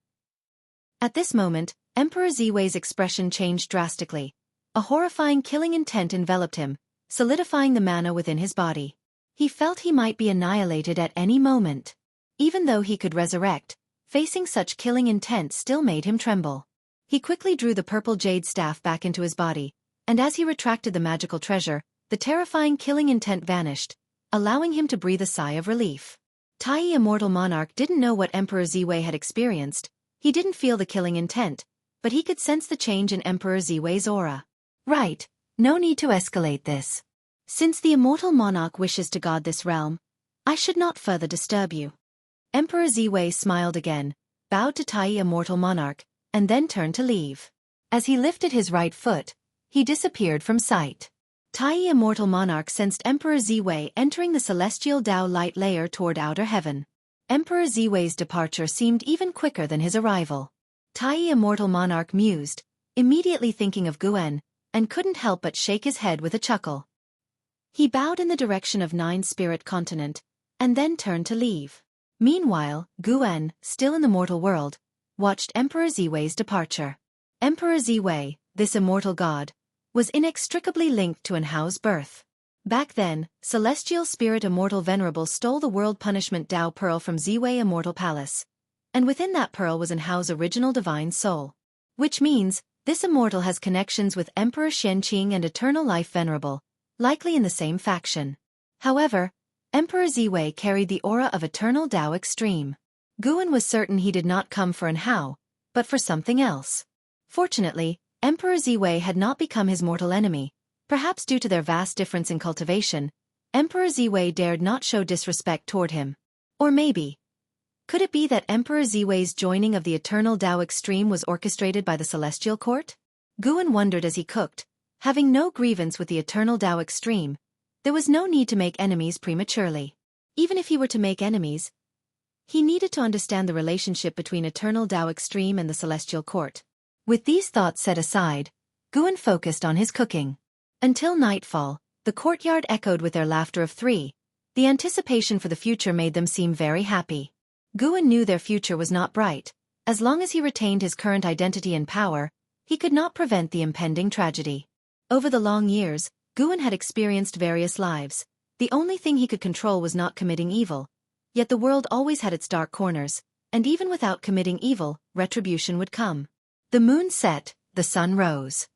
At this moment, Emperor Ziwei's expression changed drastically. A horrifying killing intent enveloped him, solidifying the mana within his body. He felt he might be annihilated at any moment. Even though he could resurrect, facing such killing intent still made him tremble. He quickly drew the purple jade staff back into his body, and as he retracted the magical treasure, the terrifying killing intent vanished, allowing him to breathe a sigh of relief. Tai Immortal Monarch didn't know what Emperor Ziwei had experienced. He didn't feel the killing intent, but he could sense the change in Emperor Ziwei's aura. Right, no need to escalate this. Since the Immortal Monarch wishes to guard this realm, I should not further disturb you. Emperor Ziwei smiled again, bowed to Tai Immortal Monarch, and then turned to leave. As he lifted his right foot, he disappeared from sight. Tai Immortal Monarch sensed Emperor Ziwei entering the celestial Tao light layer toward outer heaven. Emperor Ziwei's departure seemed even quicker than his arrival. Tai Immortal Monarch mused, immediately thinking of Guen, and couldn't help but shake his head with a chuckle. He bowed in the direction of Nine Spirit Continent, and then turned to leave. Meanwhile, Guen, still in the mortal world, watched Emperor Ziwei's departure. Emperor Ziwei, this immortal god, was inextricably linked to Anhao's birth. Back then, Celestial Spirit Immortal Venerable stole the World Punishment Tao Pearl from Ziwei Immortal Palace, and within that pearl was Anhao's original divine soul. Which means, this immortal has connections with Emperor Shenqing and Eternal Life Venerable, likely in the same faction. However, Emperor Ziwei carried the aura of Eternal Tao Extreme. Guen was certain he did not come for Anhao, but for something else. Fortunately, Emperor Ziwei had not become his mortal enemy. Perhaps due to their vast difference in cultivation, Emperor Ziwei dared not show disrespect toward him. Or maybe, could it be that Emperor Ziwei's joining of the Eternal Tao Extreme was orchestrated by the Celestial Court? Guen wondered as he cooked. Having no grievance with the Eternal Tao Extreme, there was no need to make enemies prematurely. Even if he were to make enemies, he needed to understand the relationship between Eternal Tao Extreme and the Celestial Court. With these thoughts set aside, Guen focused on his cooking. Until nightfall, the courtyard echoed with their laughter of three. The anticipation for the future made them seem very happy. Guen knew their future was not bright. As long as he retained his current identity and power, he could not prevent the impending tragedy. Over the long years, Guen had experienced various lives. The only thing he could control was not committing evil. Yet the world always had its dark corners, and even without committing evil, retribution would come. The moon set, the sun rose.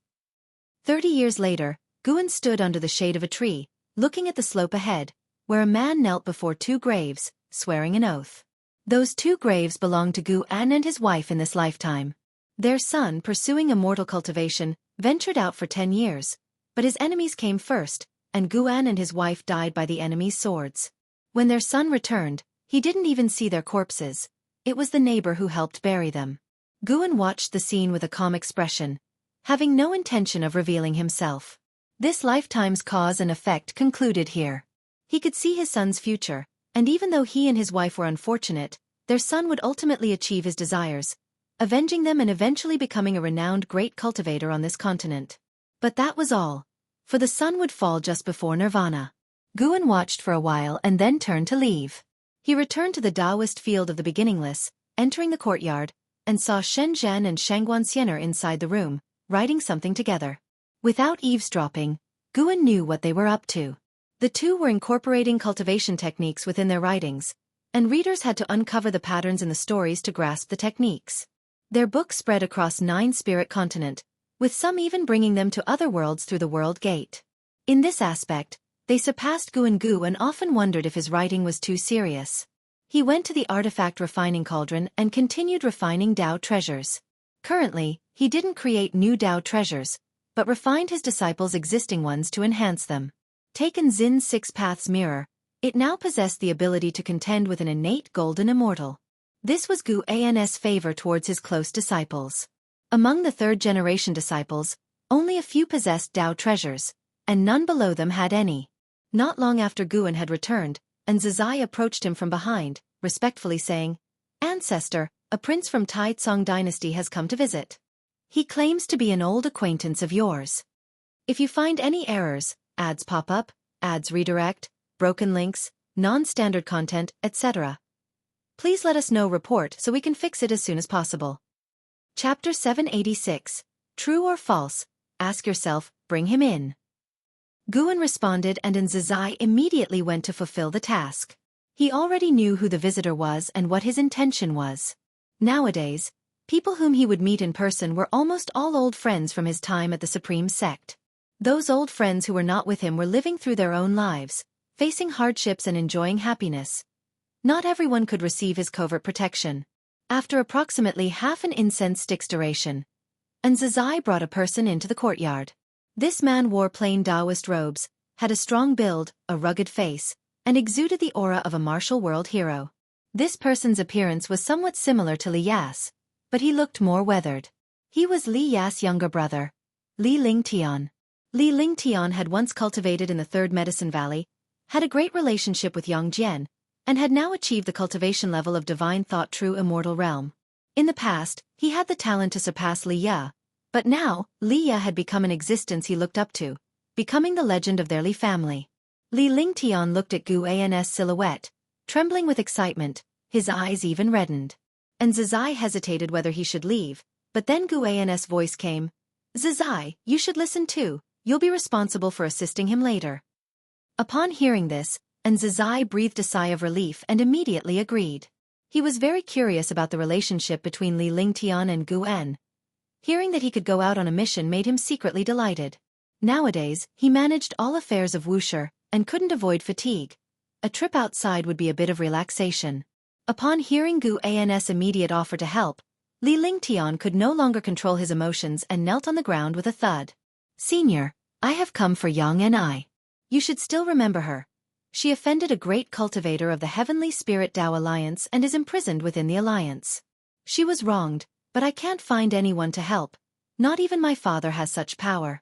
30 years later, Guen stood under the shade of a tree, looking at the slope ahead, where a man knelt before two graves, swearing an oath. Those two graves belonged to Guen and his wife in this lifetime. Their son, pursuing immortal cultivation, ventured out for 10 years, but his enemies came first, and Guen and his wife died by the enemy's swords. When their son returned, he didn't even see their corpses. It was the neighbor who helped bury them. Guen watched the scene with a calm expression, having no intention of revealing himself. This lifetime's cause and effect concluded here. He could see his son's future, and even though he and his wife were unfortunate, their son would ultimately achieve his desires, avenging them and eventually becoming a renowned great cultivator on this continent. But that was all, for the sun would fall just before Nirvana. Guen watched for a while and then turned to leave. He returned to the Taoist field of the beginningless, entering the courtyard, and saw Shen Zhen and Shangguan Xiener inside the room, writing something together. Without eavesdropping, Guen knew what they were up to. The two were incorporating cultivation techniques within their writings, and readers had to uncover the patterns in the stories to grasp the techniques. Their book spread across 9 spirit continent, with some even bringing them to other worlds through the World Gate. In this aspect, they surpassed Guen Gu and often wondered if his writing was too serious. He went to the artifact refining cauldron and continued refining Tao treasures. Currently, he didn't create new Tao treasures, but refined his disciples' existing ones to enhance them. Taken Zin's 6 Paths mirror, it now possessed the ability to contend with an innate golden immortal. This was Guan's favor towards his close disciples. Among the 3rd-generation disciples, only a few possessed Tao treasures, and none below them had any. Not long after Guen had returned, and Zizai approached him from behind, respectfully saying, "Ancestor, a prince from Tai Tsong dynasty has come to visit. He claims to be an old acquaintance of yours. If you find any errors, ads pop up, ads redirect, broken links, non-standard content, etc. please let us know report so we can fix it as soon as possible." Chapter 786. True or false? Ask yourself, bring him in. Guen responded and Zizai immediately went to fulfill the task. He already knew who the visitor was and what his intention was. Nowadays, people whom he would meet in person were almost all old friends from his time at the Supreme Sect. Those old friends who were not with him were living through their own lives, facing hardships and enjoying happiness. Not everyone could receive his covert protection. After approximately half an incense stick's duration, Zazai brought a person into the courtyard. This man wore plain Taoist robes, had a strong build, a rugged face, and exuded the aura of a martial world hero. This person's appearance was somewhat similar to Li Yas, but he looked more weathered. He was Li Yas' younger brother, Li Lingtian. Li Lingtian had once cultivated in the Third Medicine Valley, had a great relationship with Yang Jian, and had now achieved the cultivation level of divine thought true immortal realm. In the past, he had the talent to surpass Li Ya, but now, Li Ya had become an existence he looked up to, becoming the legend of their Li family. Li Lingtian looked at Gu An's silhouette, trembling with excitement, his eyes even reddened. And Zazai hesitated whether he should leave, but then Gu An's voice came. Zazai, you should listen too, you'll be responsible for assisting him later. Upon hearing this, Zazai breathed a sigh of relief and immediately agreed. He was very curious about the relationship between Li Lingtian and Gu En. Hearing that he could go out on a mission made him secretly delighted. Nowadays, he managed all affairs of Wuxia, and couldn't avoid fatigue. A trip outside would be a bit of relaxation. Upon hearing Gu An's immediate offer to help, Li Lingtian could no longer control his emotions and knelt on the ground with a thud. Senior, I have come for Yang Ni. You should still remember her. She offended a great cultivator of the Heavenly Spirit Tao Alliance and is imprisoned within the Alliance. She was wronged, but I can't find anyone to help. Not even my father has such power.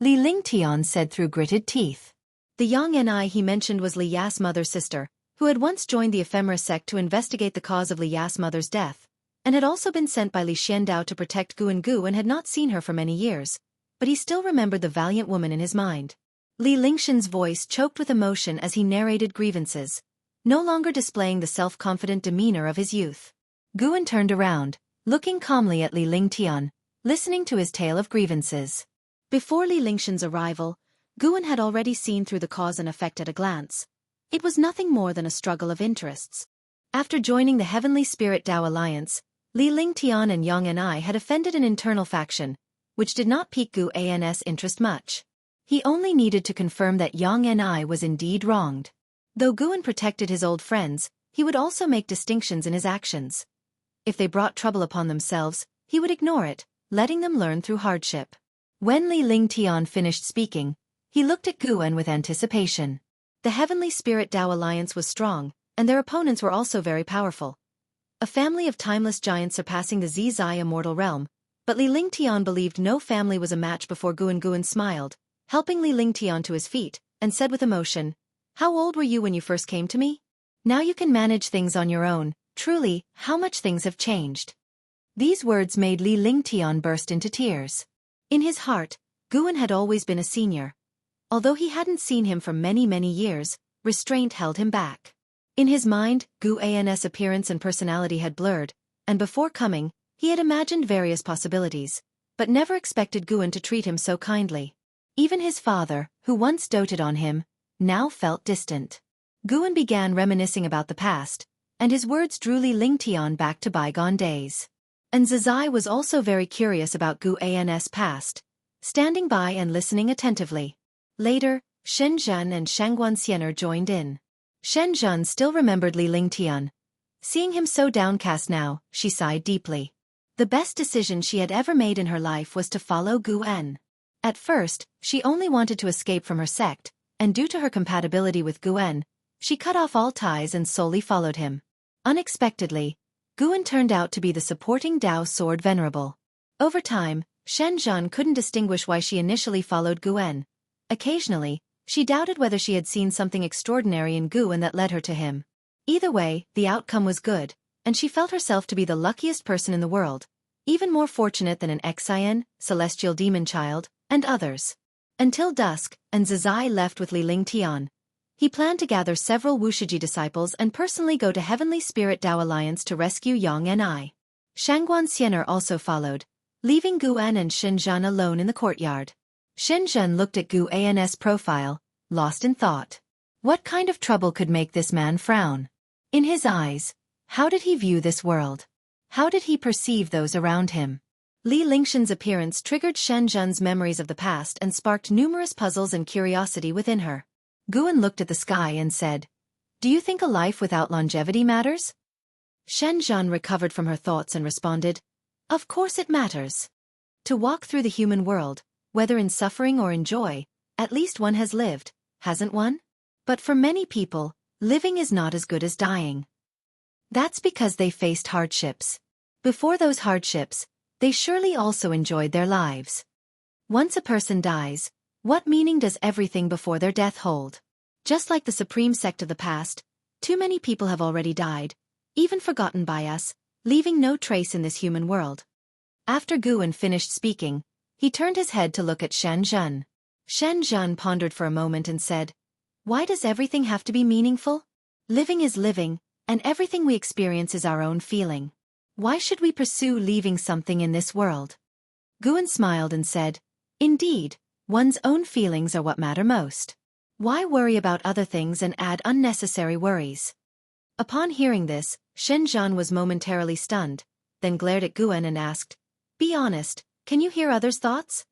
Li Lingtian said through gritted teeth. The Yang Ni he mentioned was Li Ya's mother's sister, who had once joined the Ephemera sect to investigate the cause of Li Ya's mother's death, and had also been sent by Li Xiandao to protect Gu and had not seen her for many years, but he still remembered the valiant woman in his mind. Li Lingshan's voice choked with emotion as he narrated grievances, no longer displaying the self-confident demeanor of his youth. Gu turned around, looking calmly at Li Lingtian, listening to his tale of grievances. Before Li Lingshan's arrival, Gu had already seen through the cause and effect at a glance. It was nothing more than a struggle of interests. After joining the Heavenly Spirit Tao Alliance, Li Lingtian and Yang Ni had offended an internal faction, which did not pique Gu An's interest much. He only needed to confirm that Yang Ni was indeed wronged. Though Gu protected his old friends, he would also make distinctions in his actions. If they brought trouble upon themselves, he would ignore it, letting them learn through hardship. When Li Lingtian finished speaking, he looked at Gu with anticipation. The Heavenly Spirit Tao Alliance was strong, and their opponents were also very powerful. A family of timeless giants surpassing the Zizai immortal realm, but Li Lingtian believed no family was a match before Gu smiled, helping Li Lingtian to his feet, and said with emotion, "How old were you when you first came to me? Now you can manage things on your own. Truly, how much things have changed." These words made Li Lingtian burst into tears. In his heart, Gu had always been a senior. Although he hadn't seen him for many years, restraint held him back. In his mind, Gu An's appearance and personality had blurred, and before coming, he had imagined various possibilities, but never expected Gu to treat him so kindly. Even his father, who once doted on him, now felt distant. Gu began reminiscing about the past, and his words drew Li Lingtian back to bygone days. And Zazai was also very curious about Gu An's past, standing by and listening attentively. Later, Shenzhen and Shangguan joined in. Shenzhen still remembered Li Lingtian. Seeing him so downcast now, she sighed deeply. The best decision she had ever made in her life was to follow Gu. At first, she only wanted to escape from her sect, and due to her compatibility with Gu, she cut off all ties and solely followed him. Unexpectedly, Gu turned out to be the supporting Tao sword venerable. Over time, Shenzhen couldn't distinguish why she initially followed Gu. Occasionally, she doubted whether she had seen something extraordinary in Gu that led her to him. Either way, the outcome was good, and she felt herself to be the luckiest person in the world, even more fortunate than an Xian, celestial demon child, and others. Until dusk, and Zazai left with Li Lingtian. He planned to gather several Wuxia disciples and personally go to Heavenly Spirit Tao Alliance to rescue Yang Ni. Shangguan also followed, leaving Gu and Shenzhen alone in the courtyard. Shenzhen looked at Gu An's profile, lost in thought. What kind of trouble could make this man frown? In his eyes, how did he view this world? How did he perceive those around him? Li Lingshan's appearance triggered Shenzhen's memories of the past and sparked numerous puzzles and curiosity within her. Gu looked at the sky and said, Do you think a life without longevity matters? Shen Zhan recovered from her thoughts and responded, Of course it matters. To walk through the human world, whether in suffering or in joy, at least one has lived, hasn't one? But for many people, living is not as good as dying. That's because they faced hardships. Before those hardships, they surely also enjoyed their lives. Once a person dies, what meaning does everything before their death hold? Just like the supreme sect of the past, too many people have already died, even forgotten by us, leaving no trace in this human world. After Guan finished speaking, he turned his head to look at Shen Zhan. Shen Zhan pondered for a moment and said, Why does everything have to be meaningful? Living is living, and everything we experience is our own feeling. Why should we pursue leaving something in this world? Guan smiled and said, Indeed, one's own feelings are what matter most. Why worry about other things and add unnecessary worries? Upon hearing this, Shen Zhan was momentarily stunned, then glared at Guan and asked, Be honest, can you hear others' thoughts?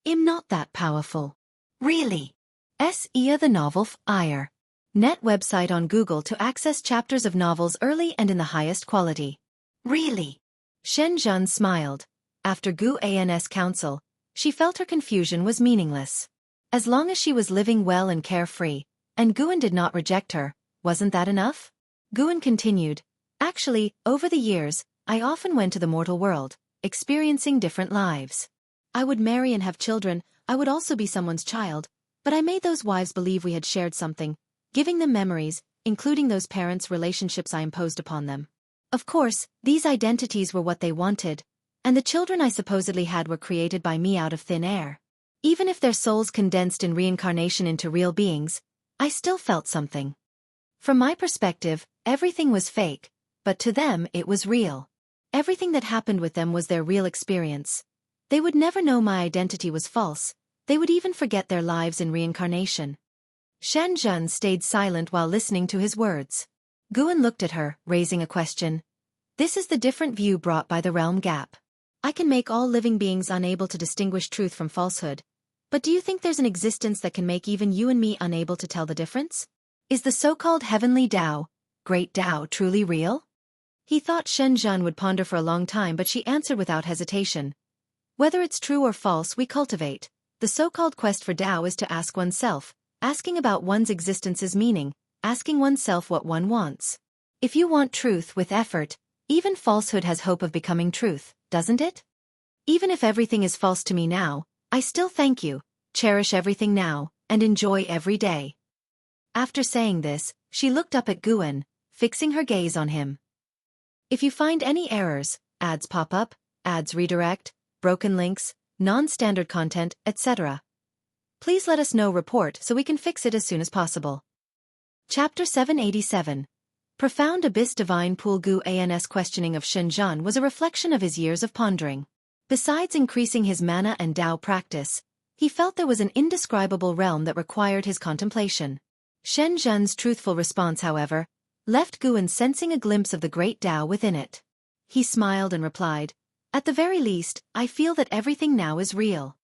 I'm not that powerful. Really? S.E.A. the novel Fire. Net website on Google to access chapters of novels early and in the highest quality. Really? Shen Zhan smiled. After Guan's counsel, she felt her confusion was meaningless. As long as she was living well and carefree, and Guan did not reject her, wasn't that enough? Guan continued, Actually, over the years, I often went to the mortal world, experiencing different lives. I would marry and have children, I would also be someone's child, but I made those wives believe we had shared something, giving them memories, including those parents' relationships I imposed upon them. Of course, these identities were what they wanted, and the children I supposedly had were created by me out of thin air. Even if their souls condensed in reincarnation into real beings, I still felt something. From my perspective, everything was fake, but to them it was real. Everything that happened with them was their real experience. They would never know my identity was false, they would even forget their lives in reincarnation. Shen Zhan stayed silent while listening to his words. Guan looked at her, raising a question. This is the different view brought by the realm gap. I can make all living beings unable to distinguish truth from falsehood. But do you think there's an existence that can make even you and me unable to tell the difference? Is the so-called heavenly Tao, great Tao, truly real? He thought Shen Zhan would ponder for a long time, but she answered without hesitation. Whether it's true or false, we cultivate. The so-called quest for Tao is to ask oneself, asking about one's existence's meaning, asking oneself what one wants. If you want truth with effort, even falsehood has hope of becoming truth, doesn't it? Even if everything is false to me now, I still thank you, cherish everything now, and enjoy every day. After saying this, she looked up at Guan, fixing her gaze on him. If you find any errors, ads pop up, ads redirect, broken links, non-standard content, etc., please let us know. Report so we can fix it as soon as possible. Chapter 787. Profound Abyss. Divine Pool. Guan's questioning of Shen Zhan was a reflection of his years of pondering. Besides increasing his mana and Tao practice, he felt there was an indescribable realm that required his contemplation. Shen Zhan's truthful response, however, left Guan sensing a glimpse of the great Tao within it. He smiled and replied, At the very least, I feel that everything now is real.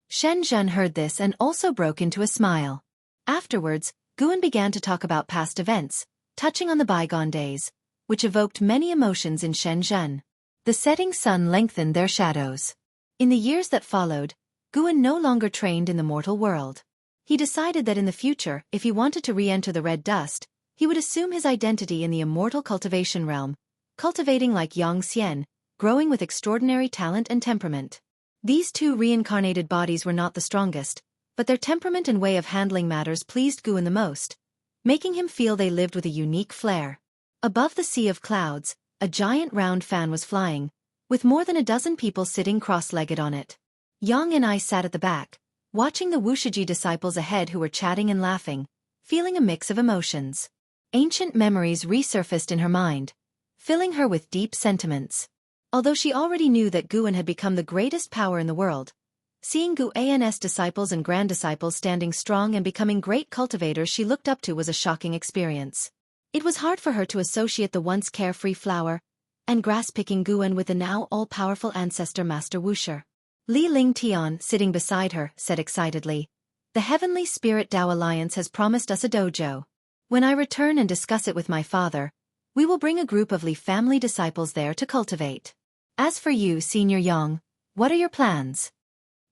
Shen Zhan heard this and also broke into a smile. Afterwards, Guan began to talk about past events, touching on the bygone days, which evoked many emotions in Shen Zhan. The setting sun lengthened their shadows. In the years that followed, Guan no longer trained in the mortal world. He decided that in the future, if he wanted to re-enter the red dust, he would assume his identity in the immortal cultivation realm, cultivating like Yang Xian, growing with extraordinary talent and temperament. These two reincarnated bodies were not the strongest, but their temperament and way of handling matters pleased Guan the most, making him feel they lived with a unique flair. Above the sea of clouds, a giant round fan was flying, with more than a dozen people sitting cross-legged on it. Yang and I sat at the back, watching the Wuxia disciples ahead who were chatting and laughing, feeling a mix of emotions. Ancient memories resurfaced in her mind, filling her with deep sentiments. Although she already knew that Guan had become the greatest power in the world, seeing Guan's disciples and grand-disciples standing strong and becoming great cultivators she looked up to was a shocking experience. It was hard for her to associate the once carefree flower and grass-picking Guan with the now all-powerful ancestor Master Wuxia. Li Ling Tian, sitting beside her, said excitedly, The Heavenly Spirit Tao Alliance has promised us a dojo. When I return and discuss it with my father, we will bring a group of Li family disciples there to cultivate. As for you, Senior Yang, what are your plans?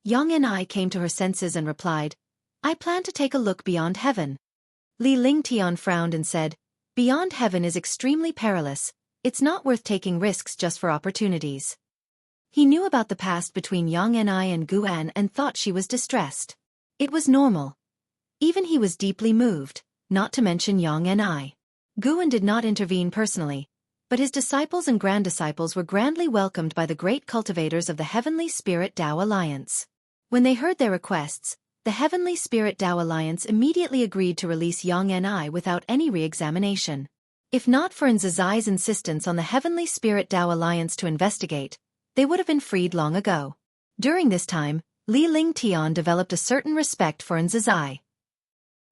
Yang and I came to her senses and replied, I plan to take a look beyond heaven. Li Lingtian frowned and said, Beyond heaven is extremely perilous, it's not worth taking risks just for opportunities. He knew about the past between Yang and I and Guan and thought she was distressed. It was normal. Even he was deeply moved, not to mention Yang and I. Guan did not intervene personally, but his disciples and grand-disciples were grandly welcomed by the great cultivators of the Heavenly Spirit Tao Alliance. When they heard their requests, the Heavenly Spirit Tao Alliance immediately agreed to release Yang and I without any re-examination. If not for Nzazai's insistence on the Heavenly Spirit Tao Alliance to investigate, they would have been freed long ago. During this time, Li Lingtian developed a certain respect for Nzazai.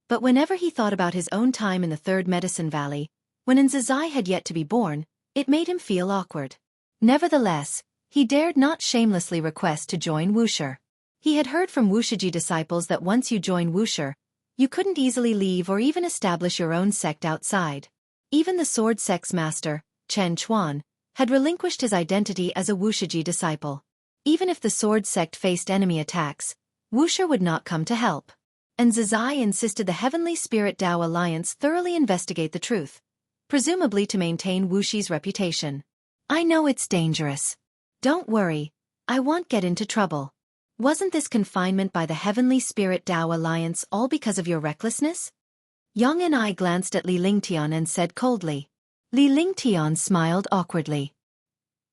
But whenever he thought about his own time in the Third Medicine Valley, when Nzazai had yet to be born, it made him feel awkward. Nevertheless, he dared not shamelessly request to join Wuxia. He had heard from Wuxia disciples that once you join Wuxia, you couldn't easily leave or even establish your own sect outside. Even the sword sect's master, Chen Chuan, had relinquished his identity as a Wuxia disciple. Even if the sword sect faced enemy attacks, Wuxia would not come to help. And Nzazai insisted the Heavenly Spirit Tao Alliance thoroughly investigate the truth, presumably to maintain Wuxi's reputation. I know it's dangerous. Don't worry, I won't get into trouble. Wasn't this confinement by the Heavenly Spirit Tao Alliance all because of your recklessness? Yang and I glanced at Li Lingtian and said coldly. Li Lingtian smiled awkwardly.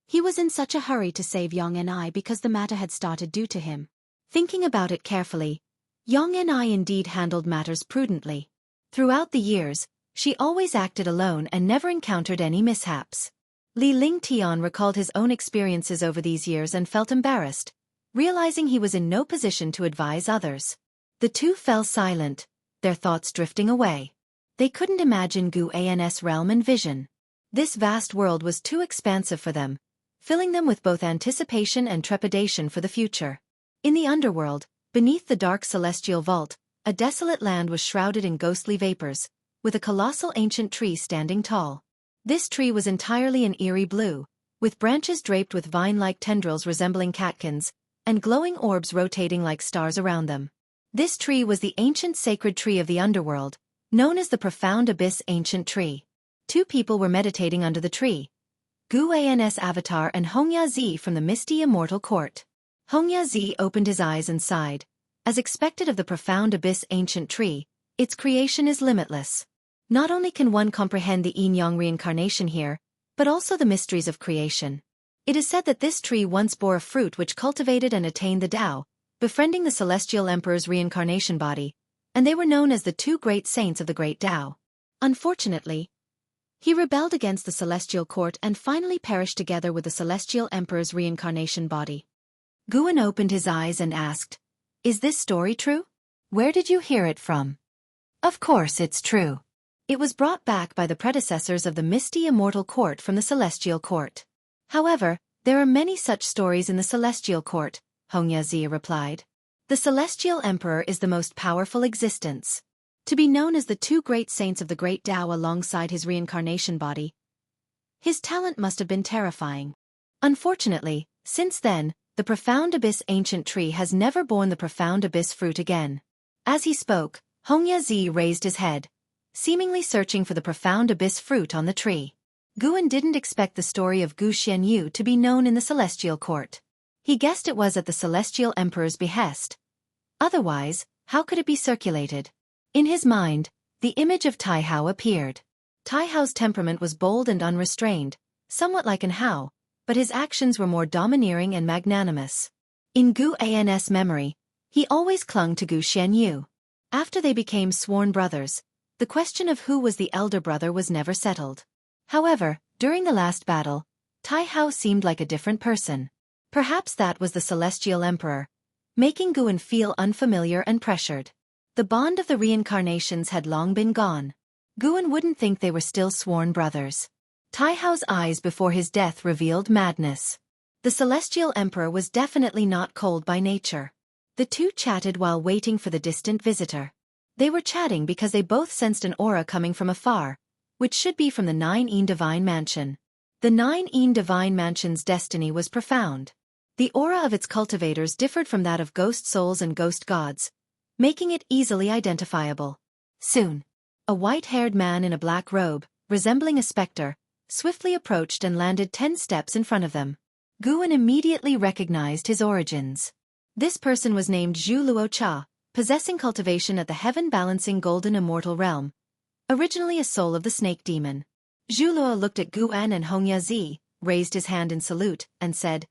He was in such a hurry to save Yang and I because the matter had started due to him. Thinking about it carefully, Yang and I indeed handled matters prudently. Throughout the years, she always acted alone and never encountered any mishaps. Li Lingtian recalled his own experiences over these years and felt embarrassed, realizing he was in no position to advise others. The two fell silent, their thoughts drifting away. They couldn't imagine Guan's realm and vision. This vast world was too expansive for them, filling them with both anticipation and trepidation for the future. In the underworld, beneath the dark celestial vault, a desolate land was shrouded in ghostly vapors, with a colossal ancient tree standing tall. This tree was entirely an eerie blue, with branches draped with vine-like tendrils resembling catkins, and glowing orbs rotating like stars around them. This tree was the ancient sacred tree of the underworld, known as the Profound Abyss Ancient Tree. Two people were meditating under the tree, Guan's avatar and Hongya from the misty immortal court. Hongya opened his eyes and sighed. As expected of the Profound Abyss Ancient Tree, its creation is limitless. Not only can one comprehend the yin-yang reincarnation here, but also the mysteries of creation. It is said that this tree once bore a fruit which cultivated and attained the Tao, befriending the Celestial Emperor's reincarnation body, and they were known as the two great saints of the Great Tao. Unfortunately, he rebelled against the Celestial Court and finally perished together with the Celestial Emperor's reincarnation body. Guan opened his eyes and asked, Is this story true? Where did you hear it from? Of course it's true. It was brought back by the predecessors of the misty immortal court from the Celestial Court. However, there are many such stories in the Celestial Court, Hongya replied. The Celestial Emperor is the most powerful existence. To be known as the two great saints of the Great Tao alongside his reincarnation body, his talent must have been terrifying. Unfortunately, since then, the Profound Abyss Ancient Tree has never borne the Profound Abyss fruit again. As he spoke, Hongya raised his head, seemingly searching for the Profound Abyss fruit on the tree. Guan didn't expect the story of Gu Xianyu to be known in the Celestial Court. He guessed it was at the Celestial Emperor's behest. Otherwise, how could it be circulated? In his mind, the image of Tai Hao appeared. Tai Hao's temperament was bold and unrestrained, somewhat like an Hao, but his actions were more domineering and magnanimous. In Guan's memory, he always clung to Gu Xianyu. After they became sworn brothers, the question of who was the elder brother was never settled. However, during the last battle, Tai Hao seemed like a different person. Perhaps that was the Celestial Emperor, making Guan feel unfamiliar and pressured. The bond of the reincarnations had long been gone. Guan wouldn't think they were still sworn brothers. Tai Hao's eyes before his death revealed madness. The Celestial Emperor was definitely not cold by nature. The two chatted while waiting for the distant visitor. They were chatting because they both sensed an aura coming from afar, which should be from the Nine Divine Mansion. The Nine Divine Mansion's destiny was profound. The aura of its cultivators differed from that of ghost souls and ghost gods, making it easily identifiable. Soon, a white-haired man in a black robe, resembling a specter, swiftly approached and landed 10 steps in front of them. Guan immediately recognized his origins. This person was named Zhu Luocha, possessing cultivation at the heaven-balancing golden immortal realm, originally a soul of the snake demon. Zhu Luo looked at Guan and Hongya Zi, raised his hand in salute, and said,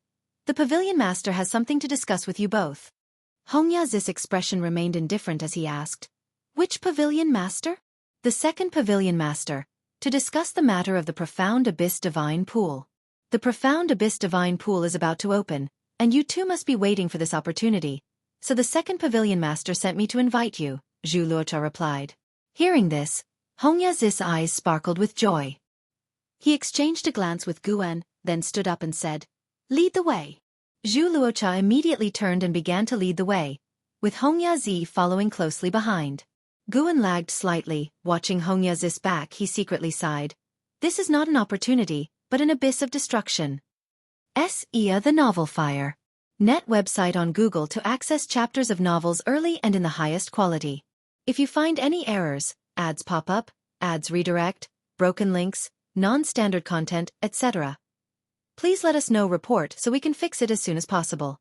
"The Pavilion Master has something to discuss with you both." Hongya Zi's expression remained indifferent as he asked, "Which Pavilion Master?" "The second Pavilion Master, to discuss the matter of the Profound Abyss Divine Pool. The Profound Abyss Divine Pool is about to open, and you two must be waiting for this opportunity. So the second Pavilion Master sent me to invite you," Zhu Luocha replied. Hearing this, Hongya Zi's eyes sparkled with joy. He exchanged a glance with Guan, then stood up and said, "Lead the way." Zhu Luocha immediately turned and began to lead the way, with Hongya Zi following closely behind. Guan lagged slightly, watching Hongya Zi's back. He secretly sighed. This is not an opportunity, but an abyss of destruction. Ia the Novel Fire. Net website on Google to access chapters of novels early and in the highest quality. If you find any errors, ads pop up, ads redirect, broken links, non-standard content, etc., please let us know. Report so we can fix it as soon as possible.